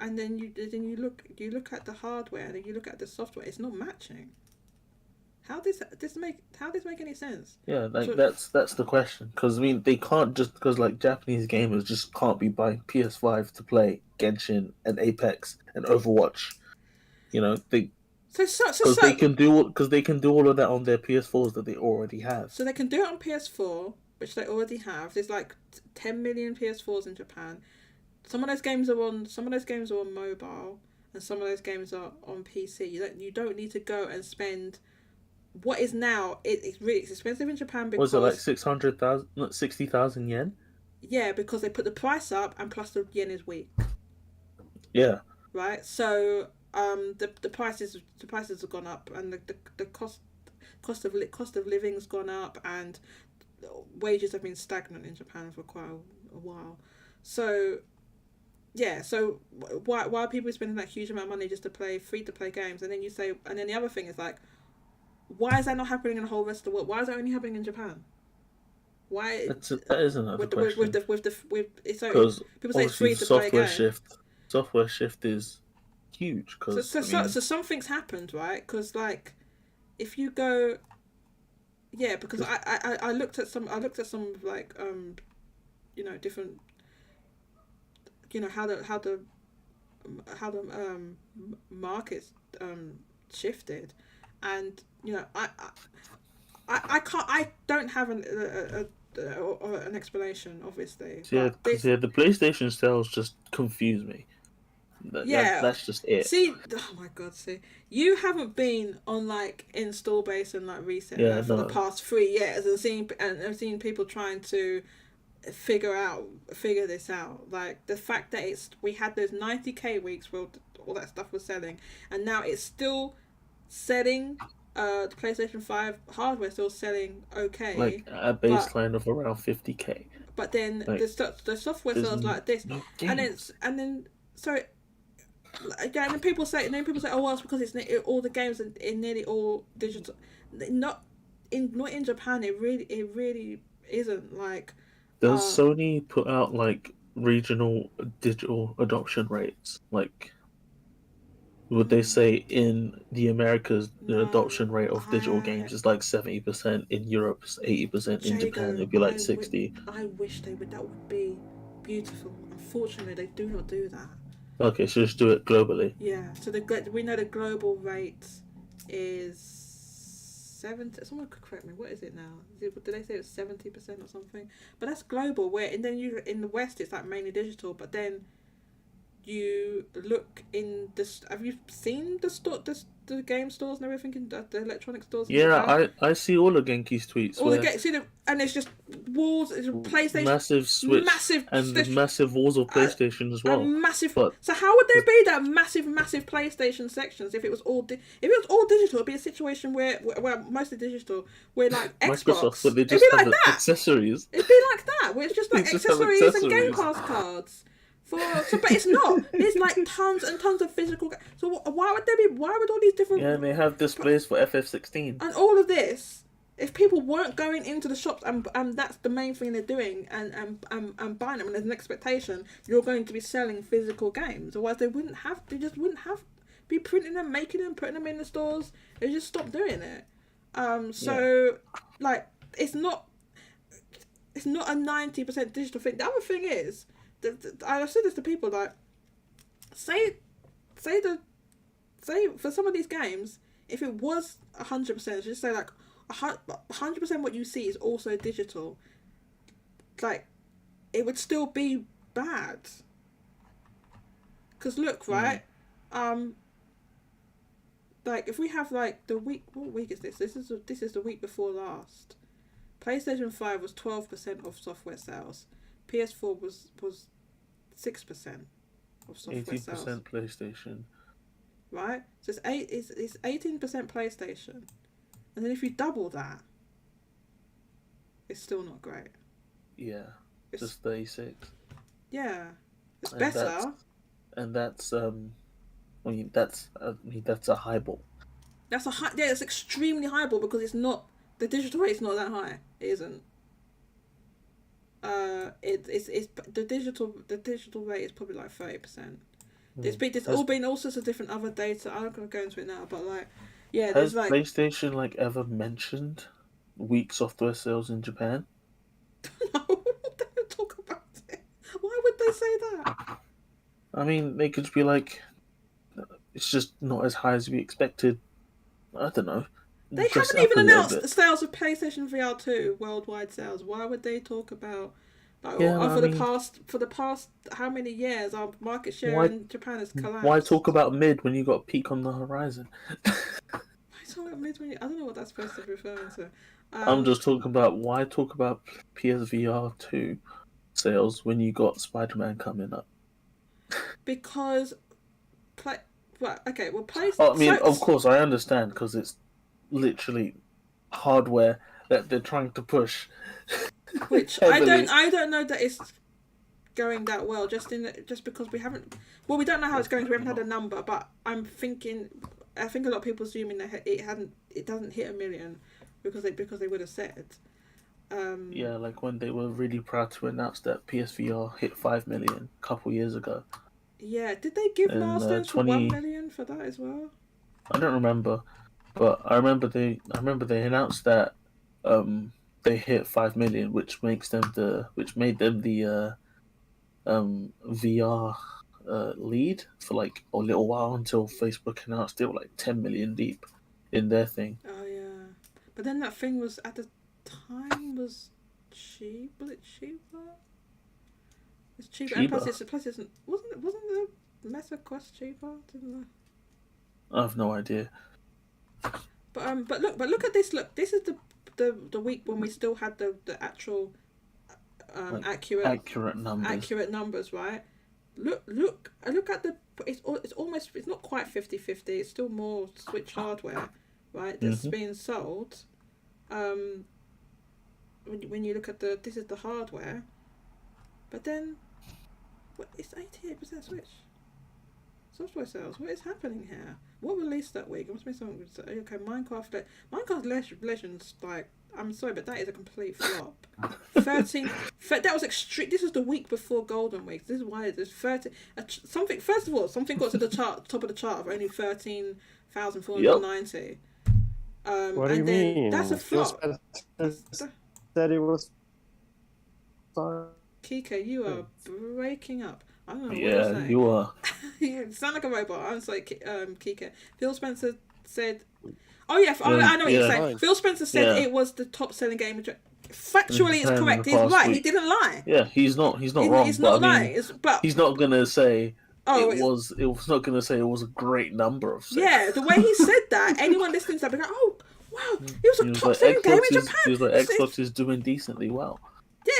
and then you look at the hardware, and then you look at the software, it's not matching. How does this make any sense? Yeah, that's the question, because I mean they can't, just because like Japanese gamers just can't be buying PS5 to play Genshin and Apex and Overwatch. They can do all of that on their PS4s that they already have. So they can do it on PS4, which they already have. There's like 10 million PS4s in Japan. Some of those games are on mobile, and some of those games are on PC. You don't need to go and spend what is now it's expensive in Japan because was it like 60,000 yen? Yeah, because they put the price up, and plus the yen is weak. Yeah. Right. So the prices have gone up, and the cost of living's gone up, and wages have been stagnant in Japan for quite a while. So yeah, so why are people spending that huge amount of money just to play free to play games? And then the other thing is like, why is that not happening in the whole rest of the world? Why is that only happening in Japan? Why? That is another question. Because people say it's free to play games. Software shift is huge. So, Because so something's happened, right? Because like, if you go, yeah, because I looked at some like different, how the markets shifted, and I can't, I don't have an explanation, obviously, yeah, but this, the PlayStation sales just confuse me. That's just it. See, oh my god, see, you haven't been on like install base and like reset Yeah, for the no. past 3 years, and I've seen people trying to figure this out. Like the fact that we had those 90k weeks where all that stuff was selling, and now it's still selling. The PlayStation 5 hardware still selling okay, Like a baseline of around 50k. but then like, the software sells like this, no and then so. Again, and people say, oh well, it's because all the games are nearly all digital. Not in Japan. It really isn't. Like, does Sony put out like regional digital adoption rates? Like, would they say in the Americas the adoption rate of digital games is like 70%, in Europe 80%, in Japan it'd be like 60? I wish they would. That would be beautiful. Unfortunately, they do not do that. Okay, so just do it globally. Yeah. So we know the global rate is 70. Someone could correct me. What is it now? Did they say it's 70% or something? But that's global. And then in the West it's like mainly digital. But then you look in this. Have you seen the game stores and everything in the electronic stores? Yeah, I see all of Genki's tweets. All and it's just walls. It's PlayStation, massive Switch, massive walls of PlayStation as well. Massive. So how would there be that massive PlayStation sections if it was all digital? It'd be a situation where mostly digital, where like Xbox, but they just it'd be have like that. accessories. It'd be like that, where it's just like accessories and Game Pass cards. But it's not. It's like tons and tons of physical. So why would all these different? Yeah, they have displays for FF16 and all of this. If people weren't going into the shops and that's the main thing they're doing and buying them, and there's an expectation you're going to be selling physical games, otherwise they just wouldn't have be printing them, making them, putting them in the stores. They just stopped doing it. Like it's not a 90% digital thing. The other thing is, I've said this to people, like say for some of these games, if it was 100%, just say like 100% what you see is also digital, like it would still be bad. Because look, right, like if we have like the week, what week is this? This is the week before last. PlayStation 5 was 12% of software sales. PS4 was 6% of software 18% sales. 18% PlayStation. Right? So it's 18% PlayStation. And then if you double that, it's still not great. Yeah. It's just 36. Yeah. It's better. That's that's a highball. It's extremely highball because it's not, the digital rate is not that high. It isn't. It's the digital rate is probably like 30%. There's all been all sorts of different other data. I'm not gonna go into it now, but like, yeah, there's Has like PlayStation like ever mentioned weak software sales in Japan? No, they don't talk about it. Why would they say that? I mean, they could just be like, it's just not as high as we expected. I don't know. They haven't even announced the sales of PlayStation VR 2 worldwide sales. Why would they talk about? Like, for the past how many years our market share in Japan has collapsed? Why talk about mid when you got peak on the horizon? Why talk about mid when I don't know what that's supposed to be referring to. I'm just talking about why talk about PSVR 2 sales when you got Spider-Man coming up. Because PlayStation. I mean, of course, I understand because it's literally hardware that they're trying to push. Which I don't know that it's going that well. Just because we haven't. Well, we don't know how it's going. So we haven't had a number, but I think a lot of people assuming that it doesn't hit 1 million because they would have said. Yeah, like when they were really proud to announce that PSVR hit 5 million a couple years ago. Yeah, did they give And, milestones for 20 1 million for that as well? I don't remember, but I remember they announced that they hit 5 million, which made them the VR lead for like a little while until Facebook announced they were like 10 million deep in their thing. Oh yeah, but then that thing was at the time was cheap. Was it cheaper? It's cheaper, and Cheaper? plus it's wasn't the Meta Quest cheaper? Didn't I have no idea. But look at this. Look, this is the week when we still had the actual Like, accurate accurate numbers, right? Look at the it's almost, it's not quite 50-50. It's still more Switch hardware, right? That's being sold. When you look at this is the hardware, but then it's 88% Switch software sales. What is happening here? What released that week? It must be something. Okay, Minecraft Legends. Like, I'm sorry, but that is a complete flop. 13. That was extreme. This is the week before Golden Week. This is why there's 13. Something. First of all, something got to the top of the chart of only 13,490. What do you mean? That's a flop. Said it was fine. Kika, you are breaking up. I don't know what Yeah, you're saying. you are. You sound like a robot. I'm sorry, Kika. Phil Spencer said... Oh, yeah, I know what you're saying. Fine. Phil Spencer said it was the top-selling game. Factually, it's correct. He's right. He didn't lie. Yeah, he's not wrong. He's not lying. He's not going to say... Oh, it was not going to say it was a great number of sales. Yeah, the way he said that, anyone listening to that would go, oh, wow, it was a top-selling game in Japan. He was like, Xbox is doing decently well.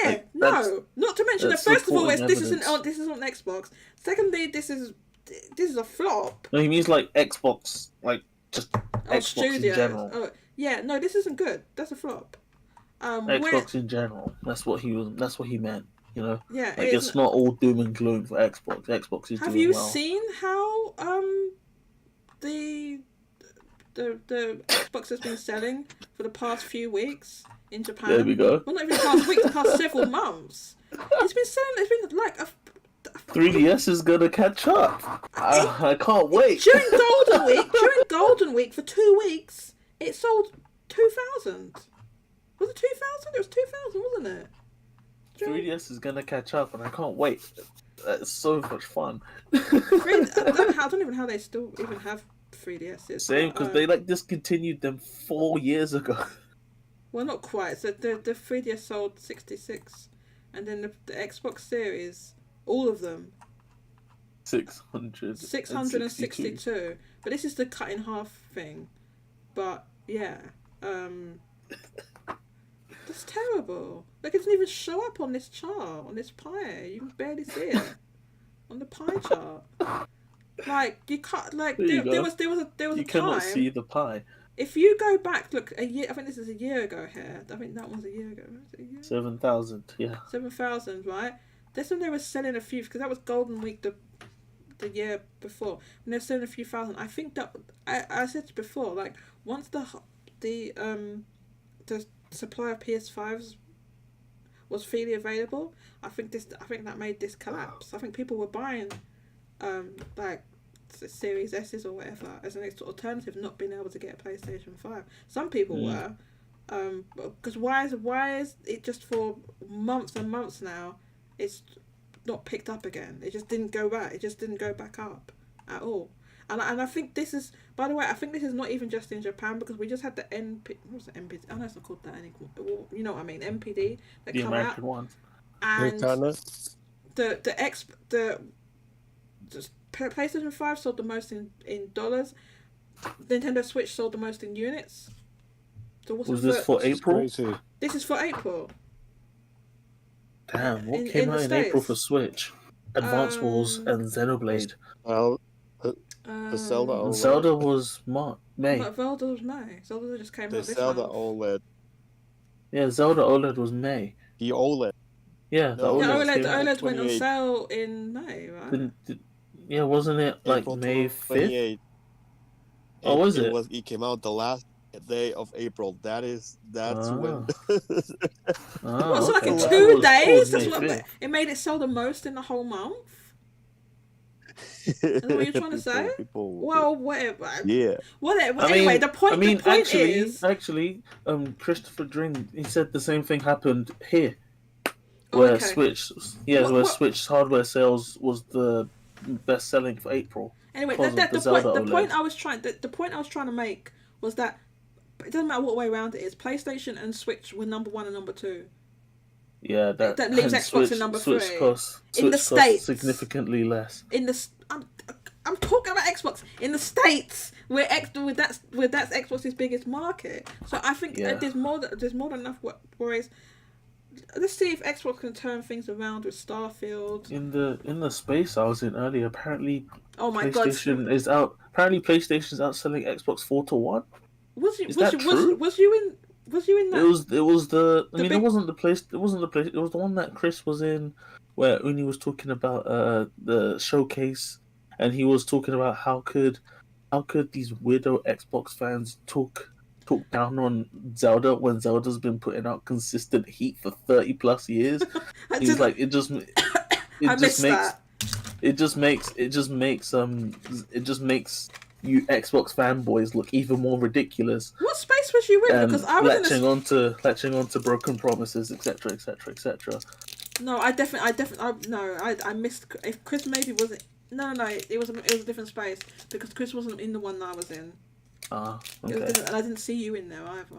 Yeah, Like, no, not to mention that. First of all, this isn't on Xbox. Secondly, this is a flop. No, he means like Xbox, like just Xbox Studios. in general. Oh, yeah, no, this isn't good. That's a flop. Xbox in general. That's what he meant. You know. Yeah, like it's not all doom and gloom for Xbox. Xbox is. Have doing you well. seen how the Xbox has been selling for the past few weeks in Japan? There we go. Well, not even the past week, the past several months. It's been selling. It's been like a 3DS is gonna catch up. I can't wait. During Golden Week for 2 weeks, it sold 2,000. Was it 2,000? It was 2,000, wasn't it? 3DS is gonna catch up, and I can't wait. It's so much fun. I don't even know how they still even have 3DSs. Same, because they like discontinued them 4 years ago. Well, not quite. So the 3DS sold 66, and then the Xbox Series, all of them, 662. But this is the cut in half thing. But yeah, that's terrible. Like, it doesn't even show up on this chart, on this pie. You can barely see it on the pie chart. Like, you can't. Like, there was a You time. cannot see the pie. If you go back, look, a year. I think this is a year ago here. I think that was a year ago. Was it a year? 7,000. Yeah. 7,000, right? That's when they were selling a few, because that was Golden Week the year before. When they were selling a few thousand, I think that I said before, like, once the supply of PS5s was freely available, I think that made this collapse. I think people were buying like Series S's or whatever as an alternative, not being able to get a PlayStation 5. Some people were, because why is it just for months and months now? It's not picked up again. It just didn't go back. It just didn't go back up at all. And I think this is, by the way, I think this is not even just in Japan, because we just had the what's the NPD? I know it's not called that anymore. Well, you know what I mean, NPD that The come American out. ones. And the PlayStation 5 sold the most in dollars. Nintendo Switch sold the most in units. So was this for April? This is for April. Damn, what In came the out in April States. for Switch? Advance Wars and Xenoblade. Well, the Zelda And OLED. Zelda was May. But Zelda was May. Zelda just came The out this Zelda month. OLED. Yeah, Zelda OLED was May. The OLED. Yeah, the No, The OLED. OLED, came the out. OLED went on 28. sale in May, right? Yeah, wasn't it like April May 5th? 28. Oh, was it? It came out the last day of April. That's when. Ah, What, so like okay. in That 2 was days? May That's what 5th. it made it sell the most in the whole month. Is that what you're trying to say? People, Well, whatever. yeah. Whatever. I Anyway, mean, the point is. actually, Christopher Dring, he said the same thing happened here, Oh, where okay. where Switch hardware sales was the best selling for April. Anyway, because of the Zelda OLED. The point I was trying to make was that it doesn't matter what way around it is. PlayStation and Switch were number 1 and number 2. Yeah, that leaves Xbox Switch, in number Switch 3. Costs, in the Switch costs States, significantly less. I'm talking about Xbox in the States, where that's Xbox's biggest market. So I think there's more than enough worries. Let's see if Xbox can turn things around with Starfield. In the space I was in earlier, apparently PlayStation is out. Apparently PlayStation's outselling Xbox 4-1. Was you in that? It was the. I mean, it wasn't the place. It wasn't the place. It was the one that Chris was in, where Uni was talking about the showcase, and he was talking about how could these weirdo Xbox fans talk down on Zelda when Zelda's been putting out consistent heat for 30+ years. He's like, it just makes you Xbox fanboys look even more ridiculous. What space was you in? Because I was latching onto broken promises, etc., etc., etc. No, I missed. If Chris maybe wasn't. No, it was a different space because Chris wasn't in the one that I was in. Okay. And I didn't see you in there either.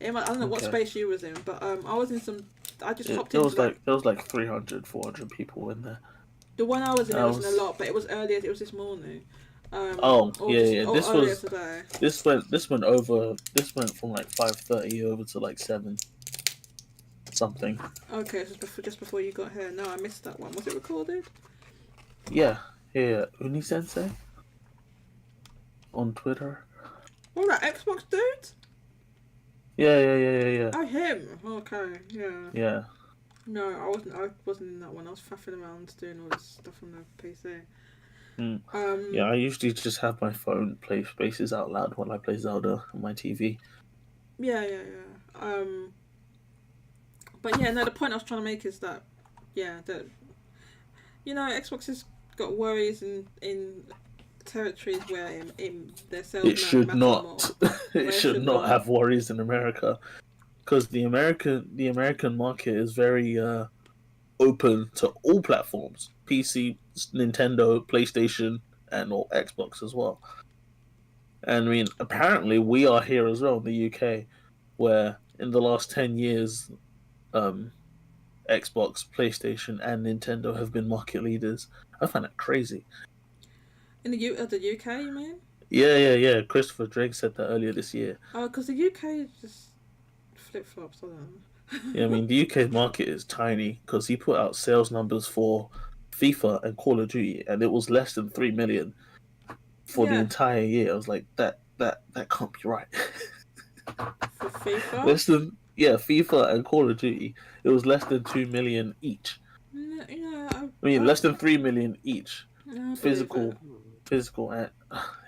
I don't know what space you was in, but I was in some. I just hopped in. There was like 300, 400 people in there. The one I was in, wasn't a lot, but it was earlier. It was this morning. Today. This went over. This went from like 5:30 over to like 7 something. Okay, just before you got here. No, I missed that one. Was it recorded? Yeah. Uni Sensei on Twitter. Oh, that Xbox dude? Yeah. Oh, him. Okay, yeah. Yeah. No, I wasn't in that one. I was faffing around doing all this stuff on the PC. Yeah, I usually just have my phone play Spaces Out Loud while I play Zelda on my TV. Yeah. But yeah, no, the point I was trying to make is that, Xbox has got worries in territories where in their sales it should not. It should not have worries in America, because the American market is very open to all platforms: PC, Nintendo, PlayStation, and all Xbox as well. And I mean, apparently we are here as well in the UK, where in the last 10 years, Xbox, PlayStation, and Nintendo have been market leaders. I find that crazy. In the UK, you mean? Yeah. Christopher Drake said that earlier this year. Oh, because the UK just flip-flops, I don't know. Yeah, I mean, the UK market is tiny because he put out sales numbers for FIFA and Call of Duty, and it was less than 3 million for the entire year. I was like, that can't be right. For FIFA? FIFA and Call of Duty, it was less than 2 million each. Less than 3 million each. Physical, and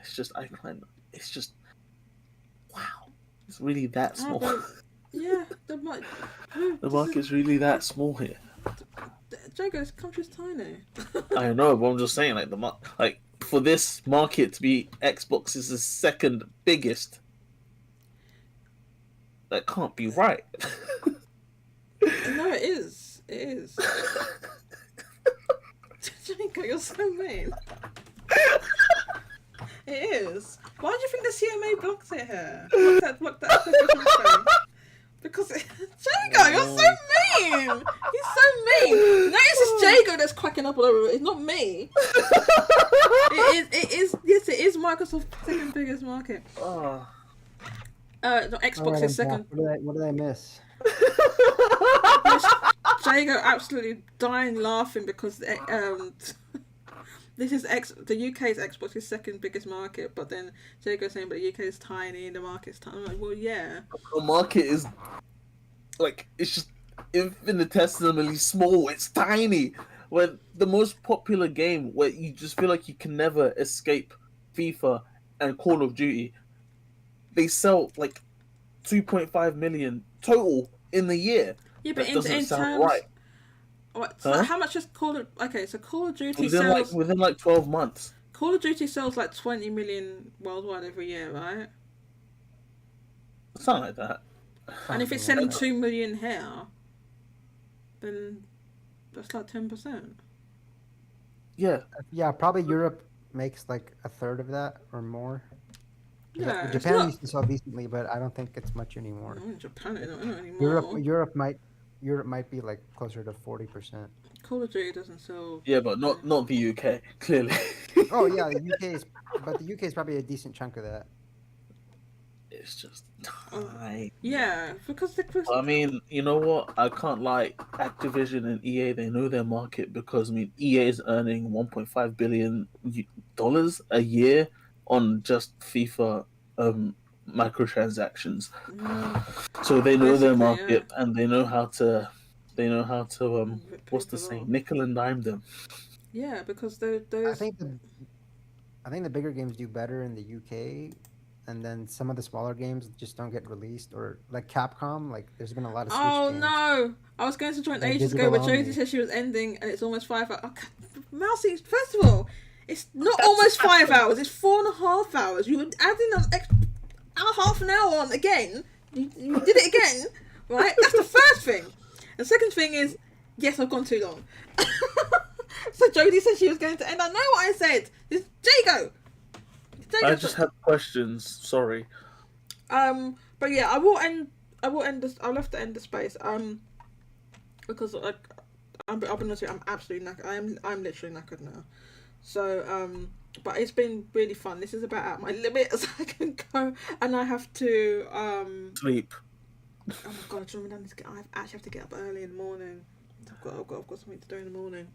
it's just wow. It's really that small. The market's really that small here. Jago, this country's tiny. I know, but I'm just saying, like for this market to be Xbox is the second biggest. That can't be right. No, it is. It is. Jago, you're so mean. It is. Why do you think the CMA blocked it here? Blocked that application. Because Jago, you're so mean. He's so mean. Notice it's Jago that's cracking up all over it. It's not me. It is. Yes, it is Microsoft's second biggest market. No, Xbox is second. What did I miss? Jago absolutely dying laughing because this is the UK's Xbox's second biggest market, but then Jago's saying, but the UK is tiny and the market's tiny. I'm like, well, yeah. The market is like, it's just infinitesimally small. It's tiny. When the most popular game where you just feel like you can never escape FIFA and Call of Duty, they sell like 2.5 million total in the year. Yeah, but that doesn't sound right. What, so Huh? how much is Call of? Okay, so Call of Duty Within like 12 months. Call of Duty sells like 20 million worldwide every year, right? Something like that. And if it's selling 2 million here, then that's like 10%. Yeah. Yeah, probably Europe makes like a third of that or more. Yeah, Japan used to sell decently, but I don't think it's much anymore. In Japan, not anymore. Europe might be like closer to 40%. Call of Duty doesn't sell. Yeah, but not the UK, clearly. Oh yeah, but the UK is probably a decent chunk of that. It's just time. Yeah, because I mean, you know what? I can't lie. Activision and EA, they know their market because I mean, EA is earning $1.5 billion a year on just FIFA microtransactions. So they know their market and they know how to what's the saying? Nickel and dime them. Yeah, because those. I think the bigger games do better in the UK. And then some of the smaller games just don't get released, or like Capcom, like there's been a lot of Switch games. No! I was going to join ages ago, but Josie said she was ending, and it's almost 5 hours. Oh, Mousy, first of all, it's not almost 5 hours; it's 4.5 hours. You were adding an extra half an hour on again. You did it again, right? That's the first thing. The second thing is, yes, I've gone too long. So Jodie said she was going to end. I know what I said. This Jago. I just have questions. Sorry. But yeah, I will end this. I'll have to end the space. Because I'll be honest with you, I'm absolutely knackered. I'm literally knackered now. So but it's been really fun. This is about at my limit as I can go, and I have to sleep. Oh my god, I actually have to get up early in the morning. I've got something to do in the morning.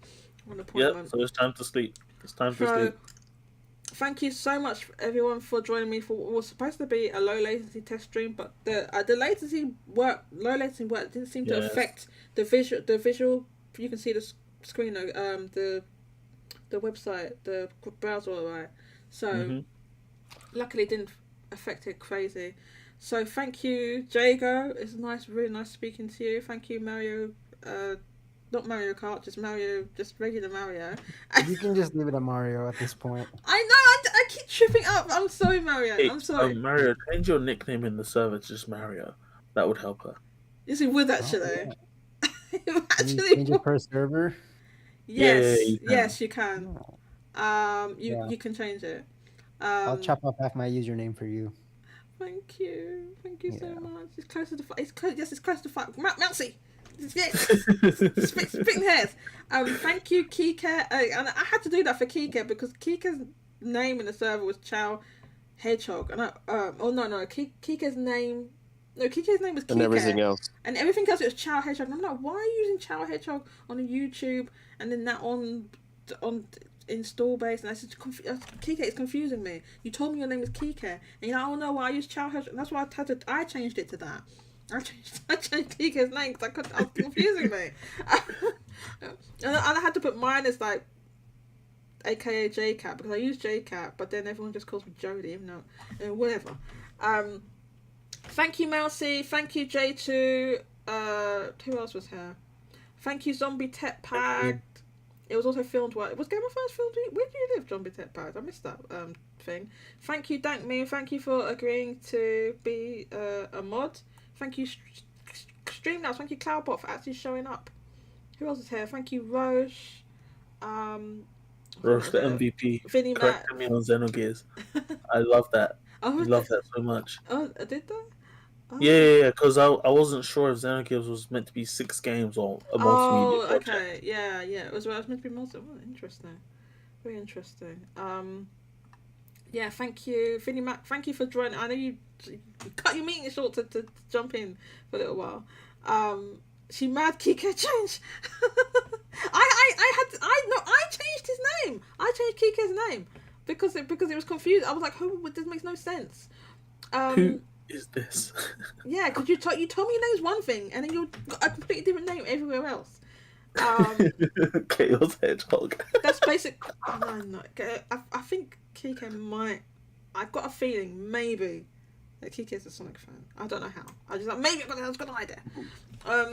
An appointment. Yep. So it's time to sleep. It's time to sleep. Thank you so much, everyone, for joining me for what was supposed to be a low latency test stream, but the low latency work didn't seem to affect the visual. You can see the screen, the website, the browser, all right. So luckily, it didn't affect it crazy. So thank you, Jago. It's really nice speaking to you. Thank you, Mario. Not Mario Kart, just regular Mario. You can just leave it at Mario at this point. I know, I keep tripping up. I'm sorry, Mario. Hey, I'm sorry. Mario, change your nickname in the server to just Mario. That would help her. Yes, it would actually. Oh, yeah. Can you change it per server? Yes, yeah, you can. You can change it. I'll chop off half my username for you. Thank you so much. It's close to the. It's close to 5. Mousy. Yes. Spitting hairs. Thank you, Kike. And I had to do that for Kike because Kike's name in the server was Chow Hedgehog, and Kike's name was Kike. And everything else. And everything else it was Chow Hedgehog. And I'm like, why are you using Chow Hedgehog on YouTube and then that on install base? And I said, Kike, it's confusing me. You told me your name was Kike, and you're like, oh no, I use Chow Hedgehog. And that's why I changed it to that. I changed Kike's name because I was confusing me. And I had to put mine as like AKA JCat because I use JCat, but then everyone just calls me Jodie, even though whatever. Thank you, Mousy. Thank you, J2. Who else was here? Thank you, Zombie Tech Pad. It was also filmed. Was Game of Thrones filmed? Where do you live, Zombie Tech Pad? I missed that thing. Thank you, Dank Me. Thank you for agreeing to be a mod. Thank you, Streamlabs. Thank you, Cloudbot, for actually showing up. Who else is here? Thank you, Roche. Roche, the MVP. Vinny Matt. Correcting me on Xenogears. I love that. I love that so much. Oh, I did that? Oh. Yeah, because I wasn't sure if Xenogears was meant to be 6 games or a multimedia project. Okay. Yeah. It was meant to be multimedia. Oh, interesting. Very interesting. Yeah, thank you, Vinny Mac. Thank you for joining. I know you cut your meeting short to jump in for a little while. She mad Kike change. I changed his name. I changed Kike's name because it was confused. I was like, this makes no sense. Who is this? Yeah, because you told me your name's one thing and then you got a completely different name everywhere else. Chaos Hedgehog. That's basic. No. I think Kike might. I've got a feeling maybe that Kike's a Sonic fan. I don't know how. I just maybe I've got an idea.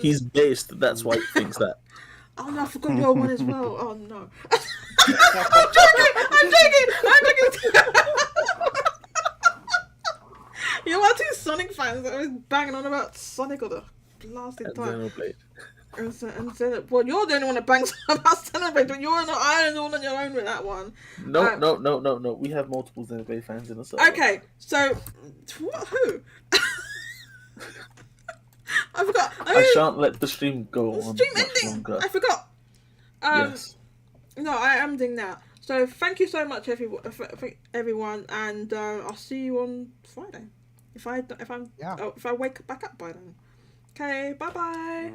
He's based. That's why he thinks that. Oh no, I forgot your one as well. Oh no. I'm joking. You're one of two Sonic fans that was banging on about Sonic all the blasted time. Well, you're the only one that bangs about Xenoblade, but you're not all on your own with that one. No. We have multiple Xenoblade fans in the server. Okay, so who? I forgot. I shan't let the stream go on Stream much ending. longer. I forgot. Yes. No, I am doing that. So thank you so much, everyone, and I'll see you on Friday. If I wake back up by then. Okay, bye bye.